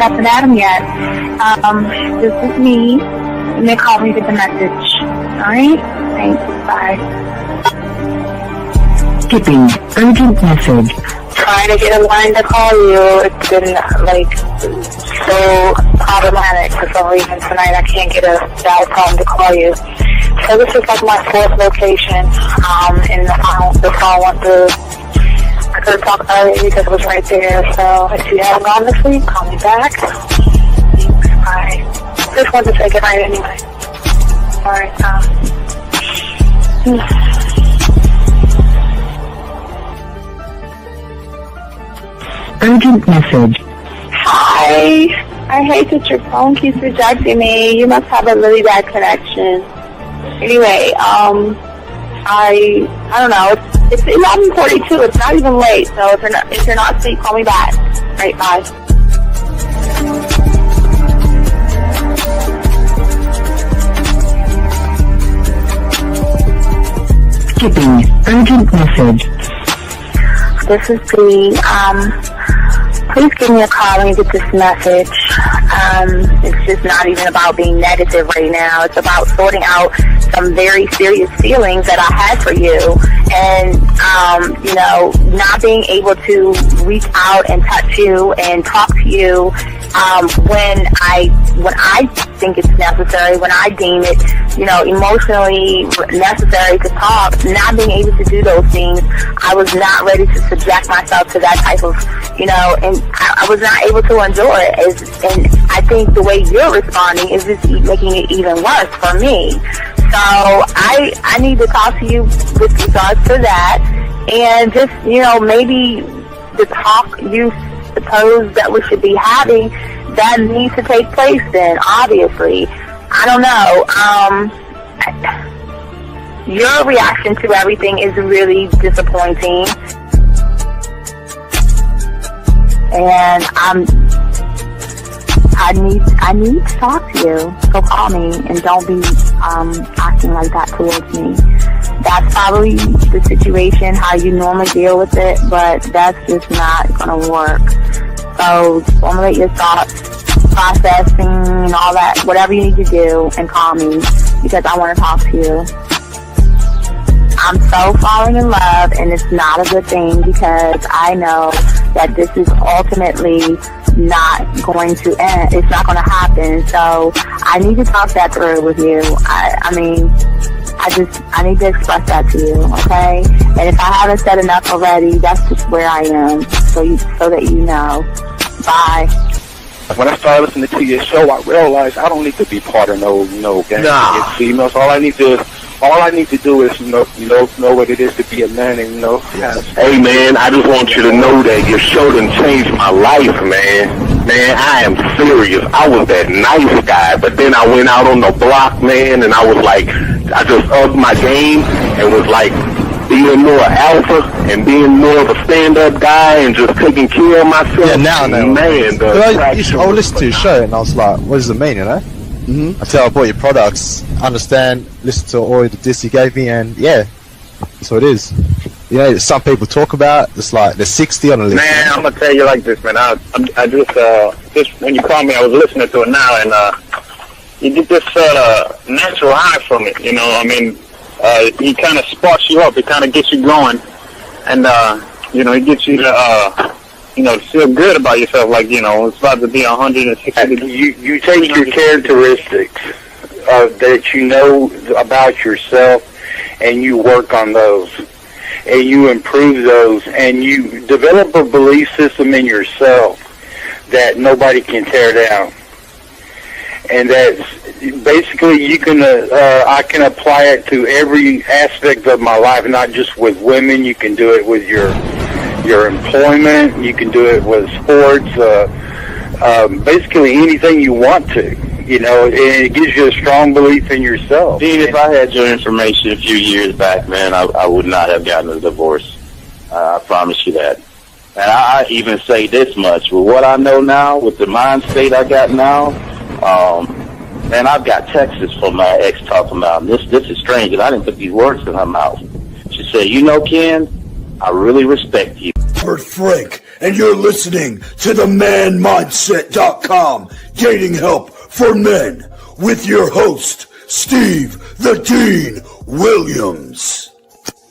not up and at him yet. This is me. You may call me with the message. Alright? Thanks. Bye. Skipping urgent message. Trying to get a line to call you. It's been, so problematic for some reason tonight. I can't get a dial tone to call you. So this is like my fourth location, and the phone went through. I could have talked earlier because it was right there. So if you haven't gone this week, call me back. Thanks. Bye. Just wanted to say goodnight anyway. Alright, Urgent message. Hi. I hate that your phone keeps rejecting me. You must have a really bad connection. Anyway, I don't know. It's 11:42. It's not even late. So if you're not asleep, call me back. All right, bye. Skipping urgent message. This is Bree. Please give me a call when you get this message. It's just not even about being negative right now. It's about sorting out some very serious feelings that I had for you. And, not being able to reach out and touch you and talk to you when I think it's necessary, when I deem it, emotionally necessary to talk. Not being able to do those things, I was not ready to subject myself to that type of, and I was not able to endure it. And I think the way you're responding is just making it even worse for me. So I need to talk to you with regards to that, and just, maybe the talk you suppose that we should be having, that needs to take place then, obviously. I don't know. Your reaction to everything is really disappointing. And I need to talk to you. So call me and don't be acting like that towards me. That's probably the situation, how you normally deal with it, but that's just not going to work. So formulate your thoughts, processing and all that, whatever you need to do, and call me because I want to talk to you. I'm so falling in love, and it's not a good thing because I know that this is ultimately not going to end. It's not going to happen. So I need to talk that through with you. I need to express that to you, okay? And if I haven't said enough already, that's just where I am, so that you know. Bye. When I started listening to your show, I realized I don't need to be part of no gang against females. All I need to do is know what it is to be a man and Hey man, I just want you to know that your show done changed my life, man. Man, I am serious. I was that nice guy, but then I went out on the block, man, and I was like, I just upped my game and was like being more alpha and being more of a stand-up guy and just taking care of myself. Yeah, now I know. Man, I listened to your show and I was like, what does it mean, Mm-hmm. Until I bought your products, understand, listen to all the diss you gave me, and yeah, that's what it is. Some people talk about it's like there's 60 on the list. Man, I'm gonna tell you like this, man. I just when you called me, I was listening to it now, and you get this natural high from it. He kind of sparks you up. It kind of gets you going, and it gets you to to feel good about yourself. Like it's about to be 160 degrees. You take your characteristics that you know about yourself, and you work on those, and you improve those, and you develop a belief system in yourself that nobody can tear down. And that's basically I can apply it to every aspect of my life, not just with women. You can do it with your employment. You can do it with sports. Basically anything you want to. And it gives you a strong belief in yourself. Dean, if I had your information a few years back, man, I would not have gotten a divorce. I promise you that. And I even say this much. With what I know now, with the mind state I got now, man, I've got texts from my ex talking about, this is strange, and I didn't put these words in her mouth. She said, Ken, I really respect you. Robert Frank, and you're listening to the manmindset.com dating help for men with your host, Steve the Dean Williams.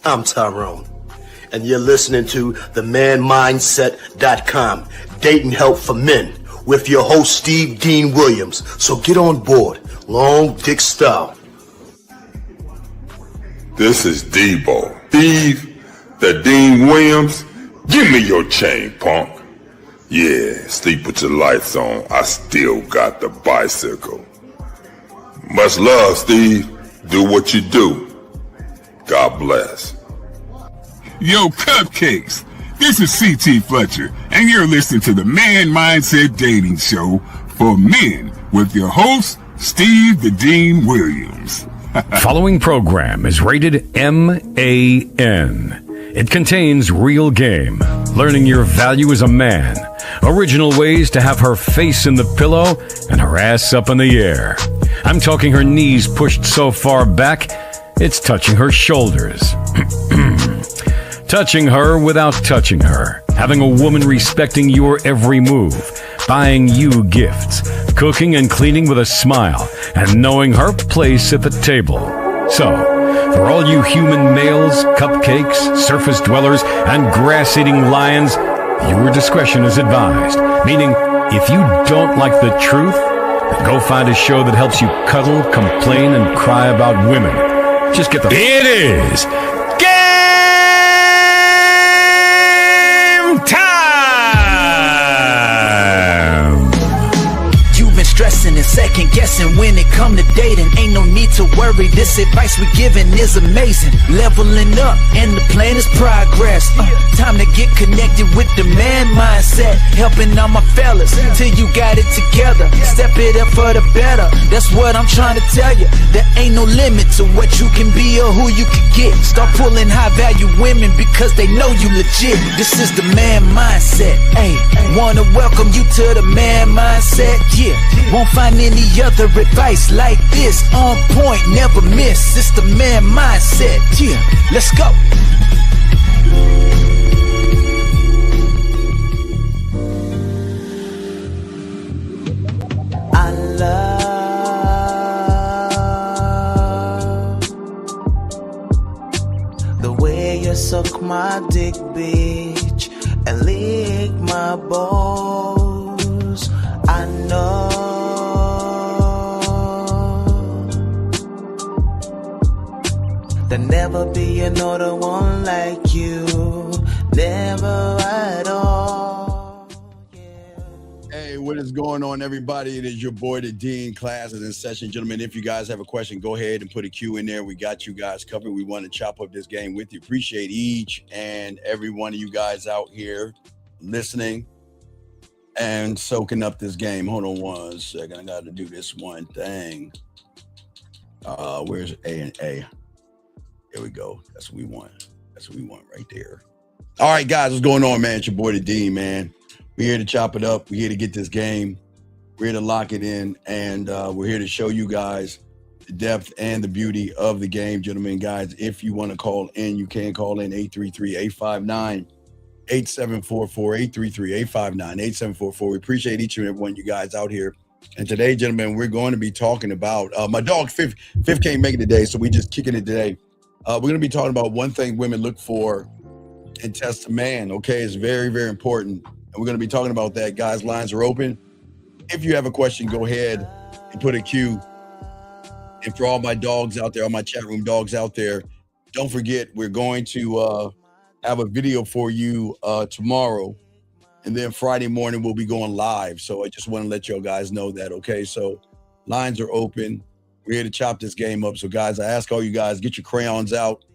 I'm Tyrone, and you're listening to the manmindset.com dating help for men with your host, Steve Dean Williams. So get on board, long dick style. This is Debo. Steve the Dean Williams, give me your chain, punk. Yeah, sleep with your lights on. I still got the bicycle. Much love, Steve. Do what you do. God bless. Yo, cupcakes. This is C.T. Fletcher, and you're listening to the Man Mindset Dating Show for men with your host, Steve the Dean Williams. Following program is rated MAN. It contains real game, learning your value as a man, original ways to have her face in the pillow and her ass up in the air. I'm talking her knees pushed so far back, it's touching her shoulders. Touching her without touching her. Having a woman respecting your every move. Buying you gifts. Cooking and cleaning with a smile. And knowing her place at the table. So, for all you human males, cupcakes, surface dwellers, and grass-eating lions, your discretion is advised. Meaning, if you don't like the truth, then go find a show that helps you cuddle, complain, and cry about women. Just get the... It is game time! You've been stressing and second guessing when it come to dating. Ain't no need to worry, this advice we giving is amazing. Leveling up and the plan is progress. Time to get connected with the man mindset. Helping all my fellas till you got it together. Step it up for the better, that's what I'm trying to tell you. There ain't no limit to what you can be or who you can get. Start pulling high value women because they know you legit. This is the man mindset, ayy. Wanna welcome you to the man mindset, yeah. Won't find any other advice like this. On point, never miss. It's the man mindset, yeah. Let's go. I love the way you suck my dick, bitch, and lick my balls. I know there'll never be another one like you, never at all. Hey, what is going on, everybody? It is your boy, the Dean. Class is in session. Gentlemen, if you guys have a question, go ahead and put a Q in there. We got you guys covered. We want to chop up this game with you. Appreciate each and every one of you guys out here listening and soaking up this game. Hold on one second. I got to do this one thing. Where's A and A? There we go. That's what we want. That's what we want right there. All right, guys, what's going on, man? It's your boy, the Dean, man. We're here to chop it up. We're here to get this game. We're here to lock it in. And we're here to show you guys the depth and the beauty of the game, gentlemen. Guys, if you want to call in, you can call in 833-859-8744, 833-859-8744. We appreciate each and every one of you guys out here. And today, gentlemen, we're going to be talking about my dog, Fifth can't make it today, so we just kicking it today. We're going to be talking about one thing women look for and test a man. Okay, it's very, very important. And we're going to be talking about that. Guys, lines are open. If you have a question, go ahead and put a Q. And for all my dogs out there, all my chat room dogs out there, don't forget, we're going to have a video for you tomorrow. And then Friday morning, we'll be going live. So I just want to let you guys know that, okay? So lines are open. We're here to chop this game up. So, guys, I ask all you guys, get your crayons out.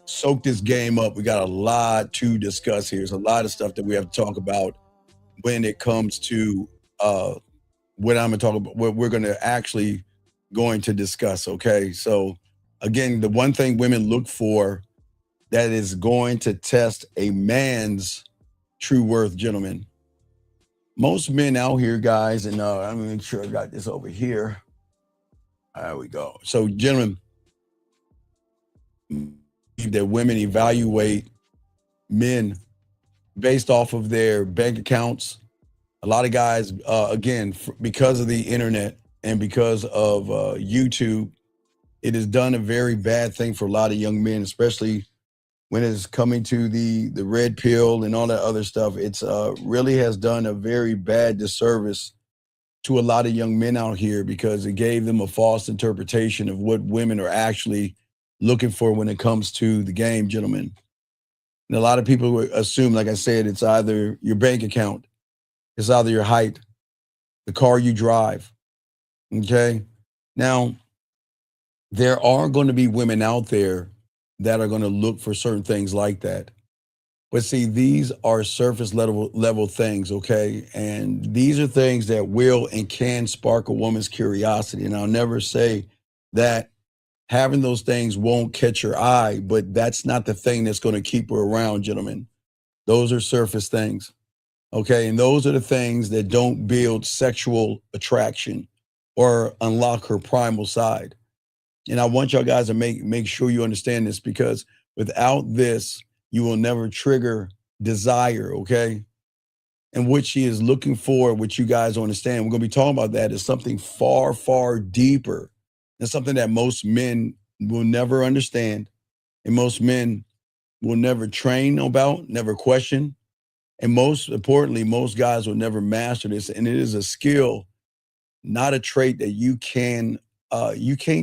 Soak this game up. We got a lot to discuss here. There's a lot of stuff that we have to talk about when it comes to what I'm going to talk about, what we're going to actually going to discuss, okay? So, again, the one thing women look for that is going to test a man's true worth, gentlemen. Most men out here, guys, and I'm going to make sure I got this over here. There we go. So, gentlemen, that women evaluate men based off of their bank accounts. A lot of guys, again, because of the internet and because of YouTube, it has done a very bad thing for a lot of young men, especially when it's coming to the red pill and all that other stuff. It's really has done a very bad disservice to a lot of young men out here because it gave them a false interpretation of what women are actually looking for when it comes to the game, gentlemen. And a lot of people assume, like I said, it's either your bank account, it's either your height, the car you drive. Okay. Now, there are going to be women out there that are going to look for certain things like that. But see, these are surface level things, okay? And these are things that will and can spark a woman's curiosity. And I'll never say that having those things won't catch her eye, but that's not the thing that's going to keep her around, gentlemen. Those are surface things, okay? And those are the things that don't build sexual attraction or unlock her primal side. And I want y'all guys to make sure you understand this, because without this, you will never trigger desire, okay? And what she is looking for, what you guys understand, we're going to be talking about that, is something far, far deeper. It's something that most men will never understand, and most men will never train about, never question. And most importantly, most guys will never master this. And it is a skill, not a trait that you can't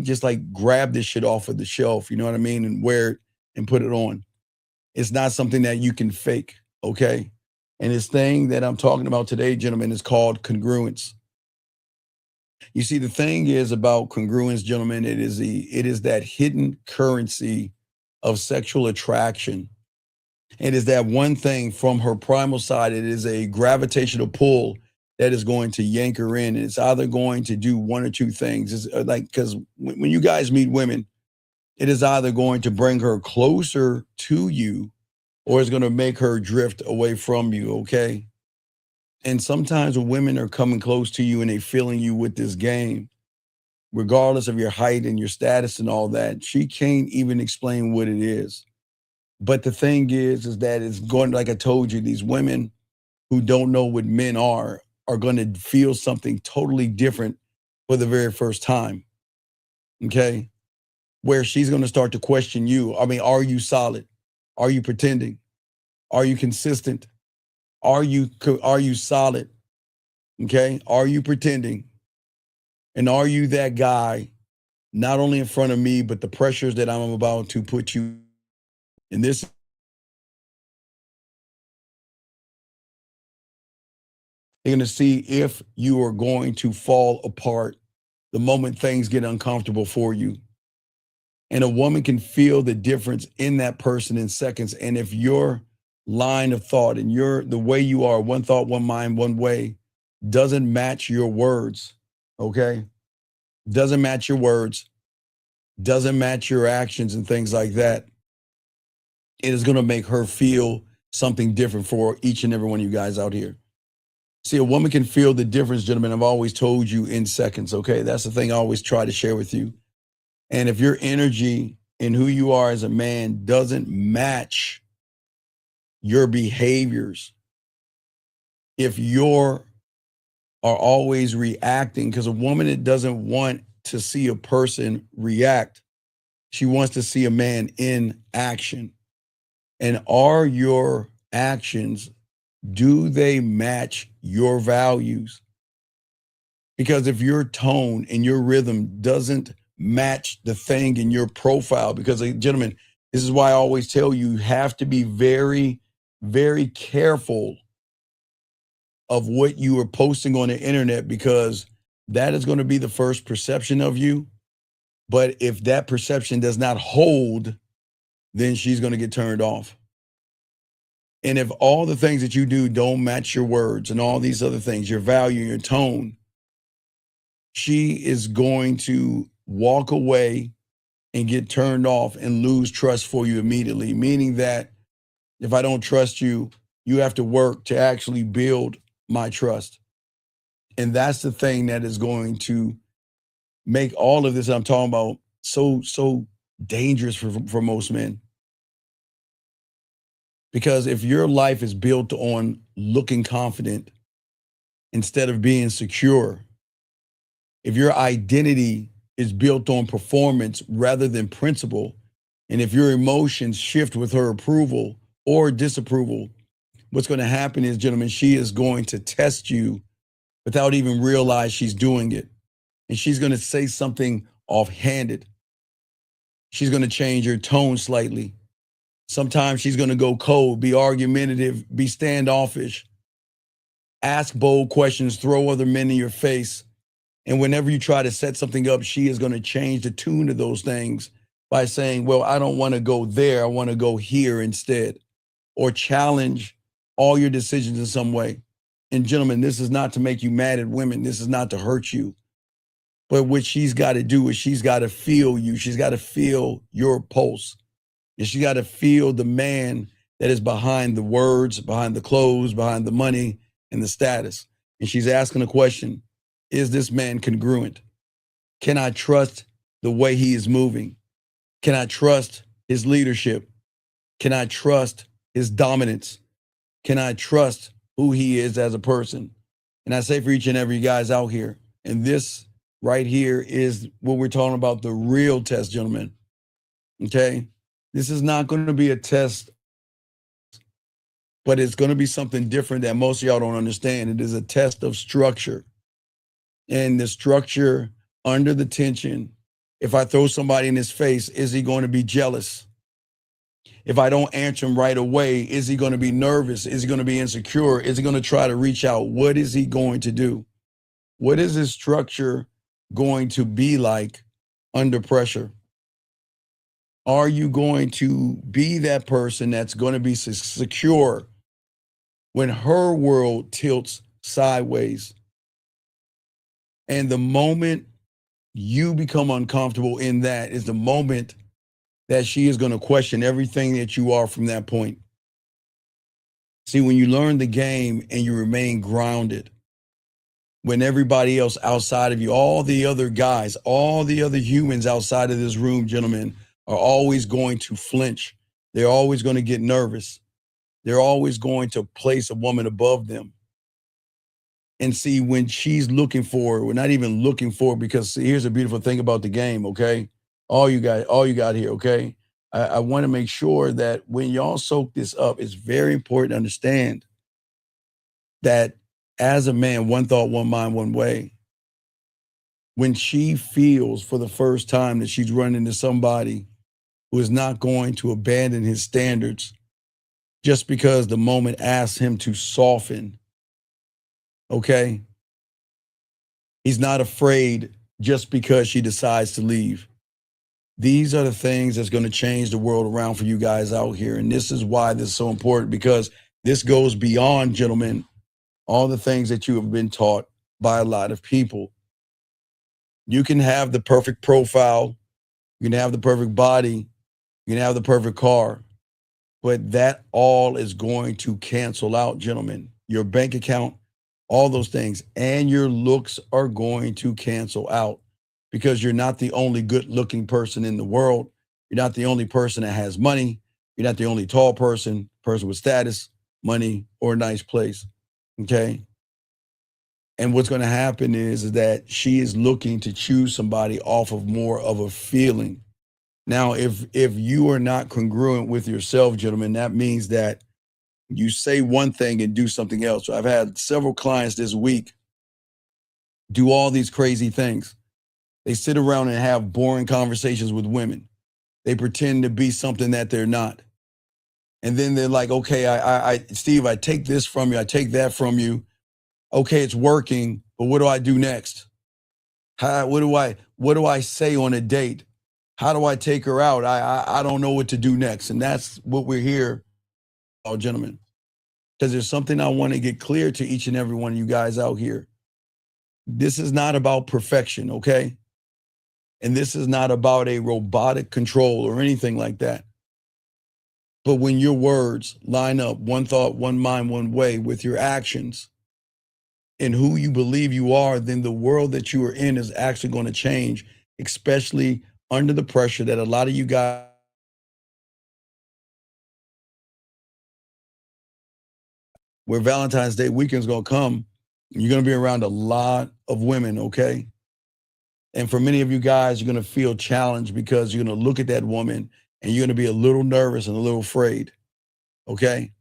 just like grab this shit off of the shelf, you know what I mean, and wear it and put it on. It's not something that you can fake, okay? And this thing that I'm talking about today, gentlemen, is called congruence. You see, the thing is about congruence, gentlemen, it is that hidden currency of sexual attraction. It is that one thing from her primal side. It is a gravitational pull that is going to yank her in. And it's either going to do one or two things. It's like, because when you guys meet women, it is either going to bring her closer to you or it's going to make her drift away from you, okay? And sometimes when women are coming close to you and they feeling you with this game, regardless of your height and your status and all that, she can't even explain what it is. But the thing is that it's going, like I told you, these women who don't know what men are going to feel something totally different for the very first time, okay? Where she's going to start to question you. I mean, are you solid? Are you pretending? Are you consistent? Are you solid? Okay? Are you pretending? And are you that guy, not only in front of me, but the pressures that I'm about to put you in this? You're going to see if you are going to fall apart the moment things get uncomfortable for you. And a woman can feel the difference in that person in seconds. And if your line of thought and the way you are, one thought, one mind, one way, doesn't match your words, okay? Doesn't match your words, doesn't match your actions and things like that, it is going to make her feel something different for each and every one of you guys out here. See, a woman can feel the difference, gentlemen. I've always told you, in seconds, okay? That's the thing I always try to share with you. And if your energy and who you are as a man doesn't match your behaviors, if you're are always reacting, because a woman that doesn't want to see a person react, she wants to see a man in action. And are your actions, do they match your values? Because if your tone and your rhythm doesn't match the thing in your profile, because gentlemen, this is why I always tell you, you have to be very, very careful of what you are posting on the internet, because that is going to be the first perception of you. But if that perception does not hold, then she's going to get turned off. And if all the things that you do don't match your words and all these other things, your value, your tone, she is going to walk away and get turned off and lose trust for you immediately. Meaning that if I don't trust you, you have to work to actually build my trust. And that's the thing that is going to make all of this I'm talking about so dangerous for most men. Because if your life is built on looking confident instead of being secure, if your identity is built on performance rather than principle, and if your emotions shift with her approval or disapproval, what's going to happen is, gentlemen, she is going to test you without even realize she's doing it. And she's going to say something offhanded. She's going to change her tone slightly. Sometimes she's going to go cold, be argumentative, be standoffish, ask bold questions, throw other men in your face. And whenever you try to set something up, she is going to change the tune of those things by saying, well, I don't want to go there. I want to go here instead, or challenge all your decisions in some way. And gentlemen, this is not to make you mad at women. This is not to hurt you. But what she's got to do is she's got to feel you. She's got to feel your pulse. And she got to feel the man that is behind the words, behind the clothes, behind the money and the status. And she's asking a question, is this man congruent? Can I trust the way he is moving? Can I trust his leadership? Can I trust his dominance? Can I trust who he is as a person? And I say for each and every guys out here, and this right here is what we're talking about, the real test, gentlemen. Okay? This is not going to be a test, but it's going to be something different that most of y'all don't understand. It is a test of structure. And the structure under the tension, if I throw somebody in his face, is he going to be jealous? If I don't answer him right away, is he going to be nervous? Is he going to be insecure? Is he going to try to reach out? What is he going to do? What is his structure going to be like under pressure? Are you going to be that person that's going to be secure when her world tilts sideways? And the moment you become uncomfortable in that is the moment that she is going to question everything that you are from that point. See, when you learn the game and you remain grounded, when everybody else outside of you, all the other guys, all the other humans outside of this room, gentlemen, are always going to flinch. They're always going to get nervous. They're always going to place a woman above them. And see, when she's looking for it, we're not even looking for it, because see, here's a beautiful thing about the game, okay? All you got here, okay? I want to make sure that when y'all soak this up, it's very important to understand that as a man, one thought, one mind, one way. When she feels for the first time that she's running into somebody who is not going to abandon his standards just because the moment asks him to soften, okay? He's not afraid just because she decides to leave. These are the things that's going to change the world around for you guys out here. And this is why this is so important, because this goes beyond, gentlemen, all the things that you have been taught by a lot of people. You can have the perfect profile, you can have the perfect body, you can have the perfect car, but that all is going to cancel out, gentlemen. Your bank account, all those things, and your looks are going to cancel out, because you're not the only good-looking person in the world. You're not the only person that has money. You're not the only tall person with status, money, or a nice place, okay? And what's going to happen is that she is looking to choose somebody off of more of a feeling. Now, if you are not congruent with yourself, gentlemen, that means that you say one thing and do something else. So I've had several clients this week do all these crazy things. They sit around and have boring conversations with women. They pretend to be something that they're not. And then they're like, okay, Steve, I take this from you. I take that from you. Okay, it's working, but what do I do next? What do I say on a date? How do I take her out? I don't know what to do next. And that's what we're here, gentlemen, because there's something I want to get clear to each and every one of you guys out here. This is not about perfection, okay? And this is not about a robotic control or anything like that. But when your words line up, one thought, one mind, one way, with your actions and who you believe you are, then the world that you are in is actually going to change, especially under the pressure that a lot of you guys where Valentine's Day weekend's going to come, you're going to be around a lot of women, okay? And for many of you guys, you're going to feel challenged because you're going to look at that woman and you're going to be a little nervous and a little afraid, okay?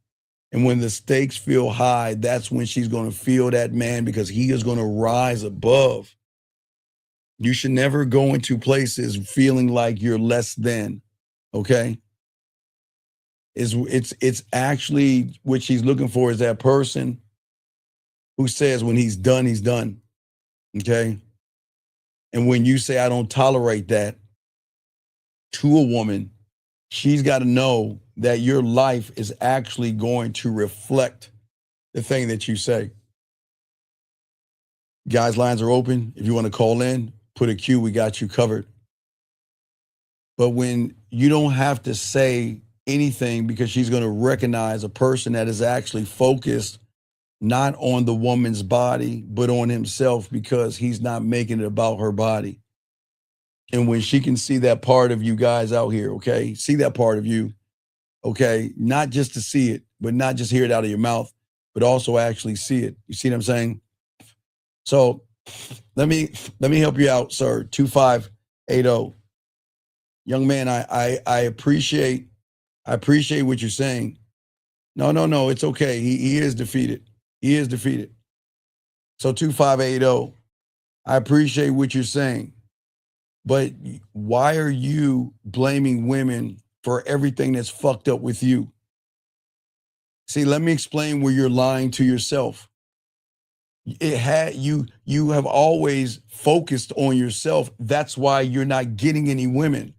And when the stakes feel high, that's when she's going to feel that man because he is going to rise above. You should never go into places feeling like you're less than, okay? It's actually what she's looking for is that person who says when he's done, okay? And when you say, I don't tolerate that to a woman, she's got to know that your life is actually going to reflect the thing that you say. Guys, lines are open. If you want to call in, put a Q, we got you covered. But when you don't have to say anything because she's going to recognize a person that is actually focused not on the woman's body, but on himself because he's not making it about her body. And when she can see that part of you guys out here, okay, see that part of you, okay, not just to see it, but not just hear it out of your mouth, but also actually see it. You see what I'm saying? So let me help you out, sir. 2580. Young man, I appreciate what you're saying. No, it's okay. He is defeated. He is defeated. So 2580, I appreciate what you're saying. But why are you blaming women for everything that's fucked up with you? See, let me explain where you're lying to yourself. You have always focused on yourself. That's why you're not getting any women.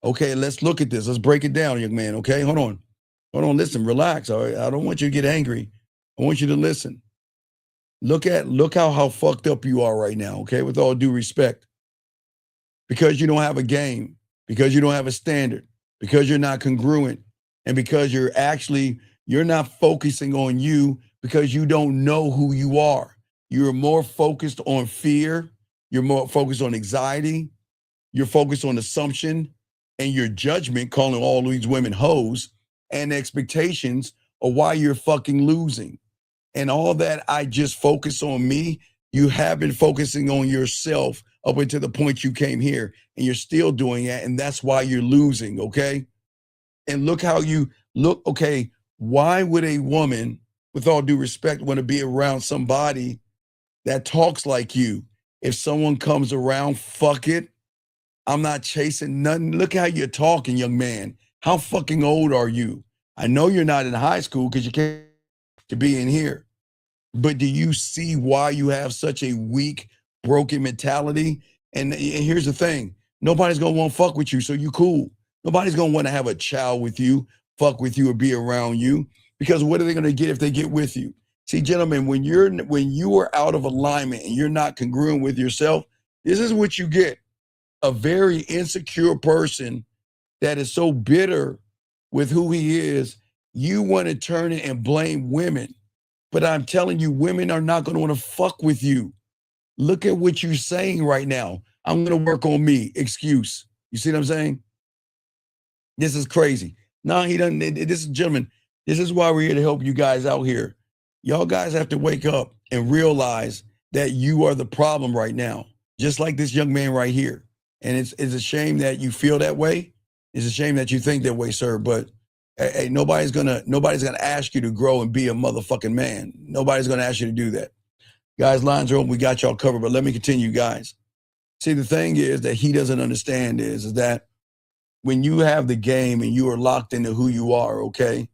Okay, let's look at this. Let's break it down, young man. Okay, hold on. Listen, relax. All right, I don't want you to get angry. I want you to listen. Look how fucked up you are right now. Okay, with all due respect, because you don't have a game, because you don't have a standard, because you're not congruent, and because you're not focusing on you because you don't know who you are. You're more focused on fear. You're more focused on anxiety. You're focused on assumption and your judgment, calling all these women hoes, and expectations of why you're fucking losing. And all that, I just focus on me. You have been focusing on yourself up until the point you came here, and you're still doing that, and that's why you're losing, okay? And look how you look, okay, why would a woman, with all due respect, want to be around somebody that talks like you? If someone comes around, fuck it. I'm not chasing nothing. Look how you're talking, young man. How fucking old are you? I know you're not in high school because you can't be in here. But do you see why you have such a weak, broken mentality? And here's the thing. Nobody's going to want to fuck with you, so you cool. Nobody's going to want to have a child with you, fuck with you, or be around you. Because what are they going to get if they get with you? See, gentlemen, when you are out of alignment and you're not congruent with yourself, this is what you get. A very insecure person that is so bitter with who he is, you want to turn it and blame women. But I'm telling you, women are not going to want to fuck with you. Look at what you're saying right now. I'm going to work on me. Excuse. You see what I'm saying? This is crazy. No, he doesn't. This is, gentlemen, this is why we're here to help you guys out here. Y'all guys have to wake up and realize that you are the problem right now, just like this young man right here. And it's a shame that you feel that way. It's a shame that you think that way, sir. But hey, nobody's gonna ask you to grow and be a motherfucking man. Nobody's gonna ask you to do that. Guys, lines are open. We got y'all covered. But let me continue, guys. See, the thing is that he doesn't understand is that when you have the game and you are locked into who you are, okay,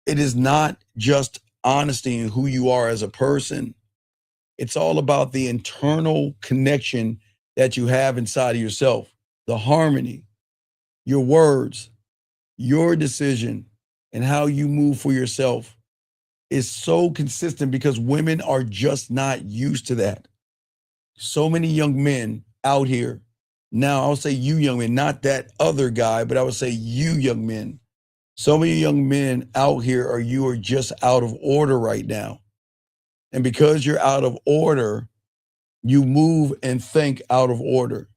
it is not just honesty in who you are as a person. It's all about the internal connection that you have inside of yourself, the harmony, your words, your decision, and how you move for yourself is so consistent because women are just not used to that. So many young men out here, now I'll say you young men, not that other guy, but I would say you young men. So many young men out here you are just out of order right now. And because you're out of order, you move and think out of order.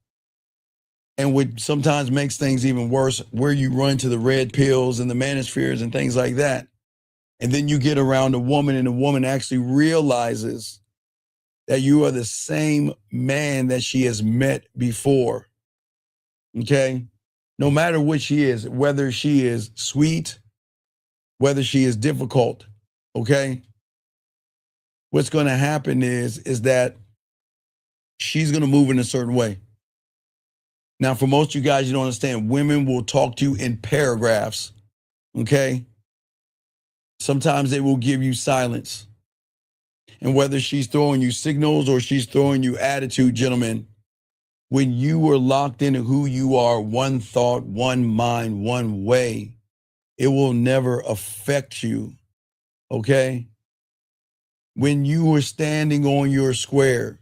And what sometimes makes things even worse, where you run to the red pills and the manospheres and things like that. And then you get around a woman and the woman actually realizes that you are the same man that she has met before. Okay? No matter what she is, whether she is sweet, whether she is difficult, okay? What's going to happen is that she's going to move in a certain way. Now, for most of you guys, you don't understand, women will talk to you in paragraphs, okay? Sometimes they will give you silence. And whether she's throwing you signals or she's throwing you attitude, gentlemen, when you are locked into who you are, one thought, one mind, one way, it will never affect you, okay? When you are standing on your square,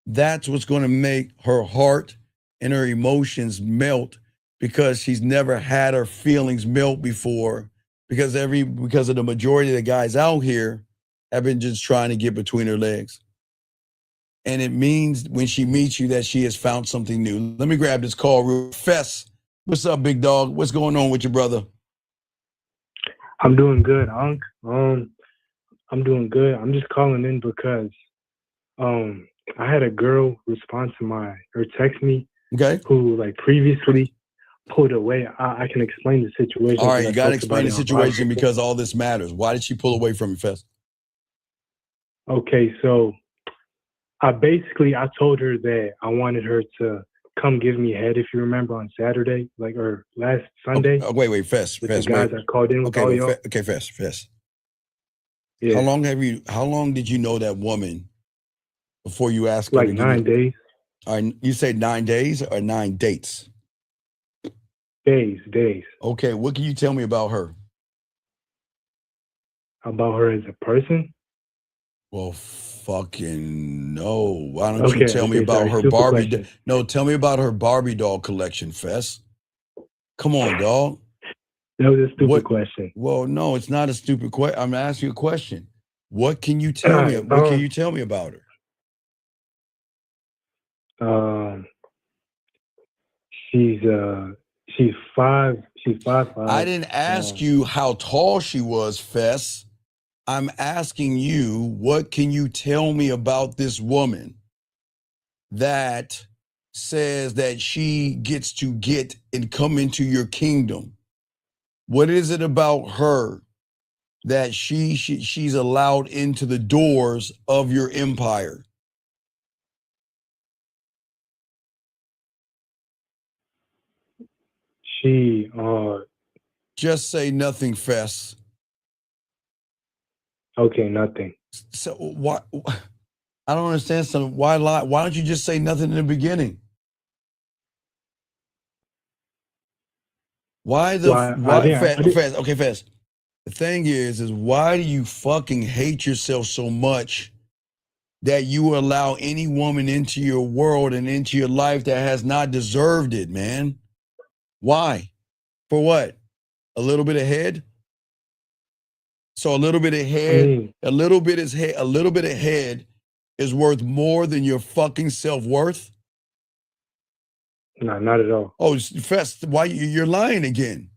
that's what's going to make her heart and her emotions melt, because she's never had her feelings melt before, because of the majority of the guys out here have been just trying to get between her legs. And it means when she meets you that she has found something new. Let me grab this call. Fess, what's up, big dog? What's going on with your brother? I'm doing good, Unc. I'm doing good. I'm just calling in because I had a girl respond to or text me, okay, who like previously pulled away. I can explain the situation. All right, you got to explain the situation because all this matters. Why did she pull away from you, Fess? Okay, so I told her that I wanted her to come give me head, if you remember, on Saturday, or last Sunday. Oh, wait, Fess. The guys I called in with all y'all. Okay, Fess. Yeah. How long did you know that woman before you asked her? Like 9 days. All right, you say 9 days or 9 dates? Days. Okay, what can you tell me about her? About her as a person? Well, fucking no. Why don't you tell me about her Barbie? No, tell me about her Barbie doll collection, Fess. Come on, dog. That was a stupid question. Well, no, it's not a stupid question. I'm asking you a question. What can you tell me? What can you tell me about her? She's 5'5". I didn't ask you how tall she was, Fess. I'm asking you, what can you tell me about this woman that says that she gets to get and come into your kingdom? What is it about her that she's allowed into the doors of your empire? Just say nothing, Fess. Okay, nothing. So why? I don't understand something. Why lie? Why don't you just say nothing in the beginning? Why Fess? Okay, Fess. The thing is why do you fucking hate yourself so much that you allow any woman into your world and into your life that has not deserved it, man? Why? For what? A little bit of head? So a little bit of head, a little bit of head is worth more than your fucking self-worth? No, not at all. Oh, Fess, why you're lying again?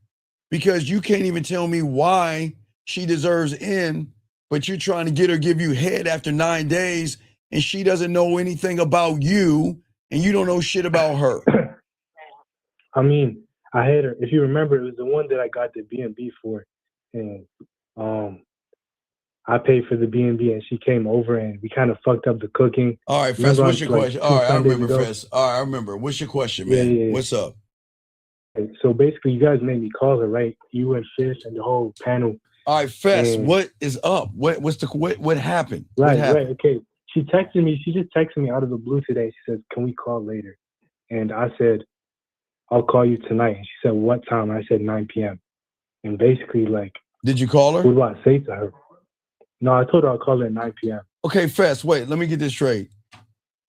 Because you can't even tell me why she deserves in, but you're trying to get her give you head after 9 days, and she doesn't know anything about you, and you don't know shit about her. I mean, I had her. If you remember, it was the one that I got the B&B for, and I paid for the B&B, and she came over, and we kind of fucked up the cooking. All right, Fess, what's your question? All right, I remember, Fess. All right, I remember. What's your question, man? Yeah. What's up? So basically, you guys made me call her, right? You and Fish and the whole panel. All right, Fess, what is up? What happened? Right, okay. She just texted me out of the blue today. She said, "Can we call later?" And I said, "I'll call you tonight." And she said, "What time?" I said 9 p.m. And basically, did you call her? What do I say to her? No, I told her I'll call her at 9 p.m. Okay, Fess, wait, let me get this straight.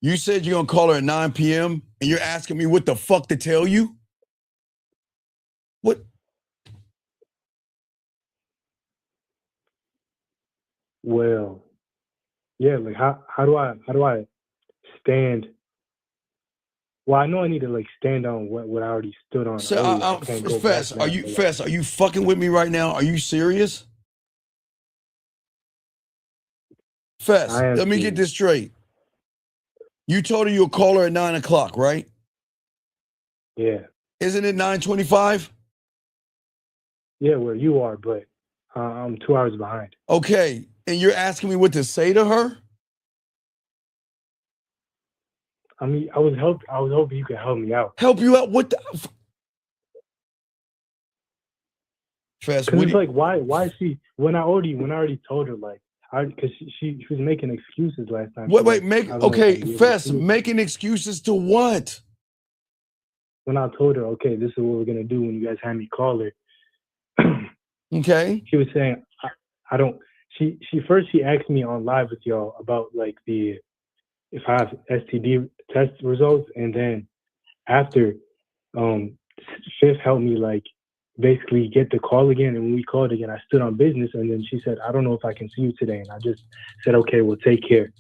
You said you're going to call her at 9 p.m. and you're asking me what the fuck to tell you? What? Well, yeah, how do I stand? Well, I know I need to stand on what I already stood on. So, Fess, are you fucking with me right now? Are you serious? Fess, I am let me too. get this straight. You told her you'll call her at 9 o'clock, right? Yeah. Isn't it 9:25? Yeah, where you are, but I'm 2 hours behind. Okay. And you're asking me what to say to her? I mean, I was hoping you could help me out. Help you out? What the? Fess, Because it's like, why she? When I already told her, like, because she was making excuses last time. Wait, Fess, making excuses to what? When I told her, okay, this is what we're gonna do when you guys have me call her. Okay. She was saying, I don't. She asked me on live with y'all about like if I have STD test results, and then after, Fifth helped me like basically get the call again. And when we called again, I stood on business, and then she said, I don't know if I can see you today, and I just said, okay, well, take care,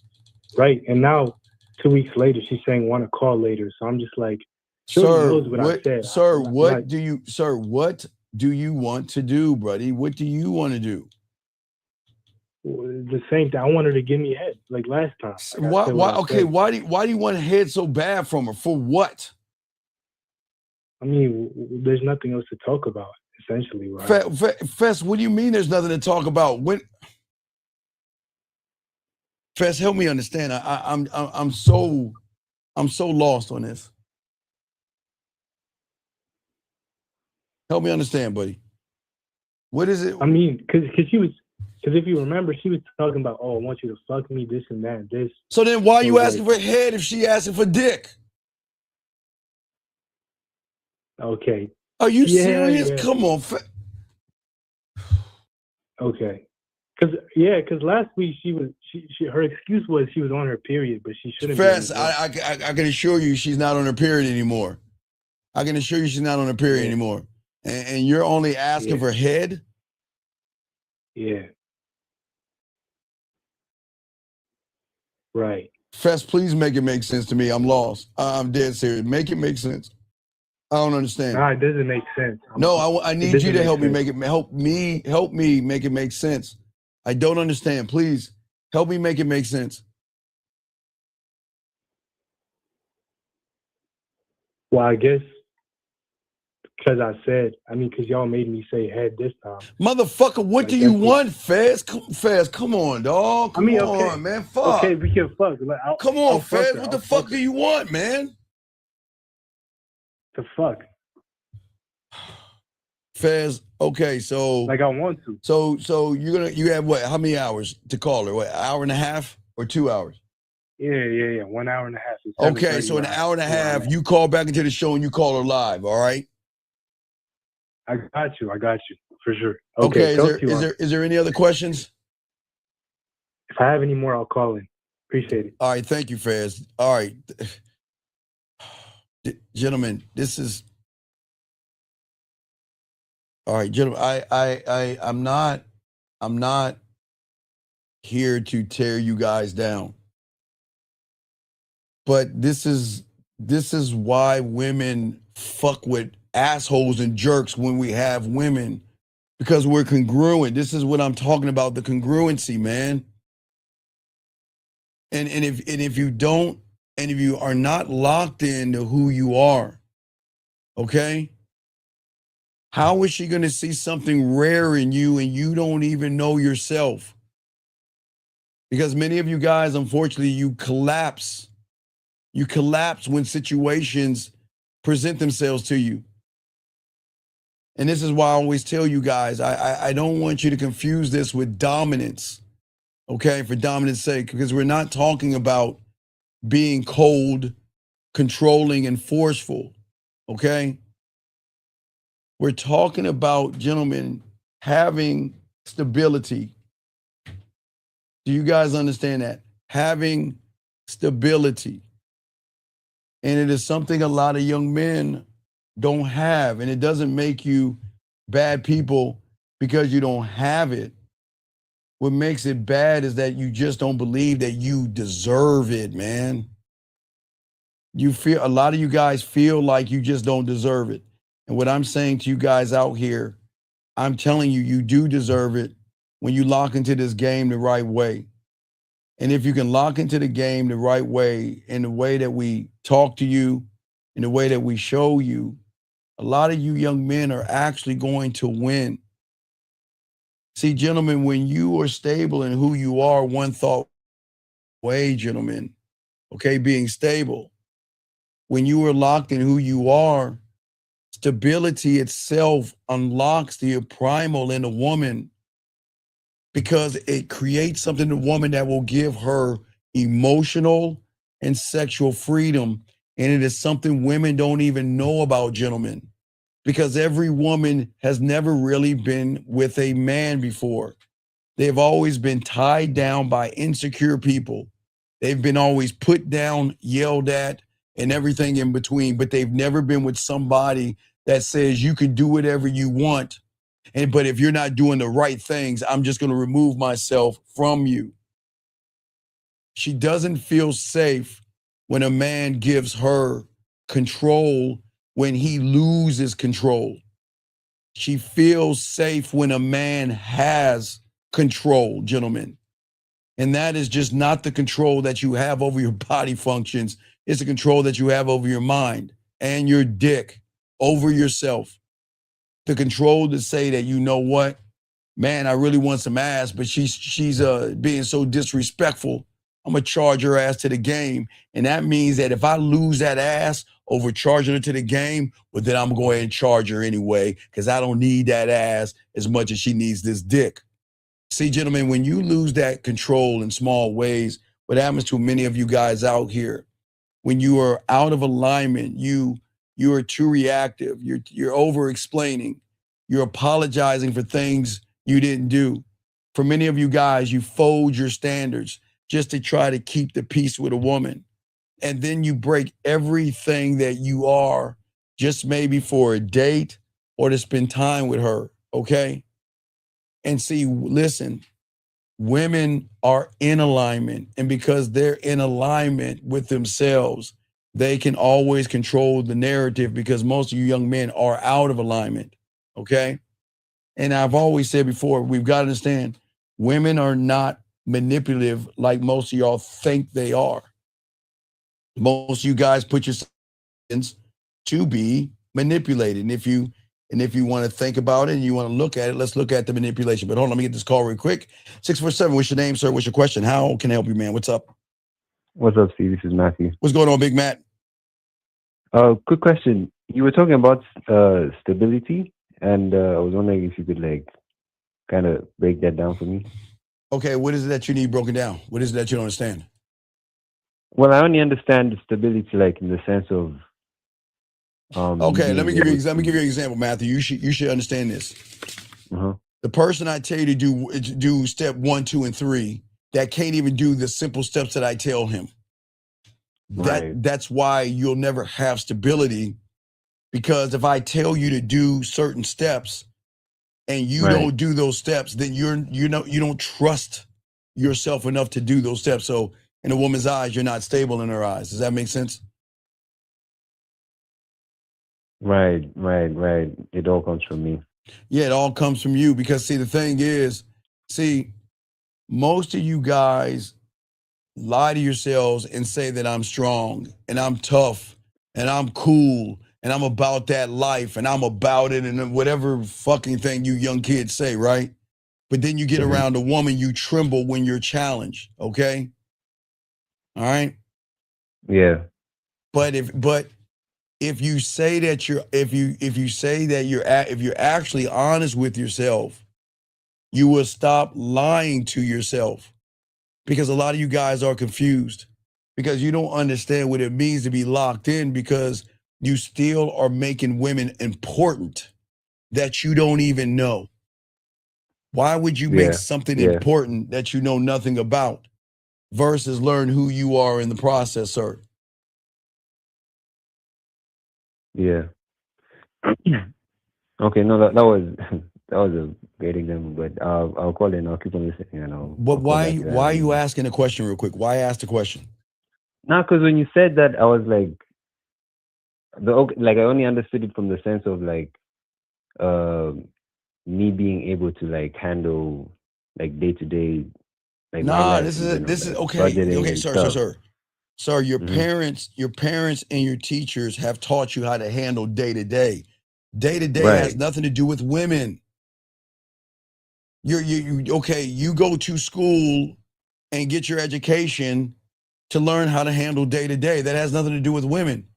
right? And now 2 weeks later, she's saying want to call later, so I'm just like, she knows what I said. Sir, what do you want to do, buddy? What do you want to do? The same thing. I want her to give me head like last time. Why do you want head so bad from her? For what? I mean, there's nothing else to talk about, essentially, right? Fess, what do you mean there's nothing to talk about? Fess, help me understand. I'm so lost on this. Help me understand, buddy. What is it? I mean, because if you remember, she was talking about, oh, I want you to fuck me, this and that, and this. So then why are you asking for head if she asking for dick? Okay. Are you serious? Yeah. Come on. Okay. Because last week her excuse was she was on her period, but she shouldn't. Fess, I can assure you she's not on her period anymore. I can assure you she's not on her period anymore. And you're only asking for head? Yeah. Right. Fess, please make it make sense to me. I'm lost. I'm dead serious. Make it make sense. I don't understand. No, it doesn't make sense. I need you to help me make it make sense. I don't understand. Please help me make it make sense. Well, I guess because y'all made me say head this time. Motherfucker, what do you want, Fez? Fez, come on, dog. Come on, man. Fuck. Okay, we can fuck. Come on, Fez. What the fuck do you want, man? The fuck? Fez, okay, so like I want to. So you have what? How many hours to call her? What, an hour and a half or 2 hours? Yeah. 1 hour and a half. Okay, so an hour and a half, you call back into the show and you call her live, all right? I got you for sure. Okay, is there any other questions? If I have any more, I'll call in. Appreciate it. All right, thank you, Fez. All right. Gentlemen, this is all right, gentlemen. I'm not here to tear you guys down. But this is why women fuck with assholes and jerks when we have women, because we're congruent. This is what I'm talking about, the congruency, man. And if you are not locked into who you are, okay? How is she going to see something rare in you and you don't even know yourself? Because many of you guys, unfortunately, you collapse. You collapse when situations present themselves to you. And this is why I always tell you guys, I don't want you to confuse this with dominance, okay, for dominance sake, because we're not talking about being cold, controlling, and forceful, okay? We're talking about, gentlemen, having stability. Do you guys understand that? Having stability. And it is something a lot of young men don't have. And it doesn't make you bad people because you don't have it. What makes it bad is that you just don't believe that you deserve it, man. A lot of you guys feel like you just don't deserve it. And what I'm saying to you guys out here, I'm telling you, you do deserve it when you lock into this game the right way. And if you can lock into the game the right way, in the way that we talk to you, in the way that we show you, a lot of you young men are actually going to win. See, gentlemen, when you are stable in who you are, one thought way, gentlemen, okay, being stable. When you are locked in who you are, stability itself unlocks the primal in a woman because it creates something in a woman that will give her emotional and sexual freedom. And it is something women don't even know about, gentlemen, because every woman has never really been with a man before. They've always been tied down by insecure people. They've been always put down, yelled at, and everything in between, but they've never been with somebody that says you can do whatever you want. But if you're not doing the right things, I'm just going to remove myself from you. She doesn't feel safe when a man gives her control when he loses control. She feels safe when a man has control, gentlemen. And that is just not the control that you have over your body functions. It's the control that you have over your mind and your dick, over yourself. The control to say that, you know what, man, I really want some ass, but she's being so disrespectful. I'm gonna charge her ass to the game. And that means that if I lose that ass over charging her to the game, well, then I'm going to charge her anyway, because I don't need that ass as much as she needs this dick. See, gentlemen, when you lose that control in small ways, what happens to many of you guys out here, when you are out of alignment, you are too reactive, you're over explaining, you're apologizing for things you didn't do. For many of you guys, you fold your standards just to try to keep the peace with a woman. And then you break everything that you are just maybe for a date or to spend time with her, okay? And see, listen, women are in alignment. And because they're in alignment with themselves, they can always control the narrative, because most of you young men are out of alignment, okay? And I've always said before, we've got to understand, women are not manipulative like most of y'all think they are. Most of you guys put yourself to be manipulated. And if you want to think about it and you want to look at it, let's look at the manipulation. But hold on, let me get this call real quick. 647, what's your name, sir? What's your question? How can I help you, man? What's up? What's up, Steve? This is Matthew. What's going on, Big Matt? Quick question. You were talking about stability, and I was wondering if you could kind of break that down for me. Okay, what is it that you need broken down? What is it that you don't understand? Well, I only understand the stability in the sense of okay, let me give you an example, Matthew. You should understand this. Uh-huh. The person I tell you to do step 1, 2, and 3 that can't even do the simple steps that I tell him. Right. That's why you'll never have stability, because if I tell you to do certain steps and you don't do those steps, then you don't trust yourself enough to do those steps. So in a woman's eyes, you're not stable in her eyes. Does that make sense? Right. It all comes from me. Yeah, it all comes from you, because see, the thing is, most of you guys lie to yourselves and say that I'm strong and I'm tough and I'm cool and I'm about that life and I'm about it and whatever fucking thing you young kids say, right? But then you get around a woman, you tremble when you're challenged, okay? All right? Yeah. But if you say that if you're actually honest with yourself, you will stop lying to yourself, because a lot of you guys are confused because you don't understand what it means to be locked in, because you still are making women important that you don't even know. Why would you make something important that you know nothing about versus learn who you are in the process, sir? Yeah. Okay, no, that was a great example, but I'll call in. I'll keep on listening. But why are you asking a question real quick? Why ask the question? No, because when you said that, I was I only understood it from the sense of me being able to handle day-to-day Like my Nah, life this in is general, like okay. budgeting Okay, and sir, stuff. sir. Your Hmm. parents, and your teachers have taught you how to handle day to day. Day to day has Right. nothing to do with women. Okay. You go to school and get your education to learn how to handle day to day. That has nothing to do with women.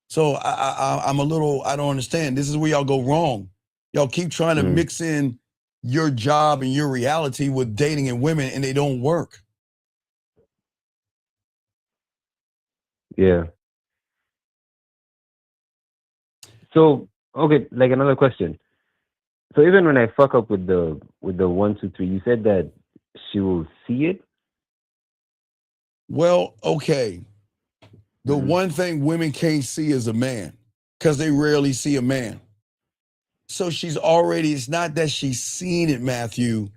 So I'm a little. I don't understand. This is where y'all go wrong. Y'all keep trying to Mm. mix in your job and your reality with dating and women, and they don't work. Yeah. So okay, like another question. So even when I fuck up with the 1, 2, 3, you said that she will see it. Well, okay. The Mhm. one thing women can't see is a man because they rarely see a man. So she's already, it's not that she's seen it, Matthew.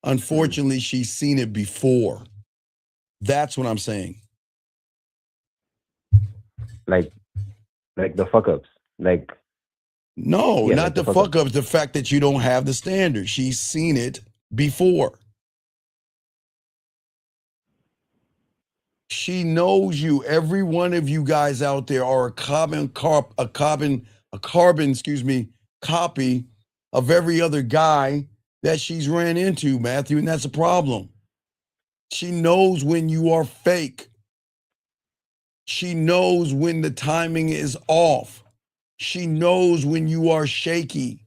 Unfortunately, she's seen it before. That's what I'm saying. Like the fuck ups. Like No, yeah, not like the the fuck fuck ups. ups, the fact that you don't have the standard. She's seen it before. She knows you. Every one of you guys out there are a carbon, excuse me, copy of every other guy that she's ran into, Matthew, and that's a problem. She knows when you are fake. She knows when the timing is off. She knows when you are shaky.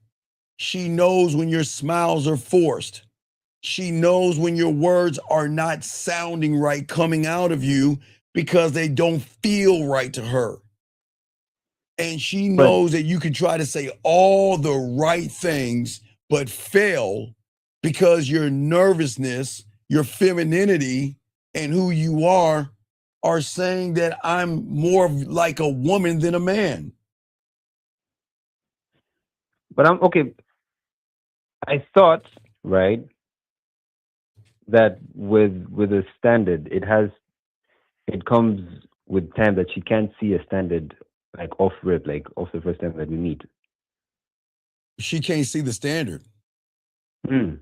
She knows when your smiles are forced. She knows when your words are not sounding right coming out of you because they don't feel right to her. And she But knows that you can try to say all the right things, but fail because your nervousness, your femininity, and who you are saying that I'm more like a woman than a man. I'm okay. I thought, right, that with a standard, it comes with time that she can't see a standard like off rip, like off the first time that we meet. She can't see the standard. Mm.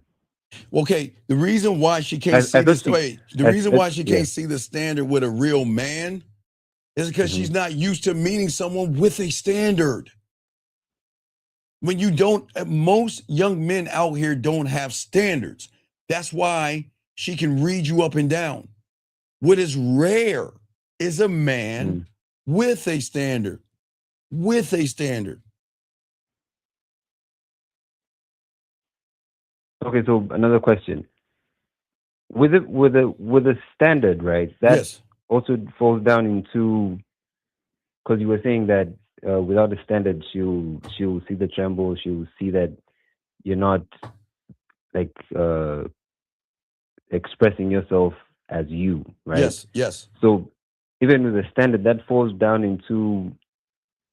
Okay, the reason why she can't I see thought this she, way, the reason why she yeah. can't see the standard with a real man is because she's not used to meeting someone with a standard. When you don't, most young men out here don't have standards. That's why she can read you up and down. What is rare is a man with a standard. With a standard. Okay, so another question. With a standard, right? That Yes. also falls down into, because you were saying that without a standard, she'll see the tremble. She'll see that you're not like expressing yourself as you, right? Yes, yes. So even with a standard, that falls down into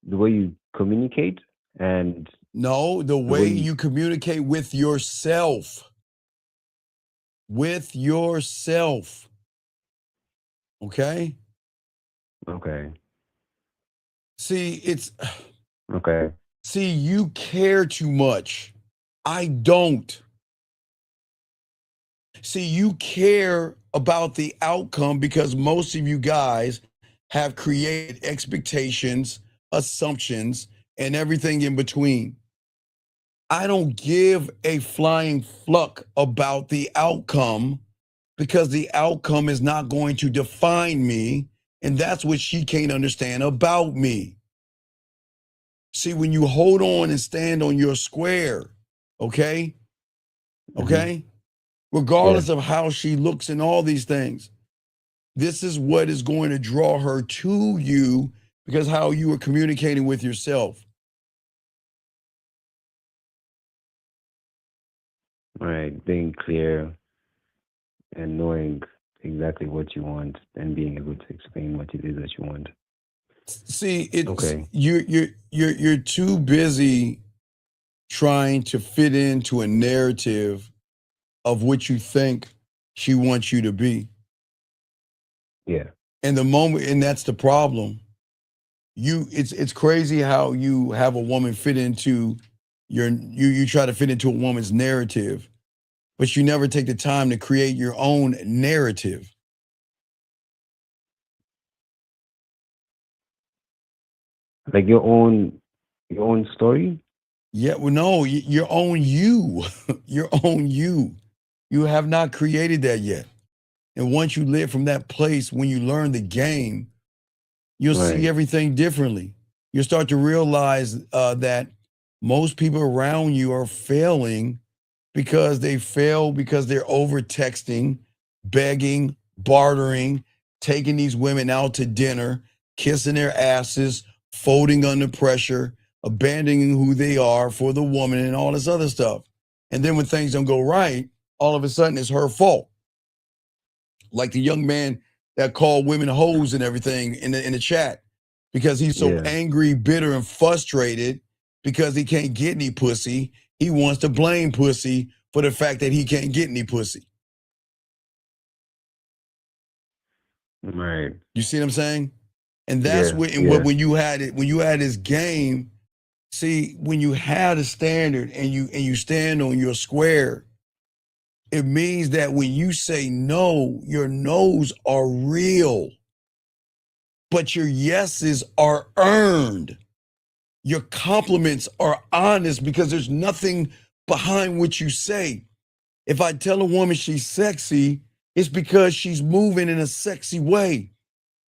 the way you communicate and No, the way you communicate with yourself. With yourself. Okay? Okay. See, it's Okay. see, you care too much. I don't. See, you care about the outcome because most of you guys have created expectations, assumptions, and everything in between. I don't give a flying fluck about the outcome because the outcome is not going to define me. And that's what she can't understand about me. See, when you hold on and stand on your square, okay? Okay? Regardless of how she looks and all these things, this is what is going to draw her to you because how you are communicating with yourself. Right, being clear and knowing exactly what you want and being able to explain what it is that you want. See, it's okay. You're too busy trying to fit into a narrative of what you think she wants you to be. Yeah. And the moment, and that's the problem. It's crazy how you have a woman fit into you try to fit into a woman's narrative but you never take the time to create your own narrative. Like your own story? Yeah, well, no, your own you, your own you. You have not created that yet. And once you live from that place, when you learn the game, you'll see everything differently. You'll start to realize that most people around you are failing because they fail because they're over texting, begging, bartering, taking these women out to dinner, kissing their asses, folding under pressure, abandoning who they are for the woman and all this other stuff. And then when things don't go right, all of a sudden it's her fault. Like the young man that called women hoes and everything in the chat because he's so angry, bitter, and frustrated because he can't get any pussy. He wants to blame pussy for the fact that he can't get any pussy. Right. You see what I'm saying? And that's when you had this game. See, when you have a standard and you stand on your square, it means that when you say no, your no's are real, but your yeses are earned. Your compliments are honest because there's nothing behind what you say. If I tell a woman she's sexy, it's because she's moving in a sexy way.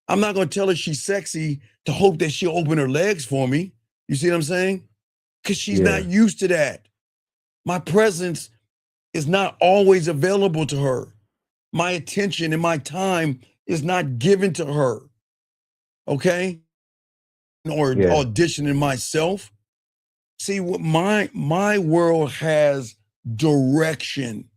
I'm not going to tell her she's sexy to hope that she'll open her legs for me. You see what I'm saying? Because she's not used to that. My presence is not always available to her. My attention and my time is not given to her. Okay? Or auditioning myself. See, what my world has direction.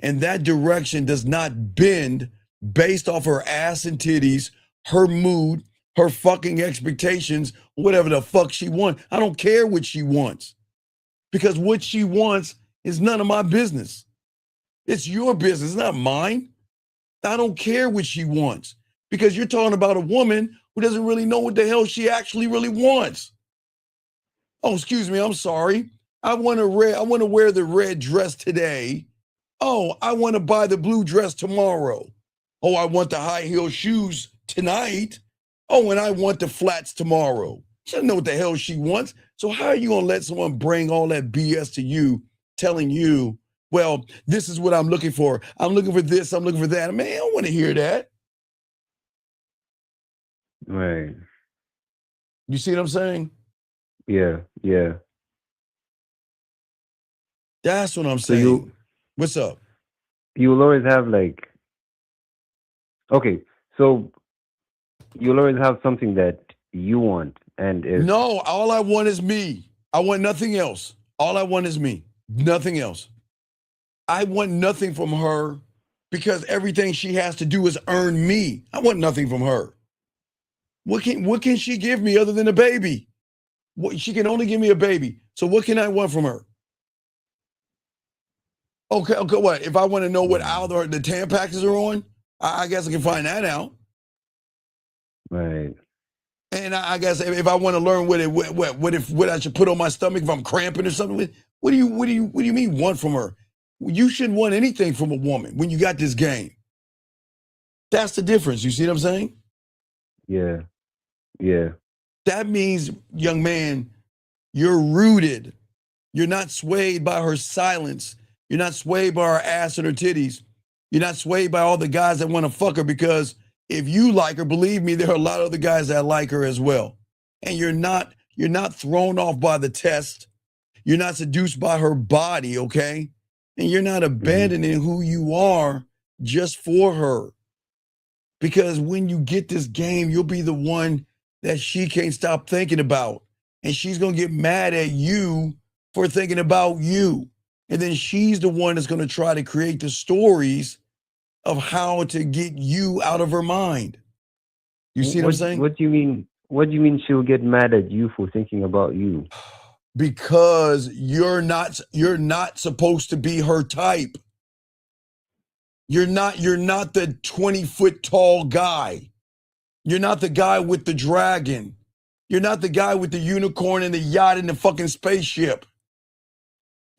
And that direction does not bend based off her ass and titties, her mood, her fucking expectations, whatever the fuck she wants. I don't care what she wants. Because what she wants is none of my business. It's your business, not mine. I don't care what she wants. Because you're talking about a woman who doesn't really know what the hell she actually really wants. Oh, excuse me, I'm sorry. I want to wear the red dress today. Oh, I want to buy the blue dress tomorrow. Oh, I want the high heel shoes tonight. Oh, and I want the flats tomorrow. She doesn't know what the hell she wants. So how are you going to let someone bring all that BS to you, telling you, well, this is what I'm looking for. I'm looking for this. I'm looking for that. Man, I don't want to hear that. Right. You see what I'm saying? Yeah. That's what I'm saying. What's up? You'll always have so you'll always have something that you want. And no, all I want is me. I want nothing else. All I want is me. Nothing else. I want nothing from her because everything she has to do is earn me. I want nothing from her. What can she give me other than a baby? She can only give me a baby. So what can I want from her? Okay, what? If I want to know what aisle the Tampaxes are on, I guess I can find that out. Right. And I guess if I want to learn what I should put on my stomach if I'm cramping or something, what do you mean want from her? You shouldn't want anything from a woman when you got this game. That's the difference. You see what I'm saying? Yeah. That means, young man, you're rooted. You're not swayed by her silence. You're not swayed by her ass and her titties. You're not swayed by all the guys that want to fuck her, because if you like her, believe me, there are a lot of other guys that like her as well. And you're not thrown off by the test. You're not seduced by her body, okay? And you're not abandoning who you are just for her. Because when you get this game, you'll be the one that she can't stop thinking about. And she's going to get mad at you for thinking about you. And then she's the one that's going to try to create the stories of how to get you out of her mind. You see what I'm saying? What do you mean? What do you mean she'll get mad at you for thinking about you? Because you're not supposed to be her type. You're not the 20-foot tall guy. You're not the guy with the dragon. You're not the guy with the unicorn and the yacht and the fucking spaceship.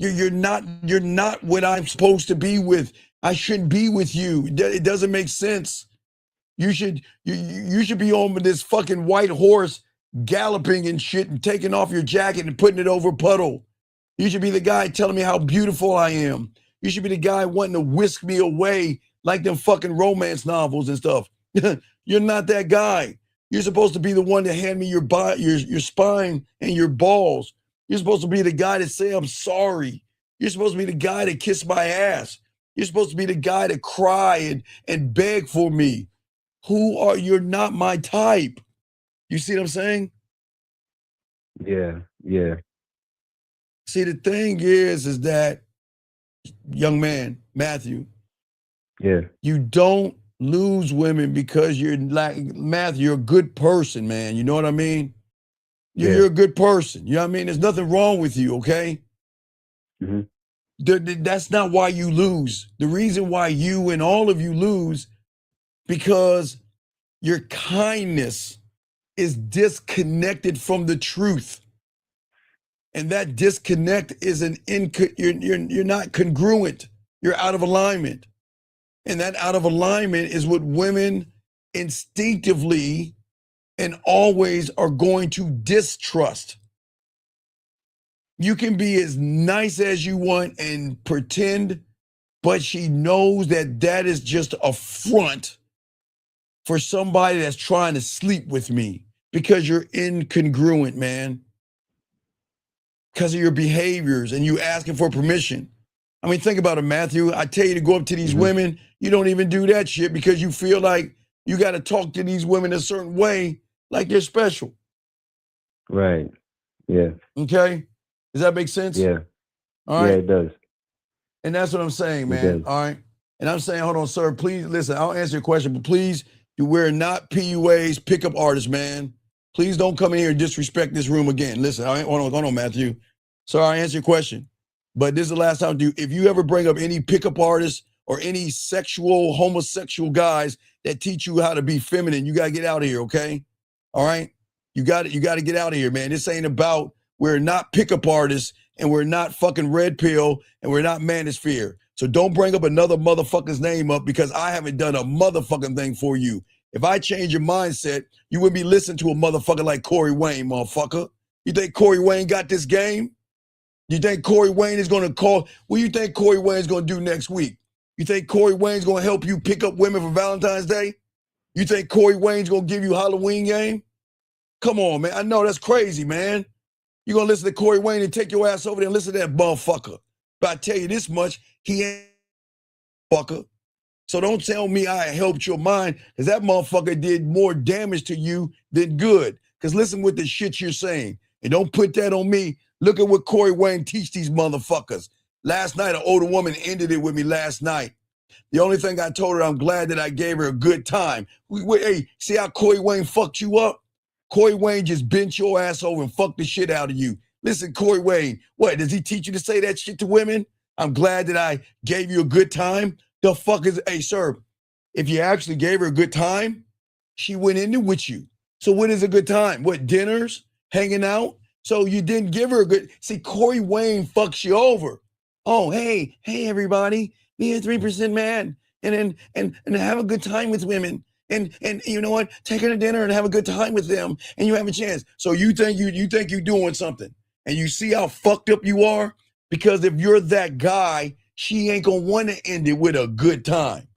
You're not what I'm supposed to be with. I shouldn't be with you. It doesn't make sense. You should be on this fucking white horse galloping and shit and taking off your jacket and putting it over a puddle. You should be the guy telling me how beautiful I am. You should be the guy wanting to whisk me away like them fucking romance novels and stuff. You're not that guy. You're supposed to be the one to hand me your spine and your balls. You're supposed to be the guy to say I'm sorry. You're supposed to be the guy to kiss my ass. You're supposed to be the guy to cry and beg for me. You're not my type. You see what I'm saying? Yeah. See, the thing is that, young man, Matthew, you don't lose women because you're like, Matthew, you're a good person, man. You know what I mean? You're a good person. You know what I mean? There's nothing wrong with you, okay? Mm-hmm. That's not why you lose. The reason why you and all of you lose, because your kindness is disconnected from the truth. And that disconnect is you're not congruent. You're out of alignment. And that out of alignment is what women instinctively and always are going to distrust. You can be as nice as you want and pretend, but she knows that is just a front for somebody that's trying to sleep with me because you're incongruent, man. Because of your behaviors and you asking for permission. I mean, think about it, Matthew. I tell you to go up to these women, you don't even do that shit because you feel like you got to talk to these women a certain way, like they're special. Right. Yeah. Okay. Does that make sense? Yeah. All right. Yeah, it does. And that's what I'm saying, man. All right. And I'm saying, hold on, sir, please listen. I'll answer your question, but please, we're not PUAs, pickup artists, man. Please don't come in here and disrespect this room again. Listen, hold on, Matthew. Sorry, I answered your question. But this is the last time, dude. If you ever bring up any pickup artists or any sexual, homosexual guys that teach you how to be feminine, you got to get out of here, okay? All right? You got to get out of here, man. This ain't about, we're not pickup artists and we're not fucking Red Pill and we're not Manosphere. So don't bring up another motherfucker's name up because I haven't done a motherfucking thing for you. If I change your mindset, you wouldn't be listening to a motherfucker like Corey Wayne, motherfucker. You think Corey Wayne got this game? You think Corey Wayne is going to call? What do you think Corey Wayne's going to do next week? You think Corey Wayne's going to help you pick up women for Valentine's Day? You think Corey Wayne's going to give you Halloween game? Come on, man. I know that's crazy, man. You're going to listen to Corey Wayne and take your ass over there and listen to that motherfucker. But I tell you this much, he ain't fucker. So don't tell me I helped your mind, because that motherfucker did more damage to you than good. Because listen with the shit you're saying. And don't put that on me. Look at what Corey Wayne teach these motherfuckers. Last night, an older woman ended it with me last night. The only thing I told her, I'm glad that I gave her a good time. Hey, see how Corey Wayne fucked you up? Corey Wayne just bent your ass over and fucked the shit out of you. Listen, Corey Wayne, what, does he teach you to say that shit to women? I'm glad that I gave you a good time. The fuck is, hey, sir, if you actually gave her a good time, she went in it with you. So what is a good time? What, dinners? Hanging out? So you didn't give her a good, see, Corey Wayne fucks you over. Oh, hey, everybody, be a 3% man and have a good time with women. And you know what? Take her to dinner and have a good time with them and you have a chance. So you think you're doing something and you see how fucked up you are? Because if you're that guy, she ain't gonna want to end it with a good time.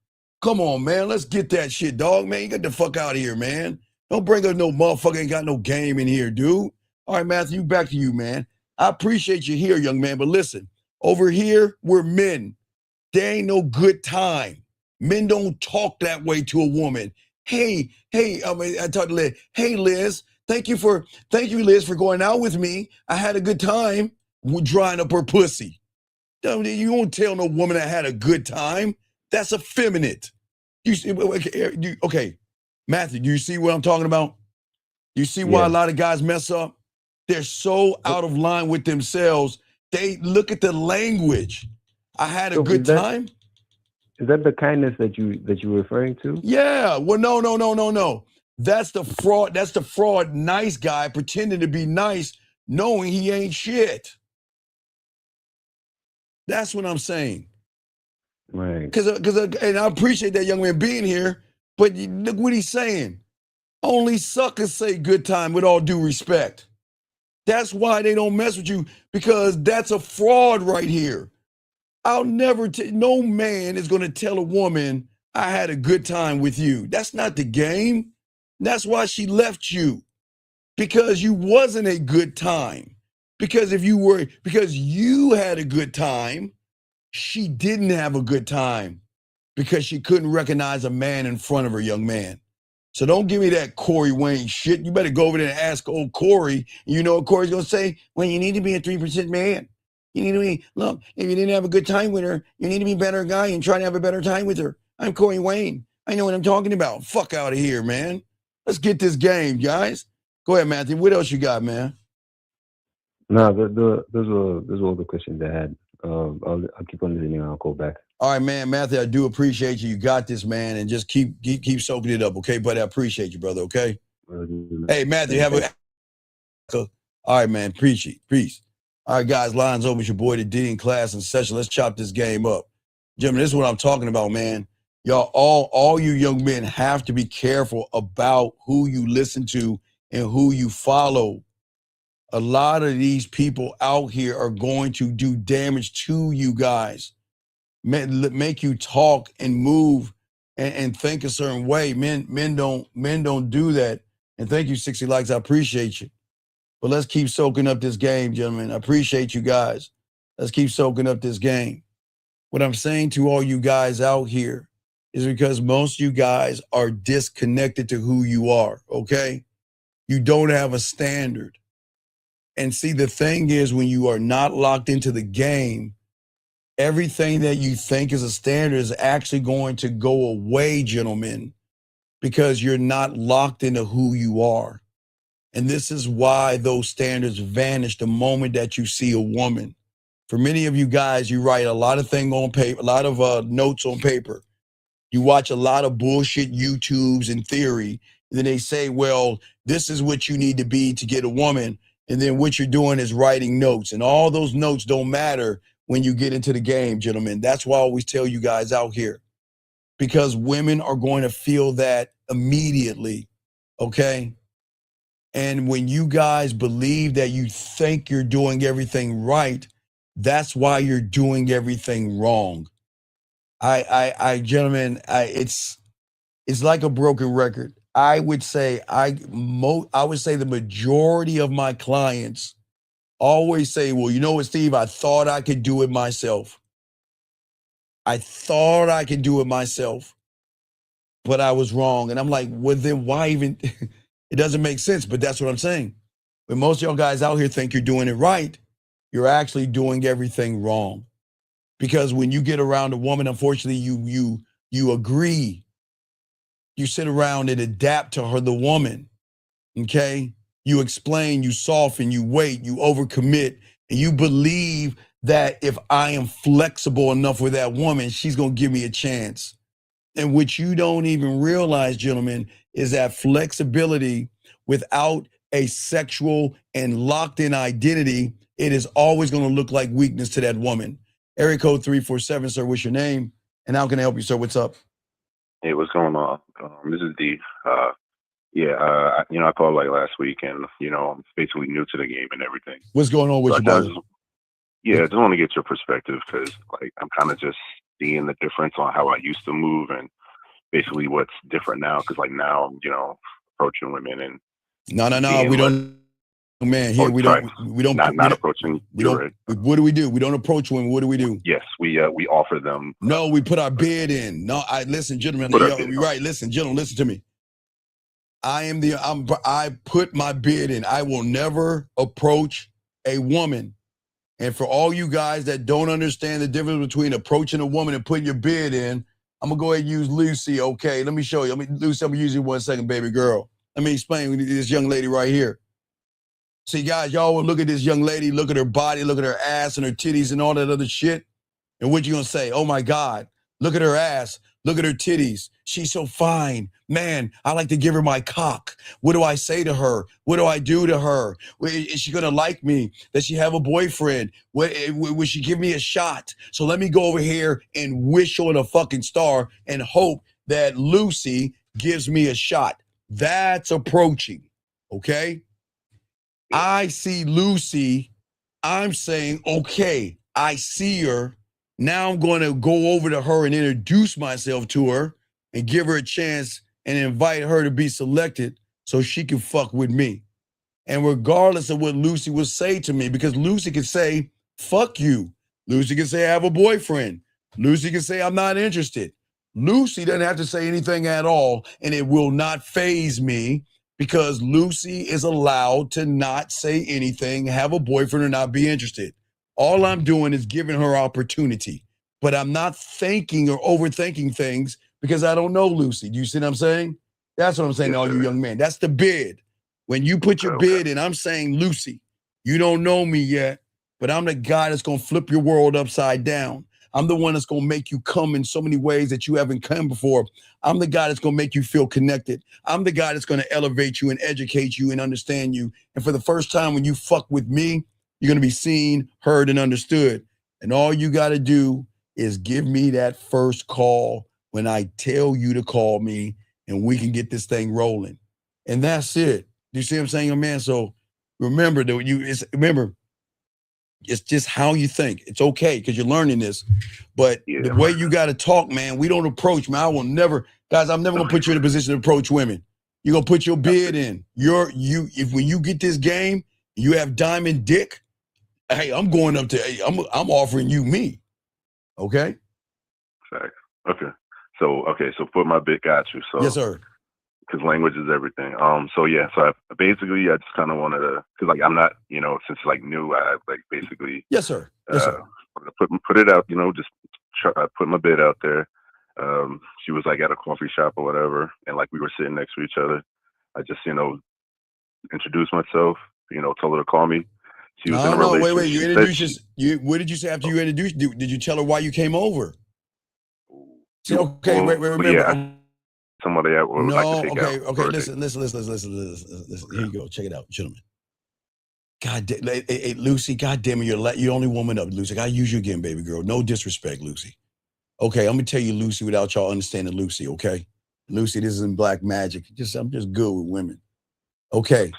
Come on, man. Let's get that shit, dog, man. You get the fuck out of here, man. Don't bring up no motherfucker ain't got no game in here, dude. All right, Matthew, back to you, man. I appreciate you here, young man, but listen, over here, we're men. There ain't no good time. Men don't talk that way to a woman. I talked to Liz. Hey, Liz, thank you, Liz, for going out with me. I had a good time with drying up her pussy. You won't tell no woman I had a good time. That's effeminate. Okay, Matthew, do you see what I'm talking about? You see why a lot of guys mess up? They're so out of line with themselves. They look at the language. I had a good time. Is that the kindness that you're referring to? Yeah. Well, no. That's the fraud. That's the fraud nice guy pretending to be nice, knowing he ain't shit. That's what I'm saying. Right. Because and I appreciate that young man being here, but look what he's saying. Only suckers say good time, with all due respect. That's why they don't mess with you, because that's a fraud right here. I'll never, no man is going to tell a woman, I had a good time with you. That's not the game. That's why she left you, because you wasn't a good time. Because you had a good time, she didn't have a good time because she couldn't recognize a man in front of her, young man. So don't give me that Corey Wayne shit. You better go over there and ask old Corey. You know what Corey's going to say? Well, you need to be a 3% man. You need to be, look, if you didn't have a good time with her, you need to be a better guy and try to have a better time with her. I'm Corey Wayne. I know what I'm talking about. Fuck out of here, man. Let's get this game, guys. Go ahead, Matthew. What else you got, man? No, those were all the questions I had. I'll keep on listening and I'll call back. All right, man. Matthew, I do appreciate you. You got this, man. And just keep soaking it up, okay, buddy? I appreciate you, brother, okay? Hey, Matthew, have a... All right, man. Peace. All right, guys, lines open. It's your boy, the Dean, class in session. Let's chop this game up. Gentlemen, this is what I'm talking about, man. Y'all, all you young men have to be careful about who you listen to and who you follow. A lot of these people out here are going to do damage to you guys, make you talk and move and think a certain way. Men don't do that. And thank you, 60 likes. I appreciate you. But let's keep soaking up this game, gentlemen. I appreciate you guys. Let's keep soaking up this game. What I'm saying to all you guys out here is because most of you guys are disconnected to who you are, okay? You don't have a standard. And see, the thing is, when you are not locked into the game, everything that you think is a standard is actually going to go away, gentlemen, because you're not locked into who you are. And this is why those standards vanish the moment that you see a woman. For many of you guys, you write a lot of things on paper, a lot of notes on paper. You watch a lot of bullshit YouTubes and theory. And then they say, well, this is what you need to be to get a woman. And then what you're doing is writing notes. And all those notes don't matter when you get into the game, gentlemen. That's why I always tell you guys out here. Because women are going to feel that immediately, okay? And when you guys believe that you think you're doing everything right, that's why you're doing everything wrong. Gentlemen, it's like a broken record. I would say the majority of my clients always say, well, you know what, Steve, I thought I could do it myself. I thought I could do it myself, but I was wrong. And I'm like, well, then why even? It doesn't make sense, but that's what I'm saying. When most of y'all guys out here think you're doing it right, you're actually doing everything wrong. Because when you get around a woman, unfortunately, you agree. You sit around and adapt to her, the woman, okay? You explain, you soften, you wait, you overcommit, and you believe that if I am flexible enough with that woman, she's going to give me a chance. And what you don't even realize, gentlemen, is that flexibility without a sexual and locked-in identity, it is always going to look like weakness to that woman. Area code 347, sir, what's your name? And how can I help you, sir? What's up? Hey, what's going on? This is D. I called like last week, and I'm basically new to the game and everything. What's going on with you, brother? I just want to get your perspective, because like I'm kind of just seeing the difference on how I used to move and basically what's different now. Because like now, approaching women and we don't. Man, here we don't approaching. What do we do? We don't approach women. What do we do? Yes, we offer them. No, we put our bid in. No, listen, gentlemen. You're right. Listen, gentlemen, listen to me. I put my bid in. I will never approach a woman. And for all you guys that don't understand the difference between approaching a woman and putting your bid in, I'm gonna go ahead and use Lucy. Okay, let me show you. Lucy, I'm gonna use you 1 second, baby girl. Let me explain this young lady right here. See, guys, y'all will look at this young lady, look at her body, look at her ass and her titties and all that other shit. And what you gonna say? Oh my God, look at her ass. Look at her titties. She's so fine. Man, I like to give her my cock. What do I say to her? What do I do to her? Is she going to like me? Does she have a boyfriend? Will she give me a shot? So let me go over here and wish on a fucking star and hope that Lucy gives me a shot. That's approaching, okay? I see Lucy. I'm saying, okay, I see her. Now I'm going to go over to her and introduce myself to her and give her a chance and invite her to be selected so she can fuck with me. And regardless of what Lucy will say to me, because Lucy can say, fuck you. Lucy can say, I have a boyfriend. Lucy can say, I'm not interested. Lucy doesn't have to say anything at all, and it will not faze me because Lucy is allowed to not say anything, have a boyfriend, or not be interested. All I'm doing is giving her opportunity, but I'm not thinking or overthinking things because I don't know Lucy. Do you see what I'm saying? That's what I'm saying to all you young men. That's the bid. When you put your bid in, I'm saying, Lucy, you don't know me yet, but I'm the guy that's going to flip your world upside down. I'm the one that's going to make you come in so many ways that you haven't come before. I'm the guy that's going to make you feel connected. I'm the guy that's going to elevate you and educate you and understand you. And for the first time when you fuck with me, you're going to be seen, heard, and understood. And all you got to do is give me that first call when I tell you to call me, and we can get this thing rolling. And that's it. You see what I'm saying, man? So remember that it's just how you think. It's okay because you're learning this. But the way you got to talk, man, we don't approach, man. I will never, guys, I'm never going to put you in a position to approach women. You're going to put your bid in. When you get this game, you have diamond dick, hey, I'm going up to, hey, I'm offering you me. Okay? Facts. Okay. So for my bid, got you. So yes, sir. Because language is everything. So I basically just kind of wanted to, because like I'm not, since like new, I like basically. Yes, sir. Yes, sir. Put it out, just put my bid out there. She was like at a coffee shop or whatever, and like we were sitting next to each other. I just, introduced myself, told her to call me. She was in a relationship. Wait. You introduced what did you say after you introduced? Did you tell her why you came over? See, okay, wait, remember. Yeah, somebody at work. Okay. Listen. Here you go. Check it out, gentlemen. God damn, hey, Lucy. God damn it, you're the only woman up, Lucy. I use you again, baby girl. No disrespect, Lucy. Okay, I'm gonna tell you, Lucy, without y'all understanding Lucy. Okay, Lucy, this isn't black magic. I'm just good with women. Okay,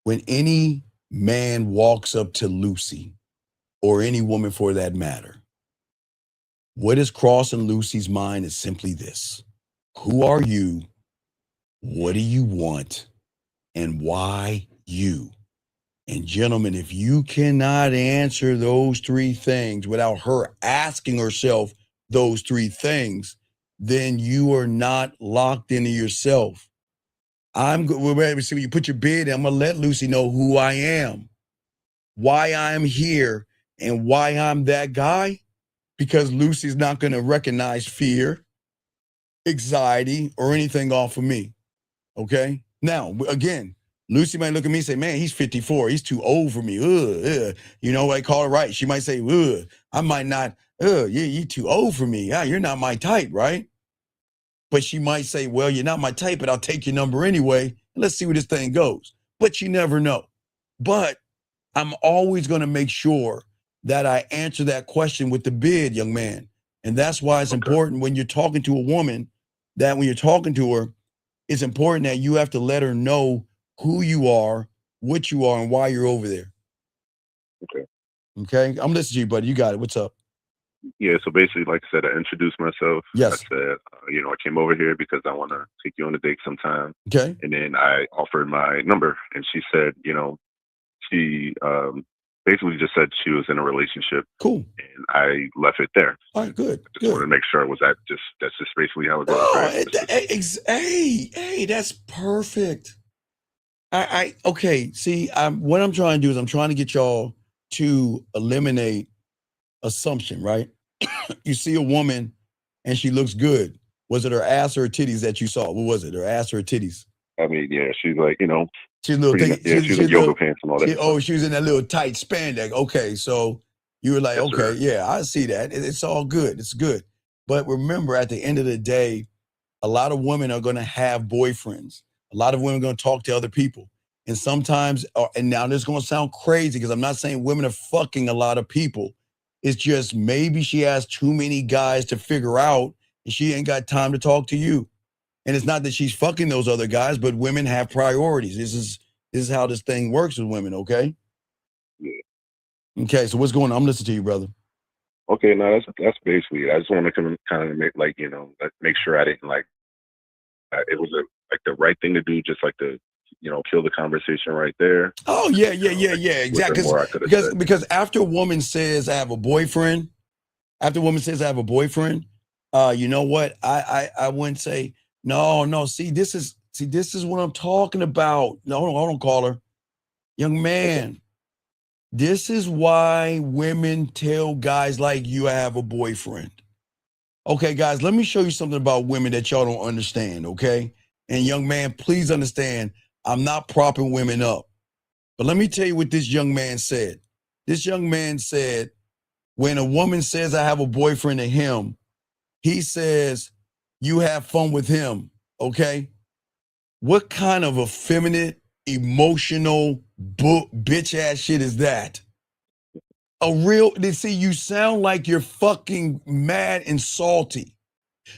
when any man walks up to Lucy, or any woman for that matter, what is crossing Lucy's mind is simply this. Who are you? What do you want? And why you? And gentlemen, if you cannot answer those three things without her asking herself those three things, then you are not locked into yourself. We're ready to see when you put your bid in. I'm going to let Lucy know who I am, why I'm here, and why I'm that guy. Because Lucy's not going to recognize fear, anxiety, or anything off of me. Okay? Now, again, Lucy might look at me and say, man, he's 54. He's too old for me. I call her right. She might say, I might not, you're too old for me. Yeah, you're not my type, right? But she might say, well, you're not my type, but I'll take your number anyway. Let's see where this thing goes. But you never know. But I'm always going to make sure that I answer that question with the bid, young man. And that's why it's important when you're talking to a woman, that when you're talking to her, it's important that you have to let her know who you are, what you are, and why you're over there. Okay. I'm listening to you, buddy. You got it. What's up? Yeah, so basically, like I said, I introduced myself. Yes. I said, I came over here because I want to take you on a date sometime. Okay. And then I offered my number, and she said, she basically just said she was in a relationship. Cool. And I left it there. All right, good. I just wanted to make sure that's just basically how it goes. Hey, that's perfect. Okay. See, what I'm trying to do is I'm trying to get y'all to eliminate assumption, right? You see a woman and she looks good. Was it her ass or her titties that you saw? What was it? Her ass or her titties? I mean, yeah, she's like, she's a little thing. She's in yoga pants and all that. She was in that little tight spandex. Okay, so you were like, yes, okay, sir. Yeah, I see that. It's all good. It's good. But remember, at the end of the day, a lot of women are going to have boyfriends. A lot of women are going to talk to other people. And sometimes, and now this is going to sound crazy because I'm not saying women are fucking a lot of people. It's just maybe she has too many guys to figure out and she ain't got time to talk to you. And it's not that she's fucking those other guys, but women have priorities. This is how this thing works with women, okay? Yeah. Okay, so what's going on? I'm listening to you, brother. Okay, no, that's basically it. I just want to kind of make, like, you know, make sure I didn't, like, it was the right thing to do, just like to, you know, kill the conversation right there. Oh yeah, exactly. Because after a woman says I have a boyfriend, you know what? I wouldn't say no. See, this is what I'm talking about. No, hold on, caller, young man. This is why women tell guys like you I have a boyfriend. Okay, guys, let me show you something about women that y'all don't understand, okay? And young man, please understand, I'm not propping women up. But let me tell you what this young man said. This young man said, when a woman says I have a boyfriend to him, he says, you have fun with him, okay? What kind of effeminate, emotional, bitch-ass shit is that? See, you sound like you're fucking mad and salty.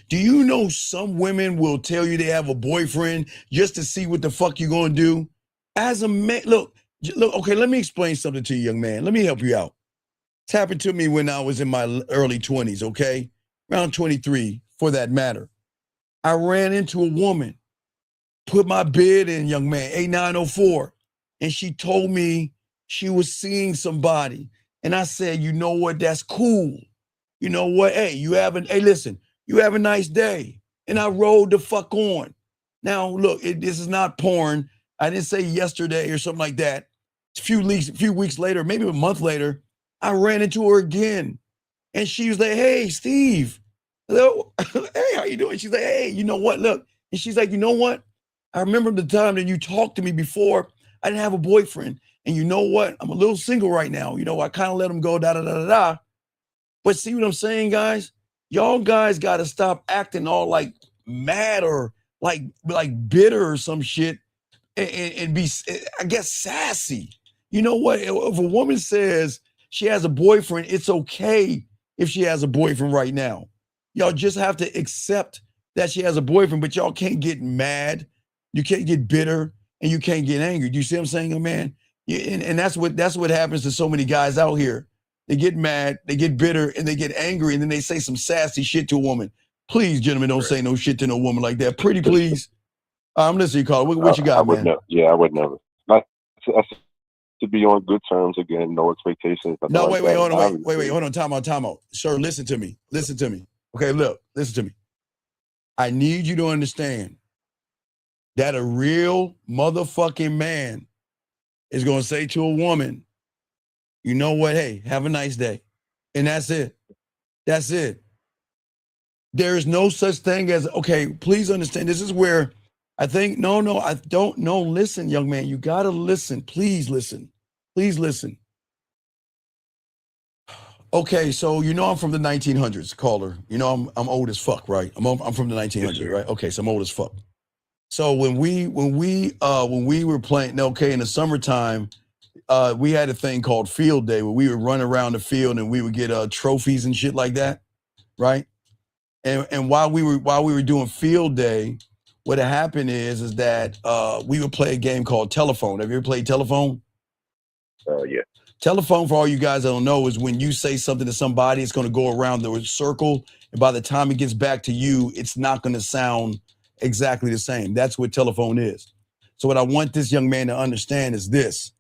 Do you know some women will tell you they have a boyfriend just to see what the fuck you're gonna do? As a man, look, okay, let me explain something to you, young man. Let me help you out. It's happened to me when I was in my early 20s, okay? Around 23, for that matter. I ran into a woman, put my bid in, young man, 8904, and she told me she was seeing somebody. And I said, you know what, that's cool. You know what, hey, listen, you have a nice day. And I rolled the fuck on. Now, look, this is not porn. I didn't say yesterday or something like that. A few weeks later, maybe a month later, I ran into her again. And she was like, hey, Steve. Hello? Hey, how you doing? She's like, hey, you know what, look. And she's like, you know what? I remember the time that you talked to me before. I didn't have a boyfriend. And you know what? I'm a little single right now. You know, I kind of let him go, da-da-da-da-da. But see what I'm saying, guys? Y'all guys got to stop acting all like mad or like bitter or some shit and be, I guess, sassy. You know what? If a woman says she has a boyfriend, it's okay if she has a boyfriend right now. Y'all just have to accept that she has a boyfriend, but y'all can't get mad. You can't get bitter and you can't get angry. Do you see what I'm saying, man? And that's what happens to so many guys out here. They get mad, they get bitter, and they get angry, and then they say some sassy shit to a woman. Please, gentlemen, don't say no shit to no woman like that. Pretty please. I'm listening, Carl. What you got, man? I would never. Not to be on good terms again, no expectations. No, wait, hold on, time out. Sir, listen to me. Okay, look, listen to me. I need you to understand that a real motherfucking man is going to say to a woman, you know what? Hey, have a nice day. And that's it. That's it. There is no such thing as, okay, please understand. This is where I think, no, I don't know. Listen, young man, you got to listen. Please listen. Please listen. Okay, so you know I'm from the 1900s, caller. You know I'm old as fuck, right? I'm from the 1900s, right? Okay, so I'm old as fuck. So when we were playing, okay, in the summertime, we had a thing called field day where we would run around the field and we would get trophies and shit like that, right? And while we were doing field day, what had happened is that we would play a game called telephone. Have you ever played telephone? Yeah. Telephone, for all you guys that don't know, is when you say something to somebody, it's going to go around the circle, and by the time it gets back to you, it's not going to sound exactly the same. That's what telephone is. So what I want this young man to understand is this.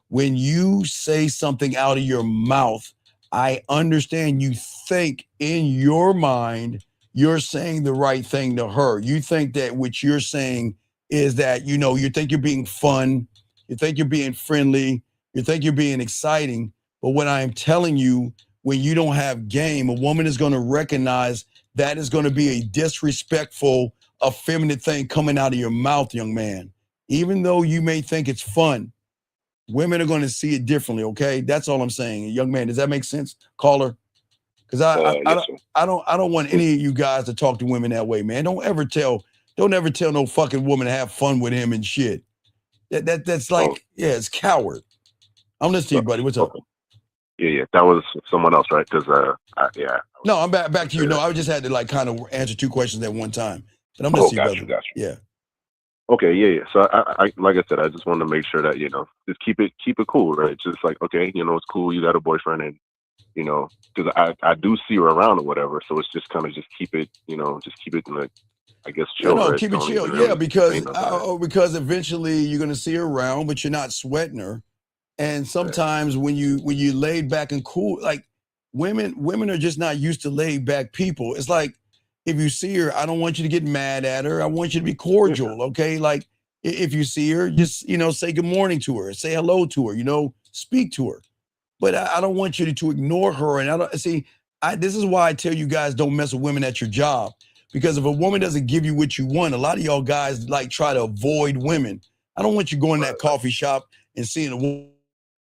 When you say something out of your mouth, I understand you think in your mind you're saying the right thing to her. You think that what you're saying is that, you know, you think you're being fun, you think you're being friendly, you think you're being exciting. But what I'm telling you, when you don't have game, a woman is going to recognize that is going to be a disrespectful, effeminate thing coming out of your mouth, young man. Even though you may think it's fun, women are going to see it differently, okay? That's all I'm saying. Young man, does that make sense? Caller? Because I Yes, sir. don't want any of you guys to talk to women that way, man. Don't ever tell no fucking woman to have fun with him and shit. That's like, yeah, it's coward. I'm listening to you, buddy. What's up? Yeah. That was someone else, right? Because yeah. No, I'm back to you. No, I just had to like kind of answer two questions at one time. But I'm listening to you, brother. Yeah. Okay, yeah. So I like I said, I just wanted to make sure that, just keep it cool, right? Just like, okay, it's cool. You got a boyfriend, and because I do see her around or whatever. So it's just kind of just keep it, just keep it in the, I guess, chill. No, right? keep it Don't chill. even Yeah, really because say nothing. because eventually you're gonna see her around, but you're not sweating her. And sometimes when you laid back and cool, like women are just not used to laid back people. It's like if you see her, I don't want you to get mad at her. I want you to be cordial, okay? Like if you see her, just say good morning to her, say hello to her, speak to her. But I don't want you to ignore her. And I don't see. This is why I tell you guys don't mess with women at your job, because if a woman doesn't give you what you want, a lot of y'all guys like try to avoid women. I don't want you going to that coffee shop and seeing a woman.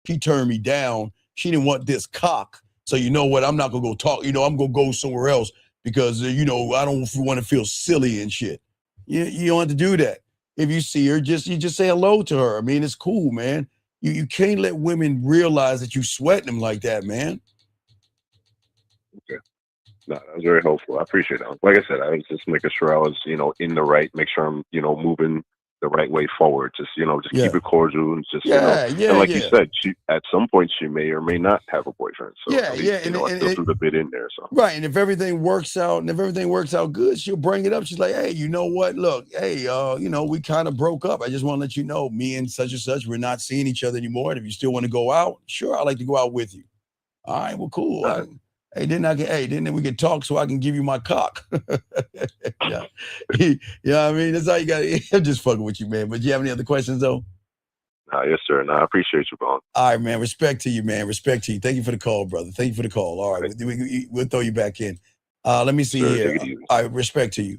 She turned me down. She didn't want this cock. So you know what? I'm not gonna go talk. I'm gonna go somewhere else because I don't want to feel silly and shit. You don't have to do that. If you see her, you just say hello to her. I mean, it's cool, man. You can't let women realize that you sweating them like that, man. Okay. No, that was very helpful. I appreciate that. Like I said, I was just making sure I was, in the right, make sure I'm, moving the right way forward. Just, keep it cordial and just, and like you said, she at some point she may or may not have a boyfriend. So at least, I still threw the bit in there. So right, and if everything works out good, she'll bring it up. She's like, hey, you know what? Look, hey, we kind of broke up. I just want to let you know, me and such, we're not seeing each other anymore. And if you still want to go out, sure, I'd like to go out with you. All right, well, cool. Then we can talk so I can give you my cock. Yeah. I mean, that's how you got it. I'm just fucking with you, man. But do you have any other questions, though? Yes, sir. No, I appreciate you, bro. All right, man. Respect to you, man. Respect to you. Thank you for the call, brother. Thank you for the call. All right. We'll throw you back in. Let me see here. All right. Respect to you.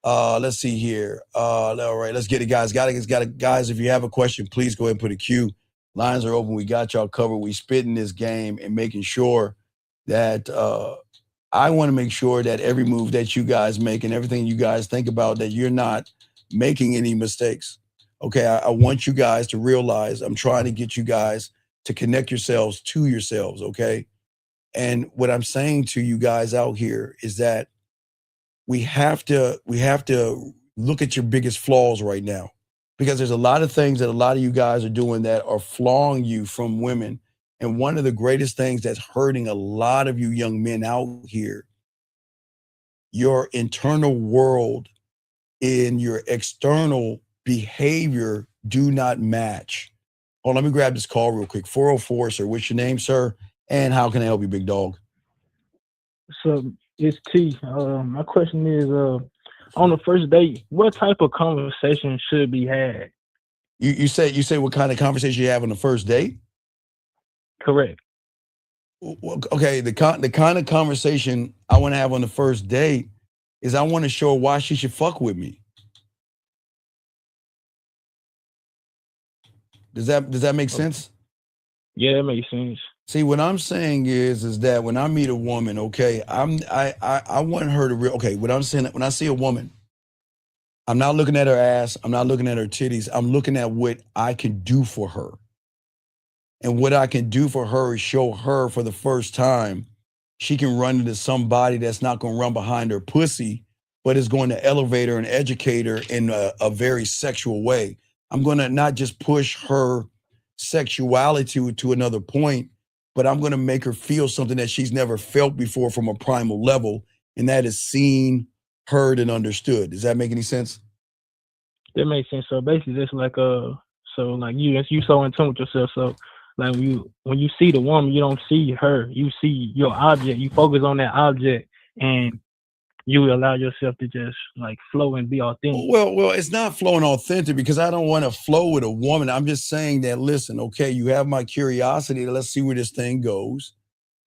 Let's see here. All right. Let's get it, guys. Guys, if you have a question, please go ahead and put a queue. Lines are open. We got y'all covered. We spitting this game and making sure that I want to make sure that every move that you guys make and everything you guys think about, that you're not making any mistakes. Okay, I want you guys to realize I'm trying to get you guys to connect yourselves to yourselves, okay? And what I'm saying to you guys out here is that we have to look at your biggest flaws right now, because there's a lot of things that a lot of you guys are doing that are flawing you from women. And one of the greatest things that's hurting a lot of you young men out here, your internal world and your external behavior do not match. Oh, let me grab this call real quick. 404, sir. What's your name, sir? And how can I help you, big dog? So it's T. My question is, on the first date, what type of conversation should be had? You say what kind of conversation you have on the first date? Correct. Okay, the kind of conversation I want to have on the first date is I want to show her why she should fuck with me. Does that make sense? Yeah, that makes sense. See, what I'm saying is that when I meet a woman, okay, I want her to what I'm saying, when I see a woman, I'm not looking at her ass, I'm not looking at her titties, I'm looking at what I can do for her. And what I can do for her is show her for the first time she can run into somebody that's not going to run behind her pussy, but is going to elevate her and educate her in a very sexual way. I'm going to not just push her sexuality to another point, but I'm going to make her feel something that she's never felt before from a primal level, and that is seen, heard, and understood. Does that make any sense? That makes sense. So basically, it's like you so in tune with yourself. So like when you see the woman, you don't see her. You see your object. You focus on that object, and you allow yourself to just like flow and be authentic. Well, it's not flowing authentic because I don't want to flow with a woman. I'm just saying that, listen, okay, you have my curiosity. Let's see where this thing goes.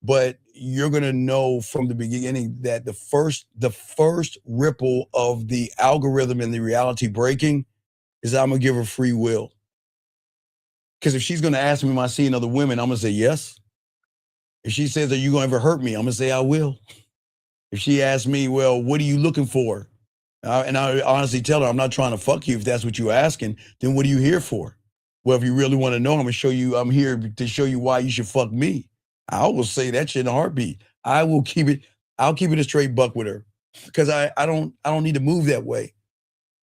But you're going to know from the beginning that the first ripple of the algorithm and the reality breaking is I'm going to give her free will. Because if she's going to ask me, am I seeing other women? I'm going to say yes. If she says, are you going to ever hurt me? I'm going to say, I will. If she asks me, well, what are you looking for? And I honestly tell her, I'm not trying to fuck you if that's what you're asking. Then what are you here for? Well, if you really want to know, I'm going to show you, I'm here to show you why you should fuck me. I will say that shit in a heartbeat. I'll keep it a straight buck with her because I don't need to move that way.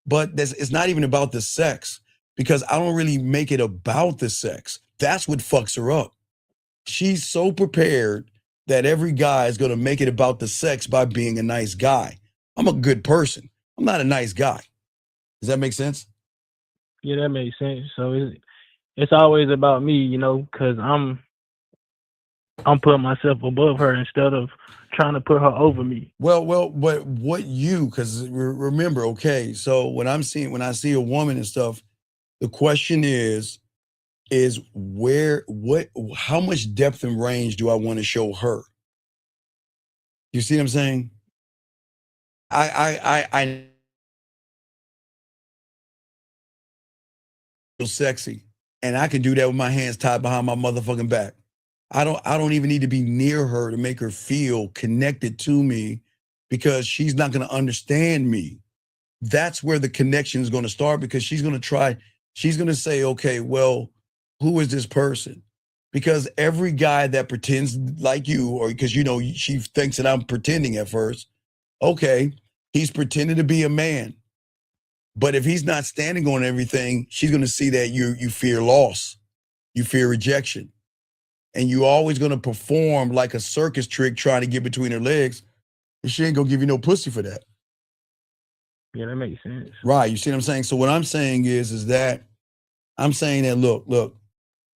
But it's not even about the sex because I don't really make it about the sex. That's what fucks her up. She's so prepared that every guy is going to make it about the sex by being a nice guy. I'm a good person. I'm not a nice guy. Does that make sense? Yeah, that makes sense. So it's always about me, you know, because I'm putting myself above her instead of trying to put her over me. But what you, because remember, okay, so when I see a woman and stuff, the question is how much depth and range do I want to show her? You see what I'm saying? I feel sexy, and I can do that with my hands tied behind my motherfucking back. I don't even need to be near her to make her feel connected to me because she's not going to understand me. That's where the connection is going to start because she's going to say, okay, well, who is this person? Because every guy that pretends like you, or because, you know, she thinks that I'm pretending at first, okay, he's pretending to be a man. But if he's not standing on everything, she's going to see that you fear loss, you fear rejection. And you're always going to perform like a circus trick trying to get between her legs, and she ain't going to give you no pussy for that. Yeah, that makes sense. Right. You see what I'm saying? So what I'm saying is that I'm saying that, look,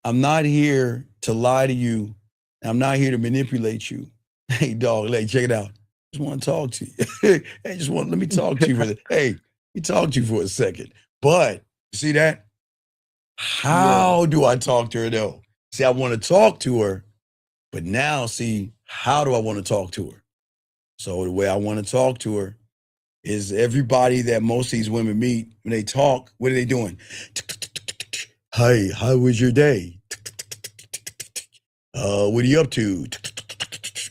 I'm not here to lie to you. I'm not here to manipulate you. Hey, dog, check it out. I just want to talk to you. Let me talk to you for let me talk to you for a second. But you see that? How do I talk to her though? See, I want to talk to her, but now see, how do I want to talk to her? So the way I want to talk to her is everybody that most of these women meet, when they talk, what are they doing? Hey, how was your day? What are you up to?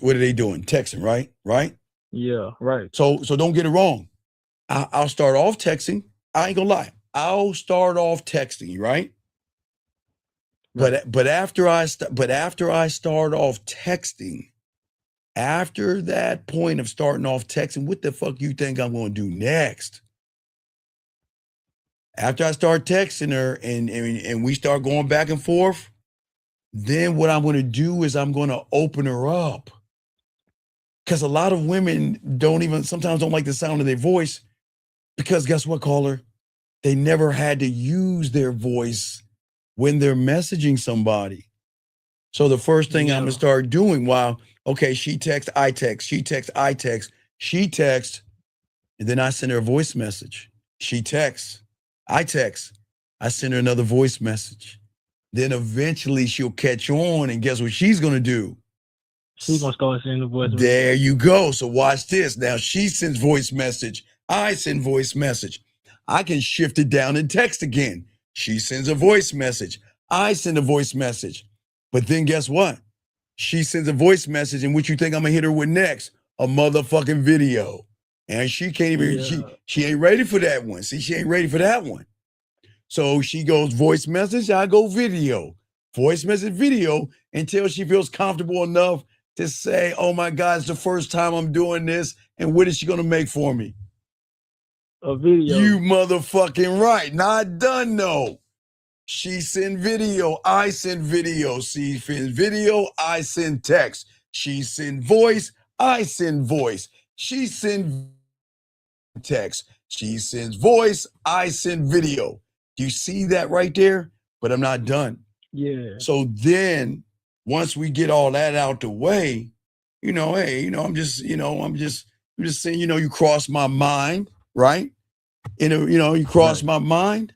What are they doing? Texting, right? Right? Yeah, right. So don't get it wrong. I'll start off texting. I ain't gonna lie. I'll start off texting, right? But after I start off texting, after that point of starting off texting, what the fuck you think I'm going to do next? After I start texting her and we start going back and forth, then what I'm going to do is I'm going to open her up. Because a lot of women sometimes don't like the sound of their voice because guess what, caller? They never had to use their voice when they're messaging somebody. So the first thing I'm going to start doing she texts, I text, she texts, I text, she texts, and then I send her a voice message. She texts, I text, I send her another voice message. Then eventually she'll catch on, and guess what she's going to do? She's going to start sending the voice message. There you go. So watch this. Now she sends voice message, I send voice message. I can shift it down and text again. She sends a voice message. I send a voice message. But then guess what? She sends a voice message, and what you think I'm gonna hit her with next? A motherfucking video. And she can't even, she ain't ready for that one. See, she ain't ready for that one. So she goes voice message, I go video. Voice message, video, until she feels comfortable enough to say, oh my God, it's the first time I'm doing this. And what is she gonna make for me? A video. You motherfucking right. Not done though. She send video. I send video. She send video. I send text. She send voice. I send voice. She send text. She sends voice. I send video. Do you see that right there? But I'm not done. Yeah. So then once we get all that out the way, I'm just saying, you cross my mind, right? You cross my mind.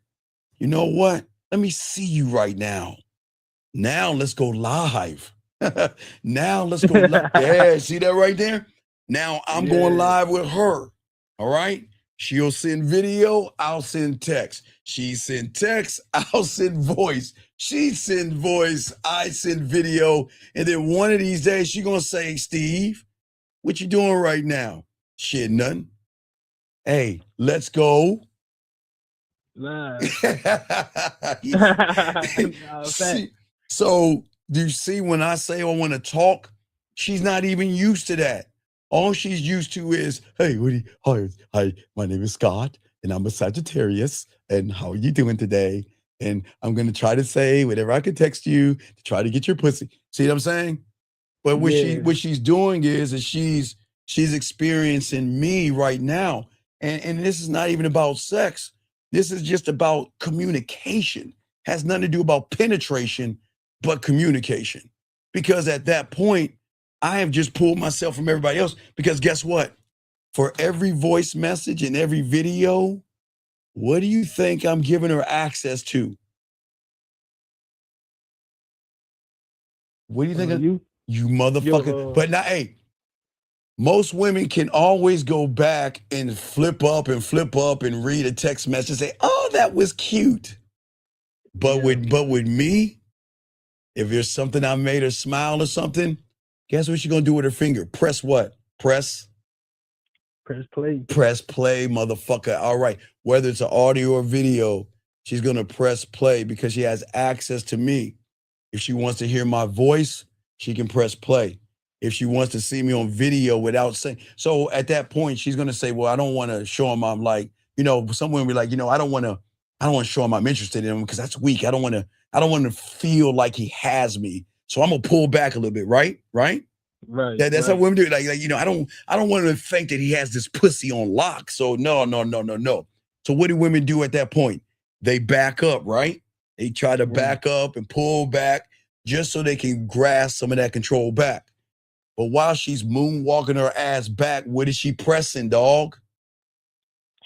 You know what? Let me see you right now. Now let's go live. Now let's go live. Yeah, see that right there? Now I'm going live with her. All right? She'll send video, I'll send text. She send text, I'll send voice. She send voice, I send video. And then one of these days, she gonna say, Steve, what you doing right now? Shit, nothing. Hey, let's go. Nah. So do you see when I say I want to talk, she's not even used to that. All she's used to is, hey, hi, my name is Scott, and I'm a Sagittarius, and how are you doing today? And I'm going to try to say whatever I can text you to try to get your pussy. See what I'm saying? But what she's doing is she's experiencing me right now. And this is not even about sex. This is just about communication. Has nothing to do about penetration, but communication. Because at that point, I have just pulled myself from everybody else. Because guess what? For every voice message and every video, what do you think I'm giving her access to? What do you think? You motherfucker. But now, hey, most women can always go back and flip up and read a text message and say, oh, that was cute. But with me, if there's something I made her smile or something, guess what she's gonna do with her finger? Press what? Press play. Press play, motherfucker. All right. Whether it's an audio or video, she's gonna press play because she has access to me. If she wants to hear my voice, she can press play. If she wants to see me on video without saying, so at that point, she's gonna say, well, I don't want to show him I'm like, some women be like, I don't want to show him I'm interested in him because that's weak. I don't want to feel like he has me. So I'm gonna pull back a little bit, right? Right. That's how women do it. Like, I don't want to think that he has this pussy on lock. So no. So what do women do at that point? They back up, right? They try to back up and pull back just so they can grasp some of that control back. But while she's moonwalking her ass back, what is she pressing, dog?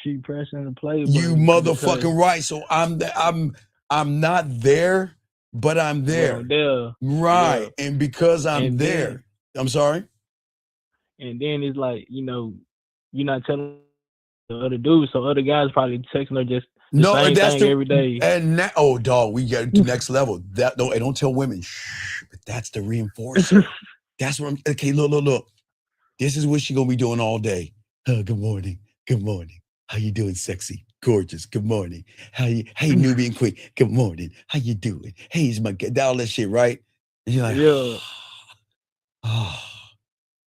She pressing the play. You motherfucking right. So I'm not there, but I'm there. Right. Yeah. And because I'm there, I'm sorry. And then it's like, you're not telling the other dudes, so other guys probably texting her just the same thing every day. And now, oh, dog, we get to the next level. That don't tell women, shh, but that's the reinforcer. That's what okay, look. This is what she gonna be doing all day. Oh, good morning. How you doing, sexy? Gorgeous. Good morning. Hey, Nubian queen. Good morning. How you doing? Hey, it's my God. All that shit, right? And you're like, yeah. Oh.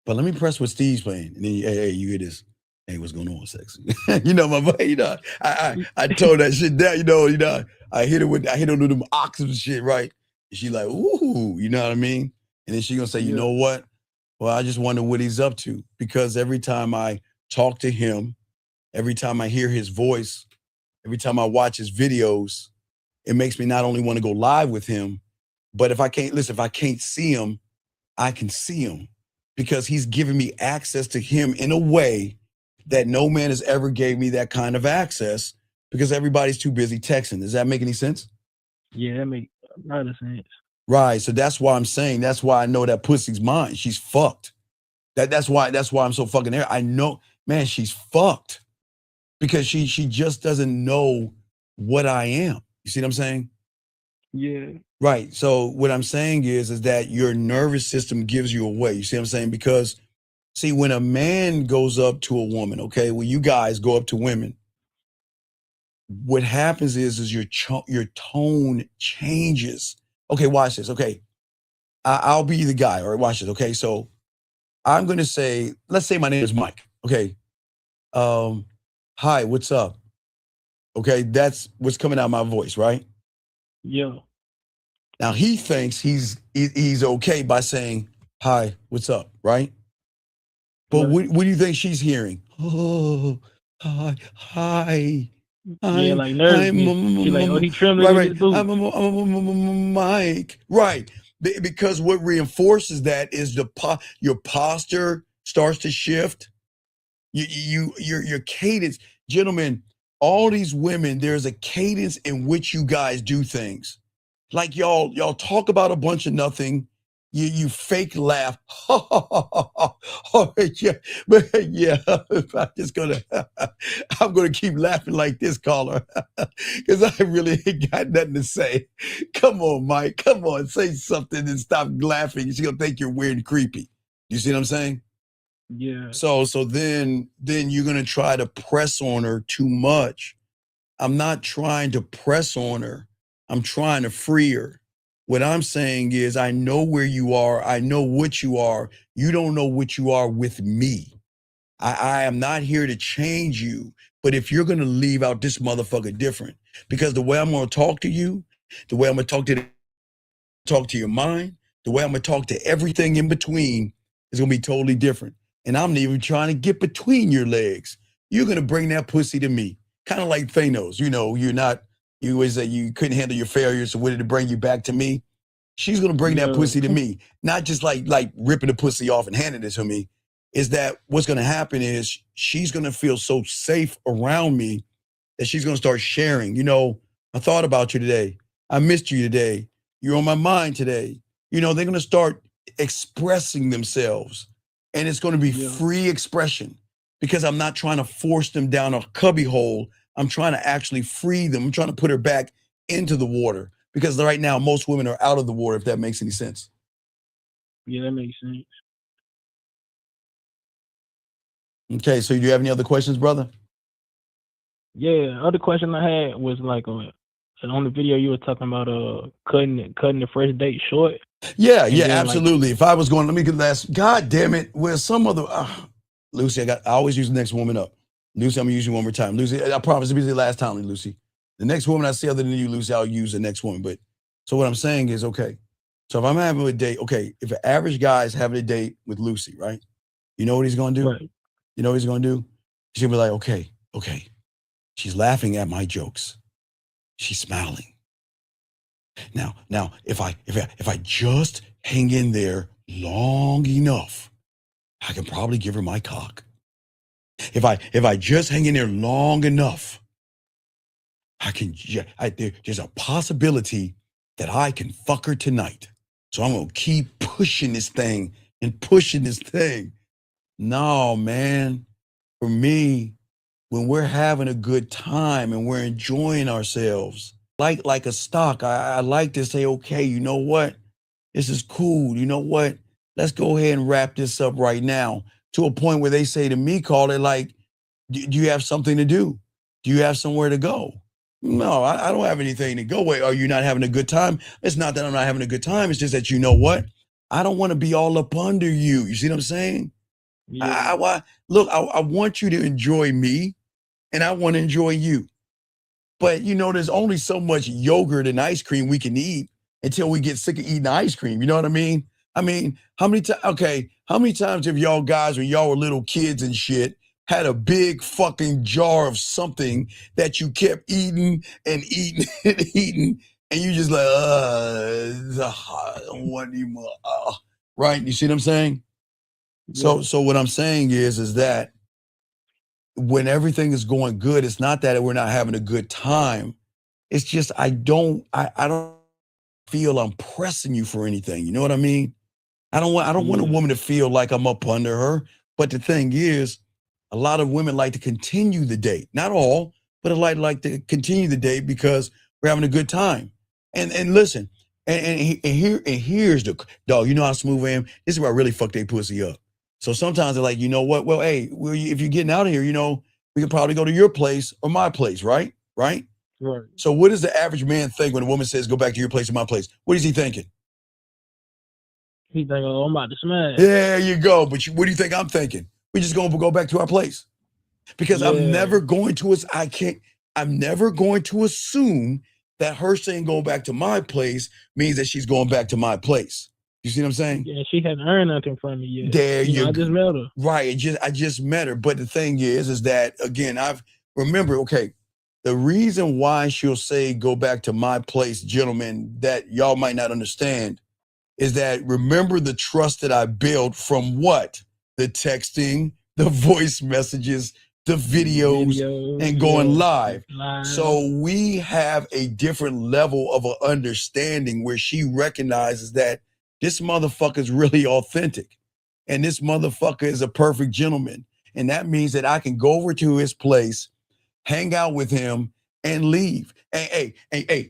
But let me press what Steve's playing. And then hey, you hear this. Hey, what's going on, sexy? My boy, I told that shit down, I hit her with them oxys and shit, right? And she like, ooh, you know what I mean? And then she gonna say, you know what? Well, I just wonder what he's up to. Because every time I talk to him, every time I hear his voice, every time I watch his videos, it makes me not only want to go live with him, but if I can't see him, I can see him. Because he's giving me access to him in a way that no man has ever gave me that kind of access because everybody's too busy texting. Does that make any sense? Yeah, that makes a lot of sense. Right. So that's why I'm saying, that's why I know that pussy's mine. She's fucked. That's why I'm so fucking there. I know, man, she's fucked because she just doesn't know what I am. You see what I'm saying? Yeah. Right. So what I'm saying is that your nervous system gives you away. You see what I'm saying? Because see, when a man goes up to a woman, okay, when you guys go up to women, what happens is your tone changes. Okay, watch this. Okay, I'll be the guy. All right, watch this. Okay, so I'm going to say, let's say my name is Mike. Okay, hi, what's up? Okay, that's what's coming out of my voice, right? Yeah. Now he thinks he's okay by saying, hi, what's up, right? But what do you think she's hearing? Oh, hi. Yeah, like nervous. She's like, oh, he trembling in his boots. I'm Mike. Right. Because what reinforces that is your posture starts to shift. Your cadence. Gentlemen, all these women, there's a cadence in which you guys do things. Like y'all talk about a bunch of nothing. you fake laugh. Oh, yeah, but yeah, I'm gonna keep laughing like this, caller, because I really ain't got nothing to say. Come on, Mike, come on, say something and stop laughing. She's gonna think you're weird and creepy. You see what I'm saying? Yeah. So then you're gonna try to press on her too much. I'm not trying to press on her. I'm trying to free her. What I'm saying is, I know where you are. I know what you are. You don't know what you are with me. I am not here to change you. But if you're going to leave out this motherfucker different, because the way I'm going to talk to you, the way I'm going to talk to your mind, the way I'm going to talk to everything in between is going to be totally different. And I'm not even trying to get between your legs. You're going to bring that pussy to me. Kind of like Thanos. You know, you always say you couldn't handle your failures, so what did it bring you back to me? She's gonna bring that pussy to me, not just like ripping the pussy off and handing it to me. Is that what's gonna happen is she's gonna feel so safe around me that she's gonna start sharing. You know, I thought about you today. I missed you today. You're on my mind today. You know, they're gonna start expressing themselves, and it's gonna be free expression because I'm not trying to force them down a cubby hole. I'm trying to actually free them. I'm trying to put her back into the water because right now most women are out of the water, if that makes any sense. Yeah, that makes sense. Okay, so do you have any other questions, brother? Yeah, other question I had was like on the video you were talking about cutting the first date short. Yeah, absolutely. If I was going, let me get last. God damn it, where's some other Lucy? I always use the next woman up. Lucy, I'm gonna use you one more time. Lucy, I promise it'll be the last time, Lucy. The next woman I see other than you, Lucy, I'll use the next woman. But so what I'm saying is, okay, so if I'm having a date, okay, if an average guy is having a date with Lucy, right? You know what he's gonna do? Right. You know what he's gonna do? He's gonna be like, okay, she's laughing at my jokes. She's smiling. Now, if I just hang in there long enough, I can probably give her my cock. If I just hang in there long enough, there's a possibility that I can fuck her tonight. So I'm gonna keep pushing this thing and pushing this thing. No, man. For me, when we're having a good time and we're enjoying ourselves, like a stock, I like to say, okay, you know what? This is cool. You know what? Let's go ahead and wrap this up right now. To a point where they say to me, call it like, do you have something to do? Do you have somewhere to go? No, I don't have anything to go. Wait, are you not having a good time? It's not that I'm not having a good time. It's just that, you know what? I don't want to be all up under you. You see what I'm saying? Yeah. I want you to enjoy me and I want to enjoy you. But, you know, there's only so much yogurt and ice cream we can eat until we get sick of eating ice cream. You know what I mean? I mean, how many times have y'all guys, when y'all were little kids and shit, had a big fucking jar of something that you kept eating and eating and eating, and you just like, I don't want any more. Right? You see what I'm saying? Yeah. So what I'm saying is that when everything is going good, it's not that we're not having a good time. It's just I don't feel I'm pressing you for anything. You know what I mean? I don't want a woman to feel like I'm up under her. But the thing is, a lot of women like to continue the date. Not all, but a lot like to continue the date because we're having a good time. And listen, here's the dog. You know how smooth I am. This is where I really fuck their pussy up. So sometimes they're like, you know what? Well, hey, if you're getting out of here, you know, we could probably go to your place or my place, right? Right. So what does the average man think when a woman says, go back to your place or my place? What is he thinking? He think, oh, I'm about to smash. There you go. But what do you think I'm thinking? We're just going to go back to our place. Because I'm never going to assume that her saying go back to my place means that she's going back to my place. You see what I'm saying? Yeah, she hasn't earned nothing from me yet. There you go. I just met her. Right. I just met her. But the thing is that, again, the reason why she'll say go back to my place, gentlemen, that y'all might not understand is that remember the trust that I built from what? The texting, the voice messages, the videos and going live. So we have a different level of an understanding where she recognizes that This motherfucker's really authentic. And this motherfucker is a perfect gentleman. And that means that I can go over to his place, hang out with him, and leave. Hey,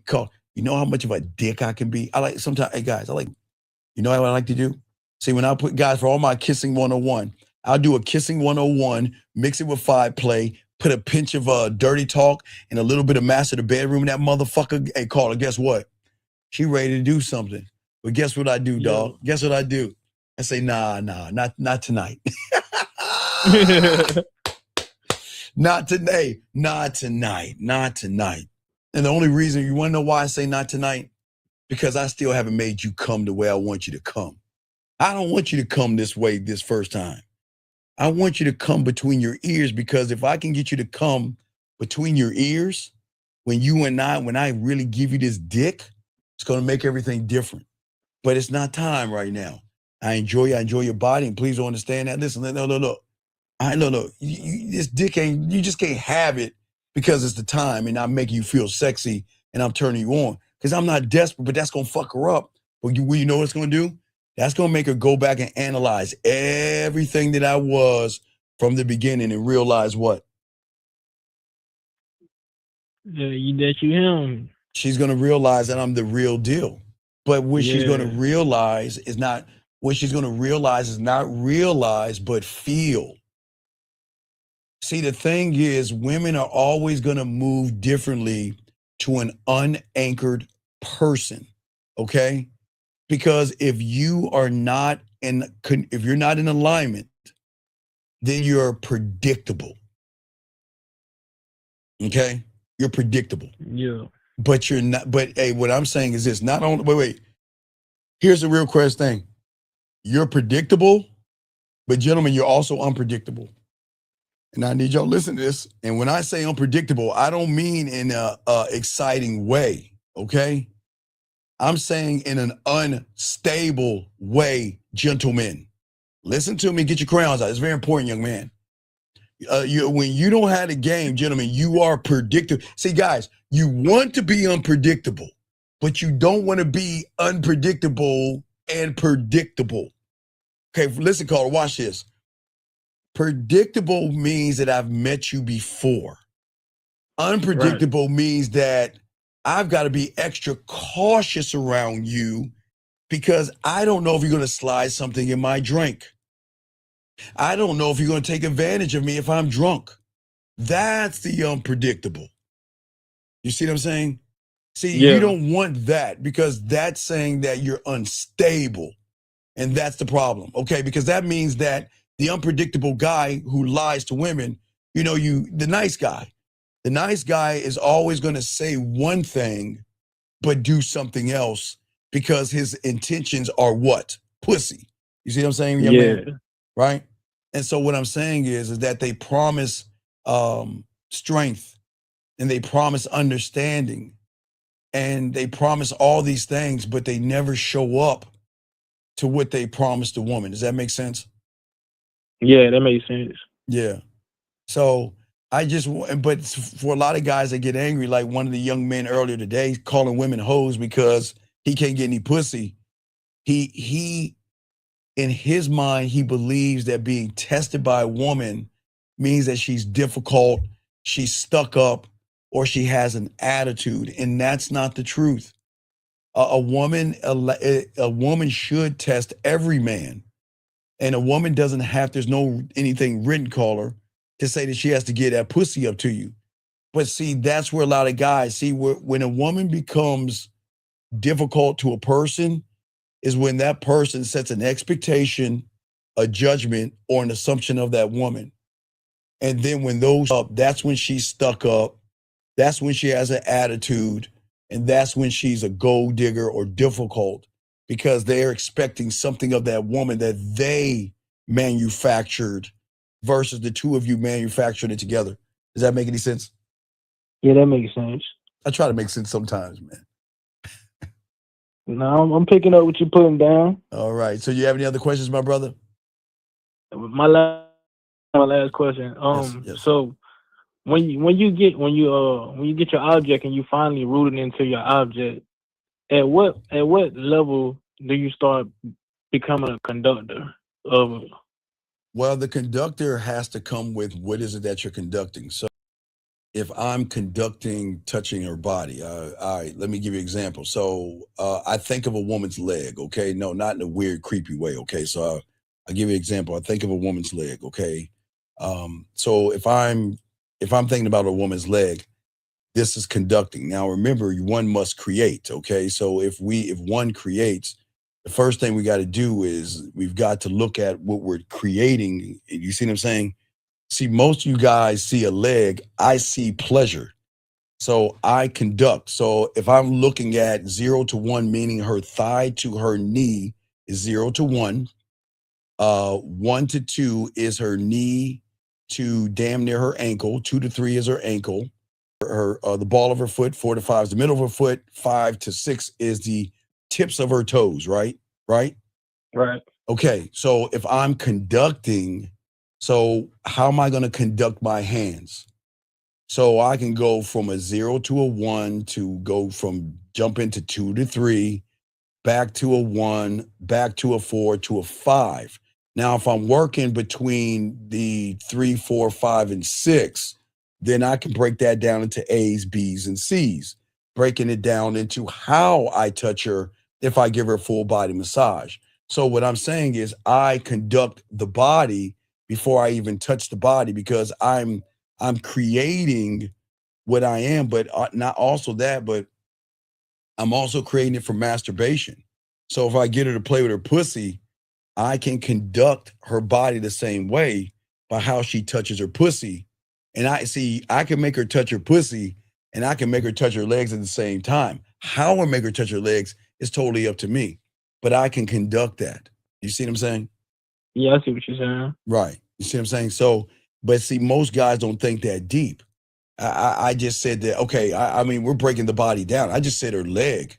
Carl, you know how much of a dick I can be? I like sometimes, hey guys, you know what I like to do? See, when I put guys for all my kissing 101, I'll do a kissing 101, mix it with 5 play, put a pinch of dirty talk and a little bit of master the bedroom in that motherfucker. Hey, Carla, guess what? She ready to do something. But guess what I do, dog? Guess what I do? I say, nah, not tonight. Not today. Not tonight. And the only reason, you want to know why I say not tonight? Because I still haven't made you come the way I want you to come. I don't want you to come this way this first time. I want you to come between your ears, because if I can get you to come between your ears, when I really give you this dick, it's going to make everything different. But it's not time right now. I enjoy your body, and please don't understand that. Listen, no. This dick you just can't have it because it's the time and I'm making you feel sexy and I'm turning you on. Because I'm not desperate, but that's going to fuck her up. But you know what it's going to do? That's going to make her go back and analyze everything that I was from the beginning and realize what? That you him. She's going to realize that I'm the real deal. But what she's going to realize is not realize, but feel. See, the thing is, women are always going to move differently to an unanchored person, okay? Because if you're not in alignment, then you're predictable. Okay? You're predictable. Yeah. But you're not, but hey, what I'm saying is this, not only, wait. Here's the real quest thing. You're predictable, but gentlemen, you're also unpredictable. And I need y'all to listen to this. And when I say unpredictable, I don't mean in a exciting way, okay? I'm saying in an unstable way, gentlemen. Listen to me, get your crowns out. It's very important, young man. When you don't have a game, gentlemen, you are predictable. See, guys, you want to be unpredictable, but you don't want to be unpredictable and predictable. Okay, listen, caller, watch this. Predictable means that I've met you before. Unpredictable means that I've got to be extra cautious around you because I don't know if you're going to slide something in my drink. I don't know if you're going to take advantage of me if I'm drunk. That's the unpredictable. You see what I'm saying? See, you don't want that because that's saying that you're unstable. And that's the problem, okay? Because that means that the unpredictable guy who lies to women, the nice guy is always going to say one thing, but do something else because his intentions are what? Pussy. You see what I'm saying? Young man? Right? And so what I'm saying is that they promise strength and they promise understanding and they promise all these things, but they never show up to what they promised the woman. Does that make sense? Yeah, that makes sense. Yeah. So but for a lot of guys that get angry, like one of the young men earlier today calling women hoes because he can't get any pussy. He in his mind, he believes that being tested by a woman means that she's difficult, she's stuck up, or she has an attitude. And that's not the truth. A woman should test every man. And a woman doesn't have, there's no anything written, caller, to say that she has to get that pussy up to you. But see, that's where a lot of guys, when a woman becomes difficult to a person is when that person sets an expectation, a judgment, or an assumption of that woman. And then when those up, that's when she's stuck up. That's when she has an attitude. And that's when she's a gold digger or difficult because they're expecting something of that woman that they manufactured versus the two of you manufacturing it together. Does that make any sense? Yeah, that makes sense. I try to make sense sometimes, man. No, I'm picking up what you're putting down. All right. So you have any other questions, my brother? My last question. Yes. So when you get your object and you finally root it into your object, at what level do you start becoming a conductor of? Well, the conductor has to come with what is it that you're conducting. So if I'm conducting touching her body, all right, let me give you an example. So I think of a woman's leg, okay? No, not in a weird, creepy way, okay? So I'll give you an example. I think of a woman's leg, okay? So if I'm thinking about a woman's leg, this is conducting. Now remember, one must create, okay? So if one creates, the first thing we got to do is we've got to look at what we're creating. You see what I'm saying? See, most of you guys see a leg, I see pleasure. So I conduct. So if I'm looking at 0 to 1, meaning her thigh to her knee is 0 to 1. 1 to 2 is her knee to damn near her ankle. 2 to 3 is her ankle. The ball of her foot. 4 to 5 is the middle of her foot. 5 to 6 is the tips of her toes, right? Right? Right. Okay, so if I'm conducting, so how am I going to conduct my hands? So I can go from a 0 to a 1 to go from jump into 2 to 3, back to a 1, back to a 4 to a 5. Now, if I'm working between the 3, 4, 5, and 6, then I can break that down into A's, B's, and C's, breaking it down into how I touch her if I give her a full body massage. So what I'm saying is I conduct the body before I even touch the body, because I'm creating what I am, but not also that, but I'm also creating it for masturbation. So if I get her to play with her pussy, I can conduct her body the same way by how she touches her pussy. And I can make her touch her pussy, and I can make her touch her legs at the same time. How I make her touch her legs is totally up to me, but I can conduct that. You see what I'm saying? Yeah, I see what you're saying. Right. You see what I'm saying? So, but see, most guys don't think that deep. I just said that, okay, I mean, we're breaking the body down. I just said her leg.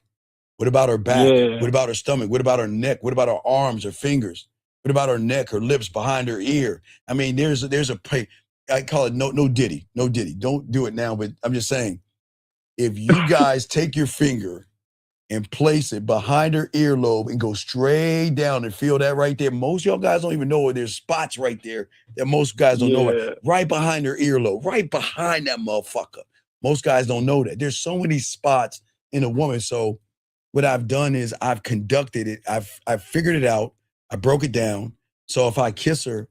What about her back? Yeah. What about her stomach? What about her neck? What about her arms, her fingers? What about her neck, her lips, behind her ear? I mean, there's a I call it no diddy. Don't do it now, but I'm just saying, if you guys take your finger and place it behind her earlobe and go straight down and feel that right there. Most y'all guys don't even know there's spots right there that most guys don't know. Right behind her earlobe, right behind that motherfucker. Most guys don't know that. There's so many spots in a woman. So what I've done is I've conducted it. I've figured it out. I broke it down. So if I kiss her,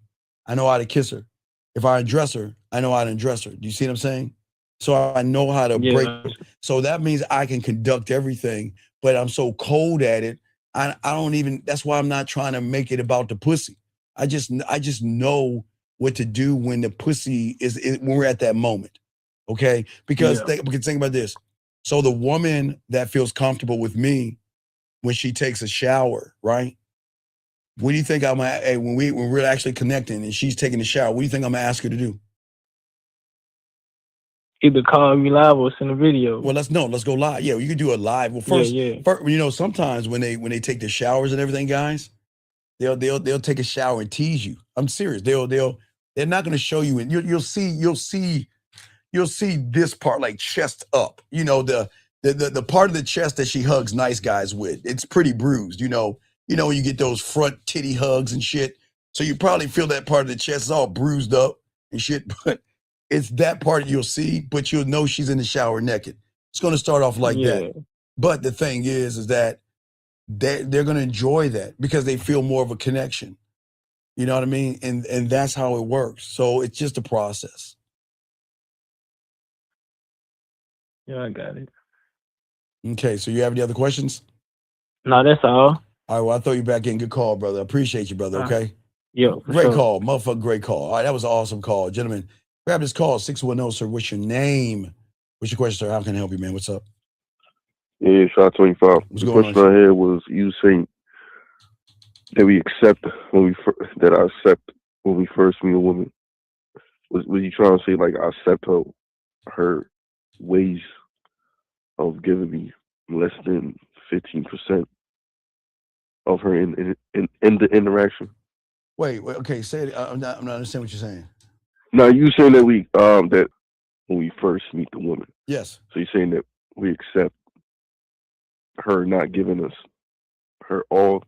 I know how to kiss her. If I undress her, I know how to undress her. Do you see what I'm saying? So I know how to break. So that means I can conduct everything, but I'm so cold at it. I don't even, that's why I'm not trying to make it about the pussy. I just know what to do when the pussy is when we're at that moment. Okay. Because think about this. So the woman that feels comfortable with me when she takes a shower, right? What do you think I'm at? Hey, when we're actually connecting and she's taking a shower, what do you think I'm gonna ask her to do? Either call me live or send a video. Well, let's go live. Yeah, you can do it live. Well, first, you know, sometimes when they take the showers and everything, guys, they'll take a shower and tease you. I'm serious. They're not gonna show you, and you'll see this part like chest up. You know, the part of the chest that she hugs nice guys with. It's pretty bruised. You know, you get those front titty hugs and shit. So you probably feel that part of the chest is all bruised up and shit, but it's that part you'll see, but you'll know she's in the shower naked. It's going to start off like that. But the thing is that they're going to enjoy that because they feel more of a connection. You know what I mean? And that's how it works. So it's just a process. Yeah, I got it. Okay, so you have any other questions? No, that's all. All right, well, I'll throw you back in. Good call, brother. Appreciate you, brother, okay? Yeah, great call. Motherfucker, great call. All right, that was an awesome call. Gentlemen, grab this call, 610, sir. What's your name? What's your question, sir? How can I help you, man? What's up? Yeah, shot 25. What's the going question on, I had was you saying that we accept that I accept when we first meet a woman. Was you trying to say like I accept her ways of giving me less than 15% of her in the interaction? Wait, okay, say it. I'm not understanding what you're saying. Now you saying that that when we first meet the woman. Yes. So you're saying that we accept her not giving us her all.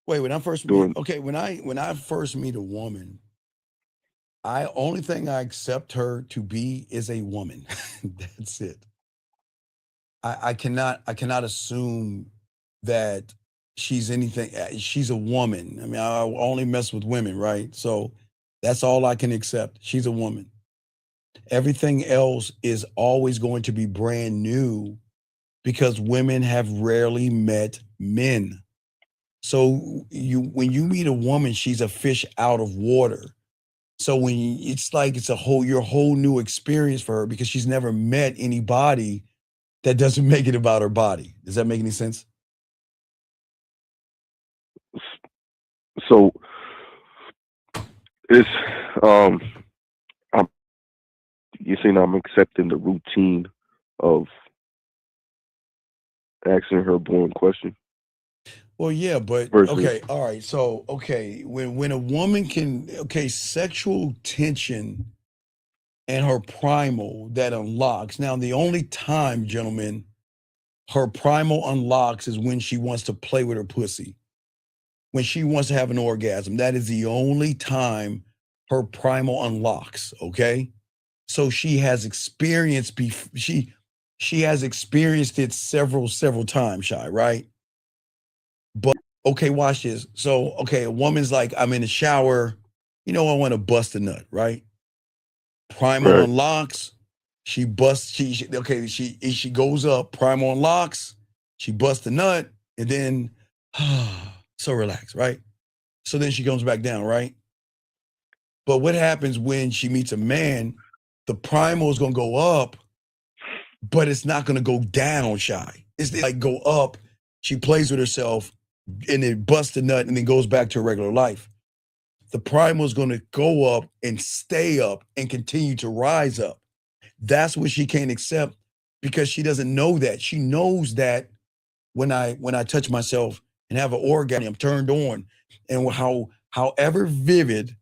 Wait, when I first meet, okay, when I first meet a woman, only thing I accept her to be is a woman. That's it. I cannot assume that she's anything. She's a woman. I mean, I only mess with women, right? So that's all I can accept. She's a woman. Everything else is always going to be brand new because women have rarely met men. So when you meet a woman, she's a fish out of water. So it's like it's your whole new experience for her because she's never met anybody that doesn't make it about her body. Does that make any sense? So it's I'm accepting the routine of asking her a boring question. Well, yeah, but okay, all right. So, okay, when a woman sexual tension and her primal that unlocks. Now, the only time, gentlemen, her primal unlocks is when she wants to play with her pussy. When she wants to have an orgasm, that is the only time her primal unlocks, okay? So she has experienced she has experienced it several times, Shy, right? But okay, watch this. So, okay, a woman's like, I'm in the shower, I want to bust a nut, right? Primal unlocks, she busts, she goes up, primal unlocks, she busts a nut, and then so relaxed, right? So then she comes back down, right? But what happens when she meets a man? The primal is gonna go up, but it's not gonna go down, Shy. It's like go up, she plays with herself, and then busts a nut, and then goes back to her regular life. The primal is gonna go up and stay up and continue to rise up. That's what she can't accept because she doesn't know that. She knows that when I touch myself and have an orgasm, I'm turned on, and however vivid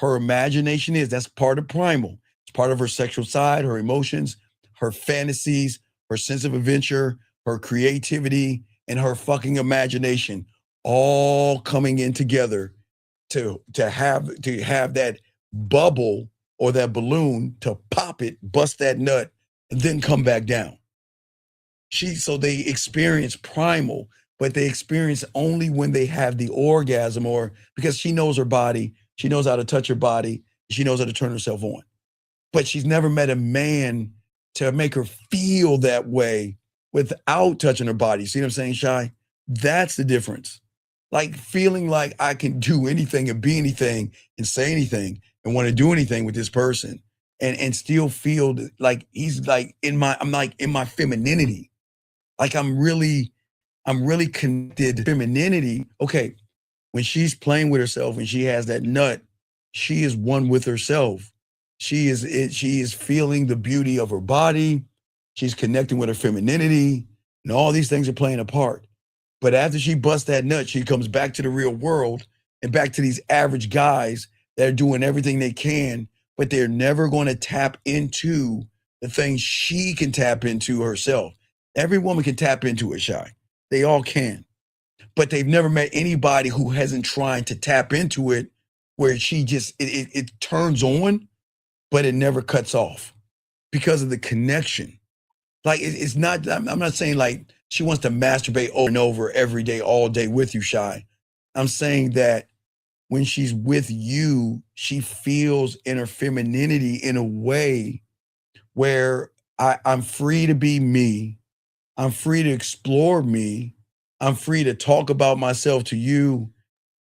her imagination is, that's part of primal. It's part of her sexual side, her emotions, her fantasies, her sense of adventure, her creativity, and her fucking imagination all coming in together to have that bubble or that balloon to pop it, bust that nut, and then come back down. So they experience primal, but they experience only when they have the orgasm, or because she knows her body, she knows how to touch her body, she knows how to turn herself on. But she's never met a man to make her feel that way without touching her body. See what I'm saying, Shy? That's the difference. Like feeling like I can do anything and be anything and say anything and want to do anything with this person and still feel like he's like I'm like in my femininity. Like I'm really connected to femininity. Okay, when she's playing with herself and she has that nut, she is one with herself. She is feeling the beauty of her body. She's connecting with her femininity, and all these things are playing a part. But after she busts that nut, she comes back to the real world and back to these average guys that are doing everything they can, but they're never going to tap into the things she can tap into herself. Every woman can tap into it, Shy. They all can. But they've never met anybody who hasn't tried to tap into it where she just, it turns on, but it never cuts off because of the connection. Like it's not, I'm not saying like she wants to masturbate over and over every day, all day with you, Shy. I'm saying that when she's with you, she feels in her femininity in a way where I'm free to be me. I'm free to explore me. I'm free to talk about myself to you.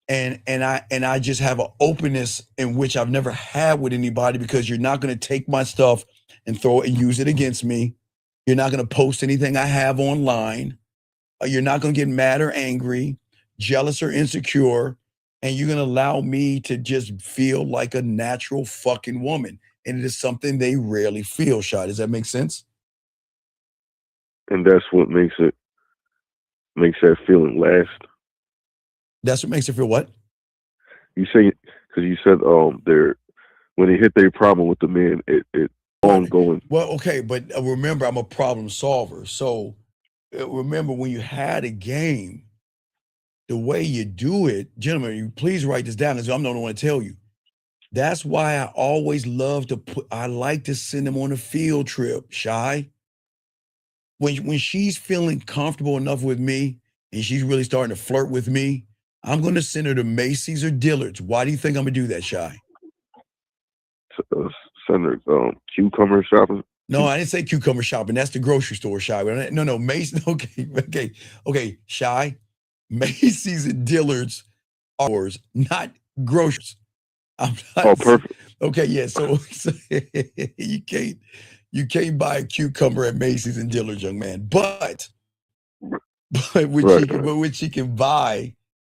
And I just have an openness in which I've never had with anybody, because you're not going to take my stuff and throw it and use it against me. You're not going to post anything I have online. You're not going to get mad or angry, jealous or insecure. And you're going to allow me to just feel like a natural fucking woman. And it is something they rarely feel, Shy. Does that make sense? And that's what makes that feeling last. That's what makes it feel what? You say, because you said when they hit their problem with the men, it ongoing. Well, okay, but remember, I'm a problem solver. So remember when you had a game, the way you do it, gentlemen, you please write this down, as I'm the only one to tell you. That's why I always love to I like to send them on a field trip, Shy. When she's feeling comfortable enough with me and she's really starting to flirt with me, I'm going to send her to Macy's or Dillard's. Why do you think I'm going to do that, Shy? Send her cucumber shopping. No, I didn't say cucumber shopping. That's the grocery store, Shy. No, Macy's. Okay, Shy. Macy's and Dillard's are stores, not groceries. I'm not, perfect. Okay, yeah. So you can't buy a cucumber at Macy's and Dillard's, young man. But what she can buy,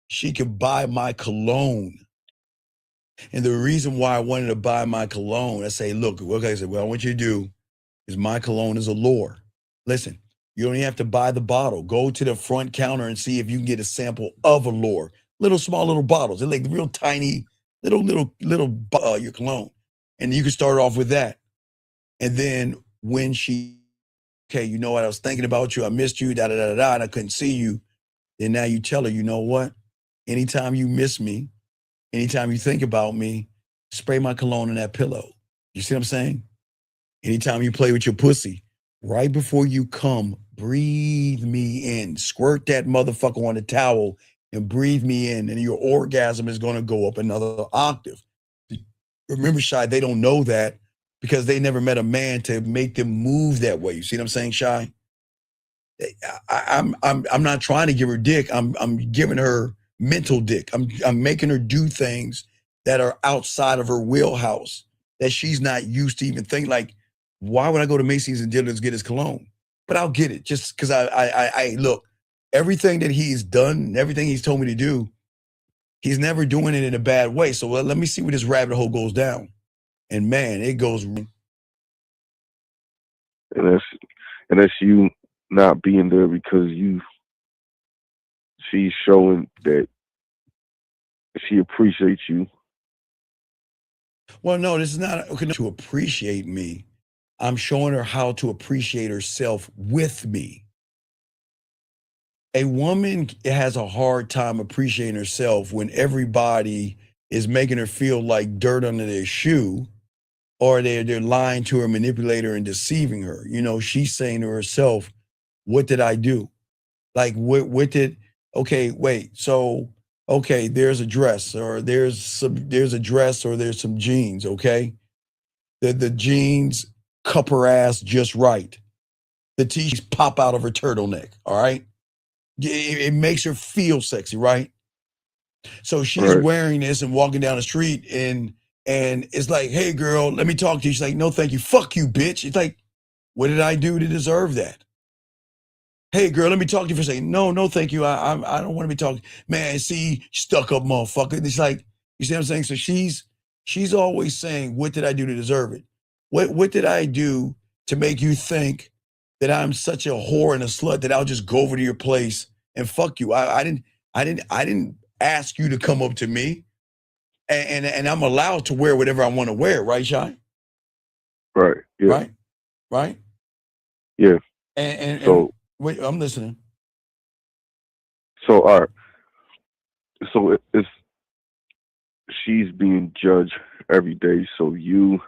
she can buy my cologne. And the reason why I wanted to buy my cologne, I say, look, okay, I said, what I want you to do is my cologne is Allure. Listen, you don't even have to buy the bottle. Go to the front counter and see if you can get a sample of Allure. Small little bottles. They're like real tiny, little your cologne. And you can start off with that. And then when okay, you know what, I was thinking about you, I missed you, and I couldn't see you. Then now you tell her, you know what? Anytime you miss me, anytime you think about me, spray my cologne on that pillow. You see what I'm saying? Anytime you play with your pussy, right before you come, breathe me in. Squirt that motherfucker on the towel and breathe me in, and your orgasm is going to go up another octave. Remember, Shy, they don't know that because they never met a man to make them move that way. You see what I'm saying, Shy? I'm not trying to give her dick. I'm giving her mental dick. I'm making her do things that are outside of her wheelhouse that she's not used to even thinking. Like, why would I go to Macy's and Dillard's get his cologne? But I'll get it just because I look, everything that he's done, everything he's told me to do, he's never doing it in a bad way. So let me see where this rabbit hole goes down. And man, it goes. And that's you not being there because she's showing that she appreciates you. Well, no, this is not to appreciate me. I'm showing her how to appreciate herself with me. A woman has a hard time appreciating herself when everybody is making her feel like dirt under their shoe, or they're lying to her, manipulating her, and deceiving her. You know, she's saying to herself, what did I do? Like, what did, okay, wait, so, okay, there's a dress, or there's a dress, or there's some jeans, okay? The jeans cup her ass just right. The t-shirts pop out of her turtleneck, all right? It makes her feel sexy, right? So she's wearing this and walking down the street, and it's like, hey, girl, let me talk to you. She's like, no, thank you. Fuck you, bitch. It's like, what did I do to deserve that? Hey, girl, let me talk to you for a second. No, thank you. I don't want to be talking. Man, see, stuck up motherfucker. It's like, you see what I'm saying? So she's always saying, what did I do to deserve it? What did I do to make you think that I'm such a whore and a slut that I'll just go over to your place and fuck you? I didn't ask you to come up to me, and I'm allowed to wear whatever I want to wear, right, Shy? Right. Yeah. Right. Yeah. And so wait, I'm listening. So all right. So it's she's being judged every day. So you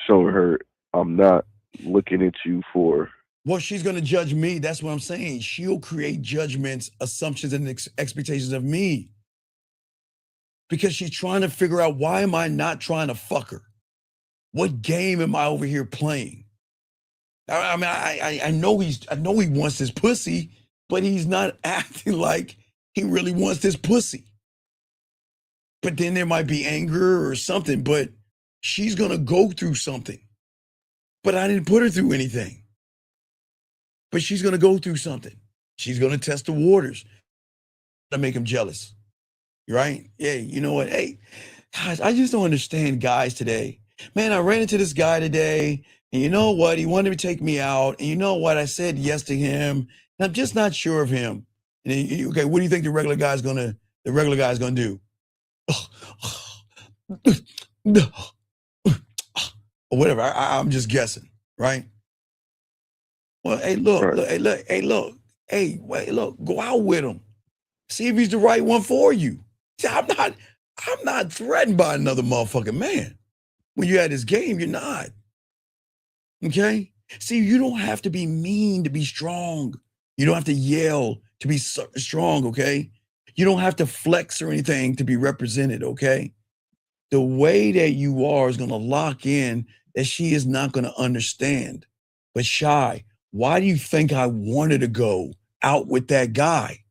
show her, I'm not looking at you for. Well, she's going to judge me. That's what I'm saying. She'll create judgments, assumptions, and expectations of me because she's trying to figure out, why am I not trying to fuck her? What game am I over here playing? I mean, I know he wants this pussy, but he's not acting like he really wants this pussy. But then there might be anger or something, but she's going to go through something. But I didn't put her through anything. But she's going to go through something. She's going to test the waters to make him jealous. Right? Yeah, you know what? Hey, guys, I just don't understand guys today. Man, I ran into this guy today, and you know what? He wanted to take me out, and you know what? I said yes to him, and I'm just not sure of him. And then, okay, what do you think the regular guy's gonna do? Or whatever. I'm just guessing, right? Well, hey, look, go out with him. See if he's the right one for you. See, I'm not threatened by another motherfucking man. When you're at this game, you're not. Okay? See, you don't have to be mean to be strong. You don't have to yell to be strong, okay? You don't have to flex or anything to be represented, okay? The way that you are is going to lock in that she is not going to understand. But Shy, why do you think I wanted to go out with that guy?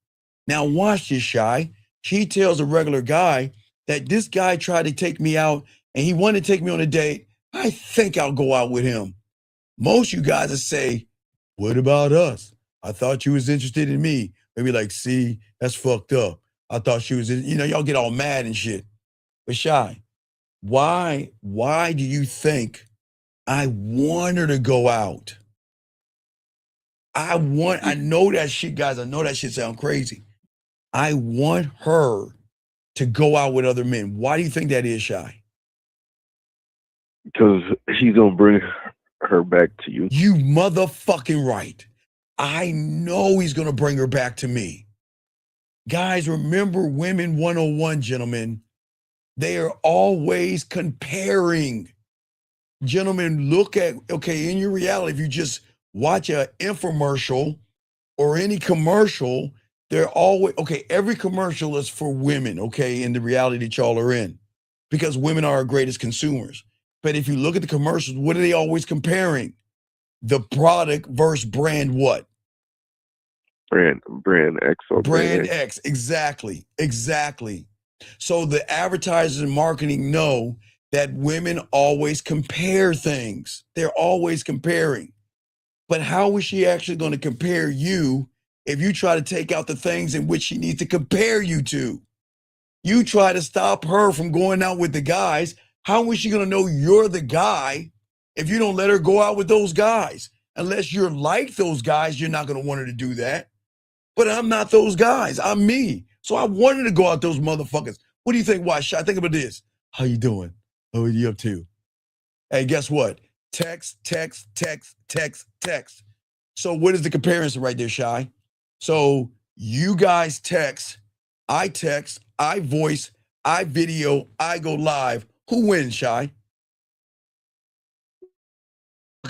Now watch this, Shy. She tells a regular guy that this guy tried to take me out and he wanted to take me on a date. I think I'll go out with him. Most you guys will say, what about us? I thought you was interested in me. Maybe like, see, that's fucked up. I thought she was, y'all get all mad and shit. But Shy, why do you think I want her to go out? I know that shit, guys. I know that shit sound crazy. I want her to go out with other men. Why do you think that is, Shy? Because he's going to bring her back to you. You motherfucking right. I know he's going to bring her back to me. Guys, remember Women 101, gentlemen. They are always comparing. Gentlemen, look at, in your reality, if you just watch an infomercial or any commercial, they're always, every commercial is for women, in the reality that y'all are in, because women are our greatest consumers. But if you look at the commercials, what are they always comparing? The product versus brand what? Brand X. Or brand X, exactly. So the advertisers and marketing know that women always compare things. They're always comparing. But how is she actually going to compare you if you try to take out the things in which she needs to compare you to? You try to stop her from going out with the guys. How is she going to know you're the guy if you don't let her go out with those guys? Unless you're like those guys, you're not going to want her to do that. But I'm not those guys. I'm me. So I wanted to go out those motherfuckers. What do you think? Why? Think about this. How you doing? What are you up to? Hey, guess what? Text. So what is the comparison right there, Shy? So you guys text, I voice, I video, I go live. Who wins, Shy?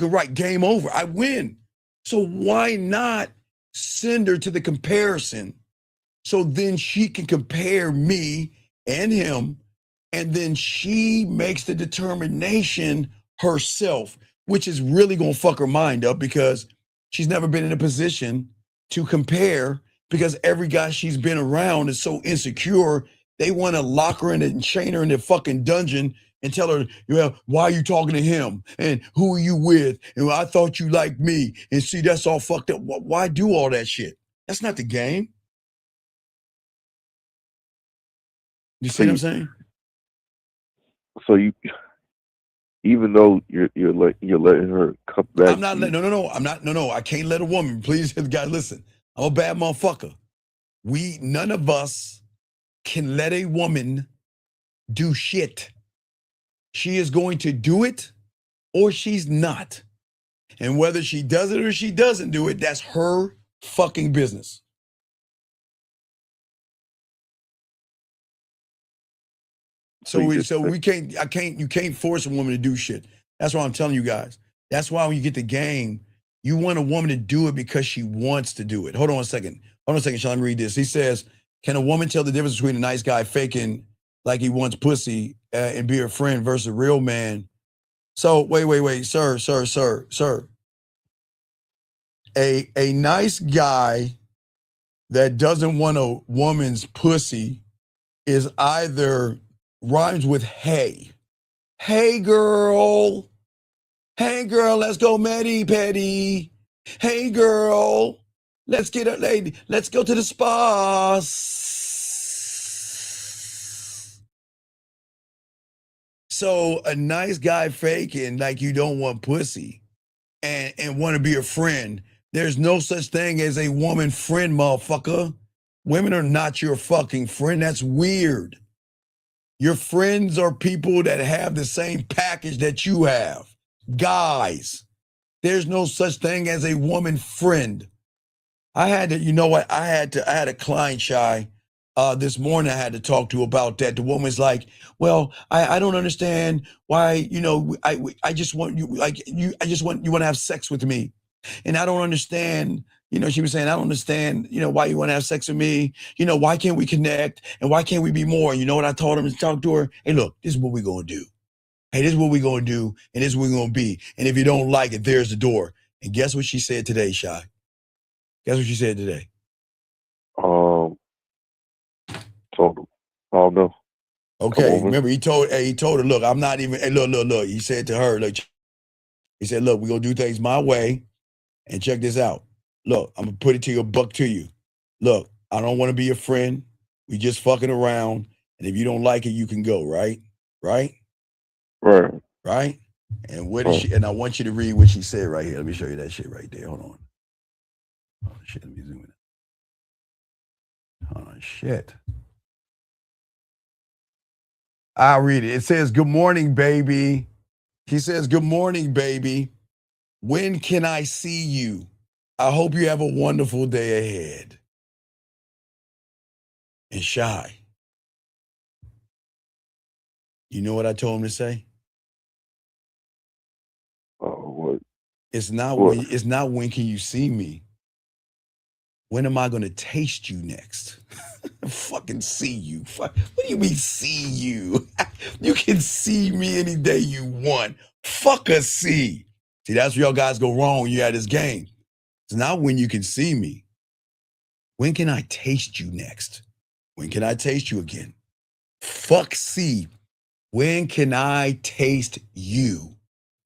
Right, game over. I win. So why not send her to the comparison so then she can compare me and him, and then she makes the determination herself, which is really going to fuck her mind up because she's never been in a position to compare, because every guy she's been around is so insecure. They want to lock her in and chain her in the fucking dungeon and tell her, why are you talking to him? And who are you with? And I thought you liked me. And see, that's all fucked up. Why do all that shit? That's not the game. You see what I'm saying? So you, even though you're letting her come back. I'm not letting. No. I can't let a woman. Please, guys, listen. I'm a bad motherfucker. None of us can let a woman do shit. She is going to do it or she's not. And whether she does it or she doesn't do it, that's her fucking business. You can't force a woman to do shit. That's why I'm telling you guys. That's why when you get the game, you want a woman to do it because she wants to do it. Hold on a second, Sean, let me read this. He says, can a woman tell the difference between a nice guy faking like he wants pussy and be a friend versus a real man? So wait, sir. A nice guy that doesn't want a woman's pussy is either rhymes with hey. Hey girl, let's go mani petty. Hey girl, let's get a lady. Let's go to the spa. So a nice guy faking like you don't want pussy and want to be a friend. There's no such thing as a woman friend, motherfucker. Women are not your fucking friend. That's weird. Your friends are people that have the same package that you have. Guys. There's no such thing as a woman friend. I had to, you know what? I had a client, Shy, this morning I had to talk to about that. The woman's like, well, I don't understand why, you know, I just want you, like, you want to have sex with me. And I don't understand, you know, she was saying, I don't understand, you know, why you want to have sex with me. You know, why can't we connect? And why can't we be more? And you know what I told him to talk to her? Hey, look, this is what we're going to do. Hey, this is what we're going to do. And this is what we're going to be. And if you don't like it, there's the door. And guess what she said today, Shy? Guess what she said today? Told him. I don't know. Okay, remember he told her, look, I'm not even, hey, look. He said to her, look, he said, look, we're going to do things my way. And check this out. Look, I'm going to put it to you, buck to you. Look, I don't want to be your friend. We just fucking around. And if you don't like it, you can go, right? Right? Right. Right? And what is she, and I want you to read what she said right here. Let me show you that shit right there. Hold on. Oh, shit, let me zoom in. Oh, shit. I'll read it. It says, good morning, baby. He says, good morning, baby. When can I see you? I hope you have a wonderful day ahead. And Shy, you know what I told him to say? What? It's not when can you see me? When am I going to taste you next? Fucking see you. What do you mean see you? You can see me any day you want. Fuck a see. See, that's where y'all guys go wrong when you had this game. It's not when you can see me. When can I taste you next? When can I taste you again? Fuck see. When can I taste you?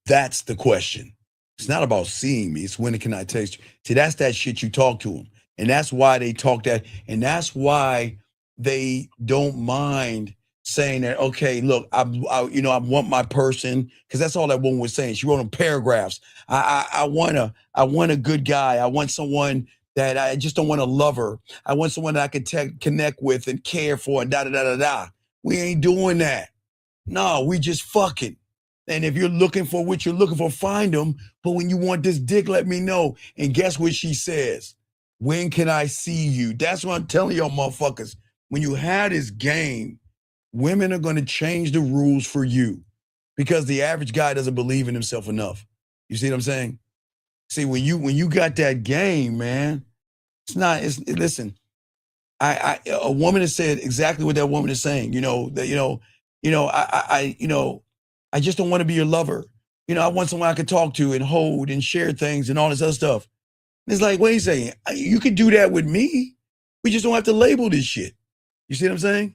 That's the question. It's not about seeing me. It's when can I taste you? See, that's that shit you talk to them. And that's why they talk that. And that's why they don't mind saying that, okay, look, I want my person, because that's all that woman was saying. She wrote in paragraphs. I want a good guy. I want someone that I just don't want a lover. I want someone that I can connect with and care for and da-da-da-da-da. We ain't doing that. No, we just fucking. And if you're looking for what you're looking for, find them. But when you want this dick, let me know. And guess what she says? When can I see you? That's what I'm telling y'all motherfuckers. When you have this game, women are going to change the rules for you because the average guy doesn't believe in himself enough. You see what I'm saying? See, when you got that game, man, listen, a woman has said exactly what that woman is saying. I just don't want to be your lover. I want someone I can talk to and hold and share things and all this other stuff. And it's like, wait a second, you can do that with me. We just don't have to label this shit. You see what I'm saying?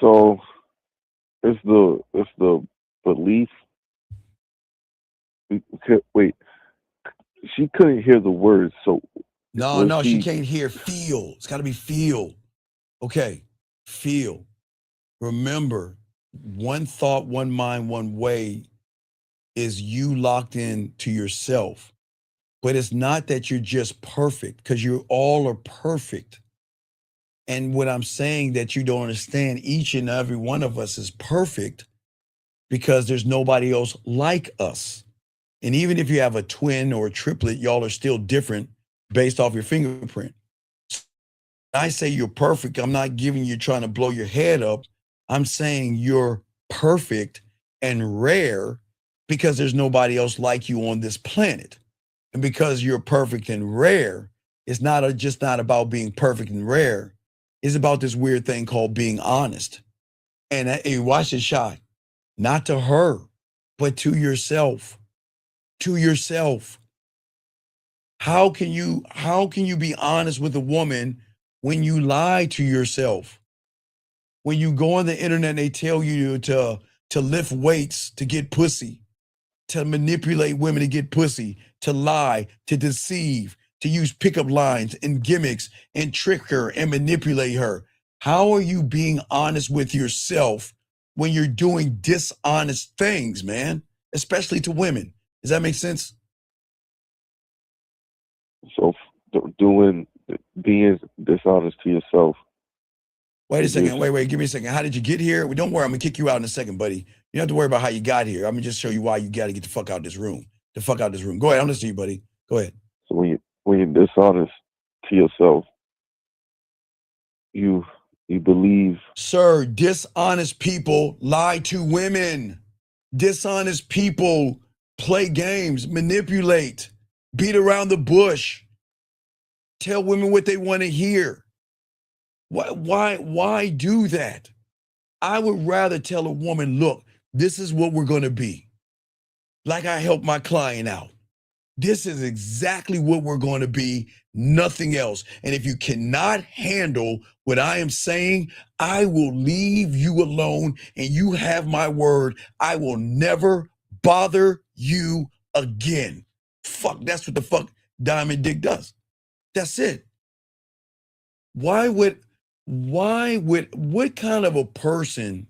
So it's the belief. Wait, she couldn't hear the words. So no, she can't hear. Feel. It's got to be feel. Okay, feel. Remember, one thought, one mind, one way is you locked in to yourself. But it's not that you're just perfect, because you all are perfect. And what I'm saying that you don't understand, each and every one of us is perfect because there's nobody else like us. And even if you have a twin or a triplet, y'all are still different based off your fingerprint. When I say you're perfect, I'm not giving you trying to blow your head up. I'm saying you're perfect and rare because there's nobody else like you on this planet. And because you're perfect and rare, it's just not about being perfect and rare. It's about this weird thing called being honest. And hey, watch this shot. Not to her, but to yourself. To yourself. How can you be honest with a woman when you lie to yourself? When you go on the internet and they tell you to lift weights to get pussy, to manipulate women to get pussy, to lie, to deceive, to use pickup lines and gimmicks and trick her and manipulate her. How are you being honest with yourself when you're doing dishonest things, man? Especially to women. Does that make sense? So being dishonest to yourself. Wait a second. Wait. Give me a second. How did you get here? Well, don't worry. I'm going to kick you out in a second, buddy. You don't have to worry about how you got here. I'm gonna just show you why you got to get the fuck out of this room. The fuck out of this room. Go ahead. I'm listening to you, buddy. Go ahead. So when you're dishonest to yourself, you believe. Sir, dishonest people lie to women. Dishonest people play games, manipulate, beat around the bush, tell women what they want to hear. Why do that? I would rather tell a woman, look, this is what we're going to be. Like I help my client out. This is exactly what we're going to be, nothing else. And if you cannot handle what I am saying, I will leave you alone, and you have my word. I will never bother you again. Fuck, that's what the fuck Diamond Dick does. That's it. What kind of a person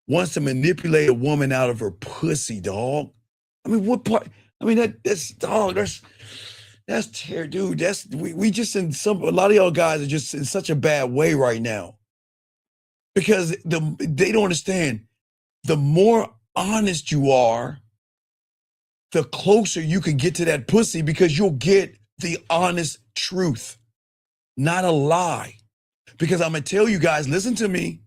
wants to manipulate a woman out of her pussy, dog? I mean, what part? I mean, that's terrible, dude. We just a lot of y'all guys are just in such a bad way right now because they don't understand. The more honest you are, the closer you can get to that pussy because you'll get the honest truth, not a lie. Because I'm going to tell you guys, listen to me,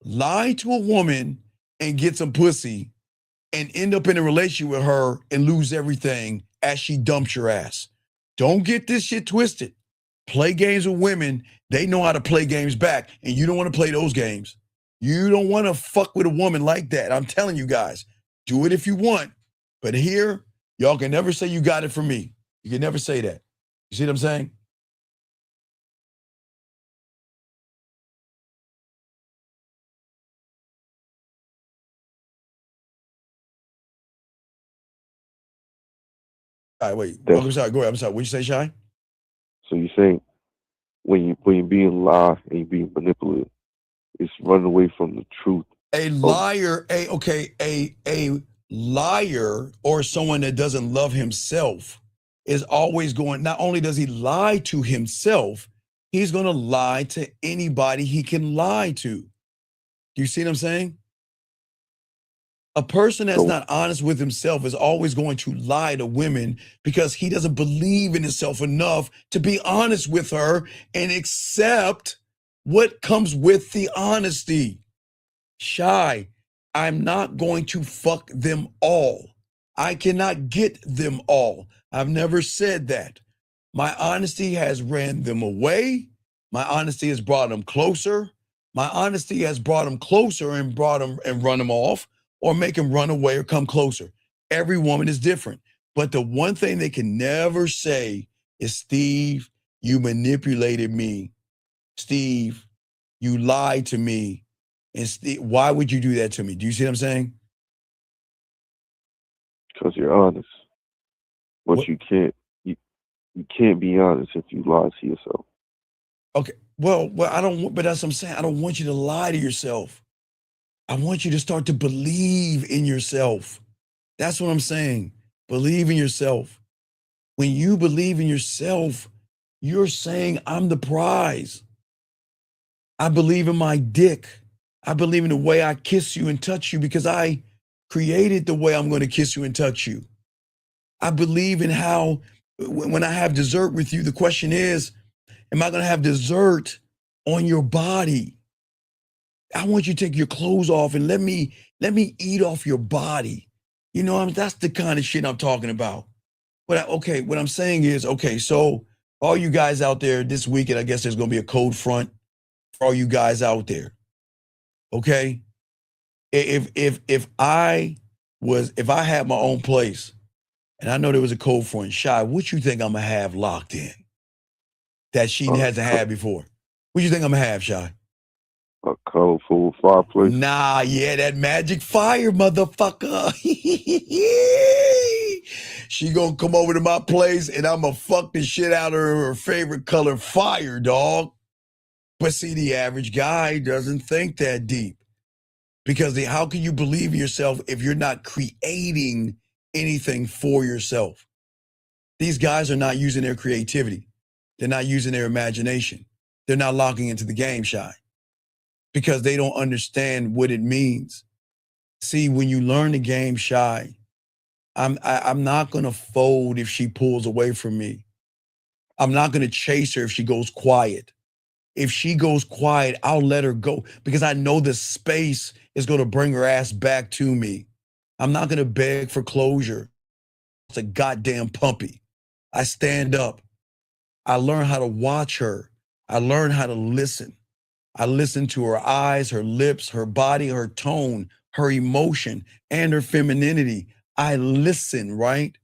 lie to a woman and get some pussy and end up in a relationship with her and lose everything as she dumps your ass. Don't get this shit twisted. Play games with women. They know how to play games back, and you don't want to play those games. You don't want to fuck with a woman like that. I'm telling you guys, do it if you want. But here, y'all can never say you got it from me. You can never say that. You see what I'm saying? All right, wait. I'm sorry. Go ahead. I'm sorry. What'd you say, Shy? So you saying when you're being lied and you're being manipulated, it's running away from the truth. A liar, a liar or someone that doesn't love himself is always going, not only does he lie to himself, he's going to lie to anybody he can lie to. Do you see what I'm saying? A person that's not honest with himself is always going to lie to women because he doesn't believe in himself enough to be honest with her and accept what comes with the honesty. Shy, I'm not going to fuck them all. I cannot get them all. I've never said that. My honesty has ran them away. My honesty has brought them closer. My honesty has brought them closer and brought them and run them off, or make them run away or come closer. Every woman is different. But the one thing they can never say is, Steve, you manipulated me. Steve, you lied to me. And Steve, why would you do that to me? Do you see what I'm saying? Because you're honest. But you can't be honest if you lie to yourself. Okay. Well, but that's what I'm saying. I don't want you to lie to yourself. I want you to start to believe in yourself. That's what I'm saying. Believe in yourself. When you believe in yourself, you're saying, I'm the prize. I believe in my dick. I believe in the way I kiss you and touch you because I created the way I'm going to kiss you and touch you. I believe in how, when I have dessert with you, the question is, am I going to have dessert on your body? I want you to take your clothes off and let me eat off your body. You know, that's the kind of shit I'm talking about. But what I'm saying is, so all you guys out there this weekend, I guess there's going to be a cold front for all you guys out there. Okay? If I had my own place and I know there was a cold front, Shy, what you think I'm going to have locked in that she hasn't had before? What you think I'm going to have, Shy? A colorful fireplace. Nah, yeah, that magic fire, motherfucker. She gonna come over to my place and I'm gonna fuck the shit out of her favorite color, fire, dog. But see, the average guy doesn't think that deep. Because how can you believe in yourself if you're not creating anything for yourself? These guys are not using their creativity. They're not using their imagination. They're not locking into the game, Shy. Because they don't understand what it means See, when you learn the game, Shy, I'm not gonna fold if she pulls away from me. I'm not gonna chase her if she goes quiet. If she goes quiet, I'll let her go because I know the space is gonna bring her ass back to me. I'm not gonna beg for closure. It's a goddamn puppy. I stand up. I learn how to watch her. I learn how to listen. I listen to her eyes, her lips, her body, her tone, her emotion, and her femininity. I listen, right?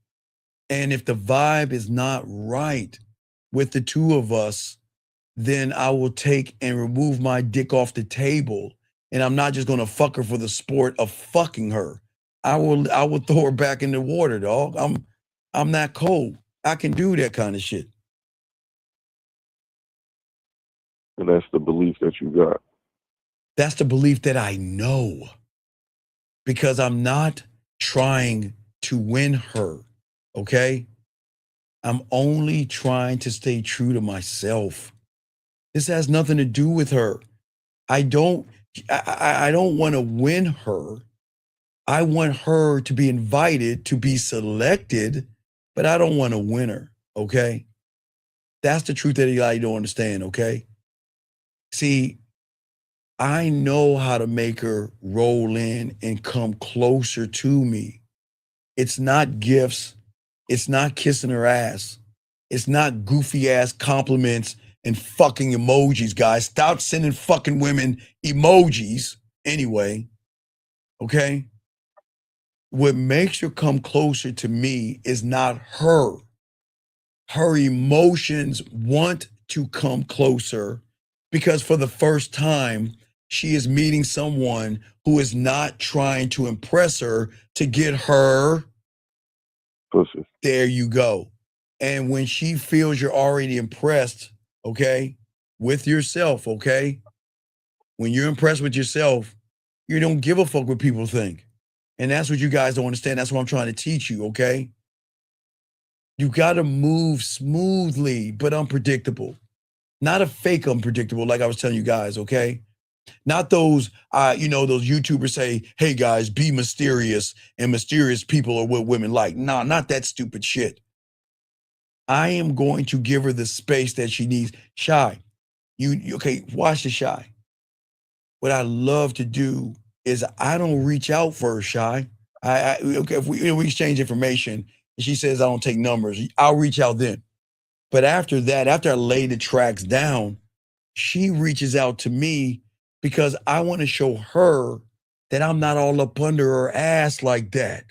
And if the vibe is not right with the two of us, then I will take and remove my dick off the table. And I'm not just gonna fuck her for the sport of fucking her. I will throw her back in the water, dog. I'm that cold. I can do that kind of shit. And that's the belief that you got. That's the belief that I know. Because I'm not trying to win her, okay? I'm only trying to stay true to myself. This has nothing to do with her. I don't want to win her. I want her to be invited, to be selected, but I don't want to win her, okay? That's the truth that you don't understand, okay? See, I know how to make her roll in and come closer to me. It's not gifts. It's not kissing her ass. It's not goofy ass compliments and fucking emojis, guys. Stop sending fucking women emojis anyway. Okay? What makes her come closer to me is not her. Her emotions want to come closer because for the first time, she is meeting someone who is not trying to impress her to get her pussy. There you go. And when she feels you're already impressed, okay, with yourself, okay, when you're impressed with yourself, you don't give a fuck what people think. And that's what you guys don't understand. That's what I'm trying to teach you, okay? You got to move smoothly, but unpredictable. Not a fake unpredictable, like I was telling you guys, okay? Not those, those YouTubers say, hey guys, be mysterious, and mysterious people are what women like. No, not that stupid shit. I am going to give her the space that she needs. Shy, okay, watch the Shy. What I love to do is I don't reach out for her, Shy. Okay, if we exchange information and she says I don't take numbers, I'll reach out then. But after that, after I lay the tracks down, she reaches out to me because I want to show her that I'm not all up under her ass like that.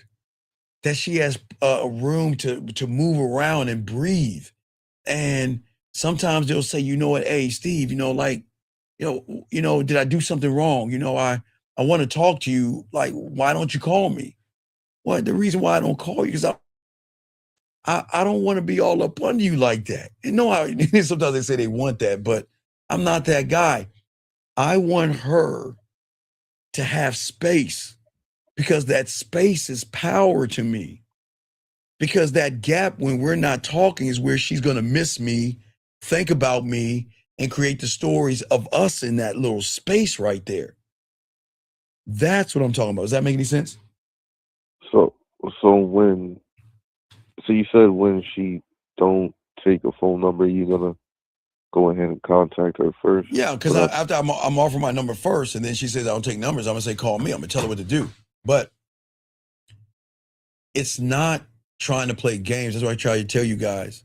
That she has room to move around and breathe. And sometimes they'll say, you know what, hey, Steve, did I do something wrong? I want to talk to you. Like, why don't you call me? Well, the reason why I don't call you is I don't want to be all up under you like that. You know how sometimes they say they want that, but I'm not that guy. I want her to have space because that space is power to me. Because that gap when we're not talking is where she's going to miss me, think about me, and create the stories of us in that little space right there. That's what I'm talking about. Does that make any sense? So you said when she don't take a phone number, you're gonna go ahead and contact her first? Yeah, because after I'm offering my number first, and then she says I don't take numbers, I'm gonna say call me. I'm gonna tell her what to do. But it's not trying to play games. That's why I try to tell you guys.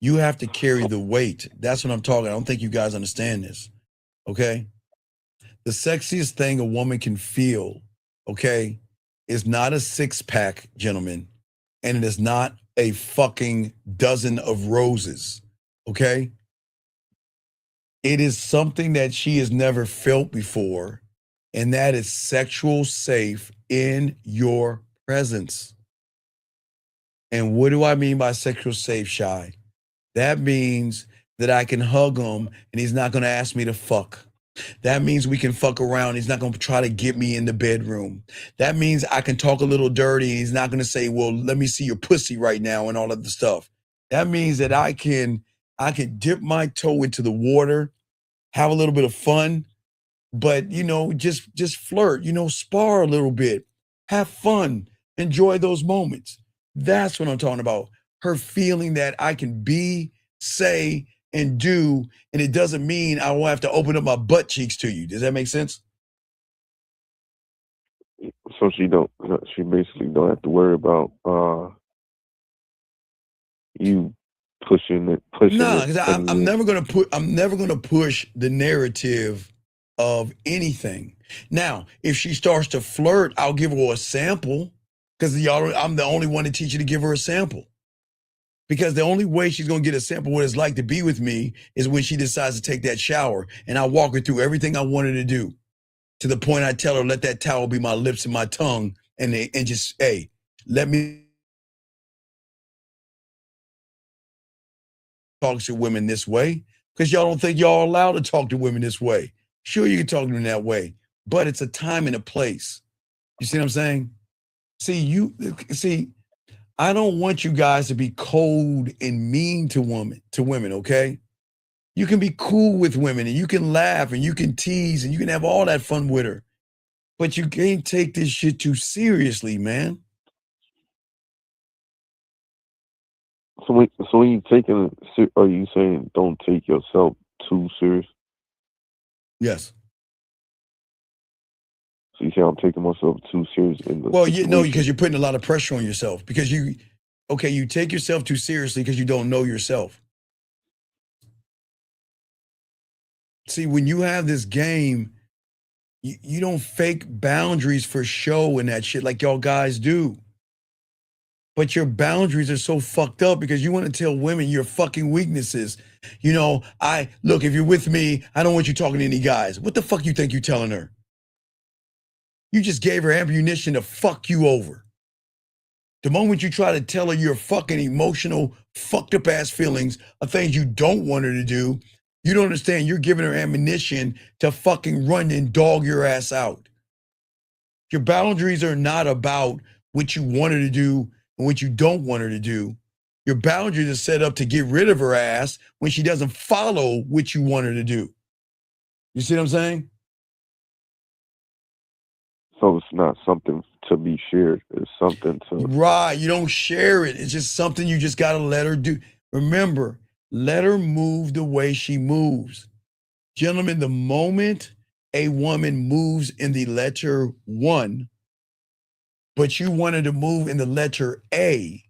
You have to carry the weight. That's what I'm talking. I don't think you guys understand this. Okay? The sexiest thing a woman can feel, okay, is not a six-pack, gentlemen, and it is not a fucking dozen of roses. Okay? It is something that she has never felt before, and that is sexual safe in your presence. And what do I mean by sexual safe, Shy? That means that I can hug him and he's not going to ask me to fuck. That means we can fuck around. He's not going to try to get me in the bedroom. That means I can talk a little dirty and he's not going to say, well, let me see your pussy right now and all of the stuff. That means that I can dip my toe into the water, have a little bit of fun, but, just flirt, spar a little bit. Have fun. Enjoy those moments. That's what I'm talking about. Her feeling that I can be, say, and do, and it doesn't mean I won't have to open up my butt cheeks to you. Does that make sense? So she basically don't have to worry about you pushing it. No, because I'm never gonna push the narrative of anything. Now, if she starts to flirt, I'll give her a sample, because I'm the only one to teach you to give her a sample. Because the only way she's gonna get a sample of what it's like to be with me is when she decides to take that shower, and I walk her through everything I want her to do, to the point I tell her, let that towel be my lips and my tongue, and just, hey, let me talk to women this way, because y'all don't think y'all allowed to talk to women this way. Sure, you can talk to them that way, but it's a time and a place. You see what I'm saying? See, I don't want you guys to be cold and mean to women, okay? You can be cool with women, and you can laugh, and you can tease, and you can have all that fun with her, but you can't take this shit too seriously, man. So when you taking, are you saying don't take yourself too serious? Yes. So you say I'm taking myself too serious in the because you're putting a lot of pressure on yourself, because you take yourself too seriously because you don't know yourself. See, when you have this game, you don't fake boundaries for show and that shit like y'all guys do. But your boundaries are so fucked up because you want to tell women your fucking weaknesses. Look, if you're with me, I don't want you talking to any guys. What the fuck you think you're telling her? You just gave her ammunition to fuck you over. The moment you try to tell her your fucking emotional, fucked up ass feelings of things you don't want her to do, you don't understand you're giving her ammunition to fucking run and dog your ass out. Your boundaries are not about what you want her to do and what you don't want her to do. Your boundaries are set up to get rid of her ass when she doesn't follow what you want her to do. You see what I'm saying? So it's not something to be shared. It's something to... Right. You don't share it. It's just something you just got to let her do. Remember, let her move the way she moves. Gentlemen, the moment a woman moves in the letter 1, but you wanted to move in the letter A,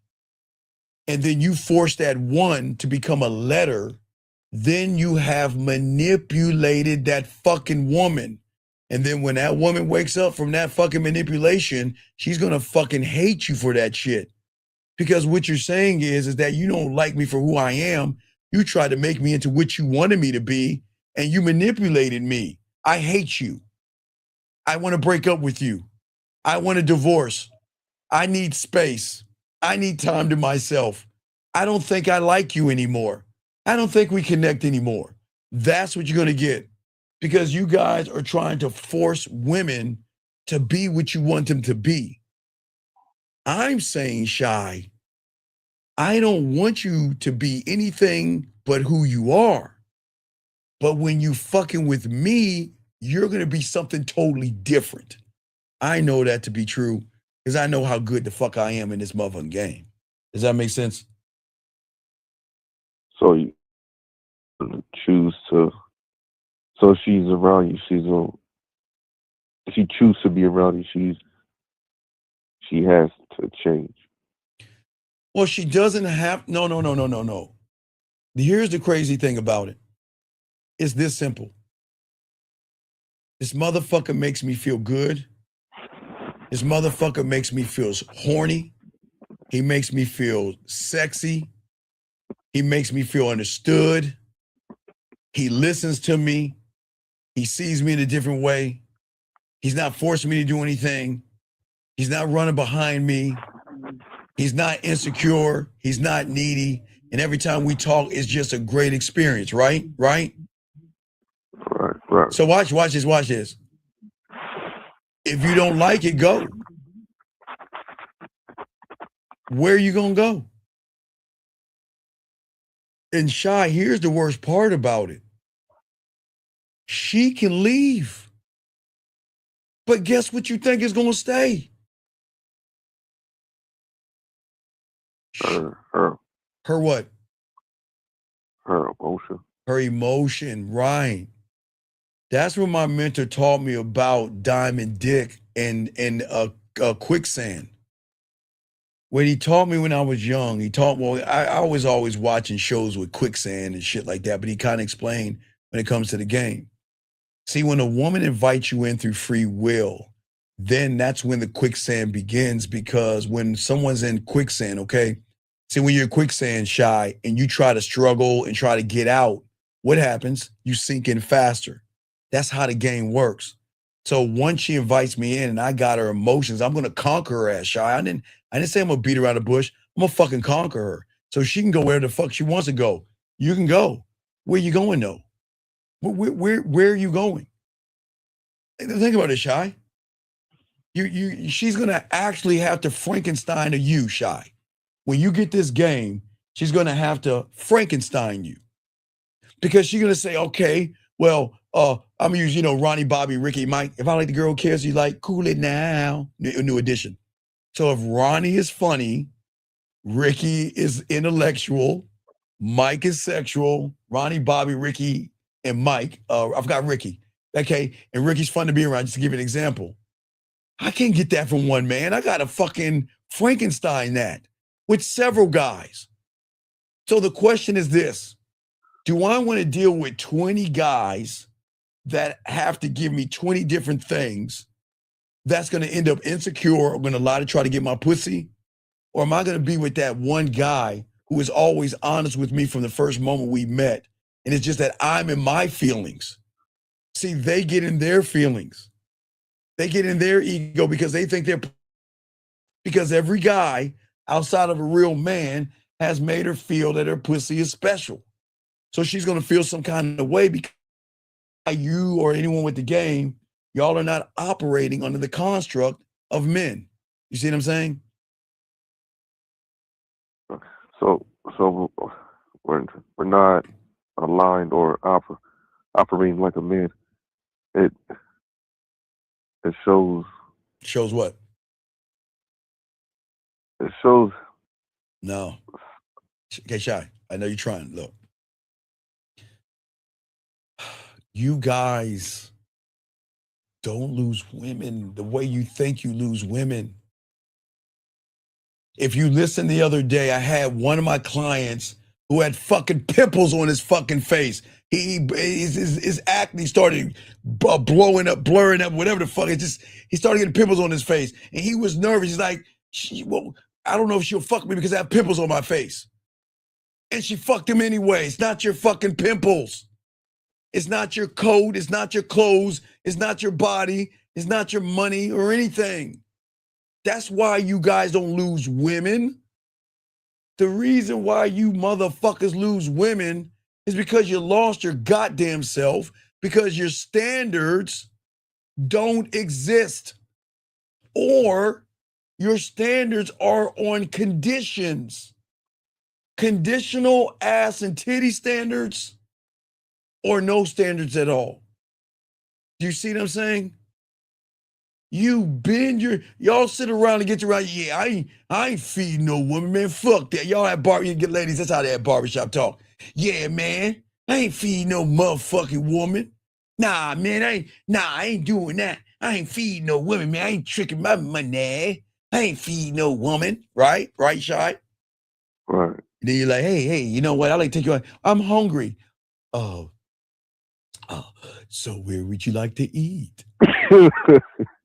and then you force that 1 to become a letter, then you have manipulated that fucking woman. And then when that woman wakes up from that fucking manipulation, she's gonna fucking hate you for that shit. Because what you're saying is that you don't like me for who I am. You tried to make me into what you wanted me to be, and you manipulated me. I hate you. I want to break up with you. I want a divorce. I need space. I need time to myself. I don't think I like you anymore. I don't think we connect anymore. That's what you're going to get, because you guys are trying to force women to be what you want them to be. I'm saying, Shy, I don't want you to be anything but who you are. But when you fucking with me, you're going to be something totally different. I know that to be true because I know how good the fuck I am in this motherfucking game. Does that make sense? So you choose to, so if she's around you, if she chooses to be around you, she has to change. Well, she doesn't have, no. Here's the crazy thing about it. It's this simple. This motherfucker makes me feel good. This motherfucker makes me feel horny. He makes me feel sexy. He makes me feel understood. He listens to me. He sees me in a different way. He's not forcing me to do anything. He's not running behind me. He's not insecure. He's not needy. And every time we talk, it's just a great experience, right? Right. So watch this. If you don't like it, go. Where are you going to go? And Shy, here's the worst part about it. She can leave. But guess what you think is going to stay? Her what? Her emotion. Her emotion, right. That's what my mentor taught me about Diamond Dick and quicksand. When he taught me when I was young, I was always watching shows with quicksand and shit like that, but he kind of explained when it comes to the game. See, when a woman invites you in through free will, then that's when the quicksand begins, because when someone's in quicksand, okay? See, when you're quicksand shy and you try to struggle and try to get out, what happens? You sink in faster. That's how the game works. So once she invites me in and I got her emotions, I'm going to conquer her ass, shy. I didn't say I'm going to beat around the bush. I'm going to fucking conquer her so she can go where the fuck she wants to go. You can go. Where you going, though? Where are you going? Think about it, Shy. She's gonna actually have to Frankenstein you, Shy. When you get this game, she's gonna have to Frankenstein you, because she's gonna say, okay, well, I'm gonna use, Ronnie, Bobby, Ricky, Mike. If I like the girl, who cares? You like, cool it now. New edition. So if Ronnie is funny, Ricky is intellectual, Mike is sexual, Ronnie, Bobby, Ricky, and Mike, I forgot Ricky, okay? And Ricky's fun to be around, just to give you an example. I can't get that from one man. I got to fucking Frankenstein that with several guys. So the question is this: do I want to deal with 20 guys that have to give me 20 different things that's going to end up insecure or going to lie to try to get my pussy? Or am I going to be with that one guy who is always honest with me from the first moment we met? And it's just that I'm in my feelings. See, they get in their feelings. They get in their ego because they think because every guy outside of a real man has made her feel that her pussy is special. So she's going to feel some kind of way because you or anyone with the game, y'all are not operating under the construct of men. You see what I'm saying? So we're not aligned or operating like a man. It shows. Shows what? It shows. No. Okay, Shy. I know you're trying. Look. You guys don't lose women the way you think you lose women. If you listen the other day, I had one of my clients who had fucking pimples on his fucking face. His acne started blowing up, blurring up, whatever the fuck. He started getting pimples on his face. And he was nervous. He's like, well, I don't know if she'll fuck me because I have pimples on my face. And she fucked him anyway. It's not your fucking pimples. It's not your coat. It's not your clothes. It's not your body. It's not your money or anything. That's why you guys don't lose women. The reason why you motherfuckers lose women is because you lost your goddamn self, because your standards don't exist, or your standards are on conditions. Conditional ass and titty standards, or no standards at all. Do you see what I'm saying? You bend y'all sit around and get around. Yeah, I ain't feeding no woman, man. Fuck that. Y'all have ladies, that's how they have barbershop talk. Yeah, man, I ain't feeding no motherfucking woman. Nah, man, I ain't doing that. I ain't feeding no woman, man. I ain't tricking my money. I ain't feeding no woman. Right? Right, Shy? Right. Then you're like, hey, you know what? I like to take you out. I'm hungry. So where would you like to eat?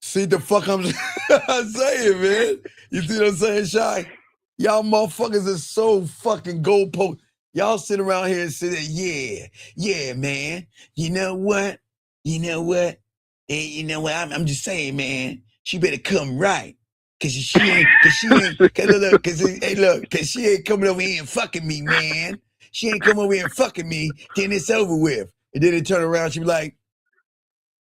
See the fuck I'm saying, man? You see what I'm saying, Shy? Y'all motherfuckers are so fucking goalpost. Y'all sit around here and say that, yeah, man. You know what? Hey, you know what? I'm just saying, man. She better come right. Cause she ain't coming over here and fucking me, man. She ain't come over here and fucking me, then it's over with. And then they turn around, she be like,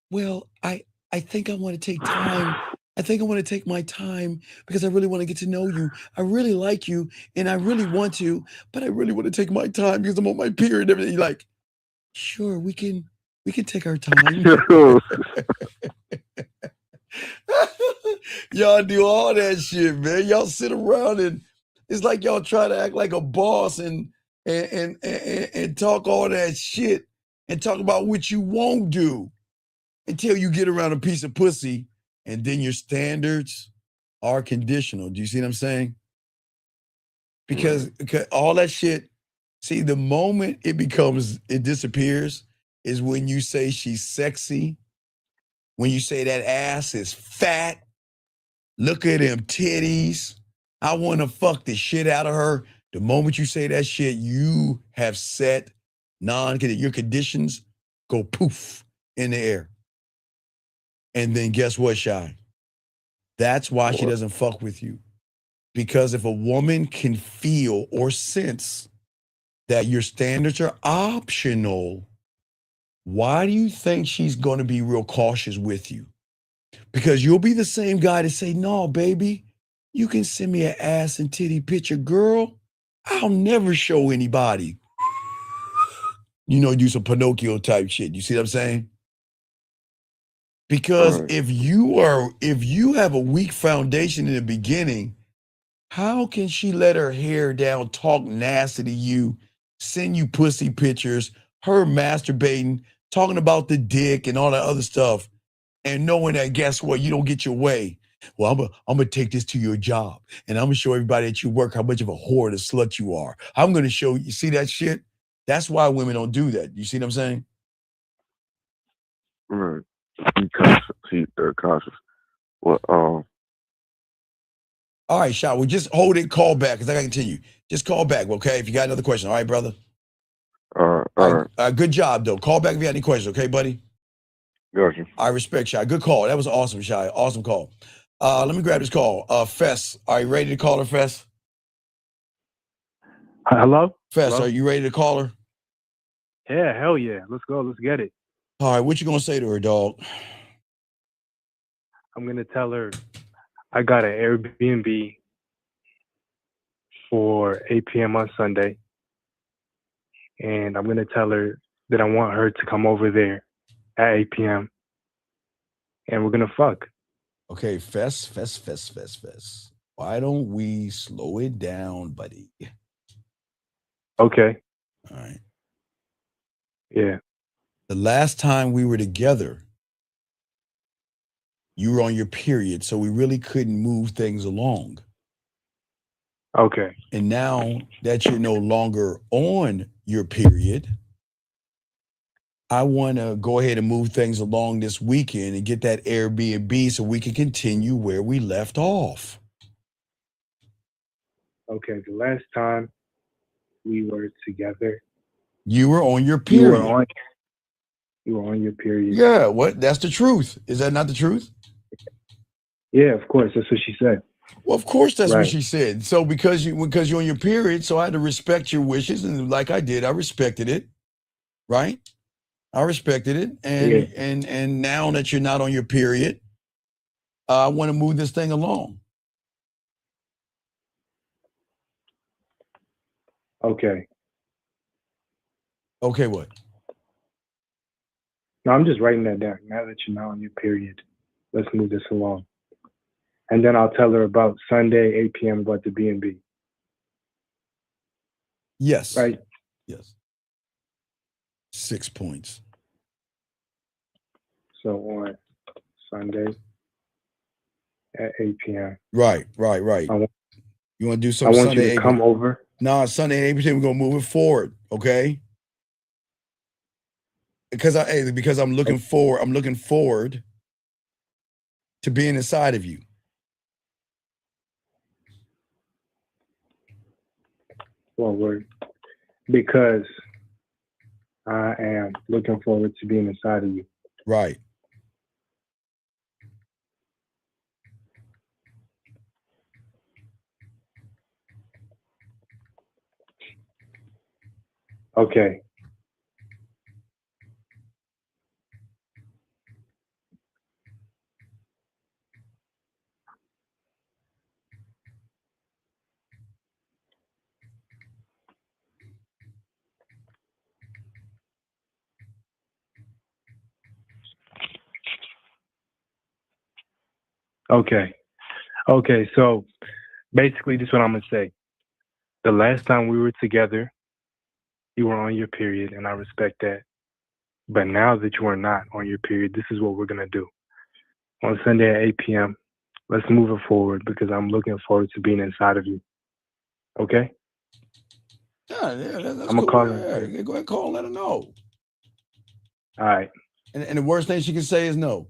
well, I think I want to take time. I think I want to take my time because I really want to get to know you. I really like you and I really want to, but I really want to take my time because I'm on my period and everything. You're like, sure, we can take our time. Y'all do all that shit, man. Y'all sit around and It's like y'all try to act like a boss and talk all that shit and talk about what you won't do until you get around a piece of pussy, and then your standards are conditional. Do you see what I'm saying? Because all that shit, see, the moment it disappears is when you say she's sexy, when you say that ass is fat, look at them titties, I want to fuck the shit out of her. The moment you say that shit, you have set your conditions go poof in the air. And then guess what, Shy? That's why she doesn't fuck with you. Because if a woman can feel or sense that your standards are optional, why do you think she's going to be real cautious with you? Because you'll be the same guy to say, no, baby, you can send me an ass and titty picture, girl. I'll never show anybody. Do some Pinocchio type shit. You see what I'm saying? Because if you have a weak foundation in the beginning, how can she let her hair down, talk nasty to you, send you pussy pictures, her masturbating, talking about the dick and all that other stuff, and knowing that, guess what, you don't get your way. Well, I'm gonna take this to your job, and I'm gonna show everybody at your work how much of a whore and a slut you are. I'm gonna show you. See that shit? That's why women don't do that. You see what I'm saying? Right. They're cautious. Well, all right, Shot. Well, just hold it. Call back because I gotta continue. Just call back, okay? If you got another question, all right, brother. All right. Good job, though. Call back if you got any questions, okay, buddy? Gotcha. I respect Shy. Good call. That was awesome, Shy. Awesome call. Let me grab this call. Fess, are you ready to call her, Fess? Hello? Fess, Hello? Are you ready to call her? Yeah, hell yeah. Let's go. Let's get it. All right, what you gonna say to her, dog? I'm going to tell her I got an Airbnb for 8 p.m. on Sunday. And I'm going to tell her that I want her to come over there at 8 p.m. And we're going to fuck. Okay, Fess. Why don't we slow it down, buddy? Okay. All right. Yeah. The last time we were together, you were on your period, so we really couldn't move things along. Okay. And now that you're no longer on your period, I want to go ahead and move things along this weekend and get that Airbnb so we can continue where we left off. Okay. The last time we were together, you were on your period. You were on your period. Yeah, what? That's the truth. Is that not the truth? Yeah, of course. That's what she said. Well, of course that's Right. what she said. So because you're on your period, so I had to respect your wishes, and like I did, I respected it. Right? I respected it. And now that you're not on your period, I want to move this thing along. Okay. Okay, what? No, I'm just writing that down. Now that you're not on your period, let's move this along. And then I'll tell her about Sunday, 8 p.m. about the B&B. Yes. Right? Yes. 6 points. So on Sunday at 8 p.m. Right. You want to do something I want Sunday? you to come over. No, Sunday 8 p.m. We're gonna move it forward, okay? Because I'm looking forward to being inside of you. Forward. Because I am looking forward to being inside of you. Right. Okay. Okay. So basically, this is what I'm going to say. The last time we were together, you were on your period, and I respect that. But now that you are not on your period, this is what we're going to do. On Sunday at 8 p.m., let's move it forward because I'm looking forward to being inside of you. Okay? Yeah, that's I'm going to call her. Yeah, go ahead and call and let her know. All right. And the worst thing she can say is no.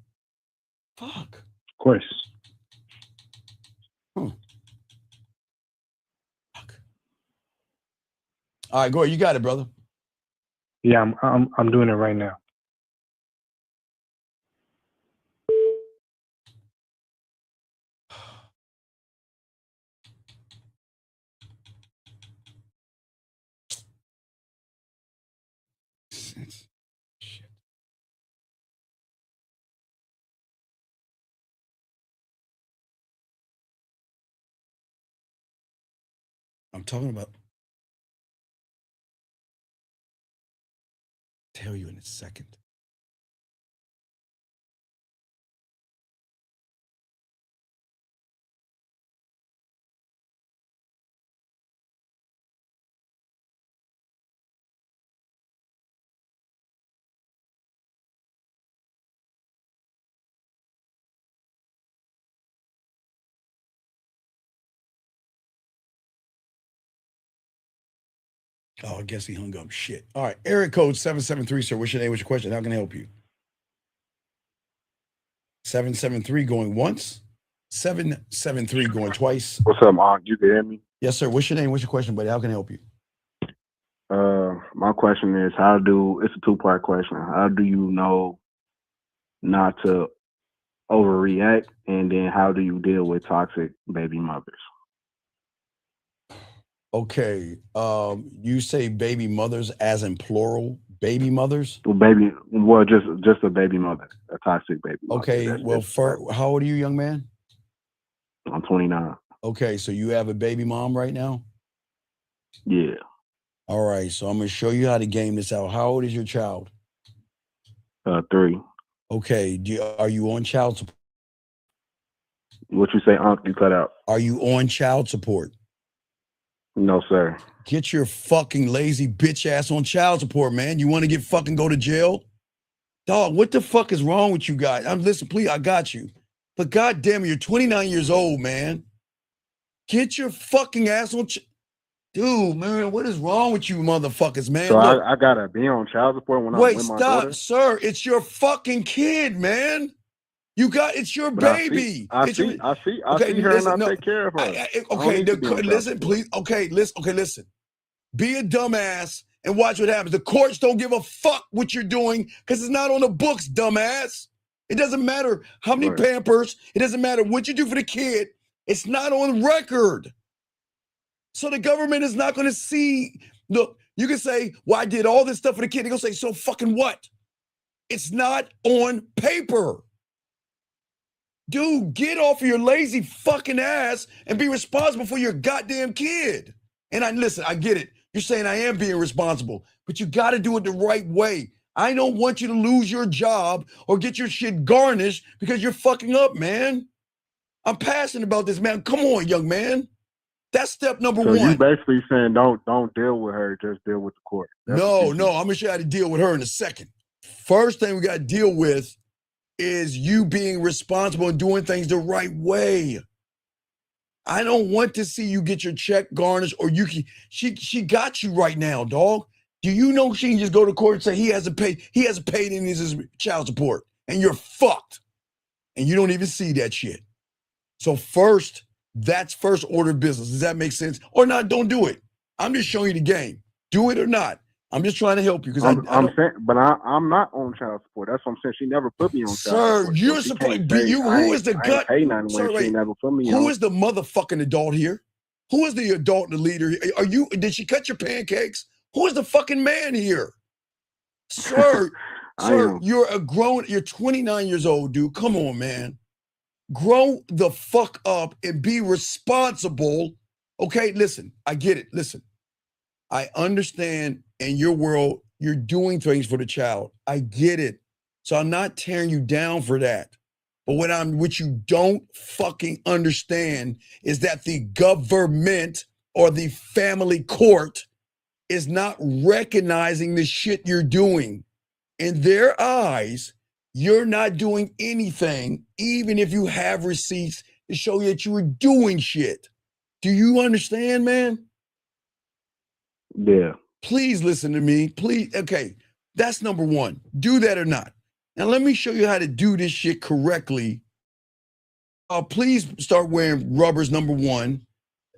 Fuck. Of course. Fuck. All right, go ahead. You got it, brother. Yeah, I'm doing it right now. Shit. I'm talking about. Tell you in a second. Oh, I guess he hung up. Shit. All right. Area code 773, sir. What's your name? What's your question? How can I help you? 773 going once. 773 going twice. What's up, Mark? You can hear me? Yes, sir. What's your name? What's your question, buddy? How can I help you? My question is, it's a two-part question. How do you know not to overreact? And then how do you deal with toxic baby mothers? Okay. You say baby mothers as in plural baby mothers? Well, just a baby mother, a toxic baby mother. Okay. How old are you, young man? I'm 29. Okay. So you have a baby mom right now? Yeah. All right. So I'm going to show you how to game this out. How old is your child? 3. Okay. Are you on child support? What you say, Unc? You cut out. Are you on child support? No, sir. Get your fucking lazy bitch ass on child support, man. You want to go to jail? Dog, what the fuck is wrong with you guys? Listen, please, I got you. But goddamn, you're 29 years old, man. Get your fucking ass on dude, man, what is wrong with you motherfuckers, man? So Look, I gotta be on child support when I'm with my daughter? Sir. It's your fucking kid, man. It's your baby. I see her and I take care of her. Listen, please. Okay, listen. Be a dumbass and watch what happens. The courts don't give a fuck what you're doing because it's not on the books, dumbass. It doesn't matter how many Pampers. It doesn't matter what you do for the kid. It's not on record. So the government is not going to see. Look, you can say, well, I did all this stuff for the kid. They're going to say, so fucking what? It's not on paper. Dude, get off of your lazy fucking ass and be responsible for your goddamn kid. And I get it. You're saying I am being responsible, but you got to do it the right way. I don't want you to lose your job or get your shit garnished because you're fucking up, man. I'm passionate about this, man. Come on, young man. That's step number one. So you basically saying don't deal with her, just deal with the court. No, I'm going to show you how to deal with her in a second. First thing we got to deal with is you being responsible and doing things the right way. I don't want to see you get your check garnished or she got you right now, dog. Do you know she can just go to court and say he hasn't paid any of his child support and you're fucked. And you don't even see that shit. So that's first order of business. Does that make sense? Or not, don't do it. I'm just showing you the game. Do it or not. I'm just trying to help you because I'm saying, but I'm not on child support. That's what I'm saying. She never put me on child support. Sir, you're supposed to be you. Who is the gut? She never put me on. Who is the motherfucking adult here? Who is the adult and the leader? Did she cut your pancakes? Who is the fucking man here? Sir, you're 29 years old, dude. Come on, man. Grow the fuck up and be responsible. Okay, listen, I get it. Listen, I understand in your world, you're doing things for the child. I get it. So I'm not tearing you down for that. But what you don't fucking understand is that the government or the family court is not recognizing the shit you're doing. In their eyes, you're not doing anything, even if you have receipts to show that you were doing shit. Do you understand, man? Yeah. Please listen to me. Please. Okay. That's number one. Do that or not. Now, let me show you how to do this shit correctly. Please start wearing rubbers, number one.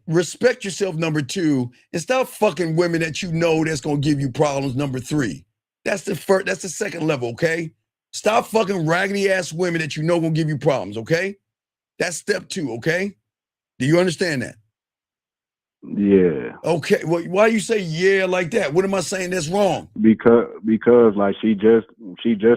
Respect yourself, number two. And stop fucking women that you know that's going to give you problems, number three. That's the first. That's the second level, okay? Stop fucking raggedy ass women that you know going to give you problems, okay? That's step two, okay? Do you understand that? Yeah. Okay. Well, why you say yeah like that? What am I saying that's wrong? Because like she just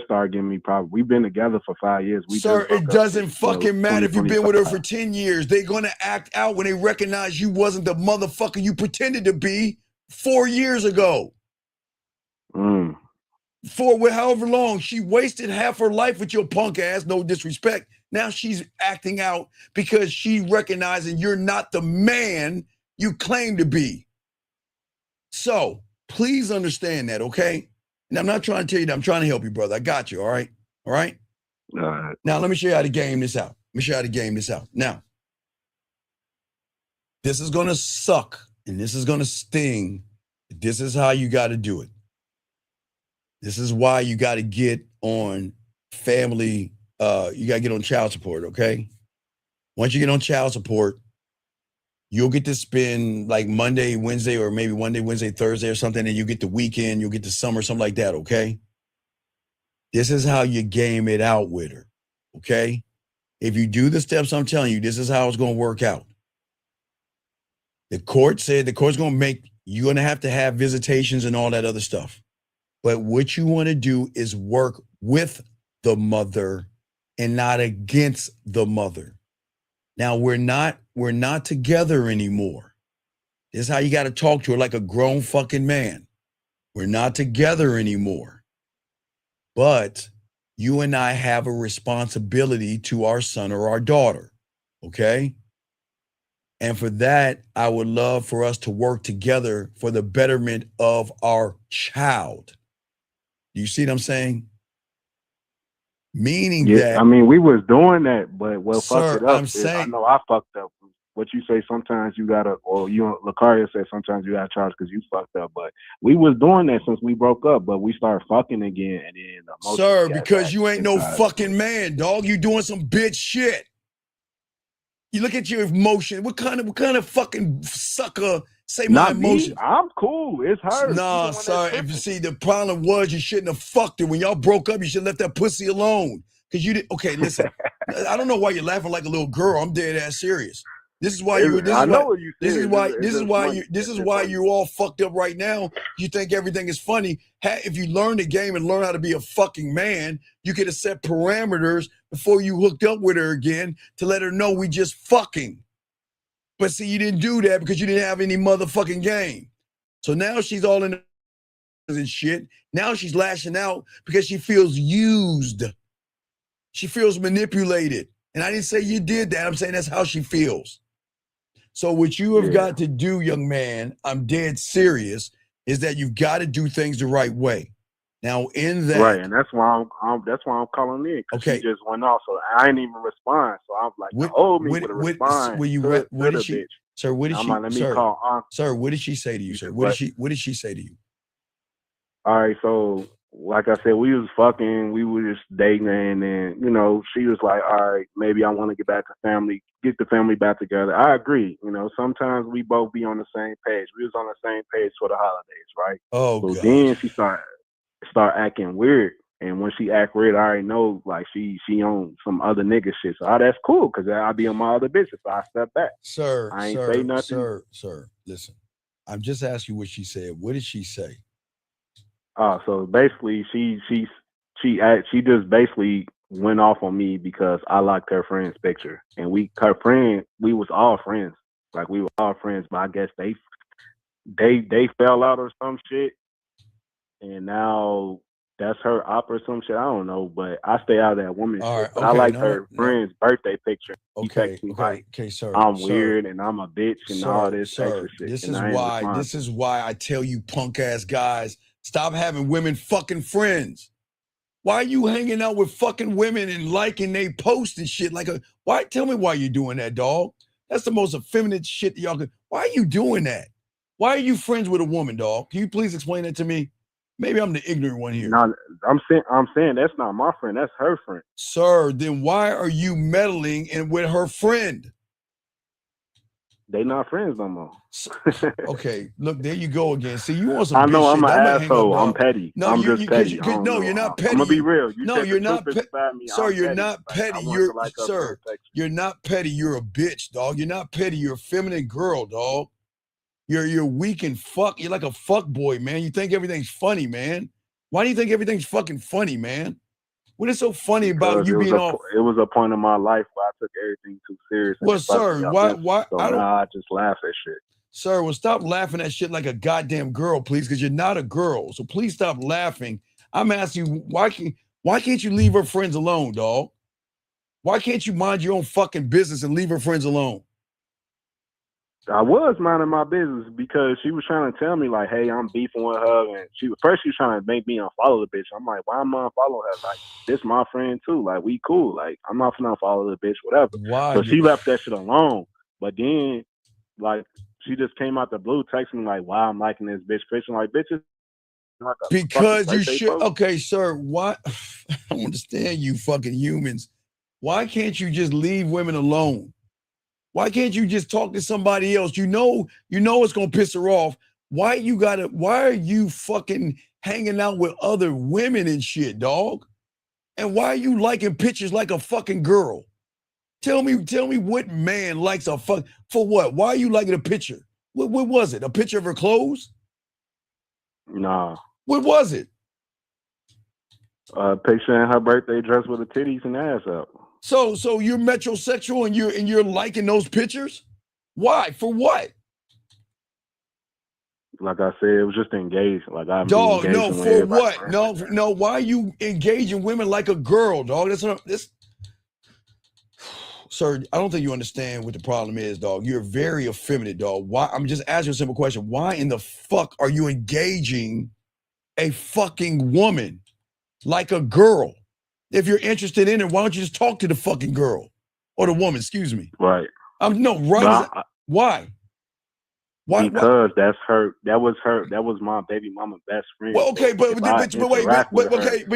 started giving me problems. We've been together for 5 years. Sir, it doesn't fucking matter if you've been with her for 10 years. They're gonna act out when they recognize you wasn't the motherfucker you pretended to be 4 years ago. For however long, she wasted half her life with your punk ass, no disrespect. Now she's acting out because she recognizing you're not the man you claim to be. So please understand that, okay? And I'm not trying to tell you that. I'm trying to help you, brother. I got you, all right? All right? All right. Now, let me show you how to game this out. Now, this is going to suck, and this is going to sting. This is how you got to do it. This is why you got to get on family, you got to get on child support, okay? Once you get on child support, you'll get to spend like Monday, Wednesday, or maybe Monday, Wednesday, Thursday or something, and you get the weekend, you'll get the summer, something like that, okay? This is how you game it out with her, okay? If you do the steps I'm telling you, this is how it's going to work out. The court said the court's going to make, you're going to have visitations and all that other stuff. But what you want to do is work with the mother and not against the mother. Now, we're not together anymore. This is how you got to talk to her like a grown fucking man. We're not together anymore. But you and I have a responsibility to our son or our daughter, okay? And for that, I would love for us to work together for the betterment of our child. Do you see what I'm saying? Meaning that, I mean, we was doing that, but what Sir, fucked it up I'm is saying- I know I fucked up. What you say sometimes you gotta, or you Lucario said sometimes you gotta charge because you fucked up. But we was doing that since we broke up, but we started fucking again, and then sir, because you ain't no fucking man, dog. You doing some bitch shit. You look at your emotion. What kind of fucking sucker say my Not emotion? me. I'm cool. It's her. Nah, sir. If you see, the problem was you shouldn't have fucked her. When y'all broke up, you should have left that pussy alone. Because you did. Okay, listen. I don't know why you're laughing like a little girl. I'm dead ass serious. This is why you. This is why you all fucked up right now. You think everything is funny. If you learn the game and learn how to be a fucking man, you could have set parameters before you hooked up with her again to let her know we just fucking. But see, you didn't do that because you didn't have any motherfucking game. So now she's all in and shit. Now she's lashing out because she feels used. She feels manipulated. And I didn't say you did that. I'm saying that's how she feels. So what you have got to do, young man, I'm dead serious, is that you've got to do things the right way. Now, in that, right, and that's why I'm calling in. Okay, she just went off, so I ain't even respond. So I'm like, me with a response. What did she, sir? What did she? Let me call sir, what did she say to you, sir? What did she say to you? All right, so like I said, we was fucking, we were just dating, and then she was like, all right, maybe I want to get the family back together. I agree. Sometimes we both be on the same page. We was on the same page for the holidays, right? Oh, so God. Then she start acting weird, and when she act weird, I already know like she on some other nigga shit. So that's cool because I'll be on my other bitches. So I step back. Sir, I ain't say nothing. Sir, listen. I'm just asking you what she said. What did she say? So basically, she just basically went off on me because I liked her friend's picture, and we was all friends, like we were all friends. But I guess they fell out or some shit, and now that's her op or some shit. I don't know, but I stay out of that woman All shit. right, But I okay, like no, her no. friend's birthday picture. He Okay, texted me okay, like, okay, sir. I'm sir, weird and I'm a bitch and all this extra shit. This and is I ain't why. respond This to is why I tell you, punk ass guys, stop having women fucking friends. Why are you hanging out with fucking women and liking they posts and shit? Why? Tell me why you're doing that, dog. That's the most effeminate shit that y'all could. Why are you doing that? Why are you friends with a woman, dog? Can you please explain that to me? Maybe I'm the ignorant one here. No, I'm saying that's not my friend. That's her friend. Sir, then why are you meddling with her friend? They not friends no more. Okay, look, there you go again. See, you want some I bitch know I'm shit. an I'm gonna hang asshole. up, I'm dog. petty. No, I'm you, just petty. I don't no, know. you're not petty. I'm gonna be real. You no, said you're the not truth petty. inside me. Sir, I'm you're petty. not Like, petty. I want You're to like up sir. text. You're not petty. You're a bitch, dog. You're not petty. You're a feminine girl, dog. You're weak and fuck. You're like a fuck boy, man. You think everything's funny, man. Why do you think everything's fucking funny, man? What is so funny about you being all? It was a point in my life where I took everything too serious. Well, sir, why? So I don't. now I just laugh at shit. Sir, well, stop laughing at shit like a goddamn girl, please, because you're not a girl. So please stop laughing. I'm asking you, why can't you leave her friends alone, dog? Why can't you mind your own fucking business and leave her friends alone? I was minding my business because she was trying to tell me like, "Hey, I'm beefing with her," and she was trying to make me unfollow the bitch. I'm like, "Why am I unfollow her? Like, this my friend too. Like, we cool. Like, I'm not gonna follow the bitch, whatever." Why? So she left that shit alone. But then, like, she just came out the blue, texting me like, "Why I'm liking this bitch picture?" Like, bitches. Like because you should. Okay, sir. Why? I don't understand you fucking humans. Why can't you just leave women alone? Why can't you just talk to somebody else? You know it's gonna piss her off. Why are you fucking hanging out with other women and shit, dog? And why are you liking pictures like a fucking girl? Tell me what man likes a fuck for what? Why are you liking a picture? What was it? A picture of her clothes? Nah. What was it? Picture in her birthday dress with the titties and ass out. So you're metrosexual and you're liking those pictures? Why? For what? Like I said, it was just engaged. Like I'm dog. No, for what? No. Why are you engaging women like a girl, dog? That's what this. Sir, I don't think you understand what the problem is, dog. You're very effeminate, dog. Why? I'm just asking a simple question. Why in the fuck are you engaging a fucking woman like a girl? If you're interested in it, why don't you just talk to the fucking girl or the woman? Excuse me. Right. Why? Because that's her. That was my baby mama best friend. Well, okay, but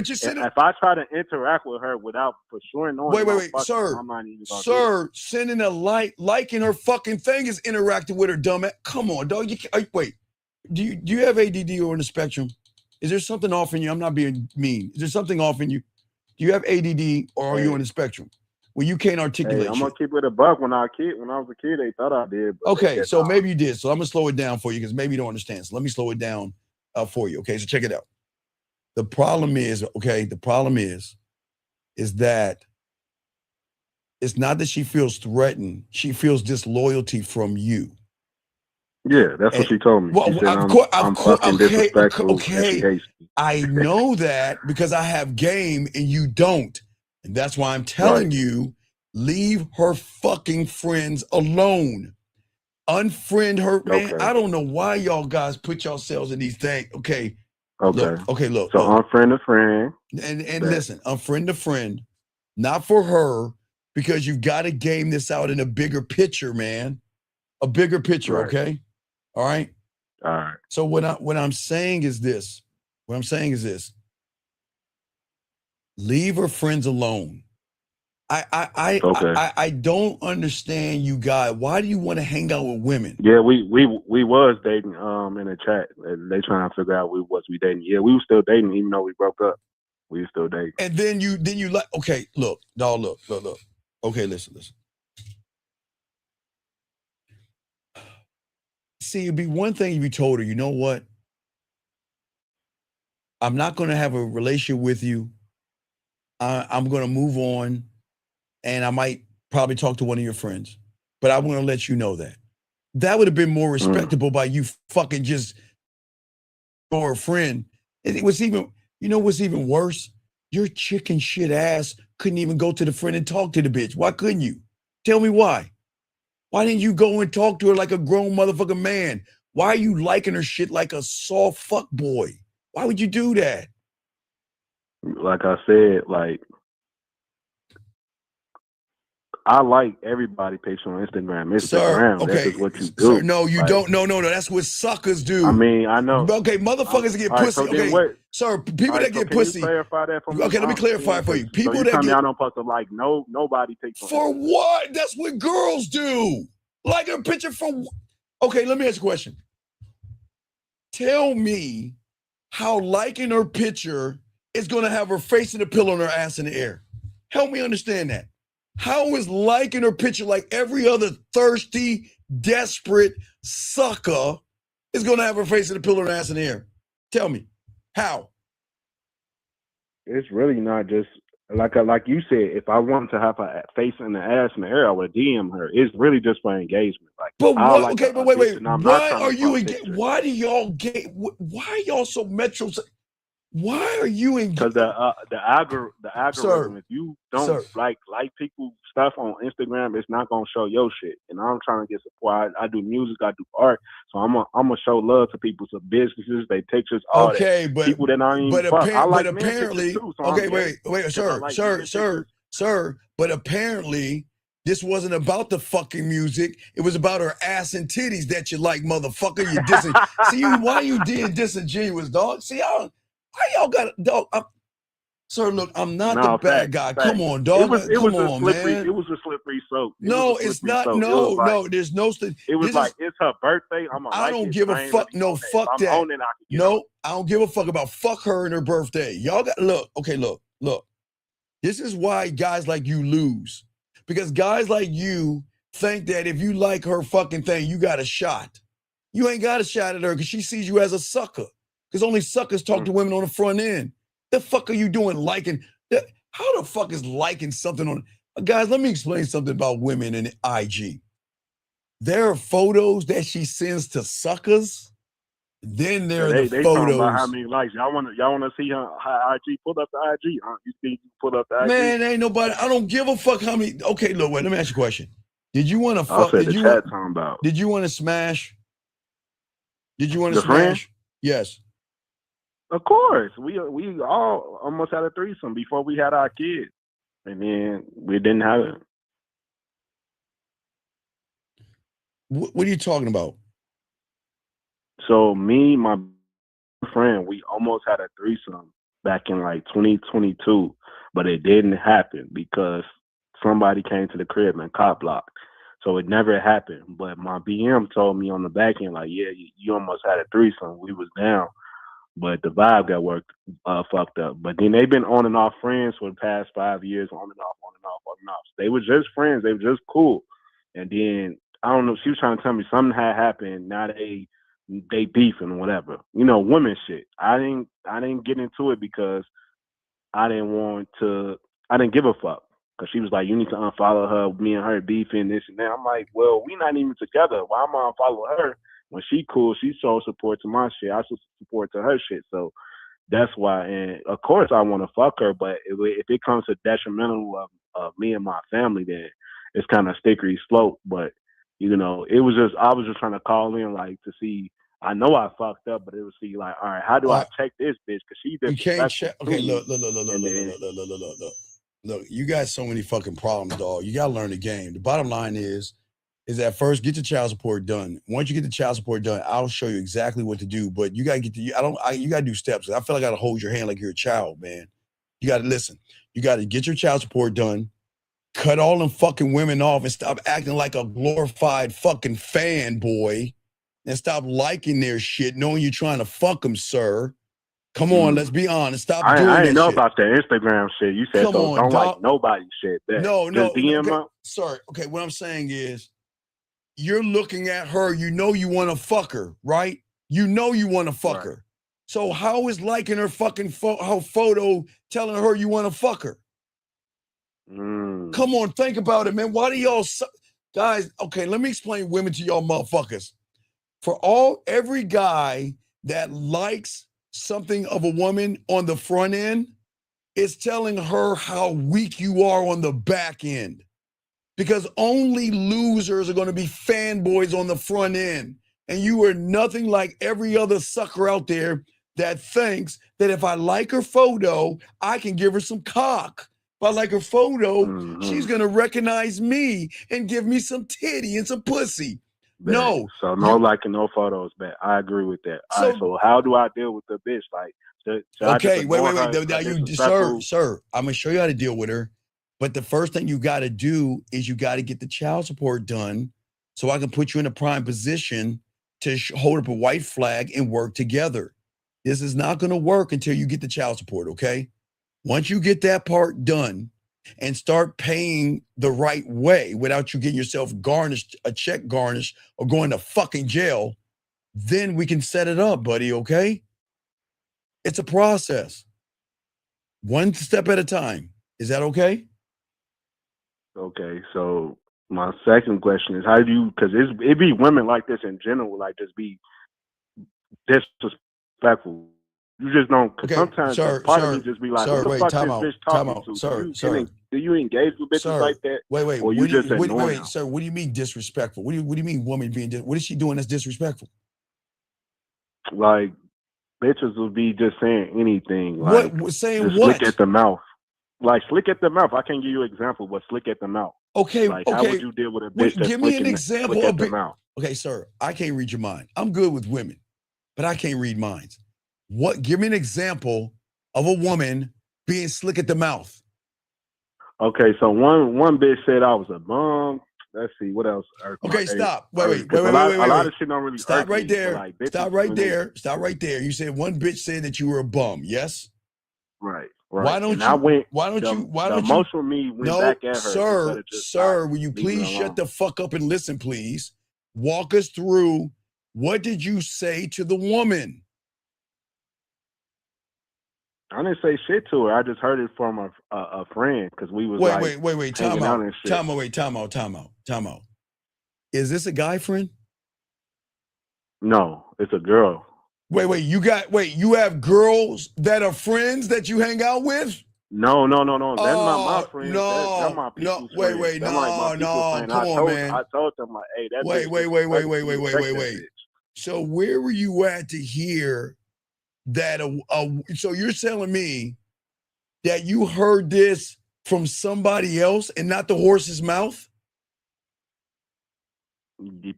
you said if I try to interact with her without for sure knowing, wait, sir, sending a liking her fucking thing is interacting with her, dumbass. Come on, dog. Wait. Do you have ADD or in the spectrum? Is there something off in you? I'm not being mean. Is there something off in you? Do you have ADD or are you on the spectrum where you can't articulate? I'm gonna keep it a buck. When I was a kid, they thought I did. Okay, so maybe you did. So I'm gonna slow it down for you because maybe you don't understand. So let me slow it down for you. Okay, so check it out. The problem is that it's not that she feels threatened. She feels disloyalty from you. Yeah, that's what she told me. Well, she said, I'm fucking disrespectful. Okay. I know that because I have game and you don't. And that's why I'm telling you, leave her fucking friends alone. Unfriend her, man. Okay. I don't know why y'all guys put yourselves in these things. Okay. Look. So unfriend a friend. And listen, unfriend a friend, not for her, because you've got to game this out in a bigger picture, man. A bigger picture, okay? All right. So what I'm saying is this. Leave her friends alone. I don't understand you guys. Why do you want to hang out with women? Yeah, we was dating in the chat. They trying to figure out we dating. Yeah, we were still dating even though we broke up. We were still dating. And then you like, okay, look, dog, look. Okay, listen. See, it'd be one thing if you told her, you know what? I'm not going to have a relationship with you. I'm going to move on, and I might probably talk to one of your friends. But I'm going to let you know that. That would have been more respectable by you fucking just or a friend. It was even You know what's even worse? Your chicken shit ass couldn't even go to the friend and talk to the bitch. Why couldn't you? Tell me why. Why didn't you go and talk to her like a grown motherfucking man? Why are you liking her shit like a soft fuck boy? Why would you do that? Like I said, like I like everybody page on Instagram. Instagram, that's just what you do. Sir, no, you don't. No. That's what suckers do. I mean, I know. Okay, motherfuckers get All right, pussy. so then Okay, what? sir, people All right, that so get can pussy. You clarify that for me? Okay, let me clarify for you. People so you that tell me get I don't supposed to like nobody takes on for Instagram. what? That's what girls do. Like a picture for. Okay, let me ask you a question. Tell me how liking her picture is going to have her face in the pillow and her ass in the air. Help me understand that. How is liking her picture like every other thirsty, desperate sucker is going to have her face in the pillow and her ass in the air? Tell me. How? It's really not just like you said. If I wanted to have a face in the ass in the air, I would DM her. It's really just for engagement. Like, but what? Like okay, but wait. Why are you engaged? Why do y'all get? Why are y'all so metro? Why are you engaged? Because the algorithm, if you don't like people stuff on Instagram, it's not gonna show your shit. And I'm trying to get support. I do music, I do art, so I'm gonna show love to people, to businesses, they pictures, all that. But people that aren't even fuck. I like men apparently, too, so okay, wait, sir. But apparently, this wasn't about the fucking music. It was about her ass and titties that you like, motherfucker. You see, why you being disingenuous, dog? See, why y'all got dog? Sir, look, I'm not the bad guy. Come on, dog. It was man. It was a slippery slope. No, it's not. No, there's no. It was like it's her birthday. I don't give a fuck. No, fuck that. No, I don't give a fuck about fuck her and her birthday. Y'all got look. Okay, look. This is why guys like you lose, because guys like you think that if you like her fucking thing, you got a shot. You ain't got a shot at her because she sees you as a sucker. Because only suckers talk to women on the front end. The fuck are you doing liking? How the fuck is liking something on? Guys, let me explain something about women in IG. There are photos that she sends to suckers. Then there are the they photos. Talking about how many likes y'all want to see her IG? Pull up the IG. You think you pull up the IG? Man, ain't nobody. I don't give a fuck how many. Okay, look, wait. Let me ask you a question. Did you want to fuck? Did you want to smash? Did you want to smash? Friend? Yes. Of course, we all almost had a threesome before we had our kids, and then we didn't have it. What are you talking about? So me, my friend, we almost had a threesome back in like 2022, but it didn't happen because somebody came to the crib and cop blocked. So it never happened. But my BM told me on the back end, like, yeah, you almost had a threesome. We was down. But the vibe got fucked up. But then they've been on and off friends for the past 5 years, on and off. They were just friends. They were just cool. And then, I don't know, she was trying to tell me something had happened. Now they beefing or whatever. You know, women shit. I didn't get into it because I didn't give a fuck. Because she was like, you need to unfollow her, me and her beefing, this and that. I'm like, well, we not even together. Why am I unfollow her? When she cool, she shows support to my shit. I show support to her shit. So that's why. And of course, I want to fuck her. But if it comes to detrimental of me and my family, then it's kind of stickery slope. But you know, I was just trying to call in like to see. I know I fucked up, but it was see like, all right, how do I check this bitch? Because she just you can't check. Okay, look. Look, you got so many fucking problems, dog. You gotta learn the game. The bottom line is that first get your child support done. Once you get the child support done, I'll show you exactly what to do. But you gotta you gotta do steps. I feel like I gotta hold your hand like you're a child, man. You gotta listen. You gotta get your child support done, cut all them fucking women off, and stop acting like a glorified fucking fanboy, and stop liking their shit, knowing you're trying to fuck them, sir. Come on, let's be honest. Stop doing that. I didn't know shit. about the Instagram shit. You said don't like nobody's shit. No. DM okay. Sorry. Okay, what I'm saying is, you're looking at her, you know you want to fuck her, right? You know you want to fuck her. So how is liking her fucking her photo telling her you want to fuck her? Come on, think about it, man. Why do y'all guys, okay, let me explain women to y'all motherfuckers. For every guy that likes something of a woman on the front end, it's telling her how weak you are on the back end. Because only losers are going to be fanboys on the front end. And you are nothing like every other sucker out there that thinks that if I like her photo, I can give her some cock. If I like her photo, she's going to recognize me and give me some titty and some pussy. No. So no liking, no photos back. I agree with that. All right, so how do I deal with the bitch? Like, okay, wait. Now sir, I'm going to show you how to deal with her. But the first thing you got to do is you got to get the child support done so I can put you in a prime position to hold up a white flag and work together. This is not going to work until you get the child support, okay? Once you get that part done and start paying the right way without you getting yourself garnished, a check garnished, or going to fucking jail, then we can set it up, buddy, okay? It's a process. One step at a time. Is that okay? Okay, so my second question is, how do you, because it be women like this in general, like just be disrespectful. You just don't, because sometimes part of me just be like, what the fuck this bitch talking to? Sir, do you engage with bitches like that? Wait. Or you just ignore them? Sir, what do you mean disrespectful? What do you mean woman being, what is she doing that's disrespectful? Like, bitches will be just saying anything. Like, saying what? Slick at the mouth. Like, slick at the mouth. I can't give you an example, but slick at the mouth. Okay, like, how would you deal with a bitch that's give me an example of the mouth? Okay, sir, I can't read your mind. I'm good with women, but I can't read minds. Give me an example of a woman being slick at the mouth. Okay, so one bitch said I was a bum. Let's see, what else? Okay, stop. Wait. A lot of shit don't really stop right me, there. Like, Stop right there. Stop right there. You said one bitch said that you were a bum, yes? Right. Why don't the emotional me went back at her. Sir, will you please shut the fuck up and listen, please? Walk us through, what did you say to the woman? I didn't say shit to her. I just heard it from a friend, because we was wait. Time out. Is this a guy friend? No, it's a girl. Wait, you have girls that are friends that you hang out with? No. That's not my friend. That's my people's friend. Come on, man. I told them, like, hey, that wait. So where were you at to hear that? So you're telling me that you heard this from somebody else and not the horse's mouth?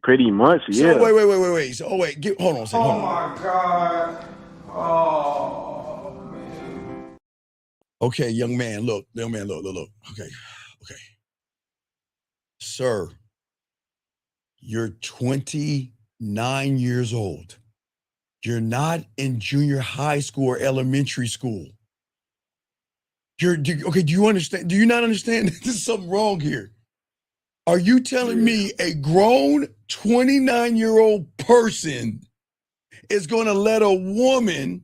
Pretty much, yeah. So wait. So hold on a second. My God. Oh man. Okay, young man, look. Okay. Sir, you're 29 years old. You're not in junior high school or elementary school. Do you understand? Do you not understand? There's something wrong here. Are you telling me a grown 29-year-old person is going to let a woman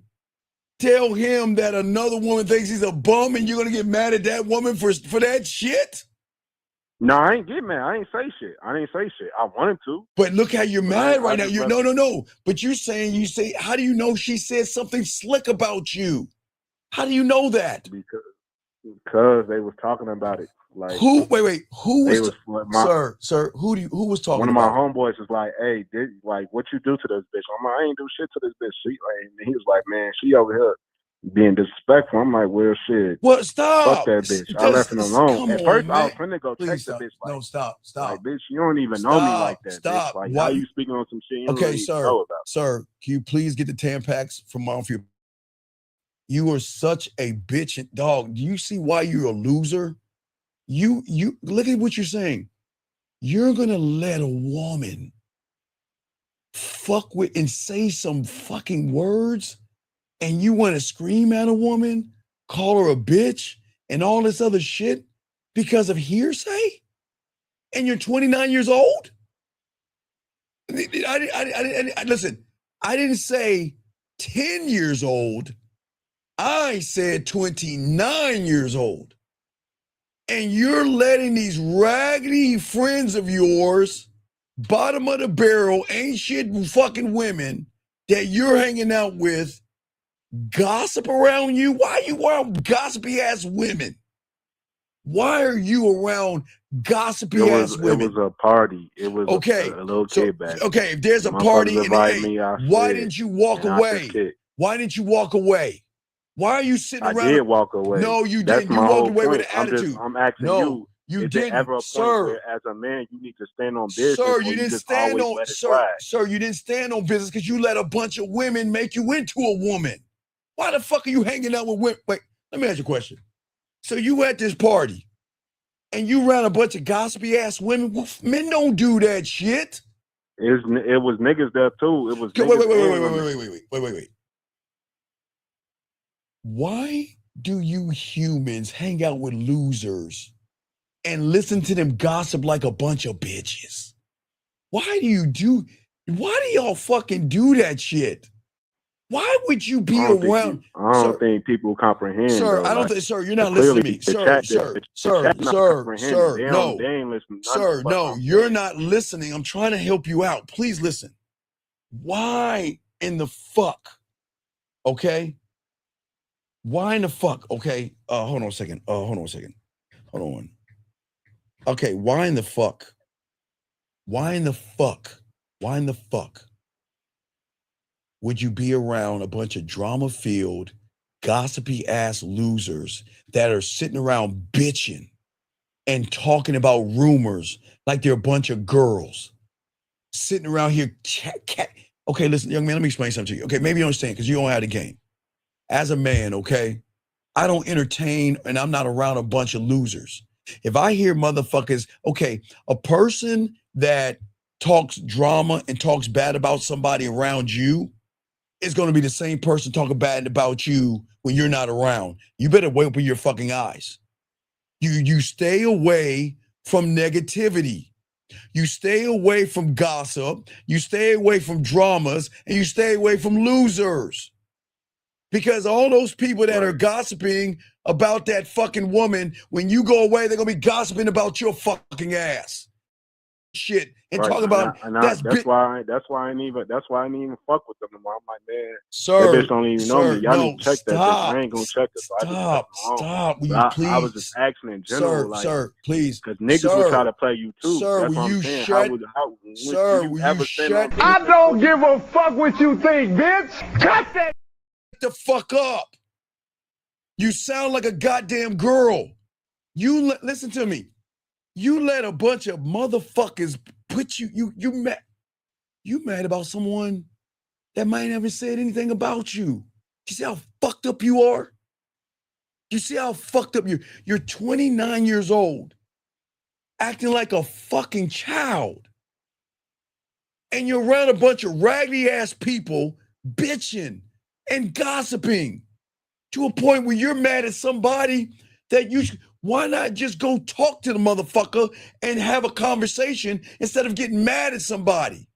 tell him that another woman thinks he's a bum, and you're going to get mad at that woman for that shit? No, I ain't get mad. I ain't say shit. I wanted to. But look how you're mad right now. No. But you say, how do you know she said something slick about you? How do you know that? Because they was talking about it. Like, who? Wait. Who was? Sir. Who was talking? One of my homeboys was like, "Hey, what you do to this bitch?" I'm like, "I ain't do shit to this bitch." And he was like, "Man, she over here being disrespectful." I'm like, "Well, shit. What? Stop. Fuck that bitch." I left him alone. At first, I was finna go Please text stop. the bitch. No, stop. Like, bitch, you don't even know me like that. Stop. Bitch. Like, Why how you speaking on some shit you don't Okay, even sir. know about? Sir, can you please get the Tampax from off your? You are such a bitch and dog. Do you see why you're a loser? You look at what you're saying. You're gonna let a woman fuck with and say some fucking words, and you want to scream at a woman, call her a bitch, and all this other shit because of hearsay? And you're 29 years old? Listen, I didn't say 10 years old. I said 29 years old. And you're letting these raggedy friends of yours, bottom of the barrel, ain't shit fucking women that you're hanging out with, gossip around you? Why are you around gossipy ass women? Why are you around gossipy ass women? It was a party. It was okay. a little kid back. Okay, if there's a My party brothers and invited hey, me, I why said, didn't you walk and I away? just kicked. Why didn't you walk away? Why are you sitting I around? did walk away. No, you That's didn't. You my walked whole away with point. an attitude. I'm asking No, you. you Is there didn't, ever a point sir. where, as a man, you need to stand on business? Sir, or you didn't just stand always on. let it Sir, ride? sir, you didn't stand on business because you let a bunch of women make you into a woman. Why the fuck are you hanging out with women? Wait, let me ask you a question. So you at this party, and you around a bunch of gossipy ass women. Well, men don't do that shit. It was niggas there too. It was Okay, niggas wait. Why do you humans hang out with losers and listen to them gossip like a bunch of bitches? Why do y'all fucking do that shit? Why would you be around? I don't think people comprehend. Sir, though. I don't Like, think, sir, you're not listening to me. Sir, no. They ain't listening. Sir, no, you're not listening. I'm trying to help you out. Please listen. Why in the fuck? Okay? Why in the fuck? Okay. Hold on a second. Hold on. Okay, why in the fuck? Why in the fuck would you be around a bunch of drama-filled, gossipy-ass losers that are sitting around bitching and talking about rumors like they're a bunch of girls? Sitting around here, okay, listen, young man, let me explain something to you. Okay, maybe you understand because you don't have the game. As a man, okay, I don't entertain and I'm not around a bunch of losers. If I hear motherfuckers, okay, a person that talks drama and talks bad about somebody around you is going to be the same person talking bad about you when you're not around. You better open your fucking eyes. You stay away from negativity. You stay away from gossip. You stay away from dramas, and you stay away from losers. Because all those people that are gossiping about that fucking woman, when you go away, they're going to be gossiping about your fucking ass. Shit. And talk about that's why I ain't even fuck with them anymore. I'm like, man, sir, that bitch don't even know me. Y'all need to check that bitch. I ain't gonna check it. Stop. Will you please? I was just asking in general, sir, please. Because niggas will try to play you too. Sir, that's will you shut? Sir, will you shut? I don't give a fuck what you think, bitch. Cut that the fuck up. You sound like a goddamn girl. Listen to me. You let a bunch of motherfuckers put you mad about someone that might never said anything about you. You see how fucked up you are? You see how fucked up you're 29 years old, acting like a fucking child. And you're around a bunch of raggedy ass people bitching and gossiping to a point where you're mad at somebody that why not just go talk to the motherfucker and have a conversation instead of getting mad at somebody?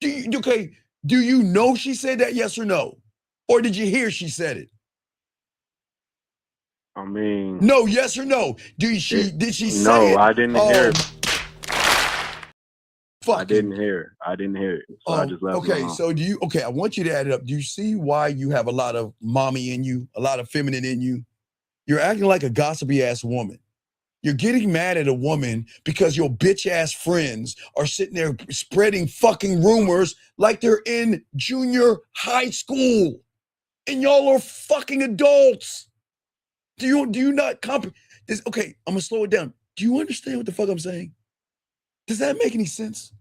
Do you know she said that, yes or no? Or did you hear she said it? I mean, no, yes or no? Did she say it? No, I didn't hear it. I didn't hear it. So I just left it okay, alone. so I want you to add it up. Do you see why you have a lot of mommy in you, a lot of feminine in you? You're acting like a gossipy ass woman. You're getting mad at a woman because your bitch ass friends are sitting there spreading fucking rumors like they're in junior high school. And y'all are fucking adults. Do you not comprehend this? Okay, I'm gonna slow it down. Do you understand what the fuck I'm saying? Does that make any sense?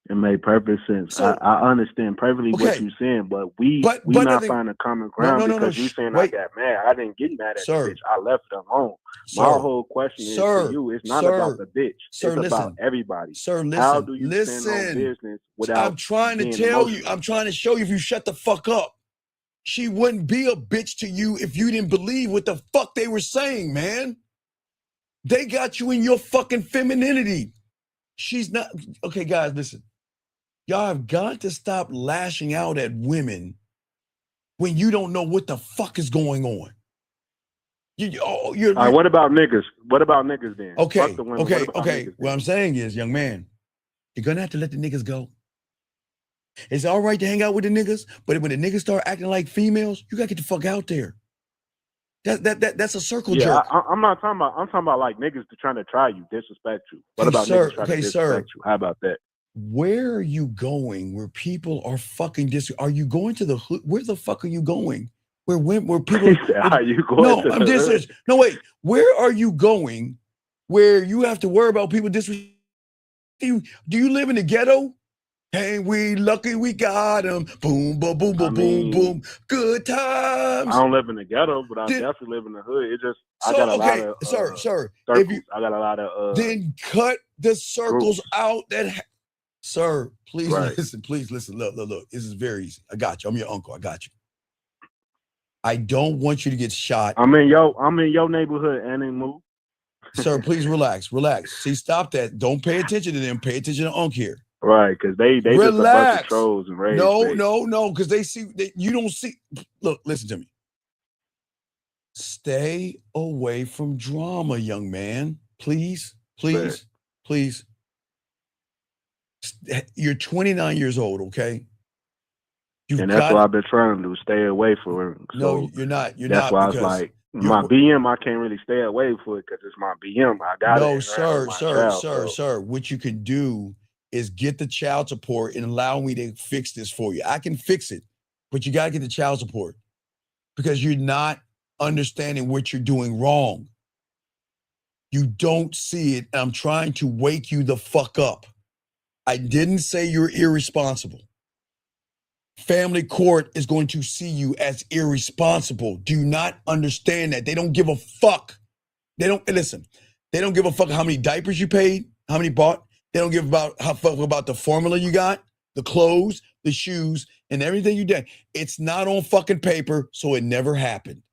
It made perfect sense. So, I understand perfectly what you're saying, but we not finding common ground because you saying I got mad. I didn't get mad at the bitch. I left it alone. My whole question is to you. It's not about the bitch. It's about everybody. Sir, listen. How do you stand on business without? I'm trying to tell you. I'm trying to show you if you shut the fuck up. She wouldn't be a bitch to you if you didn't believe what the fuck they were saying, man. They got you in your fucking femininity. She's not. Okay, guys, listen. Y'all have got to stop lashing out at women when you don't know what the fuck is going on. All right, what about niggas? What about niggas then? Okay, Fuck the women. okay. What I'm saying is, young man, you're going to have to let the niggas go. It's all right to hang out with the niggas, but when the niggas start acting like females, you gotta get the fuck out there. That's a circle jerk. I'm not talking about. I'm talking about like niggas trying to try you, disrespect you. What about niggas trying to disrespect you? How about that? Where are you going? Where people are fucking Are you going to the hood? Where the fuck are you going? Where people? Are you going? No, to I'm the just. hood? No, wait. Where are you going? Where you have to worry about people disrespecting you? Do you live in the ghetto? Hey, we lucky we got them. Boom, boom, boom, boom, boom, boom. Good times. I don't live in the ghetto, but I definitely live in the hood. It just I got a lot of sir. circles. If you, I got a lot of then cut the circles groups. out. Sir, please Right. listen. Please listen. Look. This is very easy. I got you. I'm your uncle. I got you. I don't want you to get shot. I'm in your neighborhood and they move. Sir, please relax. See, stop that. Don't pay attention to them. Pay attention to Unc here. Right, because they just a bunch of trolls and rage. No, because they see you don't see. Look, listen to me. Stay away from drama, young man. Please. You're 29 years old, okay? And that's what I've been trying to do, stay away from her. So no, you're not. That's why I was like, my BM, I can't really stay away from it because it's my BM. I got it. No, sir. What you can do is get the child support and allow me to fix this for you. I can fix it, but you got to get the child support because you're not understanding what you're doing wrong. You don't see it. And I'm trying to wake you the fuck up. I didn't say you're irresponsible. Family court is going to see you as irresponsible. Do you not understand that? They don't give a fuck. They don't give a fuck how many diapers you paid, how many bought. They don't give about how fuck about the formula you got, the clothes, the shoes, and everything you did. It's not on fucking paper, so it never happened.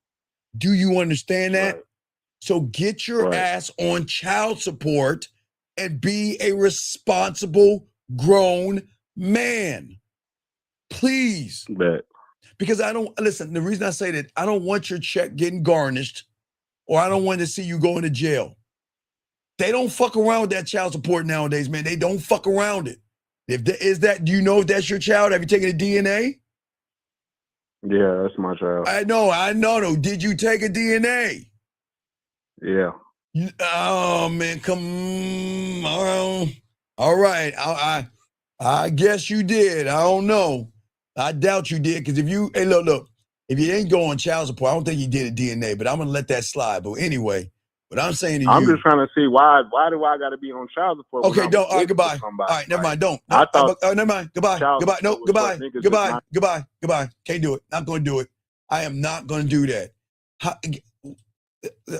Do you understand that? Right. So get your ass on child support and be a responsible grown man. Please. Because the reason I say that, I don't want your check getting garnished or I don't want to see you going to jail. They don't fuck around with that child support nowadays, man. They don't fuck around it. Do you know if that's your child? Have you taken a DNA? Yeah, that's my child. I know. Did you take a DNA? Yeah. Oh man, come on. All right. I guess you did. I don't know. I doubt you did, because if you ain't going child support, I don't think you did a DNA, but I'm gonna let that slide. But anyway, what I'm saying to I'm you, just trying to see why do I got to be on child support? Okay, don't. All right, goodbye. All right, never mind. Don't. No, never mind. Goodbye. No, goodbye. Goodbye. Can't do it. Not going to do it. I am not going to do that.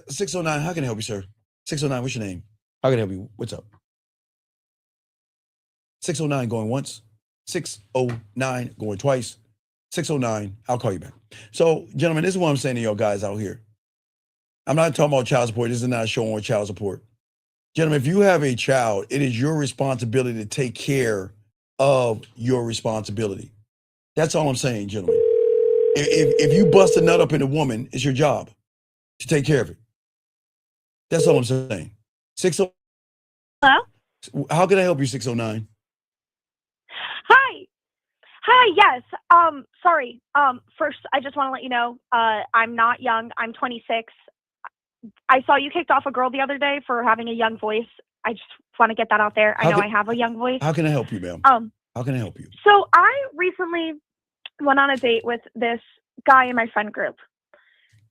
609. How can I help you, sir? 609. What's your name? How can I help you? What's up? 609 going once. 609 going twice. 609. I'll call you back. So, gentlemen, this is what I'm saying to y'all guys out here. I'm not talking about child support. This is not a show on child support. Gentlemen, if you have a child, it is your responsibility to take care of your responsibility. That's all I'm saying, gentlemen. If you bust a nut up in a woman, it's your job to take care of it. That's all I'm saying. 609. Hello? How can I help you, 609? Hi, yes. Sorry. First, I just want to let you know, I'm not young. I'm 26. I saw you kicked off a girl the other day for having a young voice. I just want to get that out there. I have a young voice. How can I help you, ma'am? How can I help you? So I recently went on a date with this guy in my friend group.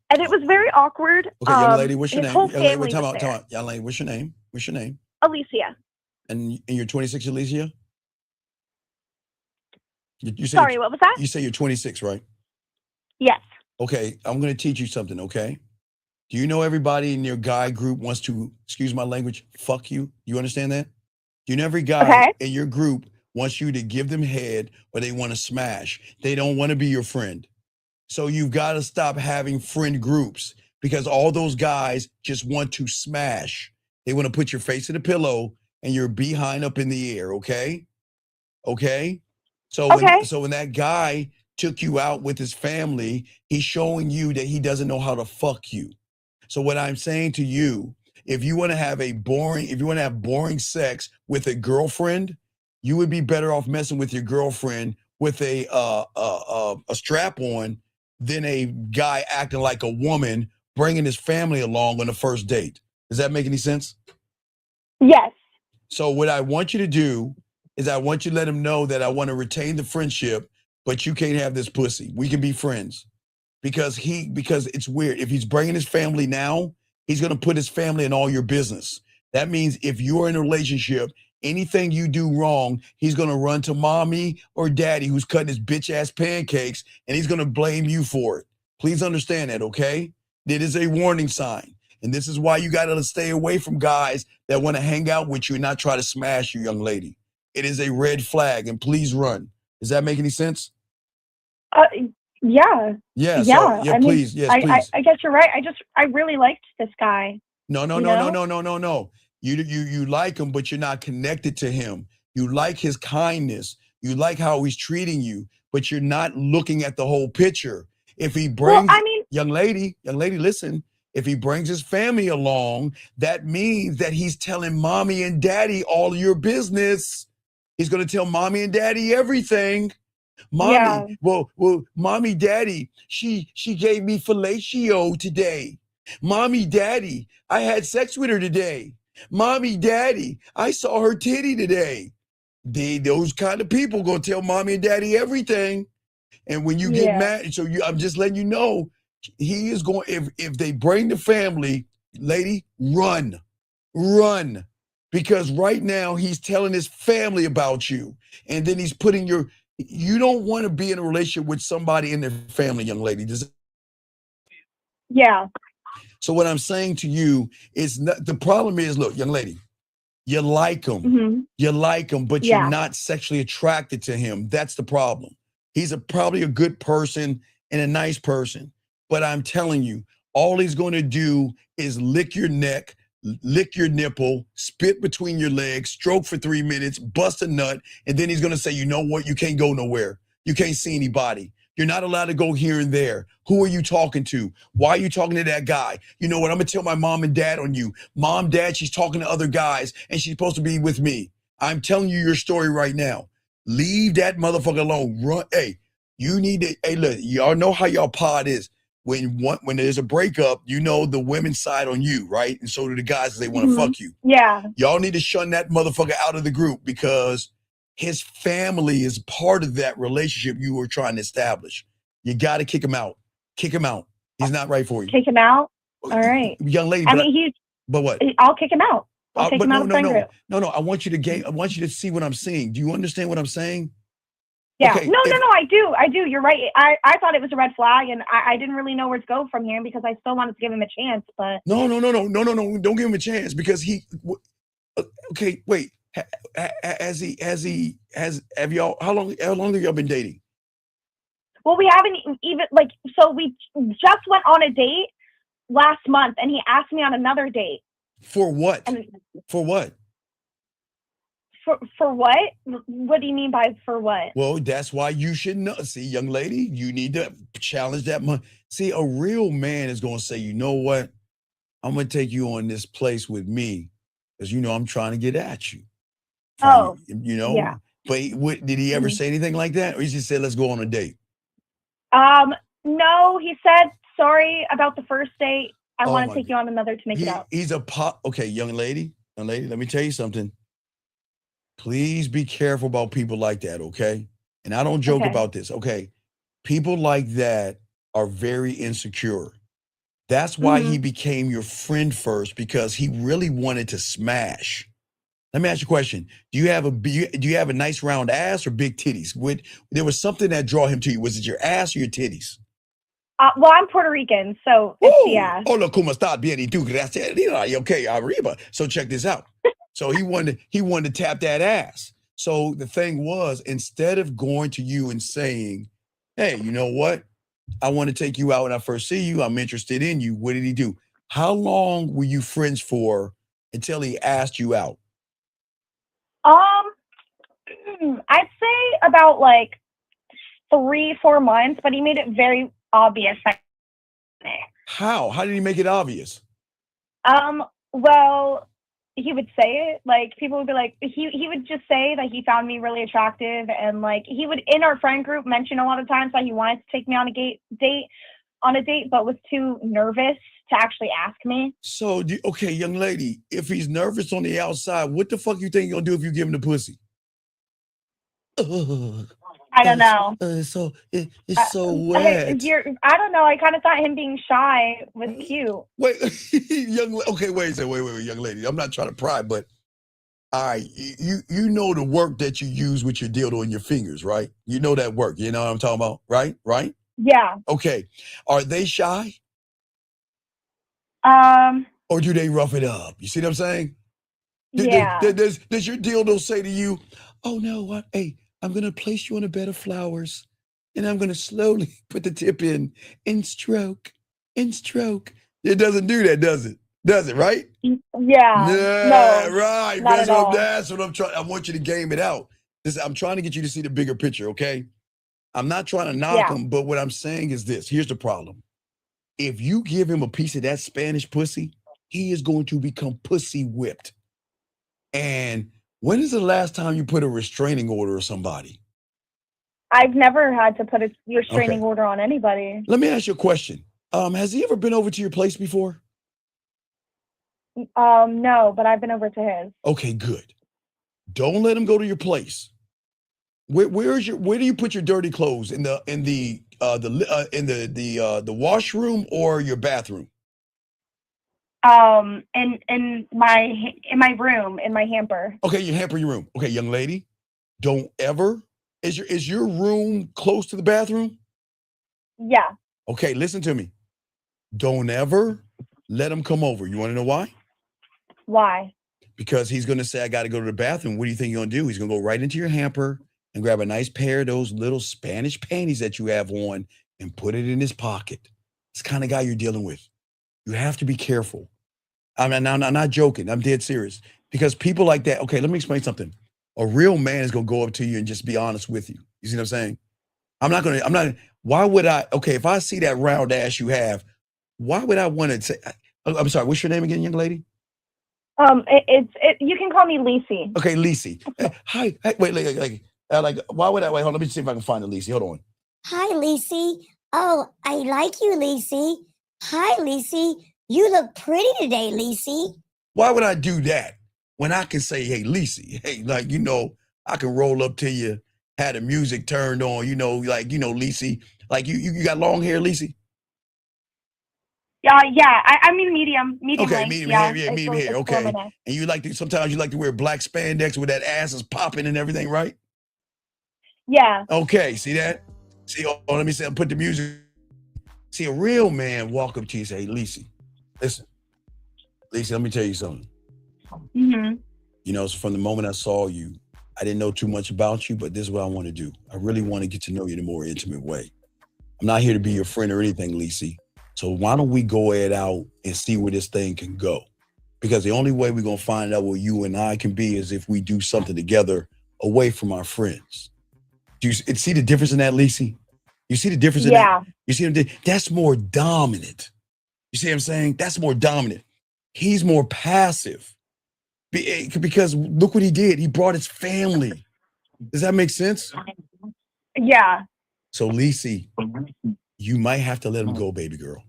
And it was very awkward. Okay, young lady, what's your name? Whole family Time was there. out. Young lady, what's your name? What's your name? Alicia. And you're 26, Alicia? You say Sorry, what was that? You say you're 26, right? Yes. Okay, I'm going to teach you something, okay? Do you know everybody in your guy group wants to, excuse my language, fuck you? You understand that? Do you know every guy in your group wants you to give them head or they want to smash? They don't want to be your friend. So you've got to stop having friend groups because all those guys just want to smash. They want to put your face in a pillow and your behind up in the air, okay? Okay? So when that guy took you out with his family, he's showing you that he doesn't know how to fuck you. So what I'm saying to you, if you want to have boring sex with a girlfriend, you would be better off messing with your girlfriend with a strap on than a guy acting like a woman, bringing his family along on the first date. Does that make any sense? Yes. So what I want you to do is I want you to let him know that I want to retain the friendship, but you can't have this pussy. We can be friends. Because it's weird. If he's bringing his family now, he's going to put his family in all your business. That means if you're in a relationship, anything you do wrong, he's going to run to mommy or daddy who's cutting his bitch ass pancakes, and he's going to blame you for it. Please understand that, okay? It is a warning sign. And this is why you got to stay away from guys that want to hang out with you and not try to smash you, young lady. It is a red flag, and please run. Does that make any sense? Yeah. Yeah. Yeah. So, I mean, please. Yes, please. I guess you're right. I really liked this guy. No. You like him, but you're not connected to him. You like his kindness. You like how he's treating you, but you're not looking at the whole picture. If he brings, young lady, listen. If he brings his family along, that means that he's telling mommy and daddy all your business. He's going to tell mommy and daddy everything. Mommy, well, mommy, daddy, she gave me fellatio today. Mommy, daddy, I had sex with her today. Mommy, daddy, I saw her titty today. Those kind of people gonna tell mommy and daddy everything. And when you get mad, I'm just letting you know, he is going, if they bring the family, lady, run. Because right now he's telling his family about you. And then he's putting you don't want to be in a relationship with somebody in their family, young lady. Yeah. So what I'm saying to you is the problem is, look, young lady, you like him. Mm-hmm. You like him, but you're not sexually attracted to him. That's the problem. He's probably a good person and a nice person. But I'm telling you, all he's going to do is lick your neck, lick your nipple, spit between your legs, stroke for 3 minutes, bust a nut, and then he's going to say, you know what? You can't go nowhere. You can't see anybody. You're not allowed to go here and there. Who are you talking to? Why are you talking to that guy? You know what? I'm going to tell my mom and dad on you. Mom, dad, she's talking to other guys, and she's supposed to be with me. I'm telling you your story right now. Leave that motherfucker alone. Run. Hey, you need to, hey, look, y'all know how y'all pod is. When there's a breakup, you know the women's side on you, right? And so do the guys, they want to fuck you. Yeah. Y'all need to shun that motherfucker out of the group because his family is part of that relationship you were trying to establish. You got to kick him out. Kick him out. He's not right for you. Kick him out? All right. Young lady. But what? I'll kick him out. I'll take him out of the friend group. No. I want you to see what I'm saying. Do you understand what I'm saying? Yeah. Okay, No, I do. You're right. I thought it was a red flag, and I didn't really know where to go from here because I still wanted to give him a chance, but No. Don't give him a chance because okay, wait. Have y'all, how long have y'all been dating? Well, we haven't even, so we just went on a date last month, and he asked me on another date. For what? For what? For what? What do you mean by for what? Well, that's why you should know. See, young lady, you need to challenge that. See, a real man is going to say, you know what? I'm going to take you on this place with me because, I'm trying to get at you. Yeah. But did he ever say anything like that? Or he just said, let's go on a date? No, he said, sorry about the first date. I want to take you on another to make it up. Okay, young lady, let me tell you something. Please be careful about people like that, okay? And I don't joke about this, okay? People like that are very insecure. That's why he became your friend first, because he really wanted to smash. Let me ask you a question. Do you have a nice round ass or big titties? There was something that drew him to you. Was it your ass or your titties? Well, I'm Puerto Rican, so it's the ass. Hola, ¿cómo está? Bien, y tú? Gracias. Okay, arriba. So check this out. So he wanted to tap that ass. So the thing was, instead of going to you and saying, hey, you know what? I want to take you out when I first see you. I'm interested in you. What did he do? How long were you friends for until he asked you out? I'd say about 3-4 months, but he made it very obvious. How? How did he make it obvious? Well, he would say it. Like, people would be like, he would just say that he found me really attractive, and like he would in our friend group mention a lot of times that he wanted to take me on a date, but was too nervous to actually ask me. So, okay, young lady, if he's nervous on the outside, what the fuck you think you're gonna do if you give him the pussy? I don't know. It's so wet. I don't know. I kind of thought him being shy was cute. Wait, wait, young lady. I'm not trying to pry, but all right, you know the work that you use with your dildo in your fingers, right? You know that work. You know what I'm talking about, right? Right? Yeah. Okay. Are they shy? Or do they rough it up? You see what I'm saying? Yeah. Does your dildo say to you, "Oh no, what? Hey, I'm gonna place you on a bed of flowers, and I'm gonna slowly put the tip in and stroke, and stroke." It doesn't do that, does it? Does it, right? Yeah. Yeah, No, right. not That's at what, all. that's what I'm trying. I want you to game it out. I'm trying to get you to see the bigger picture, okay? I'm not trying to knock him, but what I'm saying is this. Here's the problem. If you give him a piece of that Spanish pussy, he is going to become pussy whipped. And when is the last time you put a restraining order on somebody? I've never had to put a restraining order on anybody. Let me ask you a question. Has he ever been over to your place before? No, but I've been over to his. Okay, good. Don't let him go to your place. Where do you put your dirty clothes? In the washroom or your bathroom? In my room, in my hamper. Okay, your hamper, your room. Okay, young lady, don't ever. Is your room close to the bathroom? Yeah. Okay, listen to me. Don't ever let him come over. You want to know why? Why? Because he's going to say, "I got to go to the bathroom." What do you think he's going to do? He's going to go right into your hamper and grab a nice pair of those little Spanish panties that you have on and put it in his pocket. It's the kind of guy you're dealing with. You have to be careful. I'm not joking. I'm dead serious. Because people like that, okay, let me explain something. A real man is going to go up to you and just be honest with you. You see what I'm saying? Why would I, okay, if I see that round ass you have, why would I want to say, I'm sorry, what's your name again, young lady? You can call me Lisi. Okay, Lisi. Hi, wait, why would I, hold on, let me see if I can find a Lisi. Hold on. Hi, Lisi. Oh, I like you, Lisi. Hi, Lisi. You look pretty today, Lisi. Why would I do that when I can say, "Hey, Lisi, hey, I can roll up to you, have the music turned on, Lisi, like you got long hair, Lisi?" Yeah, I mean medium Okay, length. medium Yeah, hair, medium hair, okay. feminine. And sometimes you like to wear black spandex with that ass is popping and everything, right? Yeah. Okay, see that? See, let me say, put the music. See, a real man walk up to you and say, "Hey, Lisi, listen, Lisi, let me tell you something. Mm-hmm. So from the moment I saw you, I didn't know too much about you, but this is what I want to do. I really want to get to know you in a more intimate way. I'm not here to be your friend or anything, Lisi. So why don't we go ahead out and see where this thing can go? Because the only way we're going to find out what you and I can be is if we do something together away from our friends." Do you see the difference in that, Lisi? You see the difference in that? You see, that's more dominant. You see what I'm saying? That's more dominant. He's more passive. Because look what he did. He brought his family. Does that make sense? Yeah. So, Lisi, you might have to let him go, baby girl.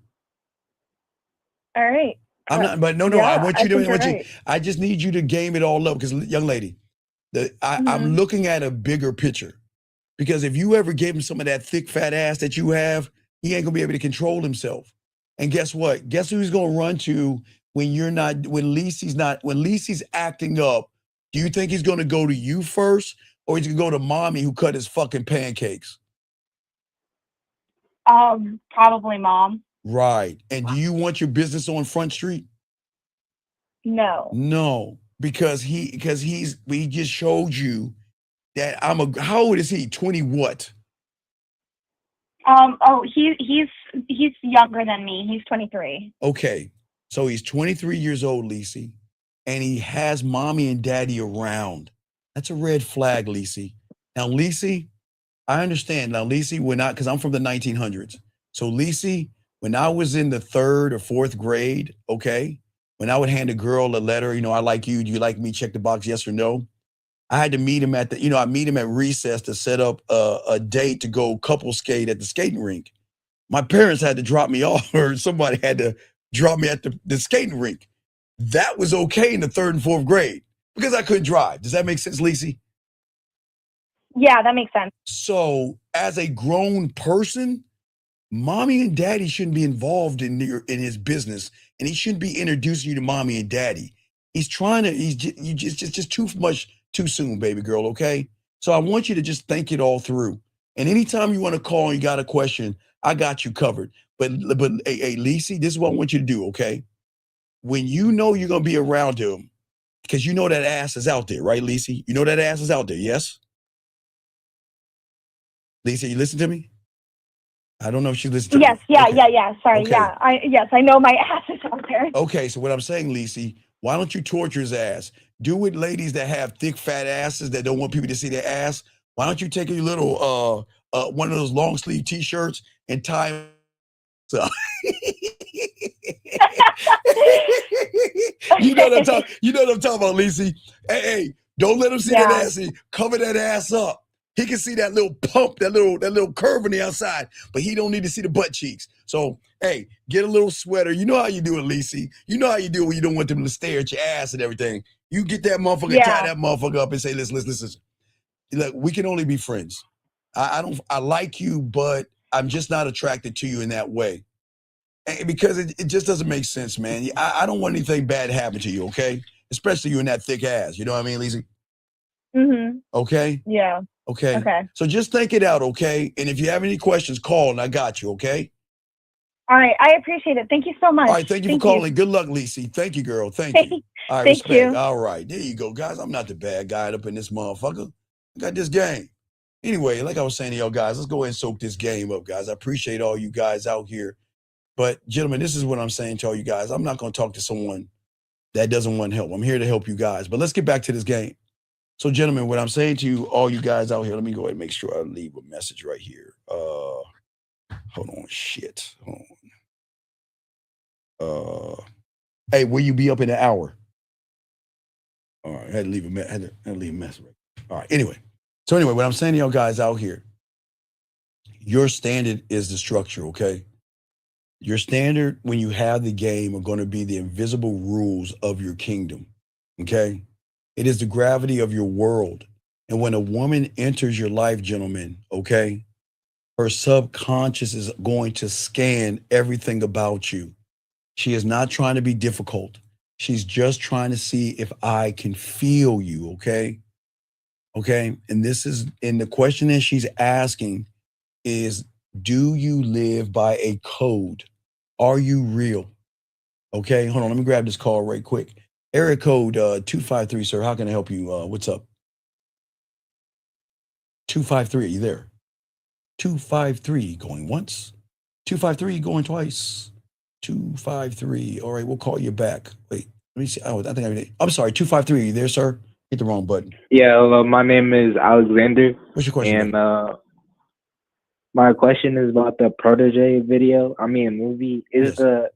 All right. I'm not, but no, Yeah, I want you I think I just need you to game it all up because, young lady, I'm looking at a bigger picture. Because if you ever gave him some of that thick, fat ass that you have, he ain't gonna be able to control himself. And guess what? Guess who he's gonna run to when Lisi's acting up? Do you think he's gonna go to you first, or he's gonna go to mommy who cut his fucking pancakes? Probably mom. Right. And do you want your business on Front Street? No. No, because he just showed you that how old is he? 20 what? He's younger than me. He's 23. Okay. So he's 23 years old, Lisi, and he has mommy and daddy around. That's a red flag, Lisi. Now, Lisi, I understand. Now, Lisi, because I'm from the 1900s. So, Lisi, when I was in the 3rd or 4th grade, okay, when I would hand a girl a letter, I like you, do you like me, check the box, yes or no. I had to meet him at I meet him at recess to set up a date to go couple skate at the skating rink. My parents had to drop me off, or somebody had to drop me at the skating rink. That was okay in the 3rd and 4th grade because I couldn't drive. Does that make sense, Lacey? Yeah, that makes sense. So as a grown person, mommy and daddy shouldn't be involved in his business, and he shouldn't be introducing you to mommy and daddy. He's just too much too soon, baby girl, okay? So I want you to just think it all through. And anytime you want to call and you got a question, I got you covered. But hey, Lacey, this is what I want you to do, okay? When you know you're going to be around him, because you know that ass is out there, right, Lacey? You know that ass is out there, yes? Lacey, you listen to me? I don't know if she listens to me. Yes, yeah. Sorry, Okay. yeah. I know my ass is out there. Okay, so what I'm saying, Lacey, why don't you torture his ass? Do with ladies that have thick, fat asses that don't want people to see their ass. Why don't you take a little, one of those long sleeve T-shirts and tie them up? You know what I'm talking about, Lacey. Hey, don't let him see that ass. Cover that ass up. He can see that little pump, that little curve on the outside, but he don't need to see the butt cheeks. So, hey, get a little sweater. You know how you do it, Lacey. You know how you do it when you don't want them to stare at your ass and everything. You get that motherfucker, tie that motherfucker up and say, listen. Look, we can only be friends. I like you, but I'm just not attracted to you in that way. Because it just doesn't make sense, man. I don't want anything bad to happen to you, okay? Especially you in that thick ass. You know what I mean, Lacey? Mm-hmm. Okay? Yeah. Okay. Okay. So just think it out, okay? And if you have any questions, call and I got you, okay? All right. I appreciate it. Thank you so much. All right. Thank you for calling. Good luck, Lacey. Thank you, girl. Thank you. All right. Thank Respect. you. All right. There you go, guys. I'm not the bad guy up in this motherfucker. I got this game. Anyway, like I was saying to y'all guys, let's go ahead and soak this game up, guys. I appreciate all you guys out here. But gentlemen, this is what I'm saying to all you guys. I'm not going to talk to someone that doesn't want help. I'm here to help you guys. But let's get back to this game. So, gentlemen, what I'm saying to you, all you guys out here, let me go ahead and make sure I leave a message right here. Hold on, shit. Hold on. Hey, will you be up in an hour? All right, I had to leave a message. Right. All right. Anyway, what I'm saying to y'all guys out here, your standard is the structure, okay? Your standard when you have the game are going to be the invisible rules of your kingdom, okay? It is the gravity of your world. And when a woman enters your life, gentlemen, okay, her subconscious is going to scan everything about you. She is not trying to be difficult. She's just trying to see if I can feel you, okay? Okay, and the question that she's asking is, do you live by a code? Are you real? Okay, hold on, let me grab this call right quick. Area code 253, sir. How can I help you? What's up? 253, are you there? 253, going once. 253, going twice. 253. All right, we'll call you back. Wait, let me see. Oh, I'm sorry, 253, are you there, sir? Hit the wrong button. Yeah, hello, my name is Alexander. What's your question? And my question is about the Protege movie. Is the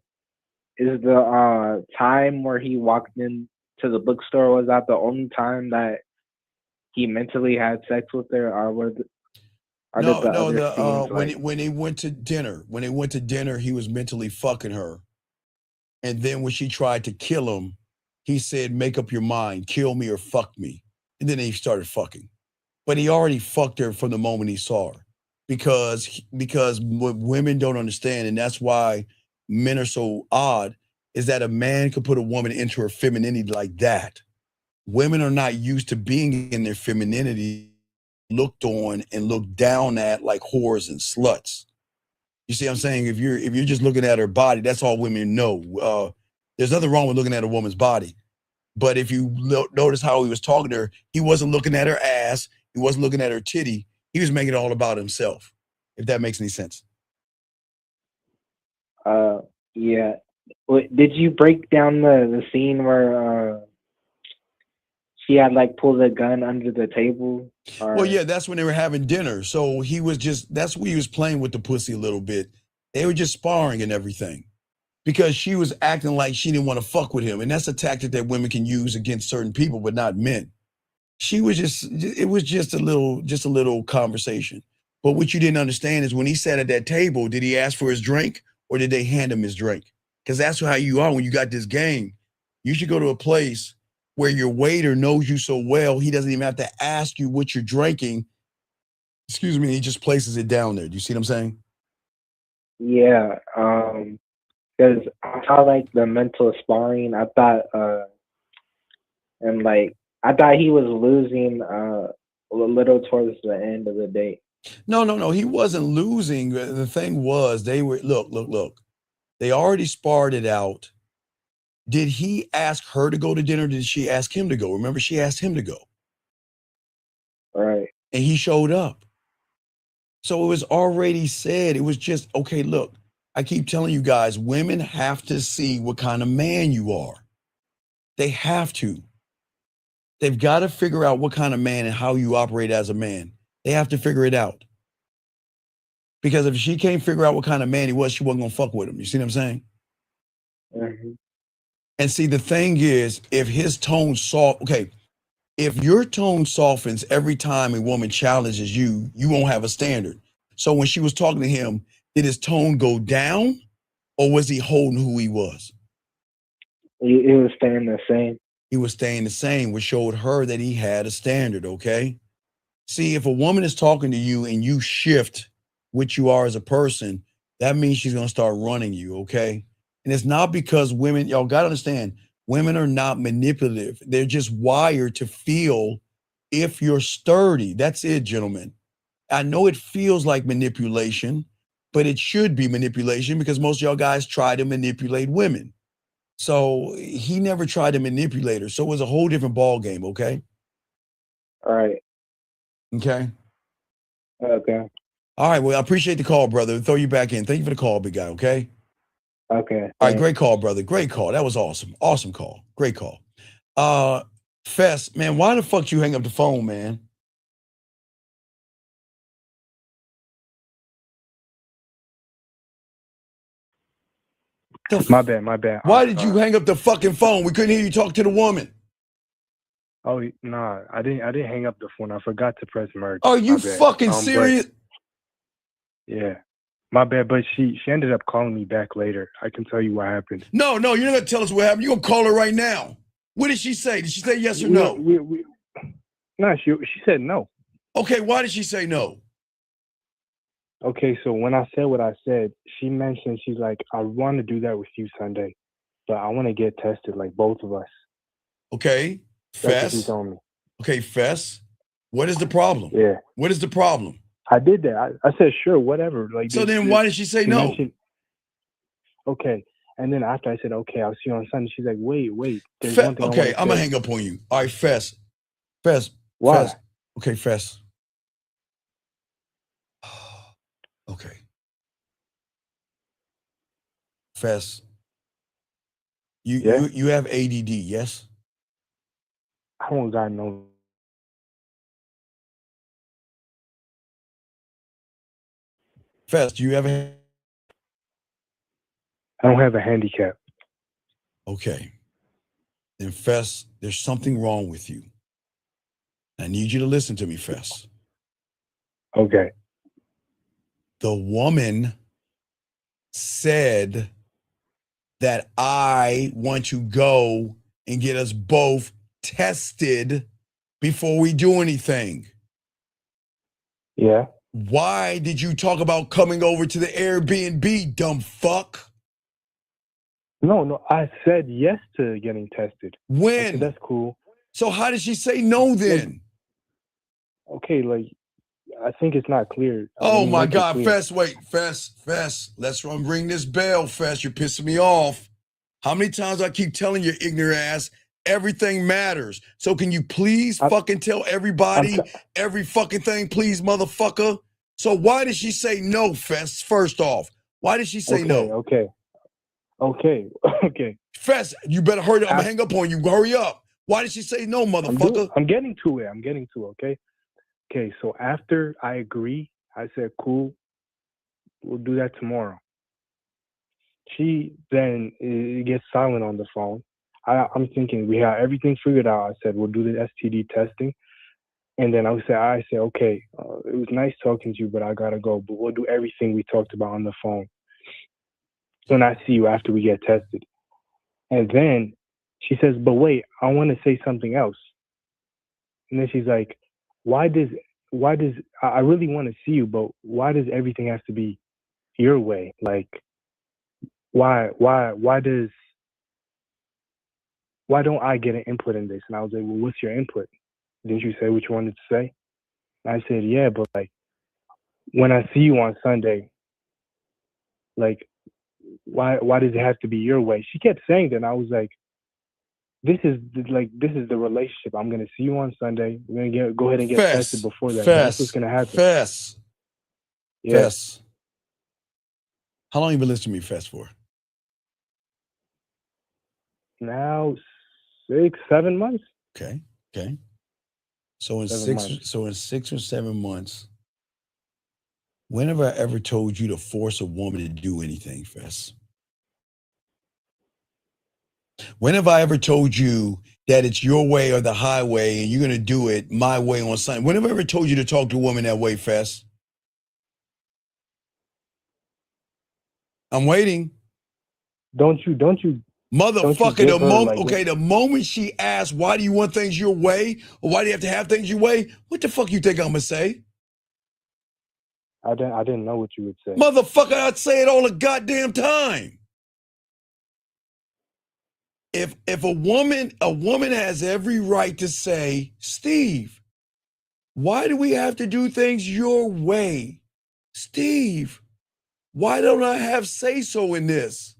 time where he walked into the bookstore, was that the only time that he mentally had sex with her, or when they went to dinner, he was mentally fucking her. And then when she tried to kill him, he said, make up your mind, kill me or fuck me. And then he started fucking. But he already fucked her from the moment he saw her. Because what women don't understand, and that's why men are so odd, is that a man could put a woman into her femininity like that. Women are not used to being in their femininity, looked on and looked down at like whores and sluts. You see what I'm saying? If you're just looking at her body, that's all women know. There's nothing wrong with looking at a woman's body. But if you notice how he was talking to her, he wasn't looking at her ass. He wasn't looking at her titty. He was making it all about himself, if that makes any sense. Yeah. Did you break down the scene where she had pulled a gun under the table? Well, yeah, that's when they were having dinner. So that's where he was playing with the pussy a little bit. They were just sparring and everything. because she was acting like she didn't want to fuck with him. And that's a tactic that women can use against certain people, but not men. It was just a little conversation. But what you didn't understand is when he sat at that table, did he ask for his drink or did they hand him his drink? Because that's how you are when you got this game. You should go to a place where your waiter knows you so well, he doesn't even have to ask you what you're drinking. Excuse me, he just places it down there. Do you see what I'm saying? Yeah, because I saw like the mental sparring. I thought, I thought he was losing a little towards the end of the day. No. He wasn't losing. The thing was, they were look. They already sparred it out. Did he ask her to go to dinner? Or did she ask him to go? Remember, she asked him to go. Right. And he showed up. So it was already said. It was just, okay, look, I keep telling you guys, women have to see what kind of man you are. They have to. They've got to figure out what kind of man and how you operate as a man. They have to figure it out. Because if she can't figure out what kind of man he was, she wasn't going to fuck with him. You see what I'm saying? Mm-hmm. And see, the thing is, if his tone if your tone softens every time a woman challenges you, you won't have a standard. So when she was talking to him, did his tone go down or was he holding who he was? He was staying the same. He was staying the same, which showed her that he had a standard, okay? See, if a woman is talking to you and you shift what you are as a person, that means she's going to start running you, okay? And it's not because women, y'all got to understand, women are not manipulative. They're just wired to feel if you're sturdy. That's it, gentlemen. I know it feels like manipulation, but it should be manipulation because most of y'all guys try to manipulate women. So he never tried to manipulate her. So it was a whole different ball game, okay? All right. Okay. Okay. All right. Well, I appreciate the call, brother. Throw you back in. Thank you for the call, big guy, okay? Okay. All right, great call, brother. Great call. That was awesome. Awesome call. Great call. Fess, man, why the fuck you hang up the phone, man? My bad. Why did you hang up the fucking phone? We couldn't hear you talk to the woman. Oh, nah, I didn't hang up the phone. I forgot to press merge. Are you fucking serious? Yeah. My bad, but she ended up calling me back later. I can tell you what happened. No, you're not gonna tell us what happened. You're gonna call her right now. What did she say? Did she say yes or no? No, she said no. Okay, why did she say no? Okay, so when I said what I said, she mentioned, she's like, I want to do that with you Sunday, but I want to get tested, like both of us. Okay, That's what she Fess. told me. Okay, Fess. What is the problem? Yeah. What is the problem? I did that. I said, sure, whatever. Like. So then why did she say no? Okay. And then after I said, okay, I'll see you on Sunday, she's like, wait. There's one thing okay, I'm going to hang up on you. All right, Fess. Why? Fess. Okay, Fess. Okay. Fess. You have ADD, yes? I don't got no. Fess, do you have a... I don't have a handicap. Okay. Then Fess, there's something wrong with you. I need you to listen to me, Fess. Okay. The woman said that I want to go and get us both tested before we do anything. Yeah. Why did you talk about coming over to the Airbnb, dumb fuck? No, I said yes to getting tested. When? That's cool. So how did she say no then? Okay, like, I think it's not clear. Oh my God, Fess, wait, Fess, let's ring this bell, Fess. You're pissing me off. How many times I keep telling your ignorant ass, everything matters. So can you please fucking tell everybody every fucking thing, please, motherfucker? So why did she say no, Fess, first off? Why did she say no? Okay. Fess, you better hurry up. I'm gonna hang up on you. Hurry up. Why did she say no, motherfucker? I'm getting to it, okay? Okay, so after I agree, I said, cool, we'll do that tomorrow. she then gets silent on the phone. I'm thinking we have everything figured out. I said, we'll do the STD testing. And then I said, okay, it was nice talking to you, but I got to go. But we'll do everything we talked about on the phone when I see you after we get tested. And then she says, but wait, I want to say something else. And then she's like, why does I really want to see you, but why does everything have to be your way? Like, why don't I get an input in this? And I was like, well, what's your input? Didn't you say what you wanted to say? And I said, yeah, but like, when I see you on Sunday, like, why does it have to be your way? She kept saying that, and I was like, this is the relationship. I'm gonna see you on Sunday. We're gonna go ahead and get tested before that. That's what's gonna happen. Fess. Yeah. Fess. How long you been listening to me, Fess, for? Now 6-7 months. Okay. So in 7 months. So in 6 or 7 months, when have I ever told you to force a woman to do anything, Fess? When have I ever told you that it's your way or the highway and you're going to do it my way on Sunday? When have I ever told you to talk to a woman that way, Fess? I'm waiting. Don't you Motherfucker, give her, like, the moment she asks, why do you want things your way? Or why do you have to have things your way? What the fuck you think I'm gonna say? I didn't know what you would say. Motherfucker, I'd say it all the goddamn time. If a woman has every right to say, Steve, why do we have to do things your way? Steve, why don't I have say-so in this?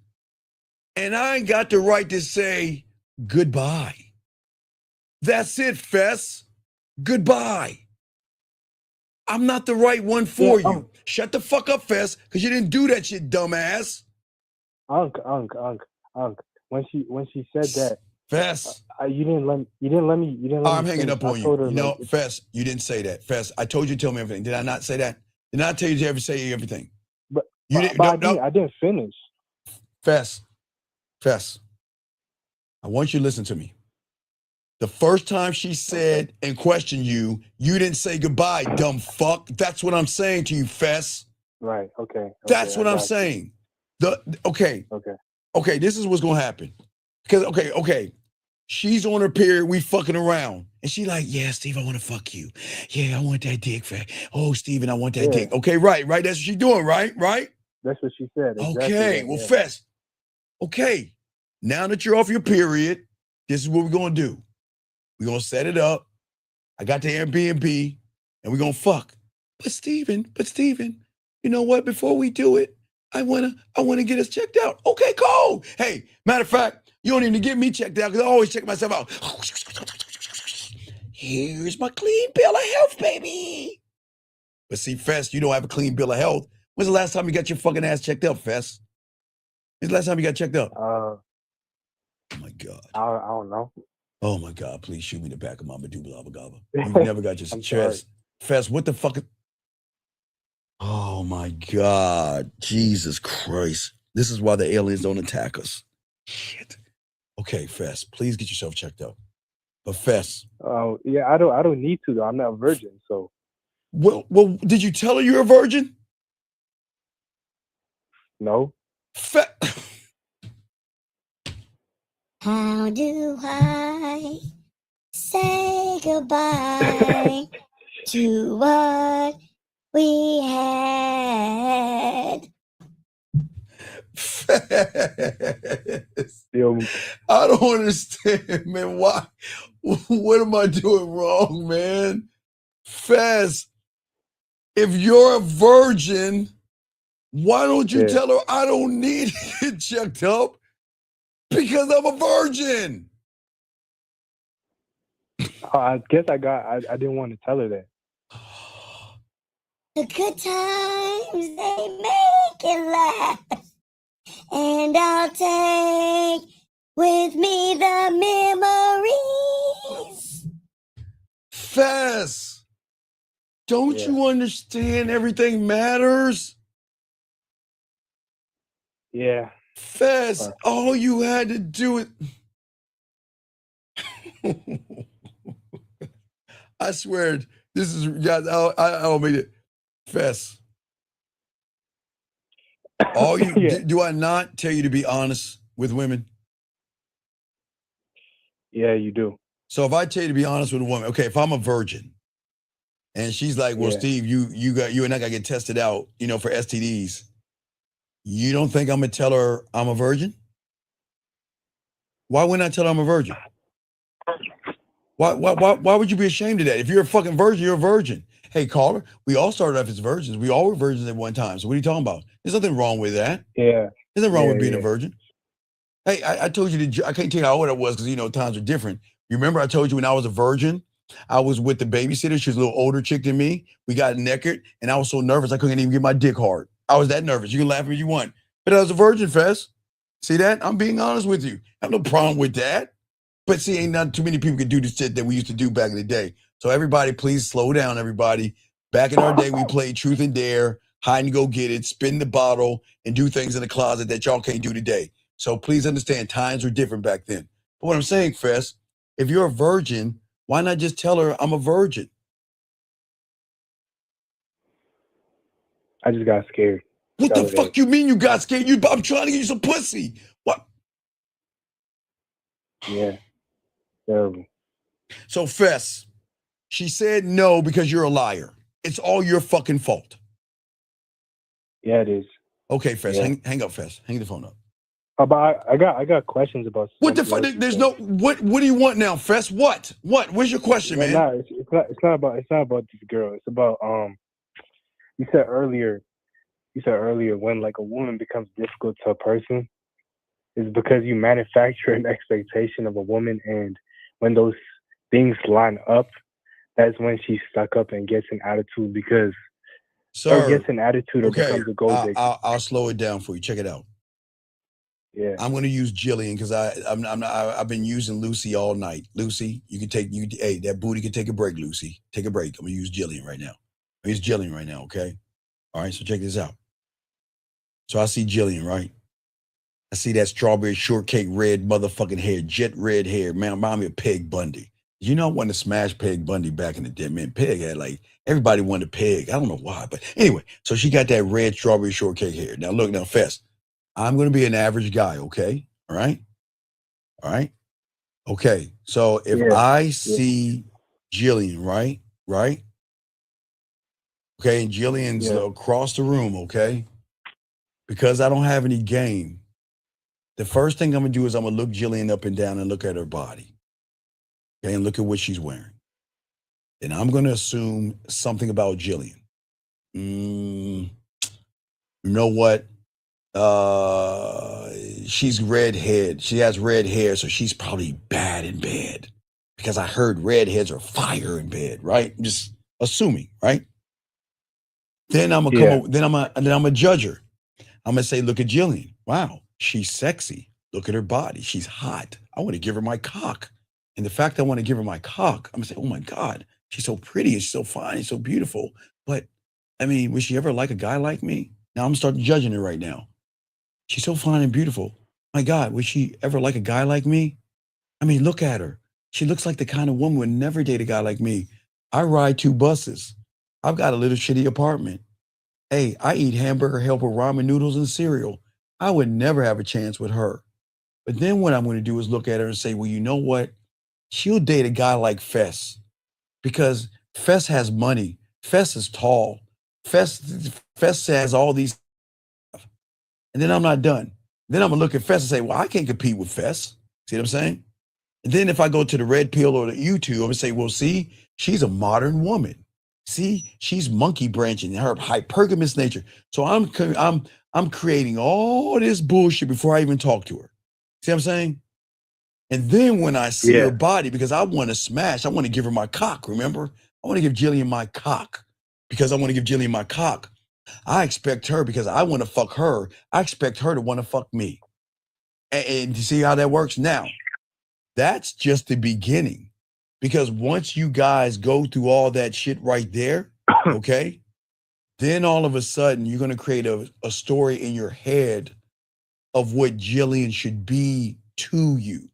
And I ain't got the right to say goodbye. That's it, Fess. Goodbye. I'm not the right one for you. Shut the fuck up, Fess, because you didn't do that shit, dumbass. Unc. When she said that, Fess, you didn't let me. I'm hanging finish. up on I told her, you. No, like, Fess, you didn't say that. Fess, I told you to tell me everything. Did I not say that? Did I not tell you to ever say everything? But you didn't. I didn't finish. Fess, I want you to listen to me. The first time she said and questioned you, you didn't say goodbye, dumb fuck. That's what I'm saying to you, Fess. Right. Okay. That's what I I'm got you. saying. Okay, this is what's gonna happen. Because okay, she's on her period, we fucking around. And she like, yeah, Steve, I want to fuck you. Yeah, I want that dick. Oh, Steven, I want that dick. Okay, right. That's what she's doing, right? That's what she said. Exactly Okay, that, well, yeah. Fess. Okay, now that you're off your period, this is what we're gonna do. We're gonna set it up. I got the Airbnb, and we're gonna fuck. But Steven, you know what? Before we do it, I wanna get us checked out. Okay, cool. Hey, matter of fact, you don't even get me checked out because I always check myself out. Here's my clean bill of health, baby. But see, Fess, you don't have a clean bill of health. When's the last time you got your fucking ass checked up, Fess? When's the last time you got checked up? Oh my God. I don't know. Oh my God, please shoot me the back of my medulla oblongata. You never got your chest. Fess, what the fuck? Oh my God, Jesus Christ. This is why the aliens don't attack us. Shit. Okay, Fess, please get yourself checked out. But Fess. Oh yeah, I don't need to though. I'm not a virgin, so. Well, did you tell her you're a virgin? No. How do I say goodbye to what we had? I don't understand, man. Why? What am I doing wrong, man? Fess, if you're a virgin, why don't you tell her I don't need to get checked up? Because I'm a virgin. I guess I didn't want to tell her that. The good times, they make it last. And I'll take with me the memories. Fess, don't you understand everything matters? Yeah. Fez, all you had to do it. I swear, this is guys. I'll make it. Fez, all you do I not tell you to be honest with women? Yeah, you do. So if I tell you to be honest with a woman, okay, if I'm a virgin, and she's like, "Well, Yeah. Steve, you and I gotta get tested out, for STDs." You don't think I'm gonna tell her I'm a virgin? Why wouldn't I tell her I'm a virgin? Why would you be ashamed of that? If you're a fucking virgin, you're a virgin. Hey, caller, we all started off as virgins. We all were virgins at one time. So what are you talking about? There's nothing wrong with that. Yeah. There's nothing wrong Yeah, with being a yeah. virgin. Hey, I told you I can't tell you how old I was because times are different. You remember I told you when I was a virgin, I was with the babysitter. She was a little older chick than me. We got naked, and I was so nervous I couldn't even get my dick hard. I was that nervous. You can laugh if you want, but I was a virgin, Fez. See that? I'm being honest with you. I have no problem with that. But see, ain't not too many people can do the shit that we used to do back in the day. So everybody, please slow down, everybody. Back in our day, we played Truth and Dare, hide and go get it, spin the bottle, and do things in the closet that y'all can't do today. So please understand, times were different back then. But what I'm saying, Fez, if you're a virgin, why not just tell her I'm a virgin? I just got scared. What the fuck you mean you got scared? I'm trying to get you some pussy. What? Yeah. Terrible. So, Fez, she said no because you're a liar. It's all your fucking fault. Yeah, it is. Okay, Fez, Yeah. hang up, Fez. Hang the phone up. But I got questions about What the something fuck? else There's you no what do you want now, Fez? What? What's your question, said. man? No, it's not about this girl. It's about you said earlier when like a woman becomes difficult to a person is because you manufacture an expectation of a woman, and when those things line up, that's when she's stuck up and gets an attitude because Sir, or gets an attitude or okay, becomes a gold digger. I'll slow it down for you. Check it out. Yeah. I'm going to use Jillian because I've been using Lucy all night. Lucy, hey, that booty can take a break, Lucy. Take a break. I'm going to use Jillian right now. It's Jillian right now, okay? All right, so check this out. So I see Jillian, right? I see that strawberry shortcake red motherfucking hair, jet red hair. Man, remind me of Peg Bundy. You know I wanted to smash Peg Bundy back in the day. Man, Peg had everybody wanted Peg. I don't know why, but anyway, so she got that red strawberry shortcake hair. Now look, Fez, I'm going to be an average guy, okay? All right? All right? Okay, so if I see Jillian, right? Okay, and Jillian's across the room, okay? Because I don't have any game, the first thing I'm going to do is I'm going to look Jillian up and down and look at her body. Okay, and look at what she's wearing. And I'm going to assume something about Jillian. You know what? She's red-haired. She has red hair, so she's probably bad in bed. Because I heard redheads are fire in bed, right? I'm just assuming, right? Then I'm gonna judge her. I'm gonna say, look at Jillian. Wow, she's sexy. Look at her body. She's hot. I want to give her my cock. And the fact I want to give her my cock, I'm gonna say, oh my God, she's so pretty and she's so fine and so beautiful. But I mean, would she ever like a guy like me? Now I'm starting judging her right now. She's so fine and beautiful. My God, would she ever like a guy like me? I mean, look at her. She looks like the kind of woman who would never date a guy like me. I ride 2 buses. I've got a little shitty apartment. Hey, I eat hamburger helper, ramen noodles, and cereal. I would never have a chance with her. But then what I'm going to do is look at her and say, well, you know what? She'll date a guy like Fez because Fez has money. Fez is tall. Fez has all these stuff. And then I'm not done. Then I'm going to look at Fez and say, well, I can't compete with Fez. See what I'm saying? And then if I go to the Red Pill or the YouTube, I'm going to say, well, see, she's a modern woman. See, she's monkey branching, her hypergamous nature. So I'm creating all this bullshit before I even talk to her. See what I'm saying? And then when I see her body, because I want to smash, I want to give her my cock, remember? I want to give Jillian my cock because I want to give Jillian my cock. I expect her because I want to fuck her. I expect her to want to fuck me. And you see how that works? Now, that's just the beginning. Because once you guys go through all that shit right there, okay, then all of a sudden you're going to create a story in your head of what Jillian should be to you.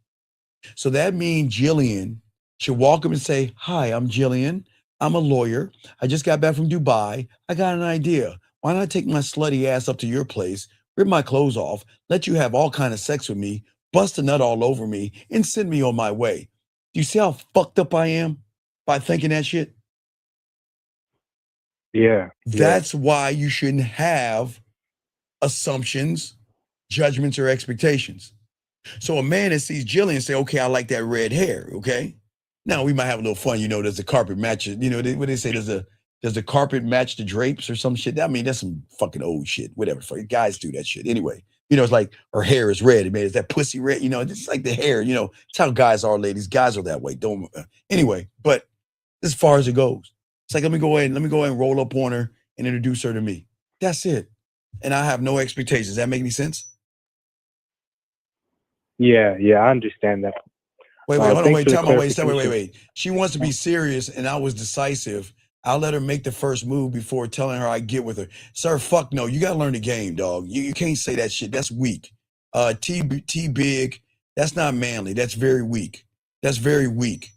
So that means Jillian should walk up and say, hi, I'm Jillian. I'm a lawyer. I just got back from Dubai. I got an idea. Why not take my slutty ass up to your place, rip my clothes off, let you have all kind of sex with me, bust a nut all over me, and send me on my way. Do you see how fucked up I am by thinking that shit? Yeah. That's why you shouldn't have assumptions, judgments, or expectations. So a man that sees Jillian say, okay, I like that red hair, okay? Now we might have a little fun, does the carpet match it? What they say, does the carpet match the drapes or some shit? I mean, that's some fucking old shit, whatever. Guys do that shit anyway. It's like her hair is red. Is that pussy red? It's like the hair, it's how guys are, ladies. Guys are that way. Anyway, but as far as it goes, it's like, let me go ahead and roll up on her and introduce her to me. That's it. And I have no expectations. Does that make any sense? Yeah, I understand that. Wait, hold on, wait. She wants to be serious, and I was decisive. I'll let her make the first move before telling her I get with her. Sir, fuck no. You got to learn the game, dog. You can't say that shit. That's weak. T big, that's not manly. That's very weak. That's very weak.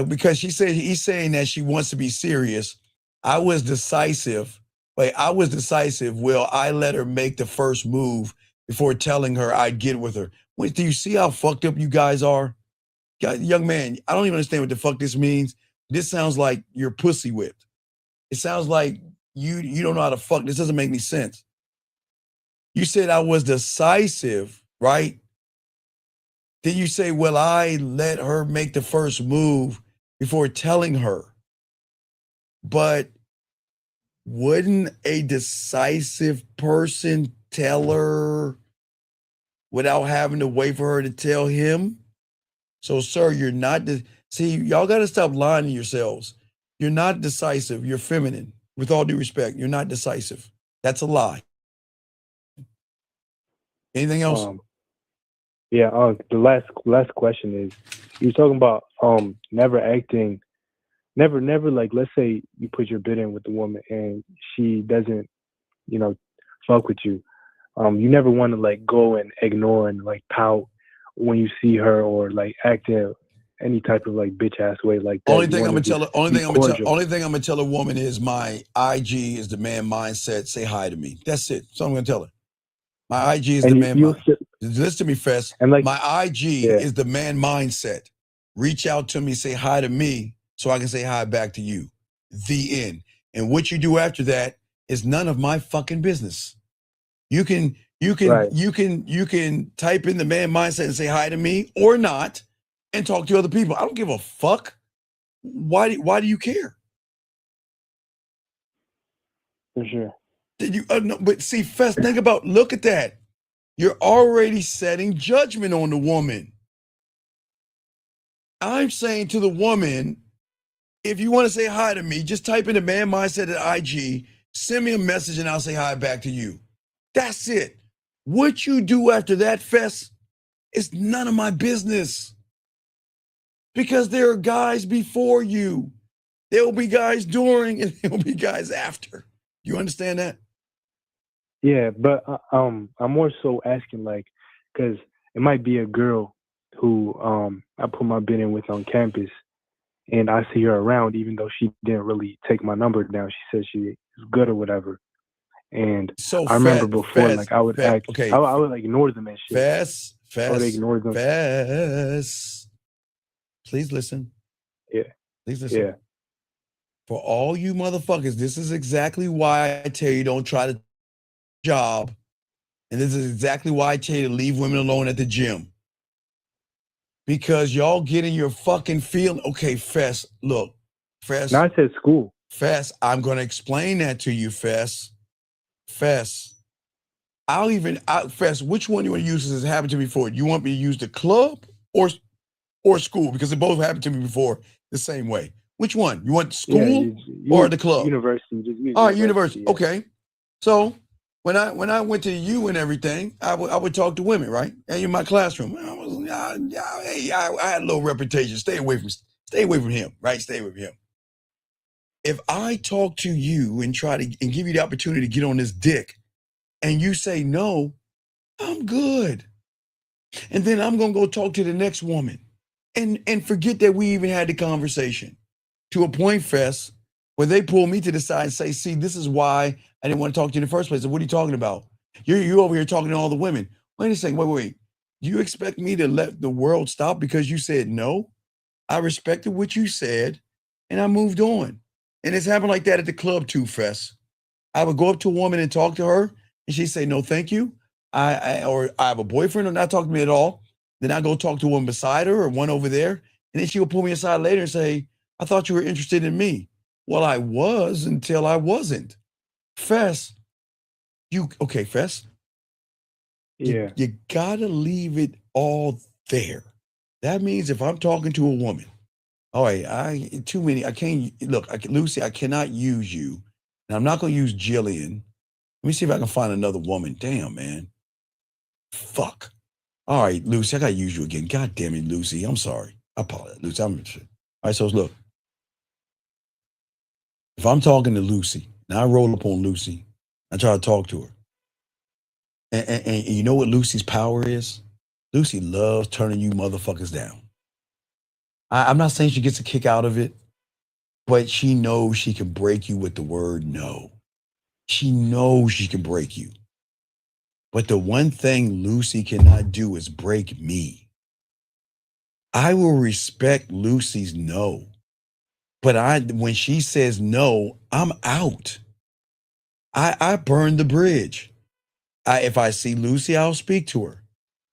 Because he's saying that she wants to be serious. I was decisive. Well, I let her make the first move before telling her I'd get with her. Wait, do you see how fucked up you guys are? Young man, I don't even understand what the fuck this means. This sounds like you're pussy whipped. It sounds like you don't know how to fuck. This doesn't make any sense. You said I was decisive, right? Then you say, well, I let her make the first move before telling her. But wouldn't a decisive person tell her without having to wait for her to tell him? So, sir, you're not see, y'all got to stop lying to yourselves. You're not decisive. You're feminine. With all due respect, you're not decisive. That's a lie. Anything else? The last question is, you're talking about never like, let's say you put your bid in with the woman and she doesn't, fuck with you. You never want to like go and ignore and like pout when you see her or like act in any type of like bitch ass way like that. Only thing I'm gonna tell a woman is my IG is the man mindset. Say hi to me. That's it. So I'm gonna tell her. My IG is the man mindset. Listen to me, Fess. And like my IG is the man mindset. Reach out to me, say hi to me, so I can say hi back to you. The end. And what you do after that is none of my fucking business. You can type in the man mindset and say hi to me or not and talk to other people. I don't give a fuck. Why do you care? For sure. No, but see, Fess, look at that. You're already setting judgment on the woman. I'm saying to the woman, if you want to say hi to me, just type in the man mindset at IG, send me a message and I'll say hi back to you. That's it. What you do after that, Fess, is none of my business. Because there are guys before you. There will be guys during and there will be guys after. You understand that? Yeah, but I'm more so asking like, because it might be a girl who I put my bid in with on campus and I see her around even though she didn't really take my number down. She said she was good or whatever. And so I remember before, like I would act, okay. I would like ignore them and shit. Fess. I would ignore them. Fess. Please listen. Yeah. Please listen. Yeah. For all you motherfuckers, this is exactly why I tell you don't try to job. And this is exactly why I tell you to leave women alone at the gym. Because y'all get in your fucking feeling. Okay, Fess, look. Fess. Now I said school. Fess, I'm going to explain that to you, Fess. Fess, Fess, which one you want to use as happened to me before? You want me to use the club or school? Because it both happened to me before the same way. Which one? You want school or the club? University. All right, university. Yeah. Okay. So when I went to U and everything, I would talk to women, right? And in my classroom, I had a little reputation. Stay away from him, right? Stay with him. If I talk to you and try to give you the opportunity to get on this dick and you say no, I'm good. And then I'm going to go talk to the next woman and forget that we even had the conversation. To a point, Fess, where they pull me to the side and say, see, this is why I didn't want to talk to you in the first place. So what are you talking about? You're over here talking to all the women. Wait a second. Wait. You expect me to let the world stop because you said no? I respected what you said, and I moved on. And it's happened like that at the club too, Fess. I would go up to a woman and talk to her, and she'd say, no, thank you. Or I have a boyfriend or not talk to me at all. Then I go talk to one beside her or one over there. And then she will pull me aside later and say, I thought you were interested in me. Well, I was until I wasn't. Fess, Fess? Yeah. You gotta leave it all there. That means if I'm talking to a woman, all right, Lucy, I cannot use you. And I'm not gonna use Jillian. Let me see if I can find another woman. Damn, man. Fuck. All right, Lucy, I gotta use you again. God damn it, Lucy. I'm sorry. I apologize, Lucy. All right, so look. If I'm talking to Lucy, and I roll up on Lucy, I try to talk to her. And you know what Lucy's power is? Lucy loves turning you motherfuckers down. I'm not saying she gets a kick out of it, but she knows she can break you with the word no. She knows she can break you. But the one thing Lucy cannot do is break me. I will respect Lucy's no. But when she says no, I'm out. I burn the bridge. If I see Lucy, I'll speak to her.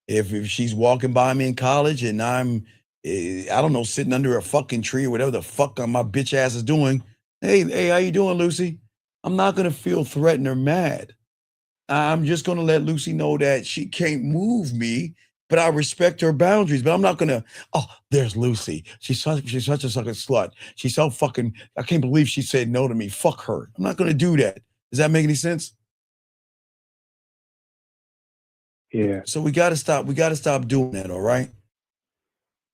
If she's walking by me in college and I'm, I don't know, sitting under a fucking tree or whatever the fuck my bitch ass is doing. Hey, how you doing, Lucy? I'm not going to feel threatened or mad. I'm just going to let Lucy know that she can't move me, but I respect her boundaries. But I'm not going to, there's Lucy. She's such a fucking slut. She's so fucking, I can't believe she said no to me. Fuck her. I'm not going to do that. Does that make any sense? Yeah. So we got to stop. We got to stop doing that. All right.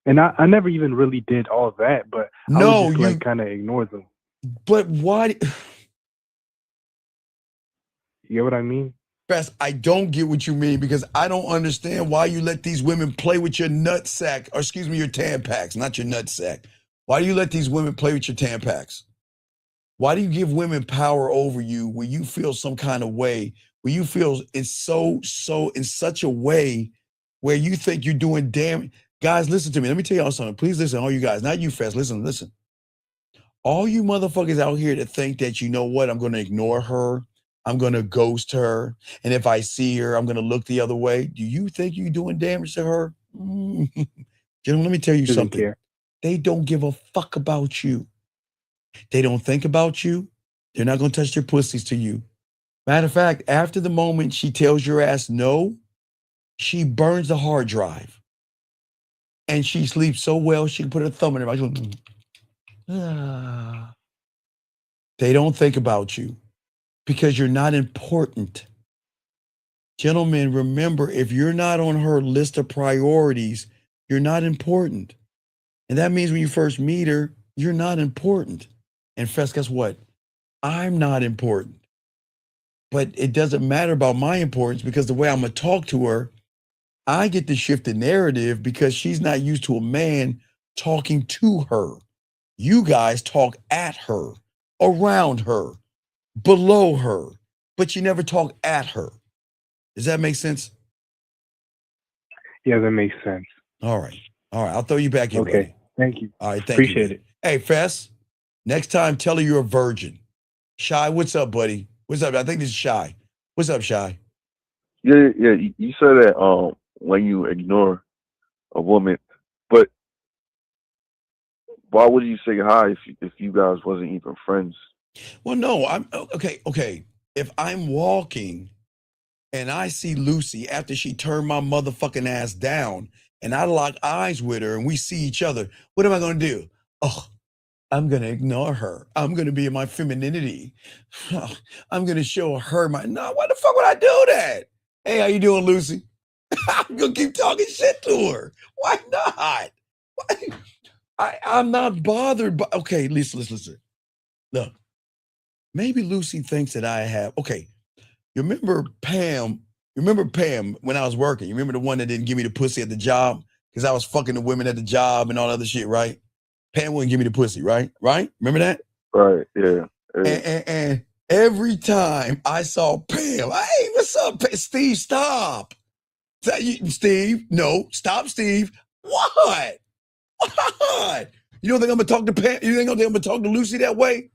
And I never even really did all of that, but I would just like kind of ignore them. But why? You get what I mean? Best, I don't get what you mean because I don't understand why you let these women play with your nutsack, or excuse me, your Tampax, not your nutsack. Why do you let these women play with your Tampax? Why do you give women power over you where you feel some kind of way, where you feel it's so in such a way where you think you're doing damn? Guys, listen to me. Let me tell y'all something. Please listen, all you guys, not you, Fest. Listen. All you motherfuckers out here that think that, you know what, I'm going to ignore her. I'm going to ghost her. And if I see her, I'm going to look the other way. Do you think you're doing damage to her? Gentlemen, let me tell you something. Care. They don't give a fuck about you. They don't think about you. They're not going to touch their pussies to you. Matter of fact, after the moment she tells your ass no, she burns the hard drive. And she sleeps so well, she can put her thumb in her mouth. They don't think about you because you're not important. Gentlemen, remember, if you're not on her list of priorities, you're not important. And that means when you first meet her, you're not important. And Fess, guess what? I'm not important. But it doesn't matter about my importance because the way I'm going to talk to her, I get to shift the narrative because she's not used to a man talking to her. You guys talk at her, around her, below her, but you never talk at her. Does that make sense? Yeah, that makes sense. All right. I'll throw you back in. Okay. Buddy. Thank you. All right. Thank you. Appreciate it. Hey, Fess, next time, tell her you're a virgin. Shy, what's up, buddy? What's up? I think this is Shy. What's up, Shy? Yeah. You said that when you ignore a woman, but why would you say hi if you guys wasn't even friends? Well, no, I'm okay. If I'm walking and I see Lucy after she turned my motherfucking ass down and I lock eyes with her and we see each other, what am I going to do? Oh, I'm going to ignore her. I'm going to be in my femininity. I'm going to show her why the fuck would I do that? Hey, how you doing, Lucy? I'm going to keep talking shit to her. Why not? I'm not bothered. But okay, listen. Look, maybe Lucy thinks that I have. Okay, you remember Pam remember Pam when I was working? You remember the one that didn't give me the pussy at the job because I was fucking the women at the job and all other shit, right? Pam wouldn't give me the pussy, right? Right? Remember that? Right. Yeah. And every time I saw Pam, hey, what's up, Steve? Stop. Steve, no, stop, Steve. What? What? You don't think I'm gonna talk to Pam? You think I'm gonna talk to Lucy that way?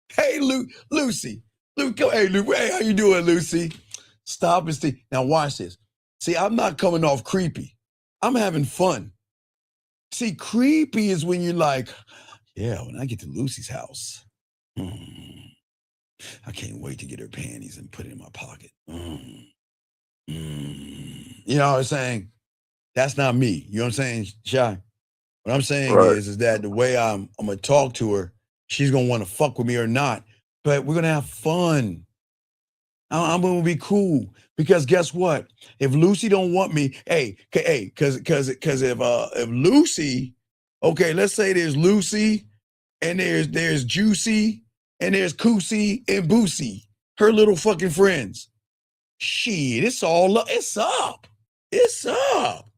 Hey, Lucy. Hey, how you doing, Lucy? Stop it, Steve. Now watch this. See, I'm not coming off creepy. I'm having fun. See, creepy is when you're like, yeah, when I get to Lucy's house, I can't wait to get her panties and put it in my pocket. You know what I'm saying? That's not me. You know what I'm saying, Shy? What I'm saying is that the way I'm gonna talk to her, she's gonna want to fuck with me or not, but we're gonna have fun. I'm gonna be cool because guess what? If Lucy don't want me, because if Lucy, okay, let's say there's Lucy and there's Juicy and there's Koosey and Boosie, her little fucking friends. Shit, it's up. It's up.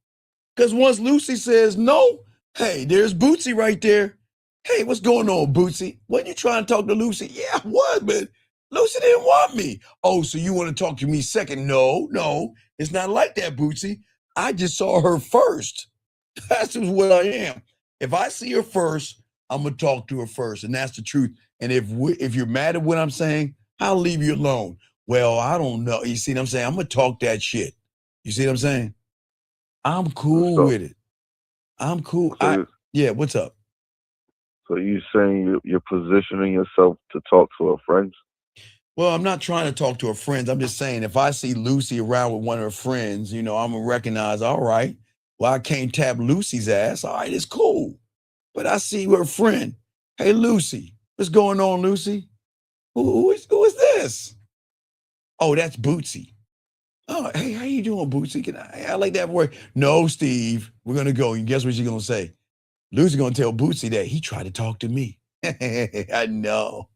Because once Lucy says no, hey, there's Bootsy right there. Hey, what's going on, Bootsy? When you trying to talk to Lucy? Yeah, I was, but Lucy didn't want me. Oh, so you want to talk to me second? No, it's not like that, Bootsy. I just saw her first. That's just what I am. If I see her first, I'm gonna talk to her first, and that's the truth. And if you're mad at what I'm saying, I'll leave you alone. Well, I don't know. You see what I'm saying? I'm gonna talk that shit. You see what I'm saying? I'm cool with it. I'm cool. Yeah, what's up? So you saying you're positioning yourself to talk to her friends? Well, I'm not trying to talk to her friends. I'm just saying if I see Lucy around with one of her friends, I'm gonna recognize, all right, well, I can't tap Lucy's ass. All right, it's cool. But I see her friend. Hey, Lucy, what's going on, Lucy? Who is this? Oh, that's Bootsy. Oh, hey, how you doing, Bootsy? I like that word. No, Steve, we're gonna go. And guess what she's gonna say? Lucy's gonna tell Bootsy that he tried to talk to me. I know.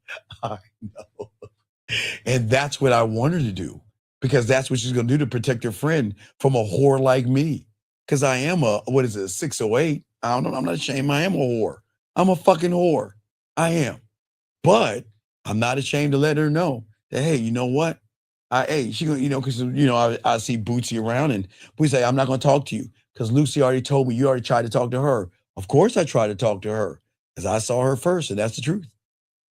And that's what I want her to do, because that's what she's gonna do to protect her friend from a whore like me. Because I am a 608. I don't know. I'm not ashamed. I am a whore. I'm a fucking whore. I am. But I'm not ashamed to let her know that, hey, you know what? She gonna, because I see Bootsy around, and we say, I'm not gonna talk to you because Lucy already told me you already tried to talk to her. Of course I tried to talk to her because I saw her first, and that's the truth.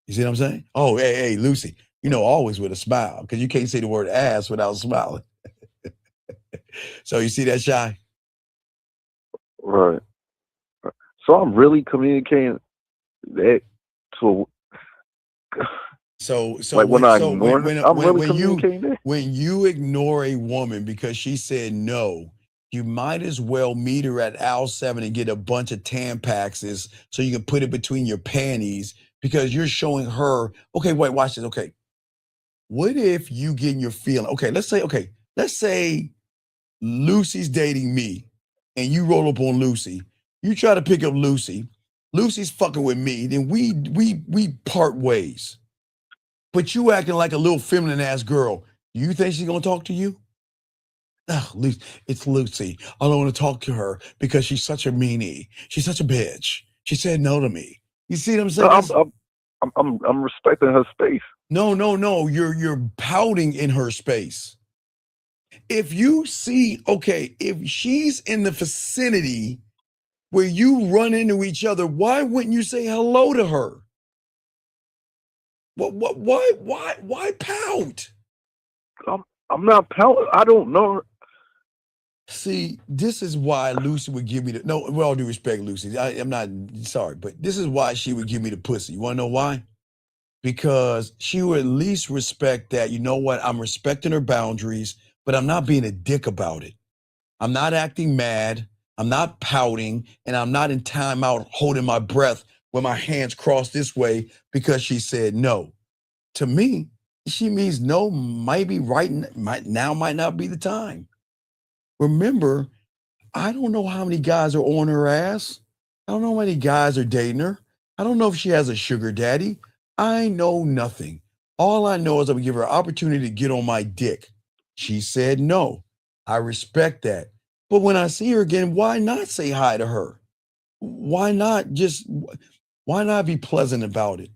You see what I'm saying? Oh, hey, Lucy, always with a smile, because you can't say the word ass without smiling. So you see that, Shy? Right. So I'm really communicating that to. So like when you ignore a woman because she said no, you might as well meet her at Aisle 7 and get a bunch of Tampaxes so you can put it between your panties, because you're showing her, okay, wait, watch this. Okay. What if you get in your feeling? Okay, let's say Lucy's dating me and you roll up on Lucy. You try to pick up Lucy. Lucy's fucking with me. Then we part ways. But you acting like a little feminine ass girl. You think she's gonna talk to you? Oh, it's Lucy. I don't want to talk to her because she's such a meanie. She's such a bitch. She said no to me. You see what I'm saying? I'm respecting her space. No. You're pouting in her space. If you see, if she's in the vicinity where you run into each other, why wouldn't you say hello to her? Why pout? I'm not pouting. I don't know. See, this is why Lucy would give me with all due respect, Lucy, I'm not sorry, but this is why she would give me the pussy. You want to know why? Because she would at least respect that, you know what, I'm respecting her boundaries, but I'm not being a dick about it. I'm not acting mad. I'm not pouting, and I'm not in timeout holding my breath with my hands crossed this way because she said no. To me, she means no might be right, might not be the time. Remember, I don't know how many guys are on her ass. I don't know how many guys are dating her. I don't know if she has a sugar daddy. I know nothing. All I know is I would give her an opportunity to get on my dick. She said no. I respect that. But when I see her again, why not say hi to her? Why not be pleasant about it?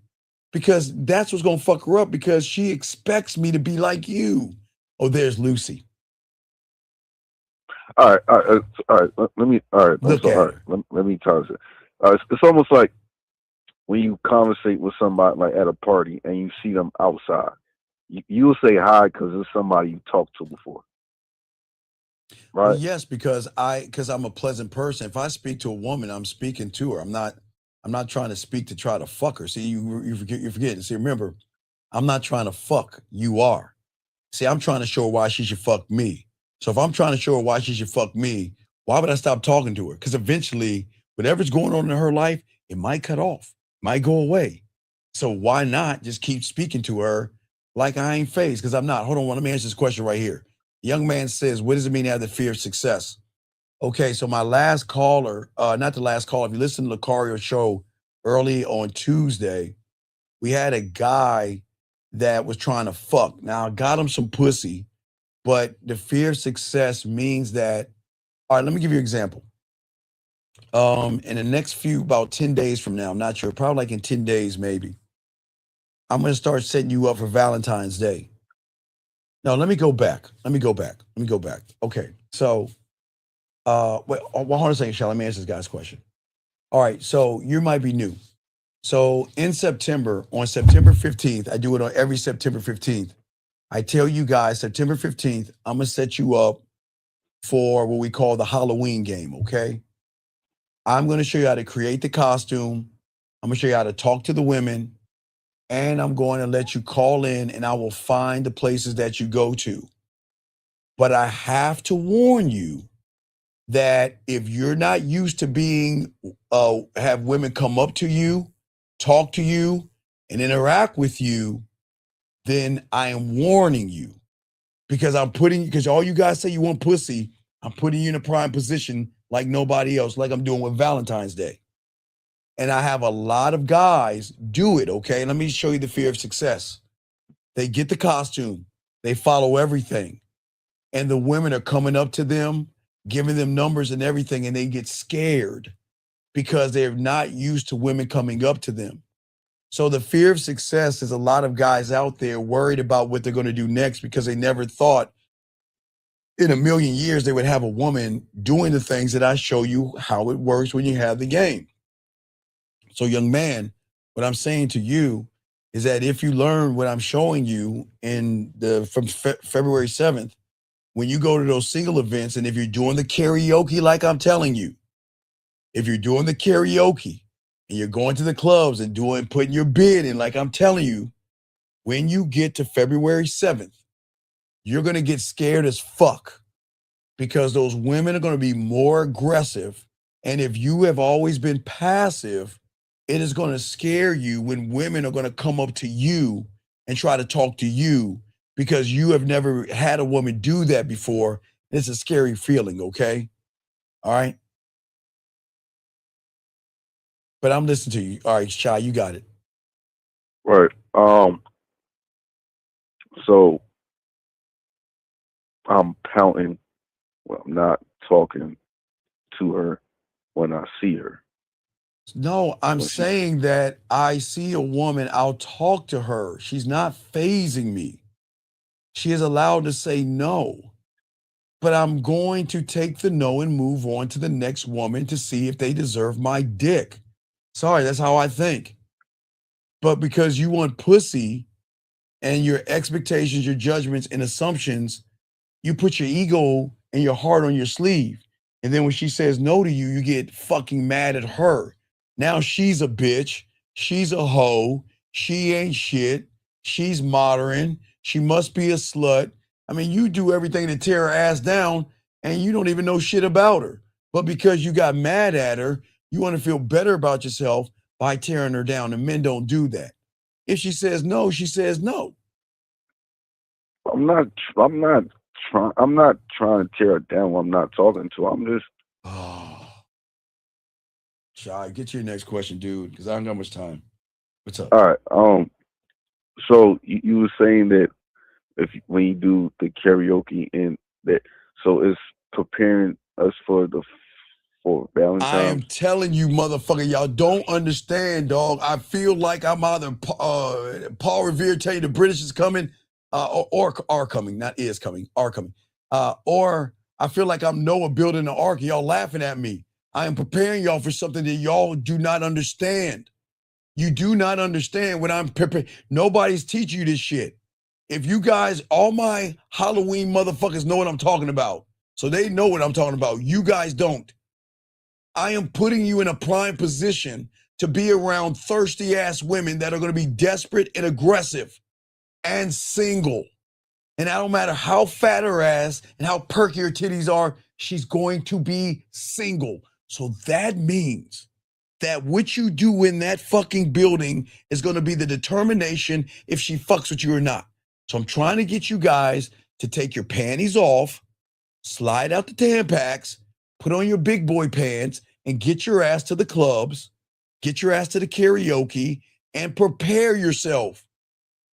Because that's what's going to fuck her up, because she expects me to be like you. Oh, there's Lucy. All right. Let me tell you. It's almost like when you conversate with somebody like at a party and you see them outside. You'll say hi because it's somebody you talked to before. Right? Well, yes, because I'm a pleasant person. If I speak to a woman, I'm speaking to her. I'm not trying to speak to try to fuck her. See, you're forgetting. See, remember, I'm not trying to fuck. You are. See, I'm trying to show her why she should fuck me. So if I'm trying to show her why she should fuck me, why would I stop talking to her? Because eventually, whatever's going on in her life, it might cut off, might go away. So why not just keep speaking to her like I ain't phased? Because I'm not. Hold on, let me answer this question right here. The young man says, what does it mean to have the fear of success? Okay, so my last caller, not the last caller, if you listen to the Lucario show early on Tuesday, we had a guy that was trying to fuck. Now, I got him some pussy, but the fear of success means that, all right, let me give you an example. In the next about 10 days from now, I'm not sure, probably like in 10 days maybe, I'm going to start setting you up for Valentine's Day. Now, let me go back. Okay, so, wait, hold on a second, Shall. Let me answer this guy's question. All right, so you might be new. So in September, on September 15th, I do it on every September 15th. I tell you guys, September 15th, I'm going to set you up for what we call the Halloween game, okay? I'm going to show you how to create the costume. I'm going to show you how to talk to the women. And I'm going to let you call in, and I will find the places that you go to. But I have to warn you that if you're not used to have women come up to you, talk to you, and interact with you, then I am warning you, because all you guys say you want pussy, I'm putting you in a prime position like nobody else, like I'm doing with Valentine's Day. And I have a lot of guys do it, okay? Let me show you the fear of success. They get the costume, they follow everything, and the women are coming up to them, giving them numbers and everything, and they get scared because they're not used to women coming up to them. So the fear of success is a lot of guys out there worried about what they're going to do next, because they never thought in a million years they would have a woman doing the things that I show you how it works when you have the game. So young man, what I'm saying to you is that if you learn what I'm showing you from February 7th, when you go to those single events, and if you're doing the karaoke like I'm telling you, if you're doing the karaoke and you're going to the clubs and putting your bid in like I'm telling you, when you get to February 7th, you're going to get scared as fuck, because those women are going to be more aggressive. And if you have always been passive, it is going to scare you when women are going to come up to you and try to talk to you, because you have never had a woman do that before. It's a scary feeling, okay? All right? But I'm listening to you. All right, Shy, you got it. Right. So I'm counting. Well, I'm not talking to her when I see her. No, I'm saying that I see a woman, I'll talk to her. She's not phasing me. She is allowed to say no. But I'm going to take the no and move on to the next woman to see if they deserve my dick. Sorry, that's how I think. But because you want pussy and your expectations, your judgments and assumptions, you put your ego and your heart on your sleeve. And then when she says no to you, you get fucking mad at her. Now she's a bitch. She's a hoe. She ain't shit. She's modern. She must be a slut. I mean, you do everything to tear her ass down, and you don't even know shit about her. But because you got mad at her, you want to feel better about yourself by tearing her down, and men don't do that. If she says no, she says no. I'm not trying to tear her down when I'm not talking to her. I'm just. Shy, get to your next question, dude, because I don't got much time. What's up? All right. So you were saying that when you do the karaoke and that, So it's preparing us for Valentine's. I am telling you, motherfucker, y'all don't understand, dog. I feel like I'm either Paul Revere tell you the British is coming, or are coming, not is coming, are coming. Or I feel like I'm Noah building the ark, y'all laughing at me. I am preparing y'all for something that y'all do not understand. You do not understand what I'm preparing. Nobody's teaching you this shit. If you guys, all my Halloween motherfuckers know what I'm talking about. So they know what I'm talking about. You guys don't. I am putting you in a prime position to be around thirsty ass women that are going to be desperate and aggressive and single. And it don't matter how fat her ass and how perky her titties are, she's going to be single. So that means that what you do in that fucking building is going to be the determination if she fucks with you or not. So I'm trying to get you guys to take your panties off, slide out the Tampax, put on your big boy pants, and get your ass to the clubs, get your ass to the karaoke, and prepare yourself.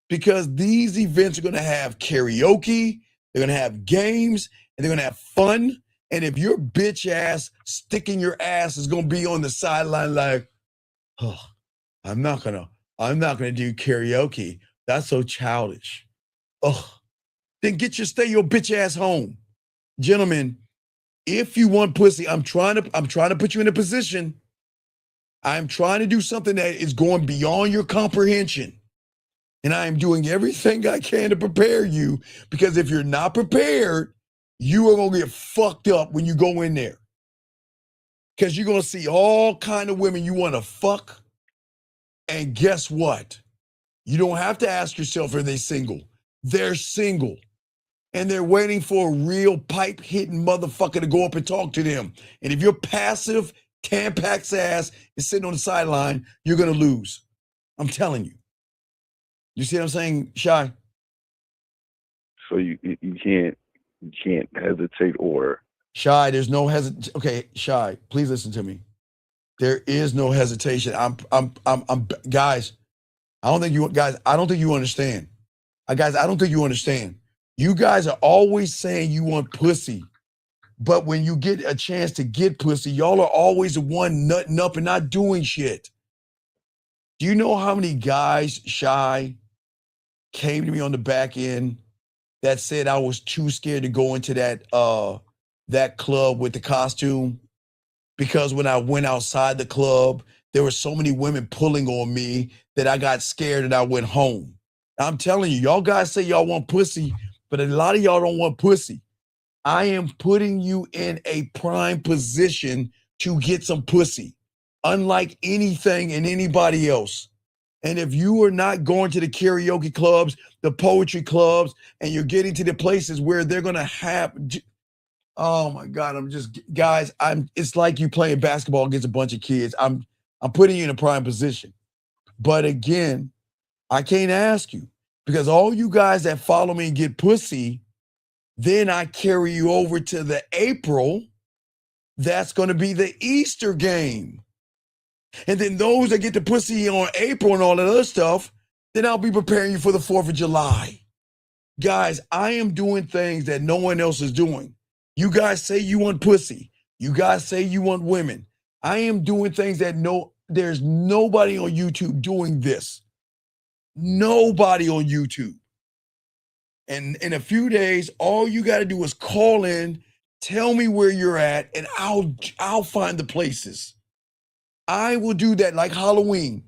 Because these events are going to have karaoke, they're going to have games, and they're going to have fun. And if your bitch ass sticking your ass is going to be on the sideline like, oh, I'm not going to do karaoke. That's so childish. Oh, then stay your bitch ass home. Gentlemen, if you want pussy, I'm trying to put you in a position. I'm trying to do something that is going beyond your comprehension. And I am doing everything I can to prepare you, because if you're not prepared, you are going to get fucked up when you go in there. Because you're going to see all kind of women you want to fuck. And guess what? You don't have to ask yourself, are they single? They're single. And they're waiting for a real pipe-hitting motherfucker to go up and talk to them. And if your passive Tampax ass is sitting on the sideline, you're going to lose. I'm telling you. You see what I'm saying, Shy? So you can't hesitate or. Shy, there's no hesitation. Okay, Shy, please listen to me. There is no hesitation. I'm guys, I don't think you understand. Guys, I don't think you understand. You guys are always saying you want pussy, but when you get a chance to get pussy, y'all are always the one nutting up and not doing shit. Do you know how many guys, Shy, came to me on the back end that said I was too scared to go into that club with the costume? Because when I went outside the club, there were so many women pulling on me that I got scared and I went home. I'm telling you, y'all guys say y'all want pussy, but a lot of y'all don't want pussy. I am putting you in a prime position to get some pussy, unlike anything and anybody else. And if you are not going to the karaoke clubs, the poetry clubs, and you're getting to the places where they're going to have, oh my God, it's like you playing basketball against a bunch of kids. I'm putting you in a prime position. But again, I can't ask you, because all you guys that follow me and get pussy, then I carry you over to the April. That's going to be the Easter game. And then those that get the pussy on April and all that other stuff, then I'll be preparing you for the 4th of July. Guys, I am doing things that no one else is doing. You guys say you want pussy. You guys say you want women. I am doing things that there's nobody on YouTube doing this. Nobody on YouTube. And in a few days, all you got to do is call in, tell me where you're at, and I'll find the places. I will do that like Halloween.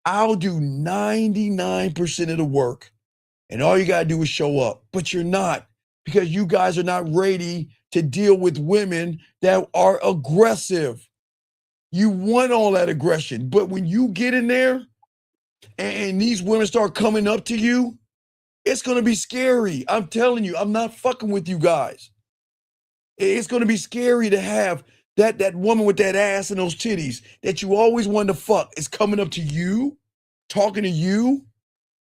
I'll do 99% of the work, and all you got to do is show up. But you're not, because you guys are not ready to deal with women that are aggressive. You want all that aggression, but when you get in there and these women start coming up to you, it's going to be scary. I'm telling you, I'm not fucking with you guys. It's going to be scary to have that woman with that ass and those titties that you always wanted to fuck is coming up to you, talking to you.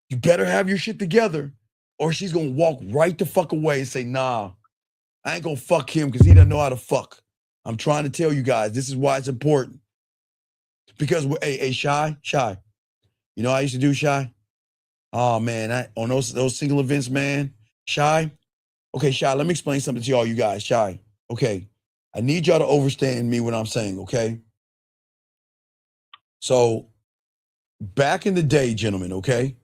You better have your shit together, or she's going to walk right the fuck away and say, nah, I ain't going to fuck him because he doesn't know how to fuck. I'm trying to tell you guys, this is why it's important. Because, hey, Shy, you know what I used to do, Shy? Oh, man, on those single events, man, Shy, Okay, Shy, let me explain something to y'all, you guys. Shy, okay. I need y'all to understand me what I'm saying, okay? So, back in the day, gentlemen, okay?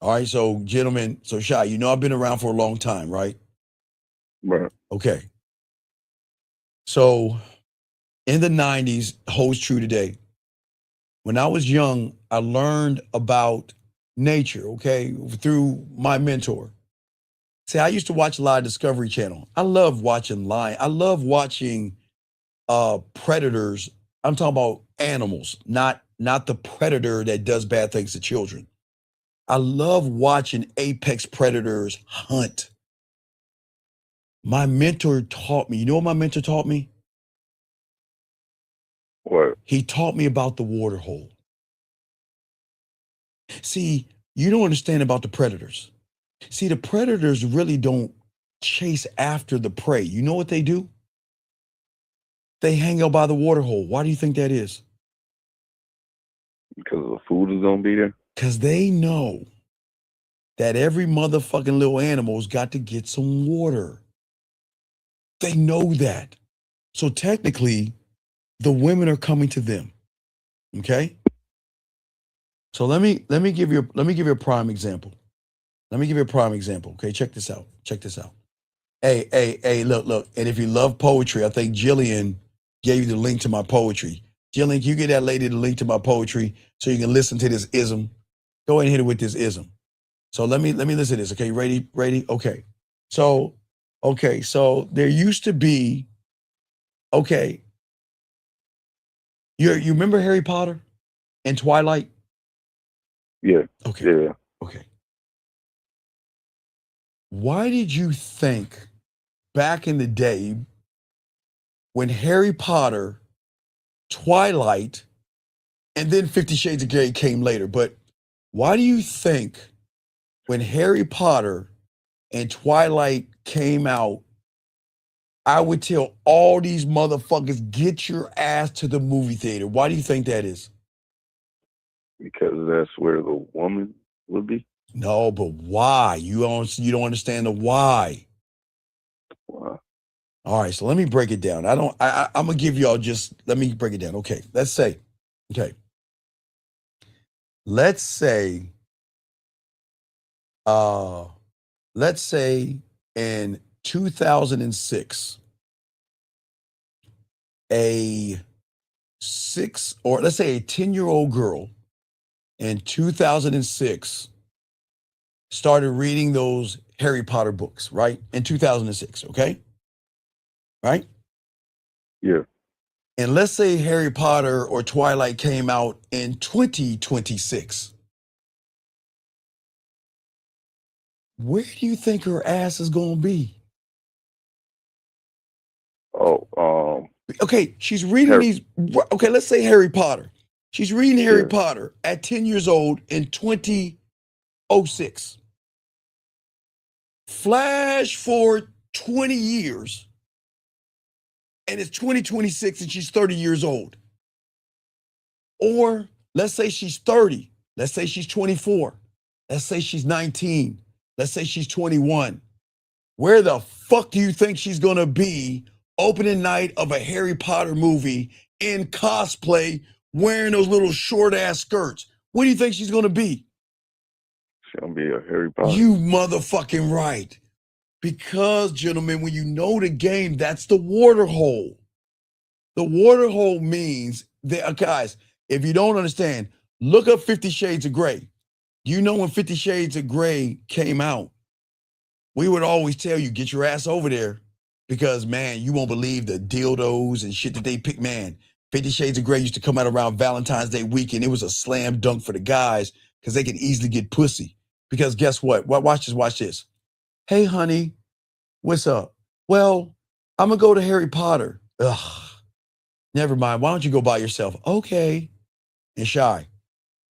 All right, so gentlemen, so Shy, you know I've been around for a long time, right? Right. Okay. So, in the 90s, holds true today. When I was young, I learned about nature, okay, through my mentor. See, I used to watch a lot of Discovery Channel. I love watching lion. I love watching predators. I'm talking about animals, not the predator that does bad things to children. I love watching apex predators hunt. My mentor taught me, you know what my mentor taught me? What? He taught me about the water hole. See, you don't understand about the predators. See, the predators really don't chase after the prey. You know what they do? They hang out by the water hole. Why do you think that is? Because the food is gonna be there. Because they know that every motherfucking little animal's got to get some water. They know that. So technically, the women are coming to them. Okay? So let me give you a prime example. Let me give you a prime example. Okay, check this out. Check this out. Hey, look. And if you love poetry, I think Jillian gave you the link to my poetry. Jillian, can you get that lady the link to my poetry so you can listen to this ism? Go ahead and hit it with this ism. So let me listen to this. Okay, ready? Okay. So there used to be, okay. You remember Harry Potter and Twilight? Yeah. Okay. Yeah. Okay. Why did you think back in the day when Harry Potter, Twilight, and then 50 Shades of Grey came later, but why do you think when Harry Potter and Twilight came out, I would tell all these motherfuckers, get your ass to the movie theater? Why do you think that is? Because that's where the woman would be. No, but why? You don't understand the why. Wow. All right, so let me break it down. I'm gonna give y'all let me break it down. Okay, let's say in 2006, a 10-year-old girl in 2006 started reading those Harry Potter books, right? In 2006, okay? Right? Yeah. And let's say Harry Potter or Twilight came out in 2026. Where do you think her ass is going to be? Okay, she's reading these. Okay, let's say Harry Potter. She's reading Harry Potter at 10 years old in 2006. Flash forward 20 years, and it's 2026 and she's 30 years old. Or let's say she's 30. Let's say she's 24. Let's say she's 19. Let's say she's 21. Where the fuck do you think she's going to be opening night of a Harry Potter movie in cosplay, wearing those little short ass skirts? Where do you think she's going to be? She's going to be a Harry Potter. You motherfucking right. Because, gentlemen, when you know the game, that's the water hole. The water hole means that, guys, if you don't understand, look up 50 Shades of Grey. You know, when 50 Shades of Grey came out, we would always tell you, get your ass over there because, man, you won't believe the dildos and shit that they pick. Man, 50 Shades of Grey used to come out around Valentine's Day weekend. It was a slam dunk for the guys because they could easily get pussy. Because guess what? Watch this. Hey, honey, what's up? Well, I'm going to go to Harry Potter. Ugh, never mind. Why don't you go by yourself? Okay. And Shy,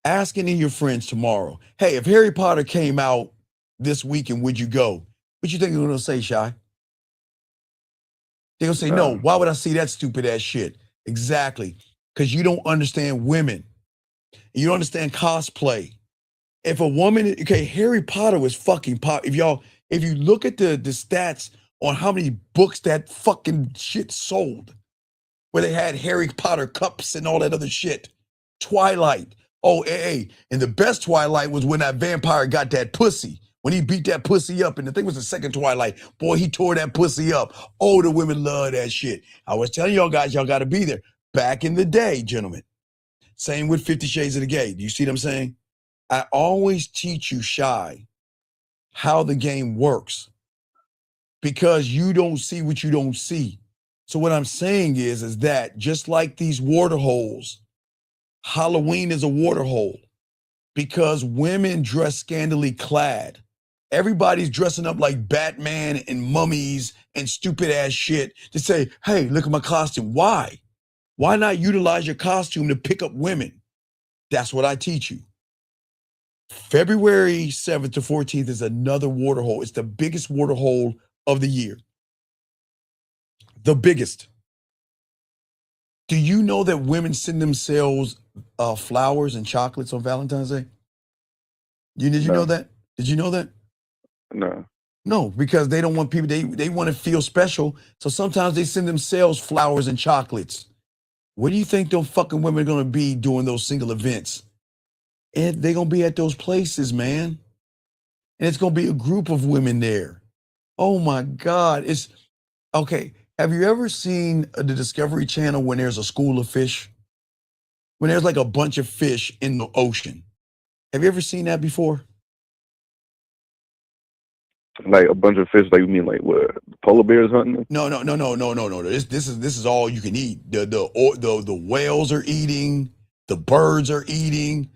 ask any of your friends tomorrow. Hey, if Harry Potter came out this weekend, would you go? What you think they're going to say, Shy? They're going to say, no, why would I see that stupid ass shit? Exactly. Because you don't understand women. You don't understand cosplay. If a woman, okay, Harry Potter was fucking pop. If y'all If you look at the stats on how many books that fucking shit sold, where they had Harry Potter cups and all that other shit. Twilight. Oh, hey, and the best Twilight was when that vampire got that pussy. When he beat that pussy up, and the thing was the second Twilight. Boy, he tore that pussy up. Oh, the women love that shit. I was telling y'all guys, y'all got to be there. Back in the day, gentlemen. Same with 50 Shades of the Gay. Do you see what I'm saying? I always teach you, Shy, how the game works. Because you don't see what you don't see. So what I'm saying is that just like these water holes, Halloween is a water hole because women dress scantily clad. Everybody's dressing up like Batman and mummies and stupid ass shit to say, hey, look at my costume. Why? Why not utilize your costume to pick up women? That's what I teach you. February 7th to 14th is another water hole. It's the biggest water hole of the year. The biggest. Do you know that women send themselves flowers and chocolates on Valentine's Day? Did you know that? Did you know that? No. No, because they don't want people, they want to feel special. So sometimes they send themselves flowers and chocolates. Where do you think those fucking women are going to be doing those single events? And they're going to be at those places, man. And it's going to be a group of women there. Oh my God. It's okay. Have you ever seen the Discovery Channel when there's a school of fish? When there's like a bunch of fish in the ocean. Have you ever seen that before? Like a bunch of fish, like you mean like what? Polar bears hunting? No. This is all you can eat. The whales are eating, the birds are eating,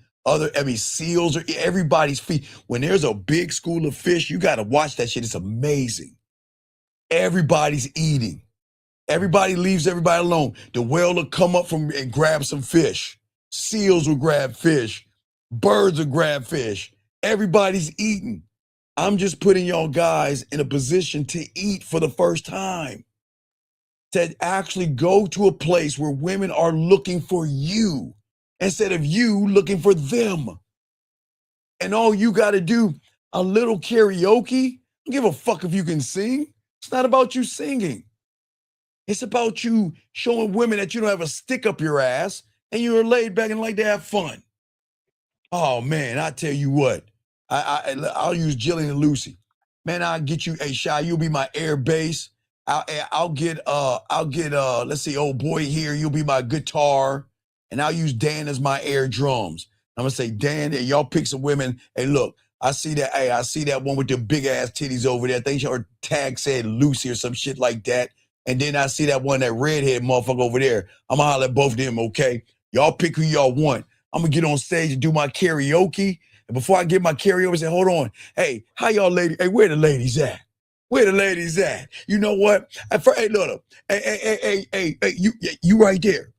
seals are everybody's feet. When there's a big school of fish, you gotta watch that shit. It's amazing. Everybody's eating. Everybody leaves everybody alone. The whale will come up from and grab some fish. Seals will grab fish. Birds will grab fish. Everybody's eating. I'm just putting y'all guys in a position to eat for the first time. To actually go to a place where women are looking for you instead of you looking for them. And all you got to do, a little karaoke. Don't give a fuck if you can sing. It's not about you singing. It's about you showing women that you don't have a stick up your ass and you're laid back and like to have fun. Oh man, I tell you what, I'll use Jillian and Lucy. Man, I'll get you, hey Shy, you'll be my air bass. I'll get let's see, old boy here, you'll be my guitar, and I'll use Dan as my air drums. I'm gonna say, Dan, and y'all pick some women. Hey, look, I see that one with the big ass titties over there. I think her tag said Lucy or some shit like that. And then I see that one, that redhead motherfucker over there. I'm gonna holler at both of them, okay? Y'all pick who y'all want. I'm gonna get on stage and do my karaoke. And before I get my karaoke, I say, hold on. Hey, how y'all ladies? Hey, where the ladies at? Where the ladies at? You know what? Hey, look. Hey, you right there.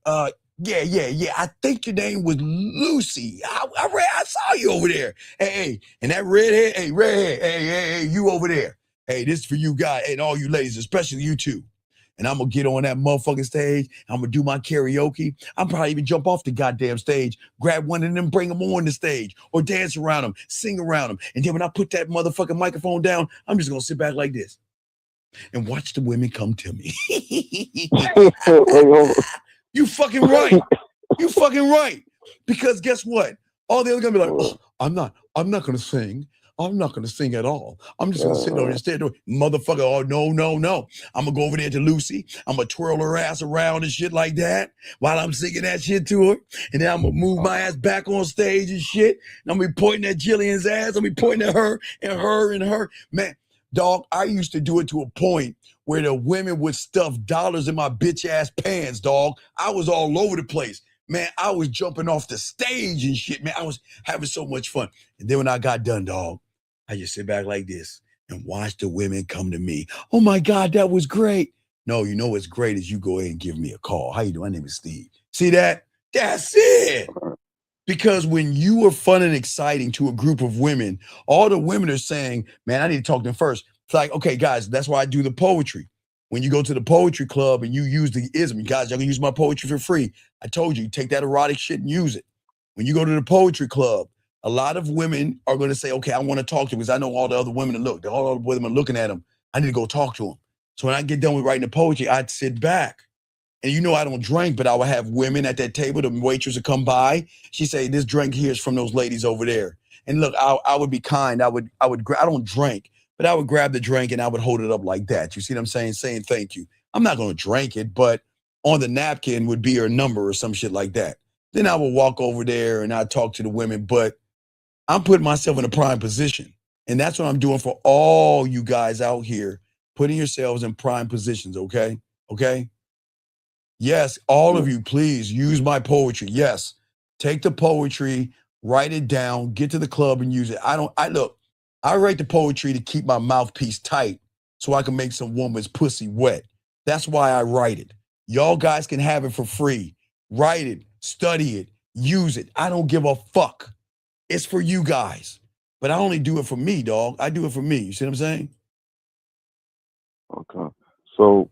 Yeah. I think your name was Lucy. I saw you over there. Hey, and that redhead, hey, you over there. Hey, this is for you guys and all you ladies, especially you two. And I'm going to get on that motherfucking stage. I'm going to do my karaoke. I'm probably even jump off the goddamn stage, grab one of them, bring them on the stage, or dance around them, sing around them. And then when I put that motherfucking microphone down, I'm just going to sit back like this and watch the women come to me. You fucking right. You fucking right. Because guess what? All the other going to be like, oh, I'm not going to sing. I'm not going to sing at all. I'm just going to sit there and stare. Motherfucker, oh, no. I'm going to go over there to Lucy. I'm going to twirl her ass around and shit like that while I'm singing that shit to her. And then I'm going to move my ass back on stage and shit. And I'm going to be pointing at Jillian's ass. I'm going to be pointing at her and her and her. Man, dog, I used to do it to a point where the women would stuff dollars in my bitch ass pants, dog. I was all over the place. Man, I was jumping off the stage and shit, man. I was having so much fun. And then when I got done, dog, I just sit back like this and watch the women come to me. Oh my God, that was great. No, you know what's great is you go ahead and give me a call. How you doing? My name is Steve. See that? That's it. Because when you are fun and exciting to a group of women, all the women are saying, man, I need to talk to them first. It's like, okay, guys, that's why I do the poetry. When you go to the poetry club and you use the ism, guys, y'all can use my poetry for free. I told you, take that erotic shit and use it. When you go to the poetry club, A lot of women are going to say, okay, I want to talk to him because I know all the other women that look. All the women are looking at him. I need to go talk to him. So when I get done with writing the poetry, I'd sit back. And you know I don't drink, but I would have women at that table. The waitress would come by. She'd say, this drink here is from those ladies over there. And look, I would be kind. I don't drink, but I would grab the drink and I would hold it up like that. You see what I'm saying? Saying thank you. I'm not going to drink it, but on the napkin would be her number or some shit like that. Then I would walk over there and I'd talk to the women, but I'm putting myself in a prime position. And that's what I'm doing for all you guys out here, putting yourselves in prime positions, okay? Okay? Yes, all of you, please use my poetry. Yes, take the poetry, write it down, get to the club and use it. I write the poetry to keep my mouthpiece tight so I can make some woman's pussy wet. That's why I write it. Y'all guys can have it for free. Write it, study it, use it. I don't give a fuck. It's for you guys. But I only do it for me, dog. I do it for me. You see what I'm saying? Okay. So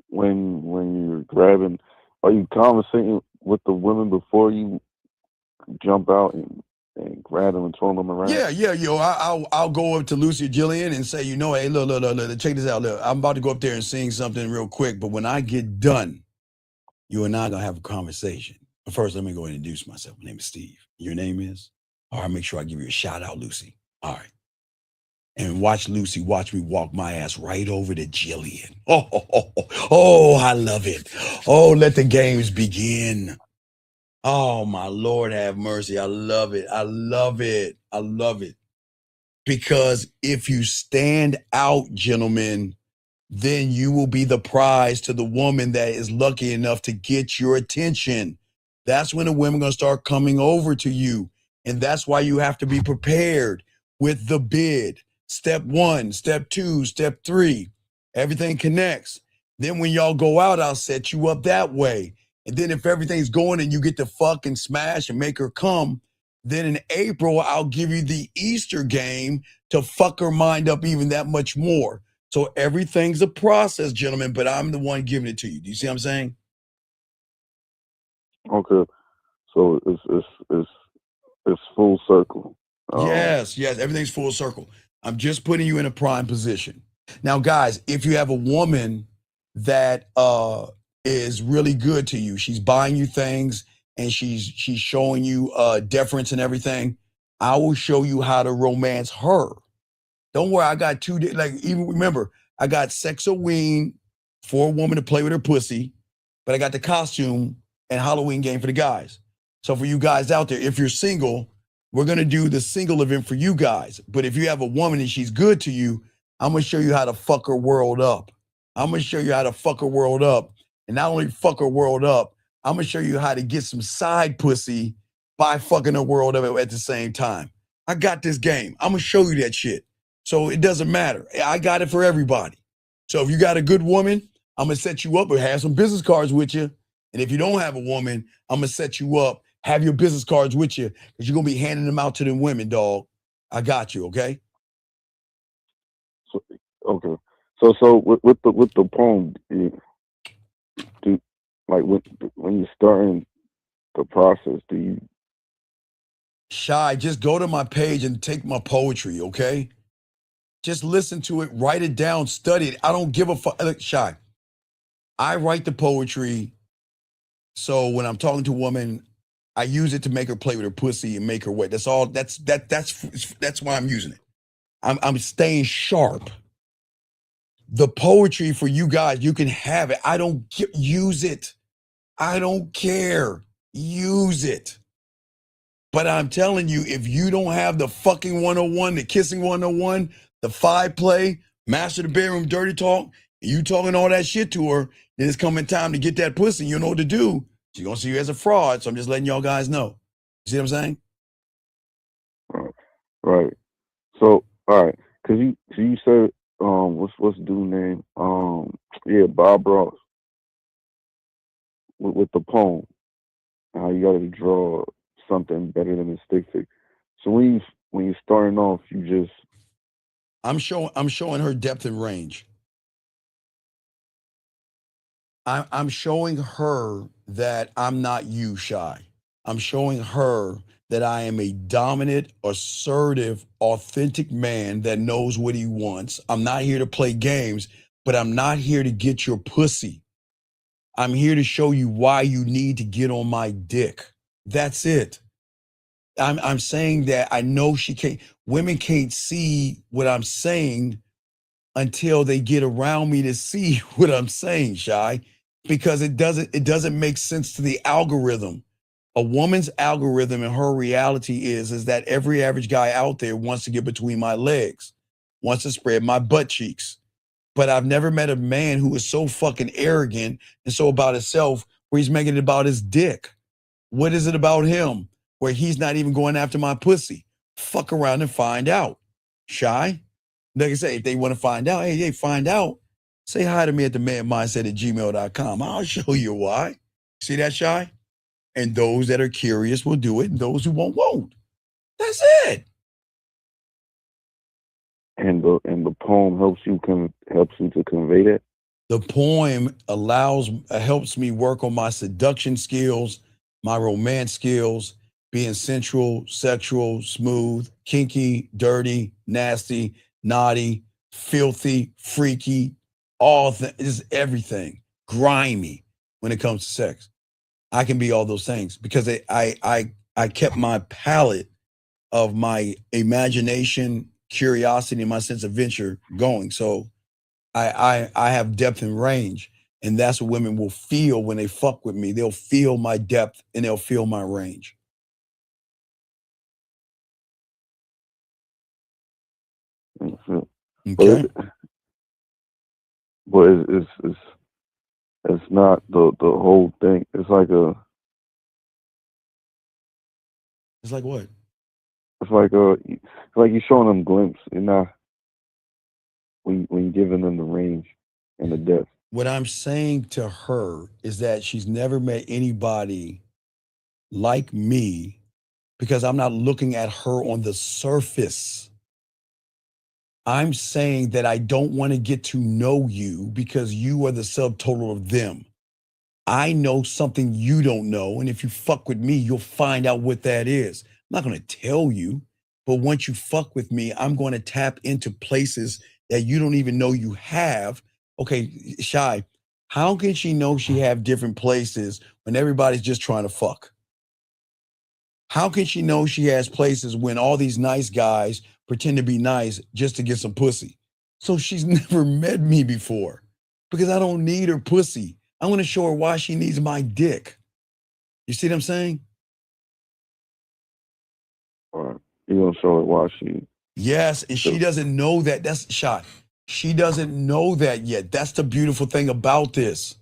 when you're grabbing, are you conversating with the women before you jump out and grab them and twirl them around? Yeah, yo. I'll go up to Lucy or Jillian and say, hey, look, check this out. Look, I'm about to go up there and sing something real quick, but when I get done, you and I are gonna have a conversation. But first, let me go and introduce myself. My name is Steve. Your name is? All right, make sure I give you a shout out, Lucy. All right. And watch Lucy, watch me walk my ass right over to Jillian. Oh, I love it. Oh, let the games begin. Oh, my Lord, have mercy. I love it. I love it. I love it. Because if you stand out, gentlemen, then you will be the prize to the woman that is lucky enough to get your attention. That's when the women are going to start coming over to you. And that's why you have to be prepared with the bid. Step 1, step 2, step 3. Everything connects. Then when y'all go out, I'll set you up that way. And then if everything's going and you get to fuck and smash and make her come, then in April, I'll give you the Easter game to fuck her mind up even that much more. So everything's a process, gentlemen, but I'm the one giving it to you. Do you see what I'm saying? Okay. So it's full circle. Yes, everything's full circle. I'm just putting you in a prime position. Now, guys, if you have a woman that is really good to you, she's buying you things and she's showing you deference and everything, I will show you how to romance her. Don't worry, I got even remember, I got Sexoween for a woman to play with her pussy, but I got the costume and Halloween game for the guys. So for you guys out there, if you're single, we're going to do the single event for you guys. But if you have a woman and she's good to you, I'm going to show you how to fuck her world up. I'm going to show you how to fuck her world up. And not only fuck her world up, I'm going to show you how to get some side pussy by fucking her world up at the same time. I got this game. I'm going to show you that shit. So it doesn't matter. I got it for everybody. So if you got a good woman, I'm going to set you up or have some business cards with you. And if you don't have a woman, I'm going to set you up. Have your business cards with you because you're going to be handing them out to them women, dog. I got you, okay? Okay. So with the poem, when you're starting the process, do you? Shy, just go to my page and take my poetry, okay? Just listen to it, write it down, study it. I don't give a fuck. Look, Shy, I write the poetry. So when I'm talking to a woman, I use it to make her play with her pussy and make her wet. That's all. That's why I'm using it. I'm staying sharp. The poetry for you guys, you can have it. Use it. I don't care. Use it. But I'm telling you, if you don't have the fucking 101, the kissing 101, the 5 play, master the bedroom dirty talk, and you talking all that shit to her, then it's coming time to get that pussy. You know what to do. She's going to see you as a fraud. So I'm just letting y'all guys know. You see what I'm saying? Right. So, all right. Cause you said, what's the dude name? Bob Ross with the poem. How you got to draw something better than a stick figure. So when you're starting off, you just. I'm showing her depth and range. I'm showing her that I'm not you, Shy. I'm showing her that I am a dominant, assertive, authentic man that knows what he wants. I'm not here to play games, but I'm not here to get your pussy. I'm here to show you why you need to get on my dick. That's it. I'm saying that I know women can't see what I'm saying until they get around me to see what I'm saying, Shy, because it doesn't make sense to the algorithm. A woman's algorithm and her reality is that every average guy out there wants to get between my legs, wants to spread my butt cheeks. But I've never met a man who is so fucking arrogant and so about himself where he's making it about his dick. What is it about him where he's not even going after my pussy? Fuck around and find out. Shy? Like I say, if they want to find out, hey, find out. Say hi to me at themanmindset@gmail.com. I'll show you why. See that, Shy? And those that are curious will do it, and those who won't. That's it. And the poem helps you to convey that. The poem helps me work on my seduction skills, my romance skills, being sensual, sexual, smooth, kinky, dirty, nasty, naughty, filthy, freaky, just everything, grimy when it comes to sex. I can be all those things because I kept my palette of my imagination, curiosity, and my sense of adventure going. So I have depth and range, and that's what women will feel when they fuck with me. They'll feel my depth and they'll feel my range. Okay. But it's not the whole thing. It's like It's like what? It's like you're showing them glimpse, and not when you're giving them the range and the depth. What I'm saying to her is that she's never met anybody like me because I'm not looking at her on the surface. I'm saying that I don't want to get to know you because you are the subtotal of them. I know something you don't know, and if you fuck with me, you'll find out what that is. I'm not going to tell you, but once you fuck with me, I'm going to tap into places that you don't even know you have. Okay, Shy, how can she know she have different places when everybody's just trying to fuck? How can she know she has places when all these nice guys pretend to be nice just to get some pussy? So she's never met me before because I don't need her pussy. I want to show her why she needs my dick. You see what I'm saying? Or you're going to show her why she... Yes, and she doesn't know that. That's the shot. She doesn't know that yet. That's the beautiful thing about this.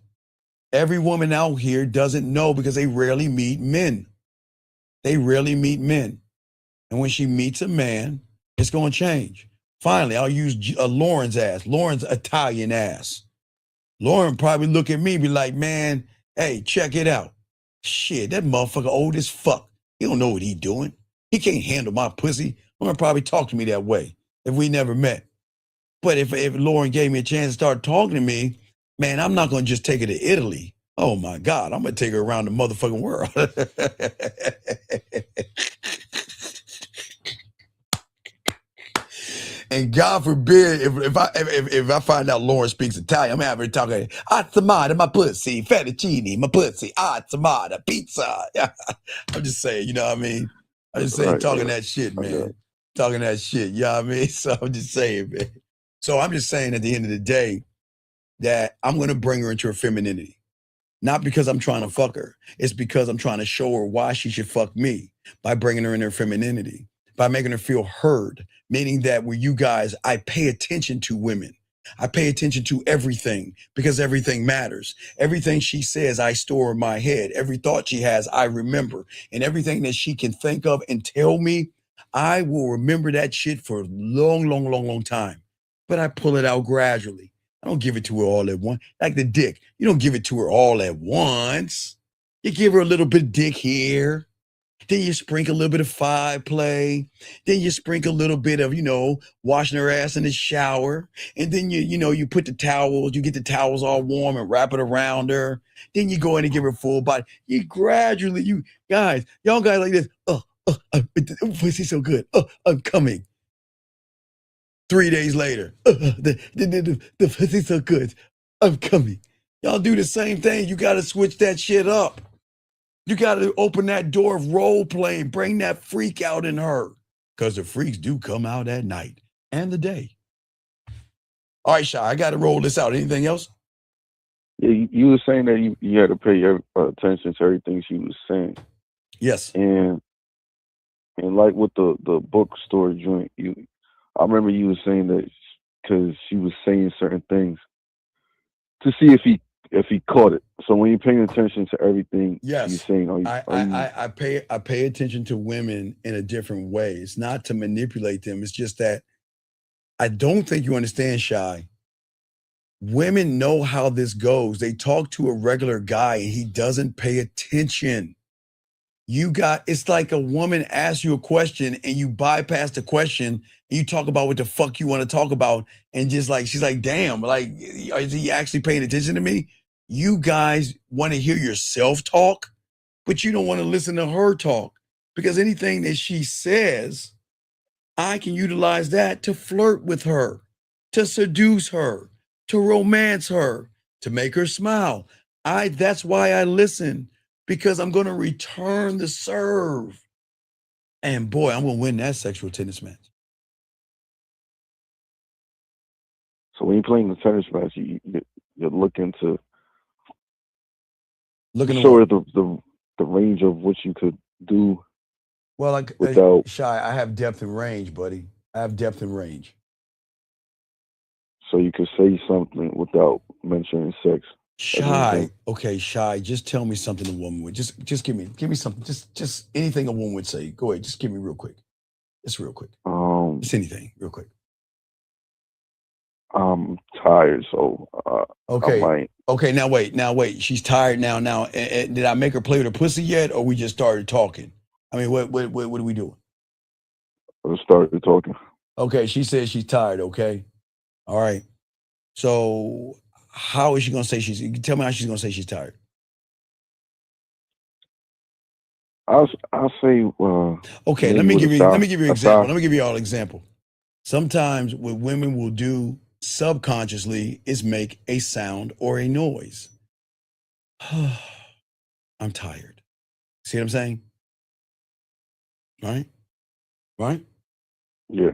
Every woman out here doesn't know because they rarely meet men. They rarely meet men. And when she meets a man, it's going to change. Finally, I'll use Lauren's ass. Lauren's Italian ass. Lauren probably look at me and be like, man, hey, check it out. Shit, that motherfucker old as fuck. He don't know what he doing. He can't handle my pussy. Lauren probably talk to me that way if we never met. But if Lauren gave me a chance to start talking to me, man, I'm not going to just take her to Italy. Oh, my God. I'm going to take her around the motherfucking world. And God forbid, if I find out Lauren speaks Italian, I'm going to have her talking, tomato, my pussy, fettuccine, my pussy, tomato, pizza. I'm just saying, you know what I mean? I'm just saying, talking that shit, man. Talking that shit, you know what I mean? So I'm just saying, man. So I'm just saying at the end of the day that I'm going to bring her into her femininity. Not because I'm trying to fuck her. It's because I'm trying to show her why she should fuck me by bringing her in her femininity, by making her feel heard, meaning that with you guys, I pay attention to women. I pay attention to everything because everything matters. Everything she says, I store in my head. Every thought she has, I remember. And everything that she can think of and tell me, I will remember that shit for a long time. But I pull it out gradually. I don't give it to her all at once. Like the dick. You don't give it to her all at once. You give her a little bit of dick here. Then you sprinkle a little bit of five play. Then you sprinkle a little bit of, washing her ass in the shower. And then you put the towels, you get the towels all warm and wrap it around her. Then you go in and give her full body. You gradually, y'all guys like this. Pussy's so good. I'm coming. 3 days later, the pussy's so good. I'm coming. Y'all do the same thing. You got to switch that shit up. You got to open that door of role playing. Bring that freak out in her. Because the freaks do come out at night and the day. All right, Shy, I got to roll this out. Anything else? Yeah, you were saying that you had to pay attention to everything she was saying. Yes. And like with the bookstore joint, I remember you were saying that because she was saying certain things to see if he caught it. So when you're paying attention to everything she's saying, I pay attention to women in a different way. It's not to manipulate them. It's just that I don't think you understand, Shy. Women know how this goes. They talk to a regular guy and he doesn't pay attention. It's like a woman asks you a question and you bypass the question and you talk about what the fuck you want to talk about. And just like, she's like, damn, like, is he actually paying attention to me? You guys want to hear yourself talk, but you don't want to listen to her talk because anything that she says, I can utilize that to flirt with her, to seduce her, to romance her, to make her smile. That's why I listen, because I'm going to return the serve. And boy, I'm going to win that sexual tennis match. So when you're playing the tennis match, you're looking to show her the range of what you could do. Well, like without Shy, I have depth and range, buddy. I have depth and range. So you could say something without mentioning sex. Shy, okay, Shy. Just tell me something a woman would. Just give me something. Just anything a woman would say. Go ahead. Just give me real quick. Just real quick. Just anything, real quick. I'm tired, so okay. Okay, now wait. She's tired now. Did I make her play with her pussy yet, or we just started talking? I mean, what are we doing? I started talking. Okay, she says she's tired. Okay, all right. So how is she gonna say tell me how she's gonna say she's tired? I'll say. Okay, let me give you an example. Let me give you all an example. Sometimes what women will do subconsciously is make a sound or a noise. I'm tired. See what I'm saying? Right? Yeah.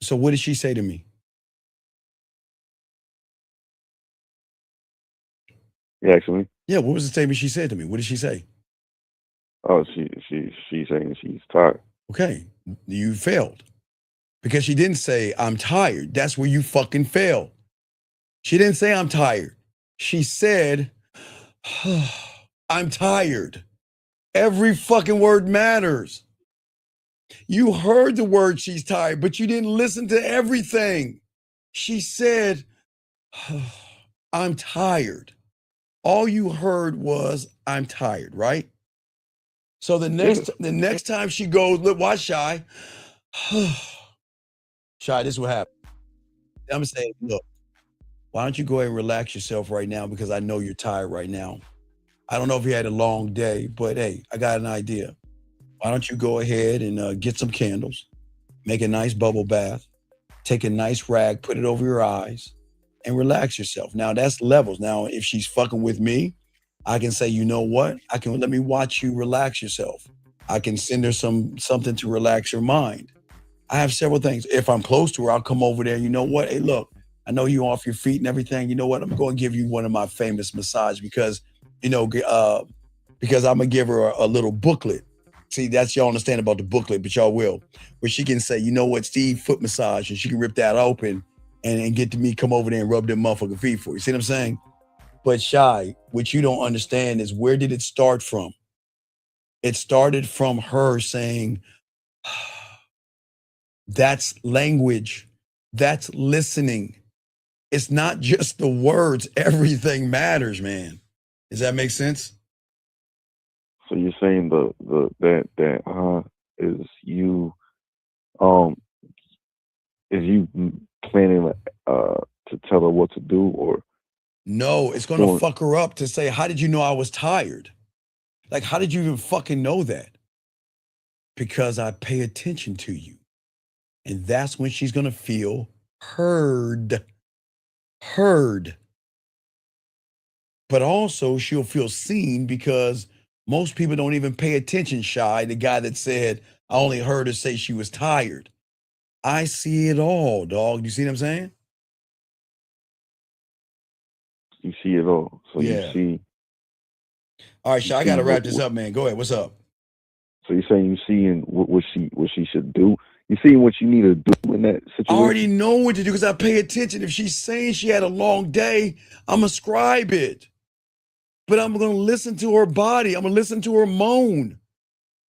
So what did she say to me? You asking me? Yeah, what was the statement she said to me? What did she say? Oh, she's saying she's tired. Okay, you failed. Because she didn't say, I'm tired. That's where you fucking failed. She didn't say, I'm tired. She said, I'm tired. Every fucking word matters. You heard the word she's tired, but you didn't listen to everything. She said, I'm tired. All you heard was, I'm tired, right? So the next time she goes, look, watch Shy. Shy, this is what happened. I'm saying, look, why don't you go ahead and relax yourself right now, because I know you're tired right now. I don't know if you had a long day, but hey, I got an idea. Why don't you go ahead and get some candles, make a nice bubble bath, take a nice rag, put it over your eyes, and relax yourself. Now, that's levels. Now, if she's fucking with me, I can say, you know what? Let me watch you relax yourself. I can send her something to relax her mind. I have several things. If I'm close to her, I'll come over there. You know what? Hey, look, I know you're off your feet and everything. You know what? I'm going to give you one of my famous massages because I'm going to give her a little booklet. See, that's y'all understand about the booklet, but y'all will. Where she can say, you know what, Steve, foot massage, and she can rip that open and get to me, come over there and rub them motherfucking feet for you. See what I'm saying? But Shy, what you don't understand is, where did it start from? It started from her saying, that's language. That's listening. It's not just the words. Everything matters, man. Does that make sense? So you're saying that is you planning to tell her what to do, or no? It's gonna fuck her up to say, how did you know I was tired? Like, how did you even fucking know that? because I pay attention to you. And that's when she's going to feel heard. Heard. But also she'll feel seen because most people don't even pay attention, Shy. The guy that said, I only heard her say she was tired. I see it all, dog. You see what I'm saying? You see it all. So Yeah. you see. All right, you Shy, I see got to wrap what- this up, man. Go ahead. What's up? So you're saying you seeing what she should do? You seeing what you need to do in that situation? I already know what to do because I pay attention. If she's saying she had a long day, I'm going to scribe it. But I'm going to listen to her body. I'm going to listen to her moan.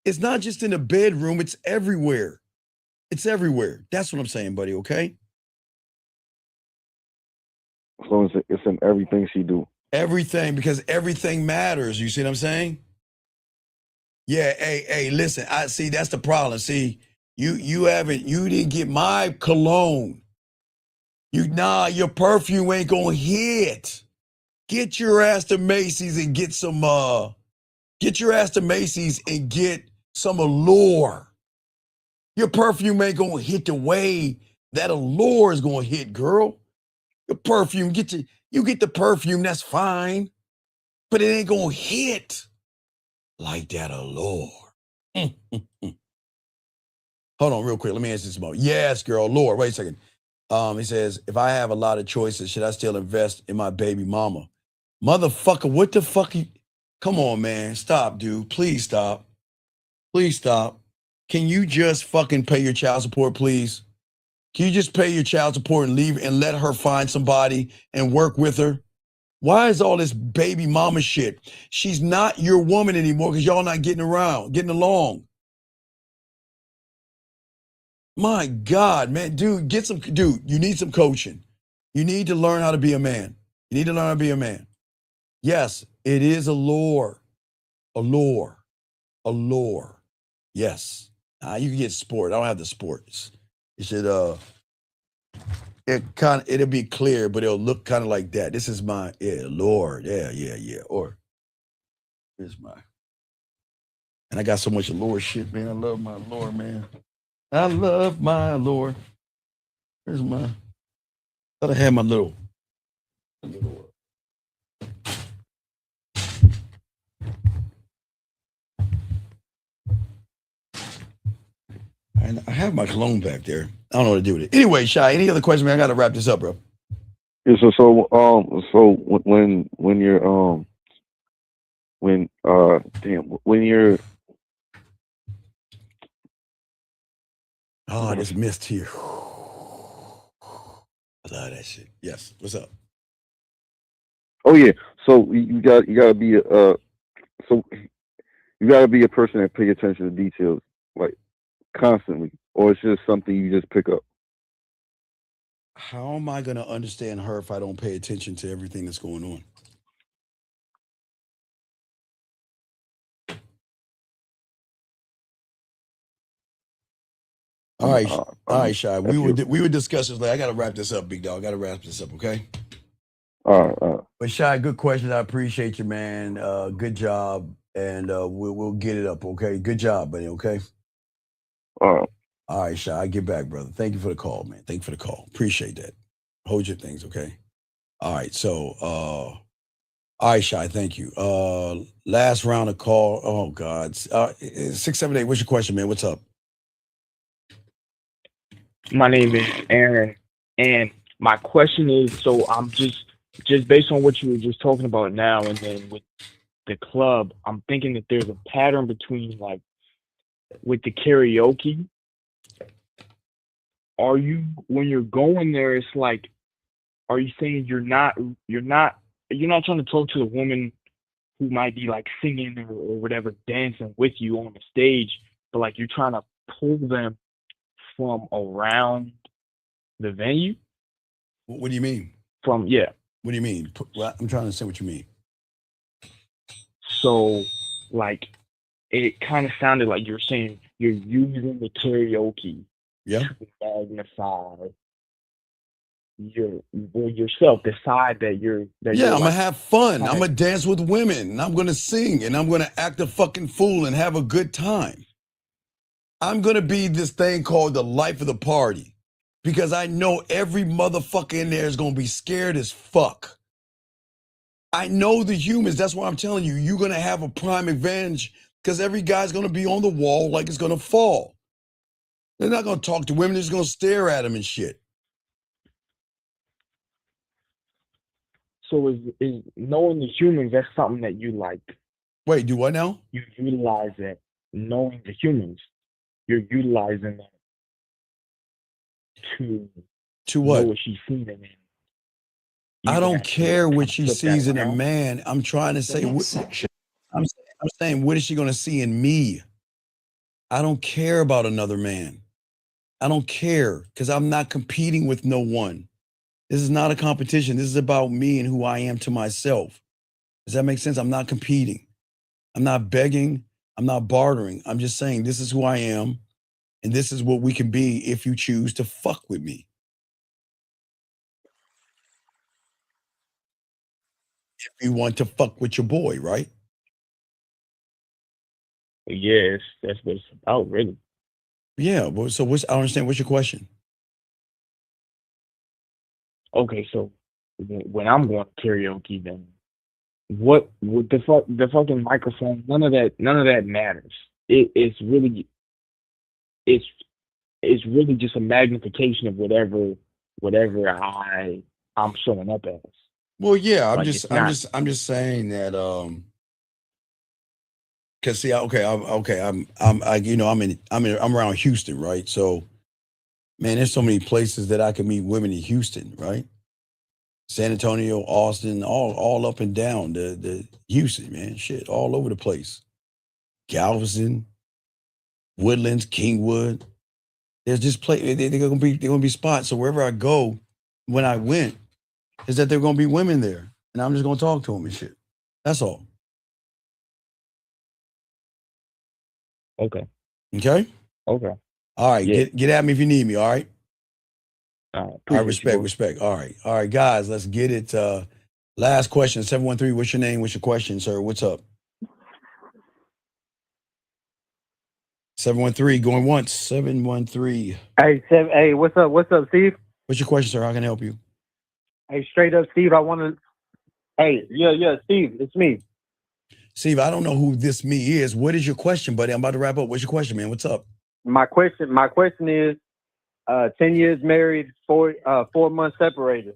It's not just in the bedroom. It's everywhere. It's everywhere. That's what I'm saying, buddy, okay? So it's in everything she do. Everything, because everything matters. You see what I'm saying? Yeah, hey, listen, I see that's the problem. See, you didn't get my cologne. Your perfume ain't gonna hit. Get your ass to Macy's and get some allure. Your perfume ain't gonna hit the way that allure is gonna hit, girl. Your perfume, you get the perfume, that's fine. But it ain't gonna hit like that allure. Hold on real quick. Let me answer this more. Yes, girl, allure. Wait a second. He says, if I have a lot of choices, should I still invest in my baby mama? Motherfucker, what the fuck? Come on, man. Stop, dude. Please stop. Please stop. Can you just fucking pay your child support, please? Can you just pay your child support and leave and let her find somebody and work with her? Why is all this baby mama shit? She's not your woman anymore because y'all not getting along. My God, man, dude, you need some coaching. You need to learn how to be a man. You need to learn how to be a man. Yes, it is allure. Yes. You can get sport. I don't have the sports. It should, it'll be clear, but it'll look kind of like that. This is my, Lord. Yeah. Or, here's my, and I got so much allure shit, man. I love my allure, man. I love my allure. Here's my, thought I had my little. And I have my cologne back there. I don't know what to do with it. Anyway, Shy, any other questions, man? I got to wrap this up, bro. Yeah, so when you're Oh, this mist here. I love that shit. Yes. What's up? Oh yeah. So you gotta be a person that pay attention to details like constantly, or it's just something you just pick up. How am I gonna understand her if I don't pay attention to everything that's going on? All right, Shy. We would discuss this later. I gotta wrap this up, big dog. I gotta wrap this up, okay? All right. But Shy, good questions. I appreciate you, man. Good job, and we'll get it up, okay? Good job, buddy. Okay. All right, Shy. I get back, brother. Thank you for the call, man. Thank you for the call. Appreciate that. Hold your things, okay? All right. So, all right, Shy. Thank you. Last round of call. Oh God. 678. What's your question, man? What's up? My name is Aaron, and my question is, so I'm just based on what you were just talking about now, and then with the club, I'm thinking that there's a pattern between, like, with the karaoke. Are you, when you're going there, it's like, are you saying you're not trying to talk to the woman who might be like singing or whatever, dancing with you on the stage, but like you're trying to pull them from around the venue? What do you mean? What do you mean? I'm trying to understand what you mean. So, like, it kind of sounded like you're saying you're using the karaoke to magnify yourself, decide that you're I'm gonna have fun. I'm gonna dance with women, and I'm gonna sing, and I'm gonna act a fucking fool and have a good time. I'm going to be this thing called the life of the party because I know every motherfucker in there is going to be scared as fuck. I know the humans. That's why I'm telling you, you're going to have a prime advantage because every guy's going to be on the wall like it's going to fall. They're not going to talk to women. They're just going to stare at them and shit. So is knowing the humans, that's something that you like? Wait, do what now? You utilize that. Knowing the humans, you're utilizing that to what? Oh, know what she's seen in him. I don't care what she sees in a man. I'm trying to say, I'm saying, what is she going to see in me? I don't care about another man. I don't care because I'm not competing with no one. This is not a competition. This is about me and who I am to myself. Does that make sense? I'm not competing. I'm not begging. I'm not bartering. I'm just saying this is who I am and this is what we can be if you choose to fuck with me. If you want to fuck with your boy, right? Yes, that's what it's about, really. Yeah. Well, so I don't understand. What's your question? Okay, so when I'm going to karaoke, then what with the fucking microphone? None of that matters. It's really just a magnification of whatever I'm showing up as. Well, yeah, I'm Like, just it's not- saying that cuz see, I'm around Houston, right? So man, there's so many places that I can meet women in Houston, right? San Antonio, Austin, all up and down the Houston, man, shit, all over the place. Galveston, Woodlands, Kingwood. There's just they're gonna be spots. So wherever I go, when I went, is that there are gonna be women there, and I'm just gonna talk to them and shit. That's all. Okay. Okay. Okay. All right. Yeah. Get at me if you need me. All right. All All right. appreciate you, Respect. bro. All right, guys. Let's get it. Last question. 713. What's your name? What's your question, sir? What's up? 713. Going once. 713. Hey, what's up? What's up, Steve? What's your question, sir? How can I help you? Hey, straight up, Steve. I want to. Hey, yeah, Steve. It's me. Steve, I don't know who this me is. What is your question, buddy? I'm about to wrap up. What's your question, man? What's up? My question is, 10 years married, 4 months separated.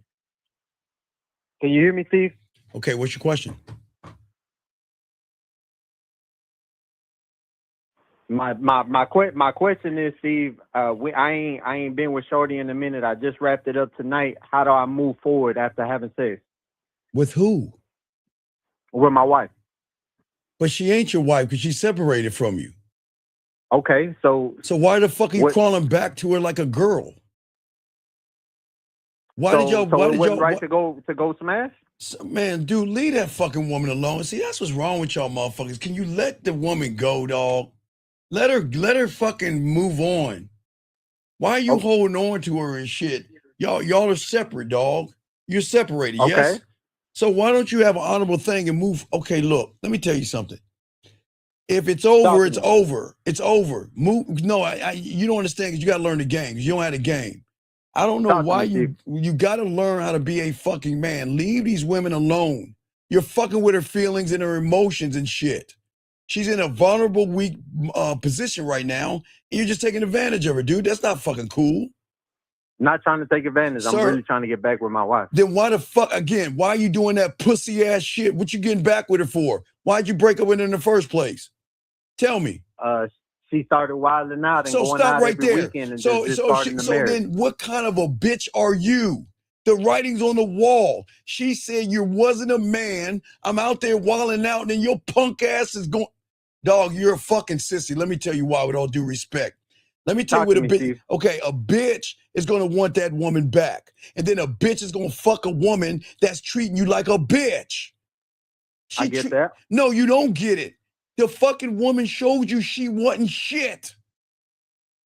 Can you hear me, Steve? Okay. What's your question? My question is, Steve. I ain't been with Shorty in a minute. I just wrapped it up tonight. How do I move forward after having sex With who? with my wife? But she ain't your wife because she's separated from you. Okay, so why the fuck are you what- crawling back to her like a girl? Why so, did y'all? So Why it did wasn't y'all? right to go smash? Man, dude, leave that fucking woman alone. See, that's what's wrong with y'all motherfuckers. Can you let the woman go, dog? Let her fucking move on. Why are you holding on to her and shit? Y'all are separate, dog. You're separated, yes? Okay. So why don't you have an honorable thing and move? Okay, look, let me tell you something. If it's over, it's over. It's over. Move. No, you don't understand because you got to learn the game. 'Cause you don't have the game. I don't know Talk to why me, you got to learn how to be a fucking man. Leave these women alone. You're fucking with her feelings and her emotions and shit. She's in a vulnerable, weak position right now, and you're just taking advantage of her, dude. That's not fucking cool. Not trying to take advantage. Sir, I'm really trying to get back with my wife. Then why the fuck, again, why are you doing that pussy ass shit? What you getting back with her for? Why'd you break up with her in the first place? Tell me. She started wilding out and So going stop out right every there. weekend and So just starting the marriage. then what kind of a bitch are you? The writing's on the wall. She said you wasn't a man. I'm out there wilding out, and then your punk ass is going. Dog, you're a fucking sissy. Let me tell you why, with all due respect. Let me tell you what a bitch. Okay, a bitch is gonna want that woman back, and then a bitch is gonna fuck a woman that's treating you like a bitch. I get that. No, you don't get it. The fucking woman showed you she wasn't shit.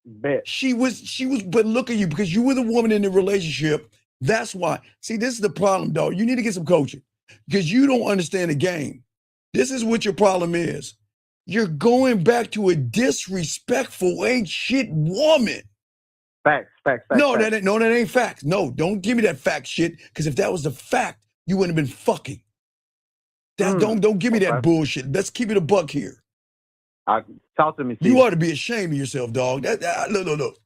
Bet. She was, but look at you, because you were the woman in the relationship. That's why. See, this is the problem, dog. You need to get some coaching because you don't understand the game. This is what your problem is. You're going back to a disrespectful, ain't shit woman. Facts. No, that ain't facts. No, don't give me that fact shit. Because if that was the fact, you wouldn't have been fucking. Don't give me that bullshit. Let's keep it a buck here. Talk to me, Steve. You ought to be ashamed of yourself, dog. Look.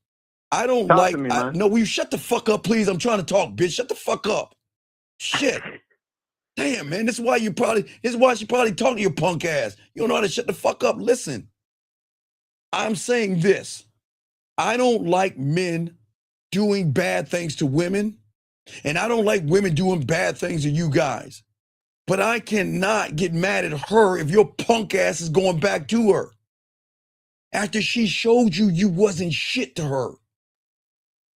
I don't Talk like. to me, man. No, will you shut the fuck up, please? I'm trying to talk, bitch. Shut the fuck up. Shit. Damn, man. This is why she probably talking to your punk ass. You don't know how to shut the fuck up. Listen, I'm saying this. I don't like men doing bad things to women, and I don't like women doing bad things to you guys. But I cannot get mad at her if your punk ass is going back to her after she showed you wasn't shit to her.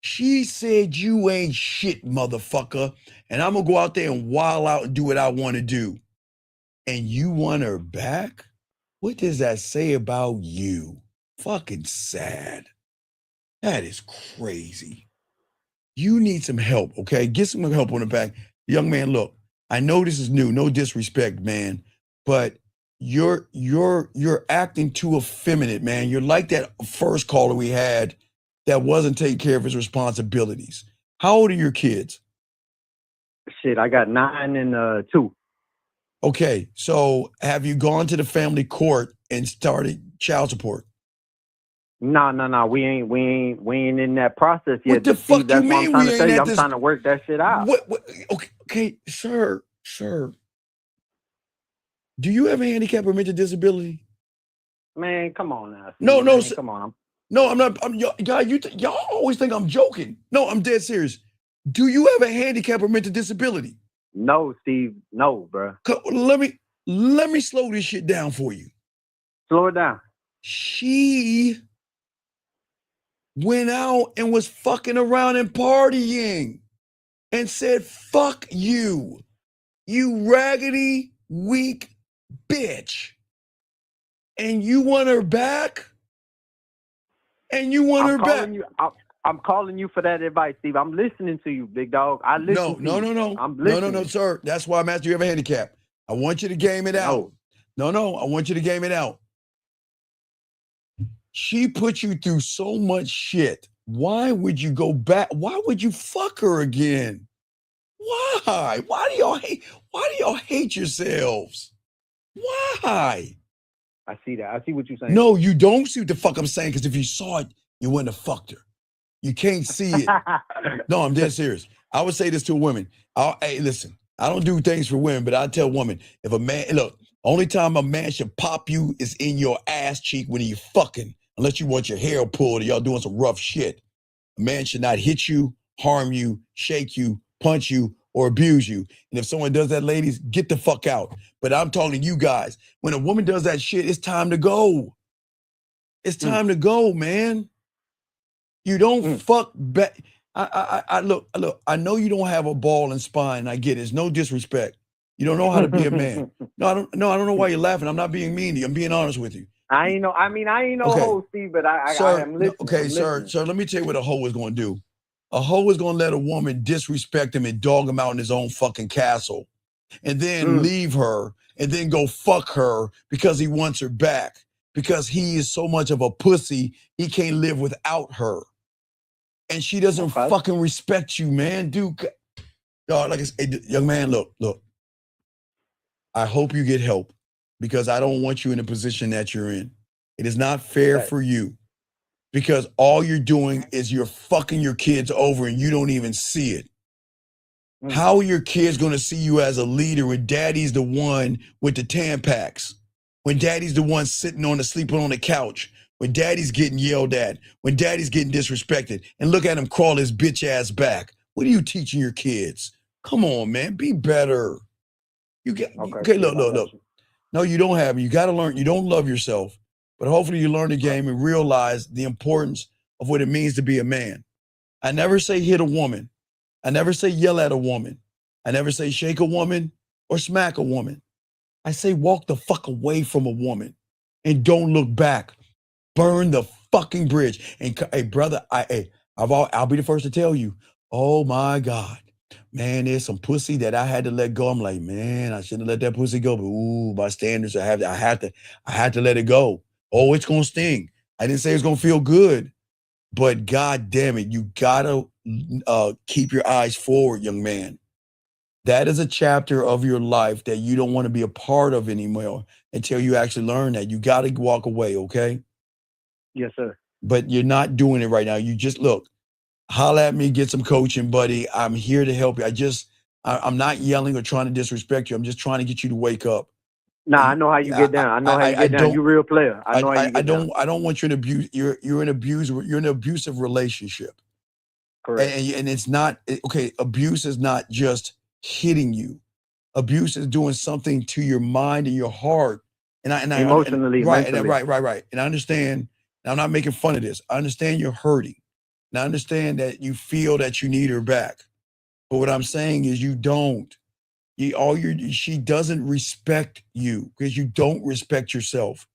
She said you ain't shit, motherfucker, and I'm gonna go out there and wild out and do what I want to do. And you want her back? What does that say about you? Fucking sad. That is crazy. You need some help, okay? Get some help on the back. Young man, look, I know this is new, no disrespect, man, but you're acting too effeminate, man. You're like that first caller we had that wasn't taking care of his responsibilities. How old are your kids? Shit, I got 9 and 2. Okay, so have you gone to the family court and started child support? No. We ain't in that process yet. What the fuck you mean we ain't at I'm this? trying to work that shit out. What? Okay, sir. Do you have a handicap or mental disability? Man, come on now. No, man, sir. come on. No, I'm not. Y'all always think I'm joking. No, I'm dead serious. Do you have a handicap or mental disability? No, Steve. No, bro. Let me slow this shit down for you. Slow it down. She went out and was fucking around and partying and said, fuck you, you raggedy, weak bitch. And you want her back? And you want her back? I'm calling you for that advice, Steve. I'm listening to you, big dog. I listen to you. No. I'm listening. No, sir. That's why I'm asking you have a handicap. I want you to game it out. No, I want you to game it out. She put you through so much shit. Why would you go back? Why would you fuck her again? Why? Why do y'all hate yourselves? Why? I see that. I see what you're saying. No, you don't see what the fuck I'm saying, because if you saw it, you wouldn't have fucked her. You can't see it. No, I'm dead serious. I would say this to a woman. Hey, listen, I don't do things for women, but I tell women, if a man, look, only time a man should pop you is in your ass cheek when you fucking, unless you want your hair pulled or y'all doing some rough shit. A man should not hit you, harm you, shake you, punch you, or abuse you. And if someone does that, ladies, get the fuck out. But I'm talking to you guys. When a woman does that shit, it's time to go. It's time to go, man. You don't fuck back. Look, I know you don't have a ball and spine. I get it. It's no disrespect. You don't know how to be a man. I don't know why you're laughing. I'm not being mean to you. I'm being honest with you. I ain't no Okay. hoe, Steve, but I am listening. Okay, sir, let me tell you what a hoe is going to do. A hoe is going to let a woman disrespect him and dog him out in his own fucking castle, and then leave her and then go fuck her because he wants her back, because he is so much of a pussy he can't live without her. And she doesn't fucking respect you, man. Dude, like I said, young man, look. I hope you get help, because I don't want you in the position that you're in. It is not fair for you, because all you're doing is you're fucking your kids over and you don't even see it. How are your kids going to see you as a leader when daddy's the one with the Tampax? When daddy's the one sleeping on the couch? When daddy's getting yelled at? When daddy's getting disrespected? And look at him crawl his bitch ass back. What are you teaching your kids? Come on, man. Be better. Okay, look. No, you don't have it. You got to learn. You don't love yourself. But hopefully you learn the game and realize the importance of what it means to be a man. I never say hit a woman. I never say yell at a woman. I never say shake a woman or smack a woman. I say walk the fuck away from a woman and don't look back. Burn the fucking bridge. And hey, brother, I'll be the first to tell you, oh my God, Man, there's some pussy that I had to let go. I'm like, man, I shouldn't have let that pussy go. But ooh, by standards, I had to let it go. Oh, it's gonna sting. I didn't say it's gonna feel good, but god damn it, you gotta keep your eyes forward, young man. That is a chapter of your life that you don't want to be a part of anymore until you actually learn that. You got to walk away, okay? Yes, sir. But you're not doing it right now. You just look, holla at me, get some coaching, buddy. I'm here to help you. I'm not yelling or trying to disrespect you. I'm just trying to get you to wake up. Nah, I know how you get down. I know how you get down. You real player. I know how you get down. I don't want you to abuse. You're an abuser. You're in an abusive relationship. Correct. And it's not okay. Abuse is not just hitting you. Abuse is doing something to your mind and your heart. And Emotionally, mentally. Right. And I understand. And I'm not making fun of this. I understand you're hurting. And I understand that you feel that you need her back. But what I'm saying is you don't. She doesn't respect you because you don't respect yourself.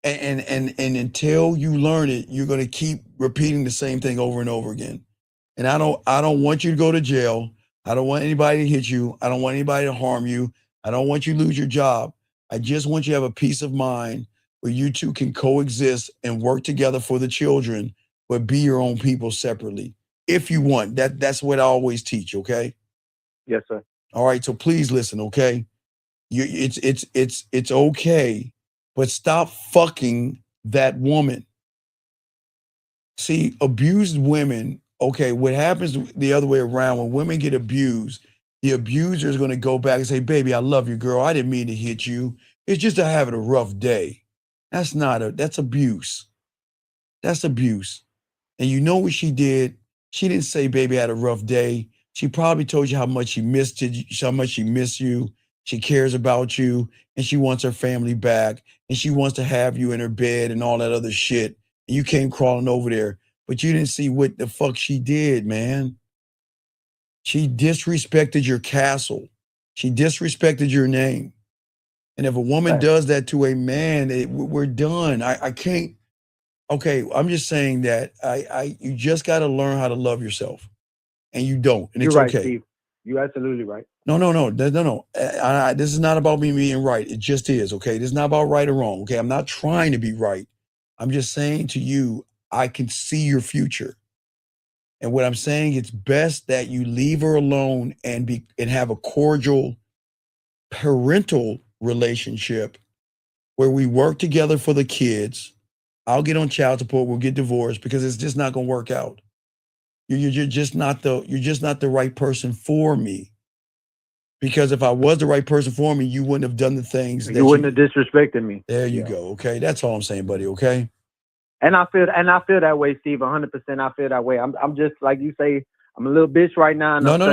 And until you learn it, you're going to keep repeating the same thing over and over again. And I don't want you to go to jail. I don't want anybody to hit you. I don't want anybody to harm you. I don't want you to lose your job. I just want you to have a peace of mind where you two can coexist and work together for the children, but be your own people separately. If you want, that's what I always teach, okay? Yes, sir. All right, so please listen, okay? It's okay, but stop fucking that woman. See, abused women, okay, what happens the other way around, when women get abused, the abuser is going to go back and say, baby, I love you, girl. I didn't mean to hit you. It's just I having a rough day. That's abuse. That's abuse. And you know what she did? She didn't say, baby, I had a rough day. She probably told you how much she missed it, how much she missed you. She cares about you, and she wants her family back, and she wants to have you in her bed and all that other shit. And you came crawling over there, but you didn't see what the fuck she did, man. She disrespected your castle. She disrespected your name. And if a woman does that to a man, we're done. I can't. Okay, I'm just saying that you just got to learn how to love yourself, and you don't, and You're it's right, okay. Steve. You're absolutely right. No. This is not about me being right. It just is, okay? This is not about right or wrong, okay? I'm not trying to be right. I'm just saying to you, I can see your future. And what I'm saying, it's best that you leave her alone and have a cordial parental relationship where we work together for the kids. I'll get on child support, we'll get divorced because it's just not going to work out. You're just not the right person for me. Because if I was the right person for me, you wouldn't have done the things that you wouldn't have disrespected me. There you go. Okay. That's all I'm saying, buddy. Okay. And I feel that way, Steve. 100%. I feel that way. I'm just like you say. I'm a little bitch right now. And No. I'm You're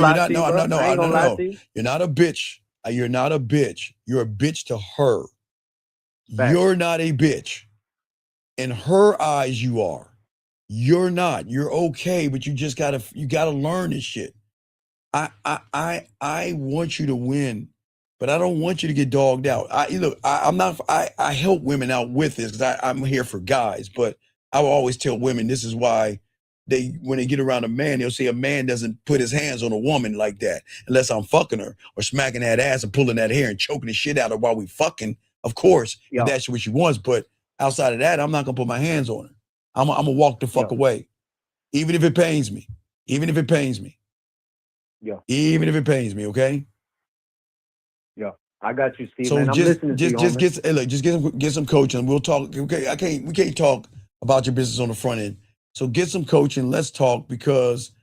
not. No. You're not a bitch. You're not a bitch. You're a bitch to her. Fact. You're not a bitch. In her eyes, you are. You're not. You're okay, but you gotta learn this shit. I want you to win, but I don't want you to get dogged out. I help women out with this because I'm here for guys, but I will always tell women this is why when they get around a man, they'll say a man doesn't put his hands on a woman like that unless I'm fucking her or smacking that ass and pulling that hair and choking the shit out of her while we fucking. Of course, if that's what she wants, but outside of that, I'm not gonna put my hands on her. I'm gonna walk the fuck away, even if it pains me. Even if it pains me. Yeah. Even if it pains me, okay? Yeah, I got you, Steve. So man. I'm listening to you, just get some coaching. We'll talk. Okay, we can't talk about your business on the front end. So get some coaching. Let's talk because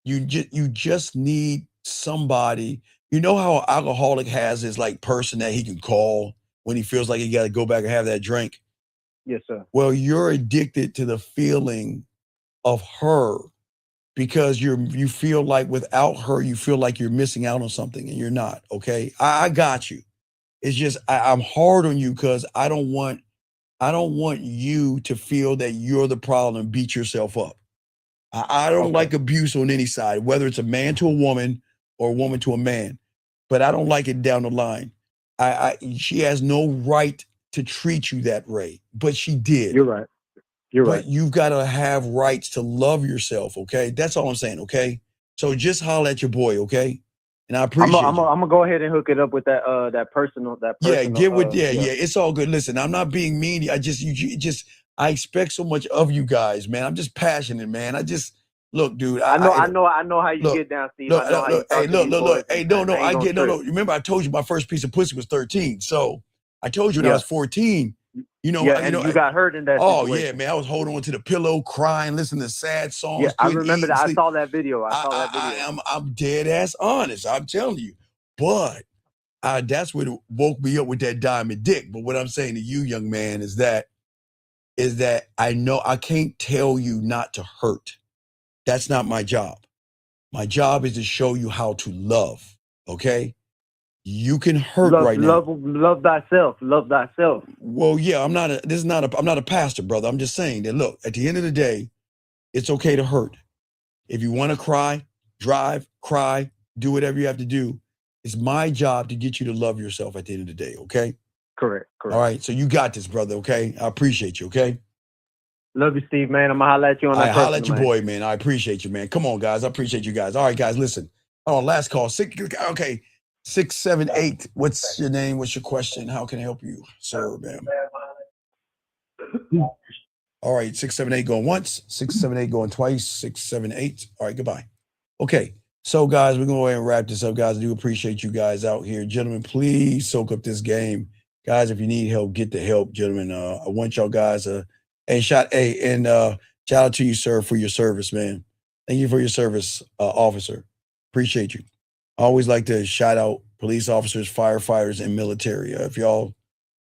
you just need somebody. You know how an alcoholic has his like person that he can call when he feels like he got to go back and have that drink. Yes, sir. Well, you're addicted to the feeling of her. Because you feel like without her, you feel like you're missing out on something and you're not, okay? I got you. It's just, I'm hard on you because I don't want you to feel that you're the problem and beat yourself up. I don't like abuse on any side, whether it's a man to a woman or a woman to a man, but I don't like it down the line. She has no right to treat you that way, but she did. You're right. You're right. But you've got to have rights to love yourself, okay? That's all I'm saying, okay? So just holler at your boy, okay? And I appreciate I'm gonna go ahead and hook it up with that personal. Yeah, it's all good. Listen, I'm not being mean. I expect so much of you guys, man. I'm just passionate, man. Look, dude. I know how you get down, Steve. Remember, I told you my first piece of pussy was 13. So I told you when I was 14. You got hurt in that situation. Yeah, man. I was holding on to the pillow, crying, listening to sad songs. Yeah, I remember that. I saw that video. I'm dead ass honest. I'm telling you. But that's what woke me up with that diamond dick. But what I'm saying to you, young man, is that I know I can't tell you not to hurt. That's not my job. My job is to show you how to love. Okay? You can hurt right now. Love thyself. Love thyself. Well, yeah, I'm not a pastor, brother. I'm just saying that, look, at the end of the day, it's okay to hurt. If you want to cry, cry, do whatever you have to do. It's my job to get you to love yourself at the end of the day, okay? Correct. All right, so you got this, brother, okay? I appreciate you, okay? Love you, Steve, man. I'm going to holler at you on that. Holler at your boy, man. I appreciate you, man. Come on, guys. I appreciate you guys. All right, guys, listen. Last call. 678. What's your name? What's your question? How can I help you, sir, ma'am? All right, 678 going once, 678 going twice, 678. All right, goodbye. Okay, so guys, we're going to go ahead and wrap this up, guys. I do appreciate you guys out here. Gentlemen, please soak up this game. Guys, if you need help, get the help, gentlemen. I want y'all guys shout out to you, sir, for your service, man. Thank you for your service, officer. Appreciate you. I always like to shout out police officers, firefighters, and military. If y'all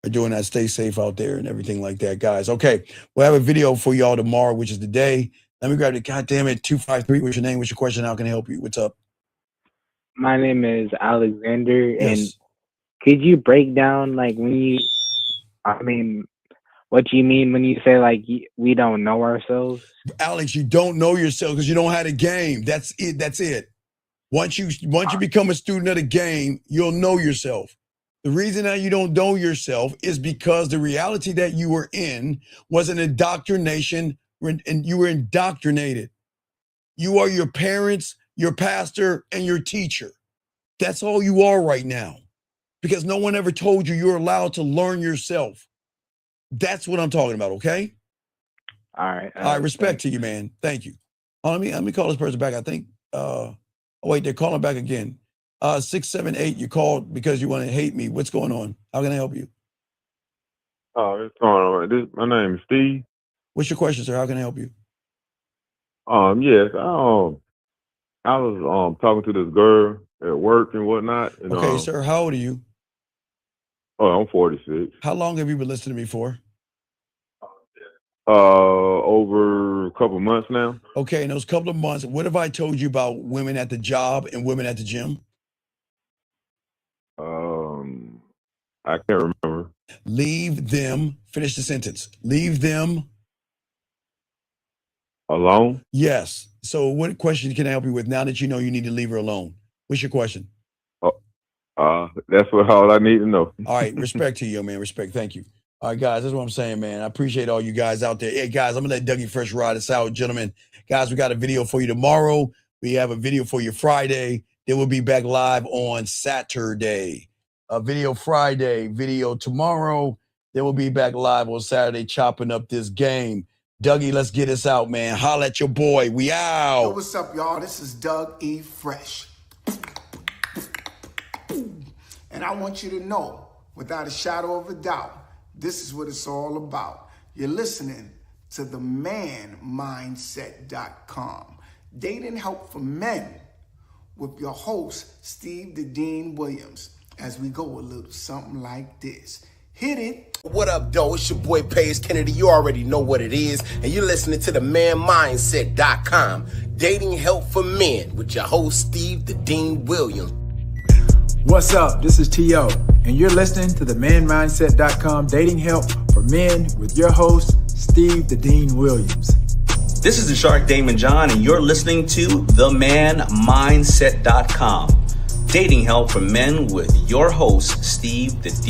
are doing that, stay safe out there and everything like that, guys. Okay, we'll have a video for y'all tomorrow, which is today. Let me grab the goddamn it. 253. What's your name? What's your question? How can I help you? What's up? My name is Alexander, and could you break down what you mean when you say we don't know ourselves? Alex, you don't know yourself because you don't have a game. That's it. Once you become a student of the game, you'll know yourself. The reason that you don't know yourself is because the reality that you were in was an indoctrination, and you were indoctrinated. You are your parents, your pastor, and your teacher. That's all you are right now, because no one ever told you you're allowed to learn yourself. That's what I'm talking about, okay? All right. All right, respect to you, man. Thank you. Let me call this person back, I think. Wait, they're calling back again. 678, you called because you want to hate me. What's going on? How can I help you? Oh, what's going on? My name is Steve. What's your question, sir? How can I help you? Yes. I was talking to this girl at work and whatnot. And, okay, sir. How old are you? Oh, I'm 46. How long have you been listening to me for? Over a couple months now. Okay, in those couple of months, what have I told you about women at the job and women at the gym? I can't remember. Leave them. Finish the sentence. Leave them alone. Yes. So, what question can I help you with now that you know you need to leave her alone? What's your question? That's all I need to know. All right, respect to you, man. Respect. Thank you. All right, guys, that's what I'm saying, man. I appreciate all you guys out there. Hey, guys, I'm going to let Dougie Fresh ride us out. Gentlemen, guys, we got a video for you tomorrow. We have a video for you Friday. Then we'll be back live on Saturday. A video Friday, video tomorrow. Then we'll be back live on Saturday chopping up this game. Dougie, let's get us out, man. Holla at your boy. We out. Yo, what's up, y'all? This is Doug E. Fresh. And I want you to know, without a shadow of a doubt, this is what it's all about. You're listening to themanmindset.com. Dating help for men with your host, Steve the Dean Williams, as we go a little something like this. Hit it. What up, though? It's your boy, Paige Kennedy. You already know what it is. And you're listening to themanmindset.com. Dating help for men with your host, Steve the Dean Williams. What's up? This is T.O. and you're listening to themanmindset.com dating help for men with your host, Steve the Dean Williams. This is the Shark Damon John, and you're listening to themanmindset.com dating help for men with your host, Steve the Dean.